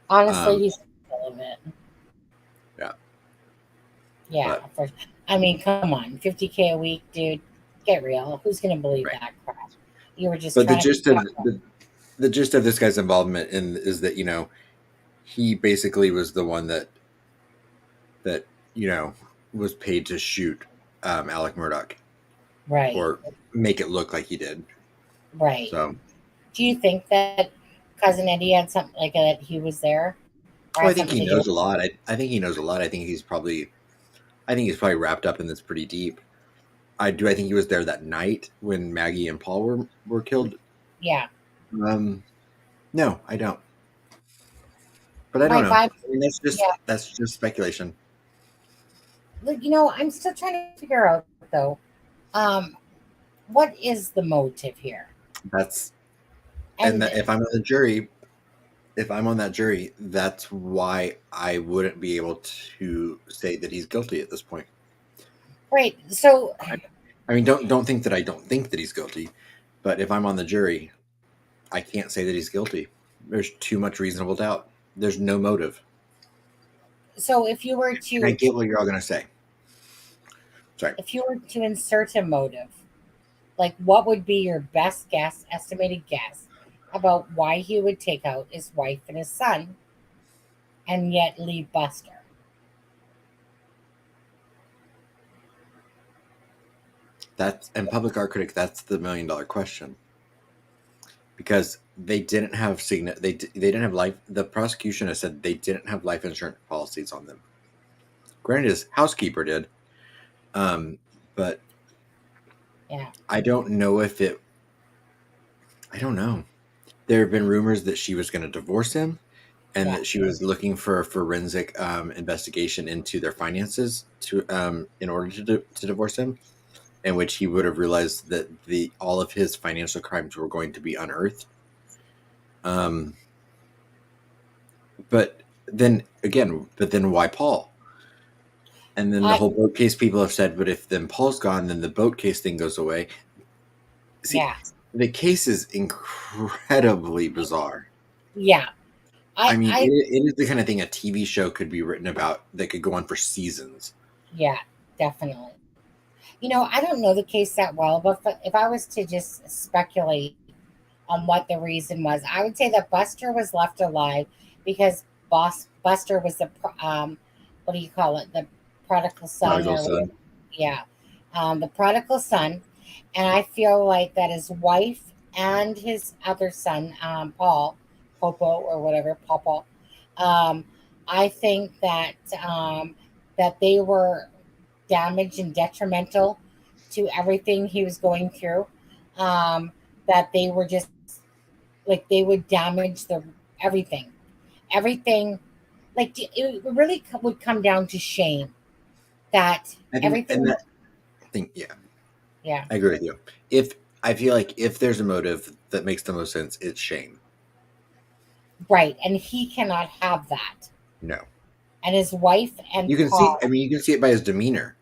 honestly, he's full of it. Yeah. Yeah. Come on, 50K a week, dude. Get real. Who's going to believe that crap? You were just. But the gist of this guy's involvement is that he basically was the one that was paid to shoot Alec Murdoch, right, or make it look like he did, right. So, do you think that Cousin Eddie had something like that? He was there. I think he knows a lot. I think he knows a lot. I think he's probably wrapped up in this pretty deep. I think he was there that night when Maggie and Paul were killed. Yeah. No, I don't. But I don't know. That's just speculation. I'm still trying to figure out though. What is the motive here? If I'm on that jury, that's why I wouldn't be able to say that he's guilty at this point. Right. So, don't think that I don't think that he's guilty, but if I'm on the jury, I can't say that he's guilty. There's too much reasonable doubt. There's no motive. So if you were to... I get what you're all going to say. Sorry. If you were to insert a motive, like what would be your best guess, estimated guess, about why he would take out his wife and his son and yet leave Buster? And Public Art Critic, that's the $1 million question. Because they didn't have they didn't have life. The prosecution has said they didn't have life insurance policies on them. Granted, his housekeeper did, but yeah, I don't know if it I don't know. There have been rumors that she was going to divorce him, and that she was looking for a forensic investigation into their finances to in order to divorce him, in which he would have realized that all of his financial crimes were going to be unearthed. But then why Paul? And then the whole boat case people have said, but if then Paul's gone, then the boat case thing goes away. See, the case is incredibly bizarre. Yeah. I mean, it is the kind of thing a TV show could be written about that could go on for seasons. Yeah, definitely. I don't know the case that well, but if I was to just speculate on what the reason was, I would say that Buster was left alive because Buster was the what do you call it? The prodigal son. Prodigal son. Yeah, the prodigal son, and I feel like that his wife and his other son, Paul, Popo or whatever, Papa. I think that that they were damaged and detrimental to everything he was going through. That they were just like they would damage everything, everything. Like it really would come down to shame. That everything. Yeah. I agree with you. I feel like if there's a motive that makes the most sense, it's shame. Right, and he cannot have that. No. And his wife and you can Paul, see. I mean, you can see it by his demeanor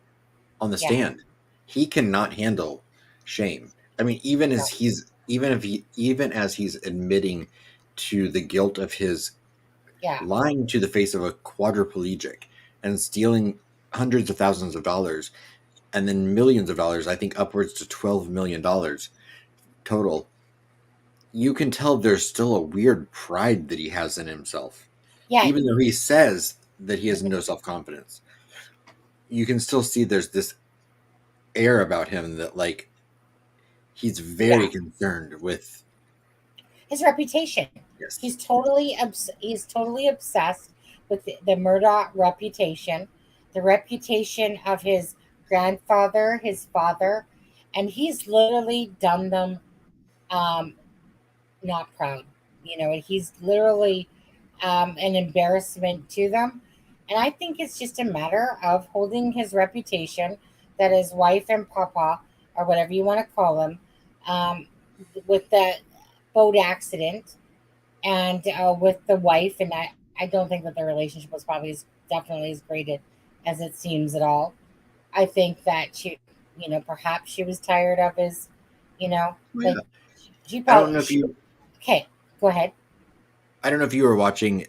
on the stand. He cannot handle shame. I mean, even as he's admitting to the guilt of his lying to the face of a quadriplegic and stealing hundreds of thousands of dollars and then millions of dollars, I think upwards to $12 million total. You can tell there's still a weird pride that he has in himself. Yeah. Even though he says that he has no self-confidence, you can still see there's this air about him that like he's very concerned with his reputation. Yes. He's totally obsessed with the Murdoch reputation, the reputation of his grandfather, his father, and he's literally done them not proud. He's literally an embarrassment to them. And I think it's just a matter of holding his reputation that his wife and Papa, or whatever you want to call him, with the boat accident and with the wife. And I don't think that their relationship was probably definitely as great as it seems at all. I think that she, perhaps she was tired of his, like, she probably, I don't know if you... Okay, go ahead. I don't know if you were watching.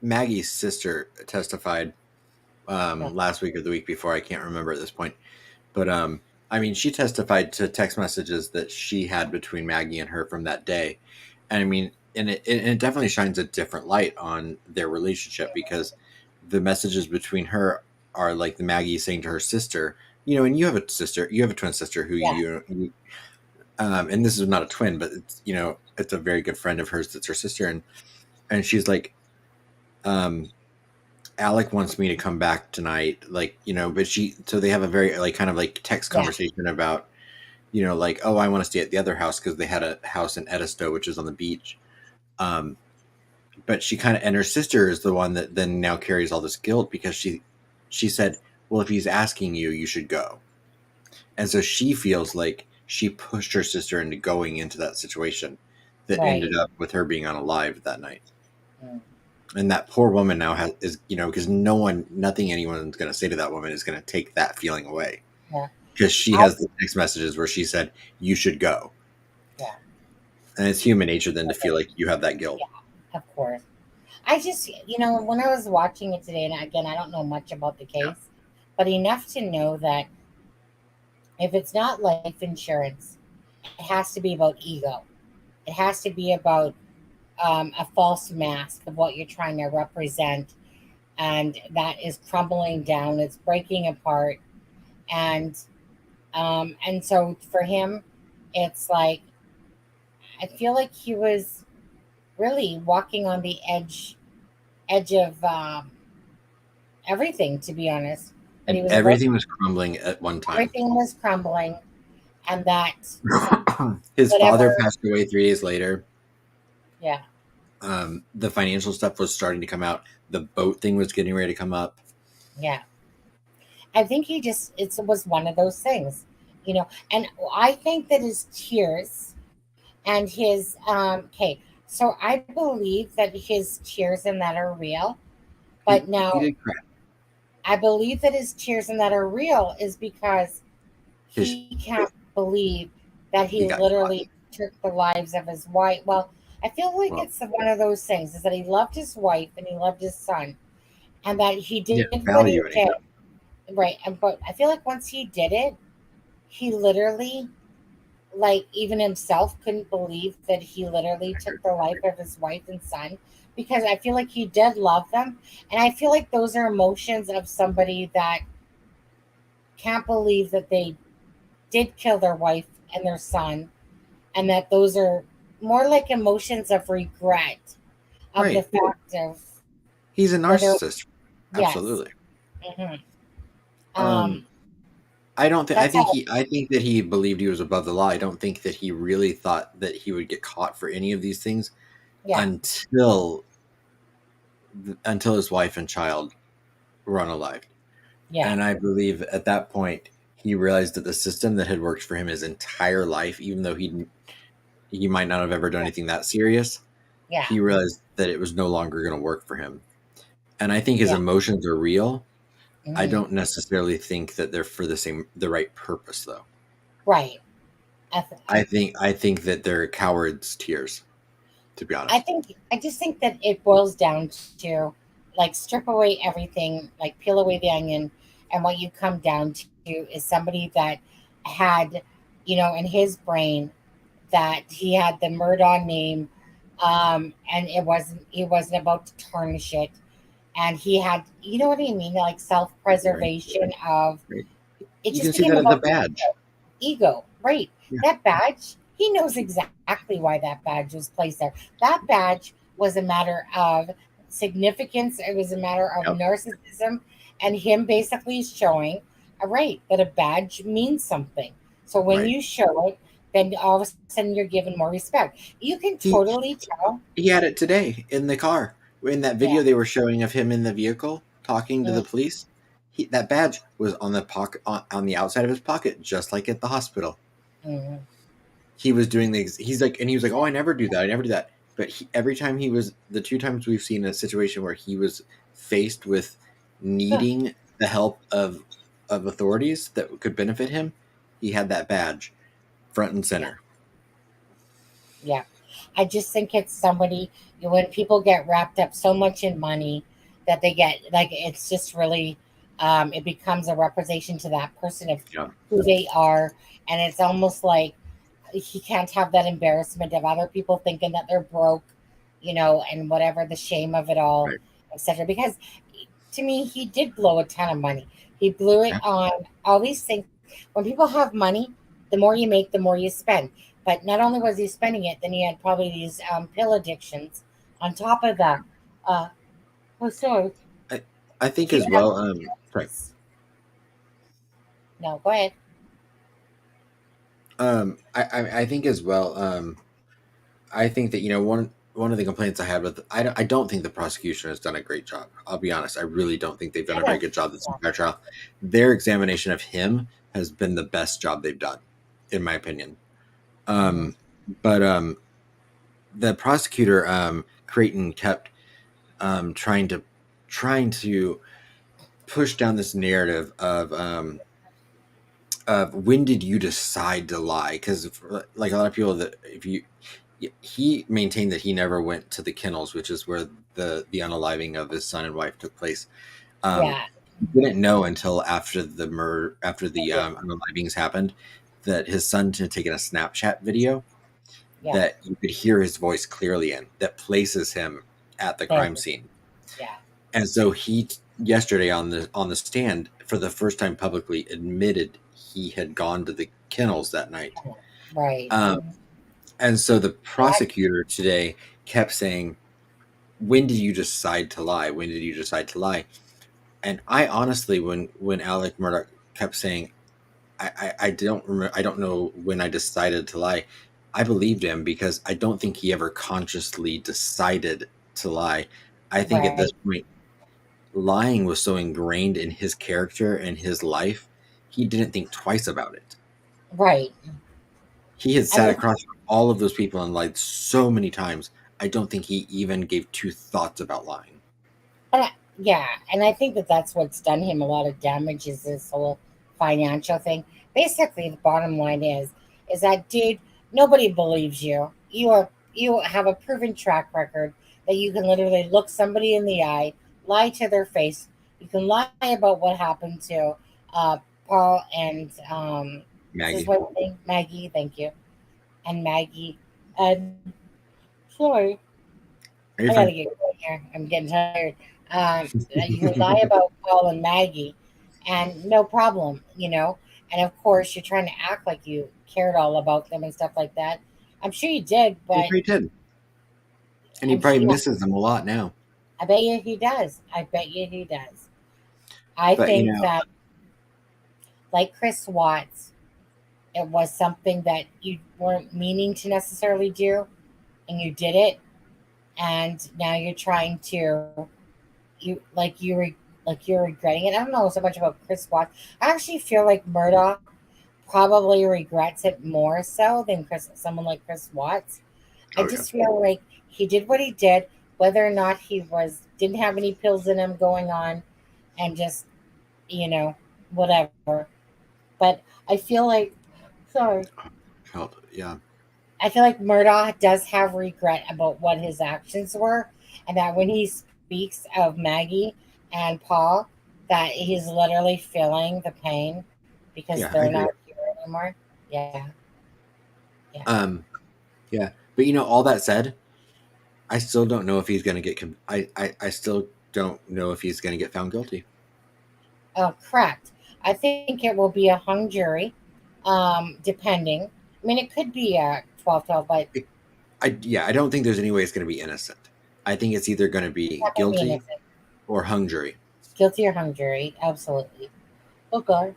Maggie's sister testified last week or the week before. I can't remember at this point. But I mean, she testified to text messages that she had between Maggie and her from that day. And I mean, and it definitely shines a different light on their relationship, because the messages between her are like the Maggie saying to her sister, and you have a twin sister who you and this is not a twin, but it's, it's a very good friend of hers that's her sister. And she's like, Alec wants me to come back tonight. Like, but so they have a very like kind of like text conversation about, like, oh, I want to stay at the other house because they had a house in Edisto, which is on the beach. But she kind of, and her sister is the one that then now carries all this guilt because she said, well, if he's asking you, you should go. And so she feels like she pushed her sister into going into that situation that ended up with her being unalive that night. And that poor woman now is because nothing anyone's going to say to that woman is going to take that feeling away. Yeah. Because she has the text messages where she said, you should go. Yeah. And it's human nature then to feel like you have that guilt. Yeah, of course. I just, when I was watching it today, and again, I don't know much about the case, but enough to know that if it's not life insurance, it has to be about ego. It has to be about a false mask of what you're trying to represent, and that is crumbling down. It's breaking apart, and so for him, it's like I feel like he was really walking on the edge of everything. To be honest, and everything was crumbling at one time. Everything was crumbling, and that his Whatever. father passed away 3 days later. Yeah. The financial stuff was starting to come out. The boat thing was getting ready to come up. Yeah. I think it was one of those things, and I think that his tears and his, okay, so I believe that his tears and that are real, but He now did cry. I believe that his tears and that are real is because His- he can't believe that he He got literally took the lives of his wife. Well, I feel like it's one of those things is that he loved his wife and he loved his son, and that he did didn't what he value anything. did. Right. But I feel like once he did it, he literally, like, even himself couldn't believe that he literally took the life of his wife and son, because I feel like he did love them. And I feel like those are emotions of somebody that can't believe that they did kill their wife and their son, and that those are more like emotions of regret of the Right. fact of He's a whether, narcissist. yes. Absolutely. Mhm. I don't think. That's how. I think that he believed he was above the law. I don't think that he really thought that he would get caught for any of these things Yeah. until his wife and child were unalived. Yeah. And I believe at that point he realized that the system that had worked for him his entire life, even though he might not have ever done anything that serious, Yeah. he realized that it was no longer going to work for him. And I think his Yeah. emotions are real. I Mhm. don't necessarily think that they're for the right purpose, though. Right. I think that they're cowards' tears, to be honest. I just think that it boils down to, like, strip away everything, like peel away the onion, and what you come down to is somebody that had, in his brain that he had the Murdaugh name, and he wasn't about to tarnish it, and he had, you know what I mean, like self-preservation of Right. it. You Just can see became that at the about badge. ego, right? Yeah. That badge, he knows exactly why that badge was placed there. That badge was a matter of significance. It was a matter of Yep. narcissism, and him basically showing, right, that a badge means something. So when Right. you show it, then all of a sudden you're given more respect. You can He- totally tell. He had it today in the car. In that video Yeah. they were showing of him in the vehicle talking to the Mm. police, that badge was on the pocket on the outside of his pocket, just like at the hospital. Mhm. He was doing he was like, "Oh, I never do that. I never do that." But every time the 2 times we've seen a situation where he was faced with needing the help of authorities that could benefit him, he had that badge front and center. Yeah. I just think it's somebody, when people get wrapped up so much in money that they get, like, it's just really, it becomes a representation to that person of Yeah. who they are. And it's almost like he can't have that embarrassment of other people thinking that they're broke, and whatever, the shame of it all, Right. etc. Because to me, he did blow a ton of money. He blew it on all these things. When people have money, the more you make, the more you spend. But not only was he spending it, then he had probably these pill addictions on top of that. Sorry. I think He as had- well. Sorry. No, go ahead. I think as well. I think that one of the complaints I had with I don't think the prosecution has done a great job. I'll be honest. I really don't think they've done a very good job this entire trial. Their examination of him has been the best job they've done, in my opinion. But the prosecutor, Creighton, kept trying to push down this narrative of when did you decide to lie? Because like a lot of people he maintained that he never went to the kennels, which is where the unaliving of his son and wife took place. Yeah. He didn't know until after the unalivings happened that his son had taken a Snapchat video that you could hear his voice clearly in, that places him at the crime scene. Yeah. And so he yesterday on the stand for the first time publicly admitted he had gone to the kennels that night. Right. And so the prosecutor today kept saying, "When did you decide to lie? When did you decide to lie?" And I honestly, when Alec Murdoch kept saying, I don't remember. I don't know when I decided to lie. I believed him because I don't think he ever consciously decided to lie. I think at this point, lying was so ingrained in his character and his life, he didn't think twice about it. Right. He had sat across from all of those people and lied so many times. I don't think he even gave two thoughts about lying. Yeah, and I think that that's what's done him a lot of damage is this whole financial thing. Basically, the bottom line is that dude, nobody believes you. You have a proven track record that you can literally look somebody in the eye, lie to their face. You can lie about what happened to Paul and Maggie. Is his wife's name? Maggie, thank you, and Maggie. Sorry, You're I gotta fine. get going here. I'm getting tired. You can lie about Paul and Maggie, and no problem, you know. And of course, you're trying to act like you cared all about them and stuff like that. I'm sure you did, He but probably did. And he I'm sure probably misses them a lot now. I bet you he does. I bet you he does. I But, think that, like Chris Watts, it was something that you weren't meaning to necessarily do, and you did it, and now you're trying to you're regretting it. I don't know so much about Chris Watts. I actually feel like Murdoch probably regrets it more so than someone like Chris Watts. I just feel like he did what he did, whether or not he didn't have any pills in him going on, and just whatever. But I feel like, sorry, Yeah. I feel like Murdoch does have regret about what his actions were, and that when he speaks of Maggie and Paul, that he's literally feeling the pain because Yeah, I they're agree. not here anymore. Yeah. Yeah. But all that said, I still don't know if he's going to get. I still don't know if he's going to get found guilty. Oh, correct. I think it will be a hung jury, depending. I mean, it could be a 12-12, but I don't think there's any way it's going to be innocent. I think it's either going to be not gonna be guilty innocent. or hung jury. Guilty or hung jury, absolutely. Okay.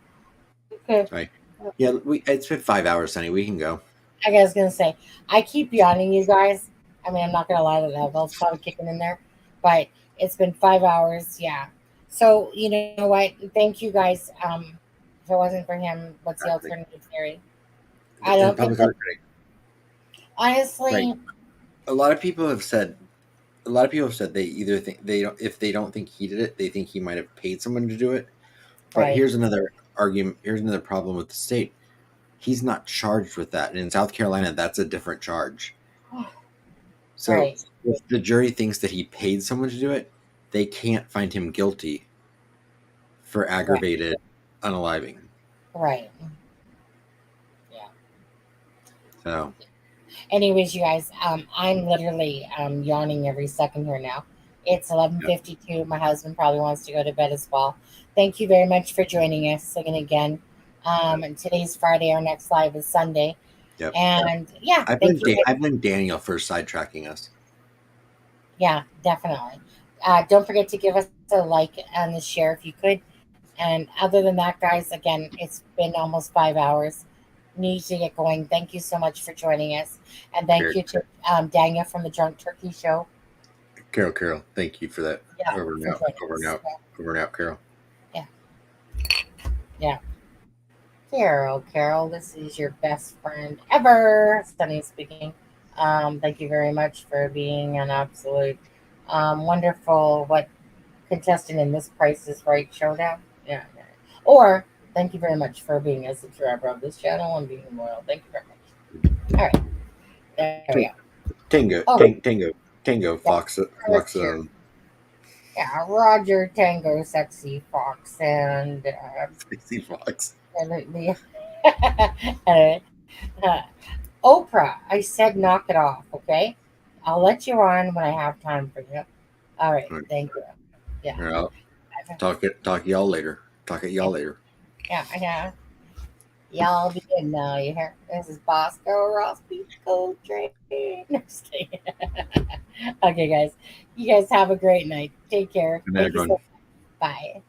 Okay. Right. Yeah, it's been 5 hours, Sonny. We can go. I was gonna say, I keep yawning, you guys. I mean, I'm not gonna lie to that. Bell's probably kicking in there, but it's been 5 hours. Yeah. So you know what? Thank you guys. If it wasn't for him, what's the alternative theory? I don't think. Honestly, right. A lot of people have said they either think if they don't think he did it, they think he might have paid someone to do it. But Right. here's another argument. Here's another problem with the state. He's not charged with that. And in South Carolina, that's a different charge. So Right. if the jury thinks that he paid someone to do it, they can't find him guilty for aggravated unaliving. Right. So Anyways, you guys, I'm literally yawning every second here now. It's 11:52. My husband probably wants to go to bed as well. Thank you very much for joining us again. And today's Friday. Our next live is Sunday. Yep. And yeah, I blame Daniel for sidetracking us. Yeah, definitely. Don't forget to give us a like and a share if you could. And other than that, guys, again, it's been almost 5 hours. Need to get going. Thank you so much for joining us. And thank you to Daniel from the Drunk Turkey Show. Carol, thank you for that. Yeah, over and out, Carol. Yeah. Carol, this is your best friend ever. Sunny speaking. Thank you very much for being an absolute wonderful contestant in this Price is Right showdown. Yeah. Or thank you very much for being a subscriber of this channel and being loyal. Thank you very much. All right. There we go. Tango, Fox. Yeah, Roger, Tango, Sexy Fox, and Sexy Fox. And Oprah. I said knock it off, okay? I'll let you on when I have time for you. All right, thank you. Yeah. All right. Talk to y'all later. Talk at y'all later. Yeah. Y'all be good now, you hear? This is Bosco Ross Beach Gold Train. No, just kidding. Okay, guys. You guys have a great night. Take care. Good night, everyone. Bye.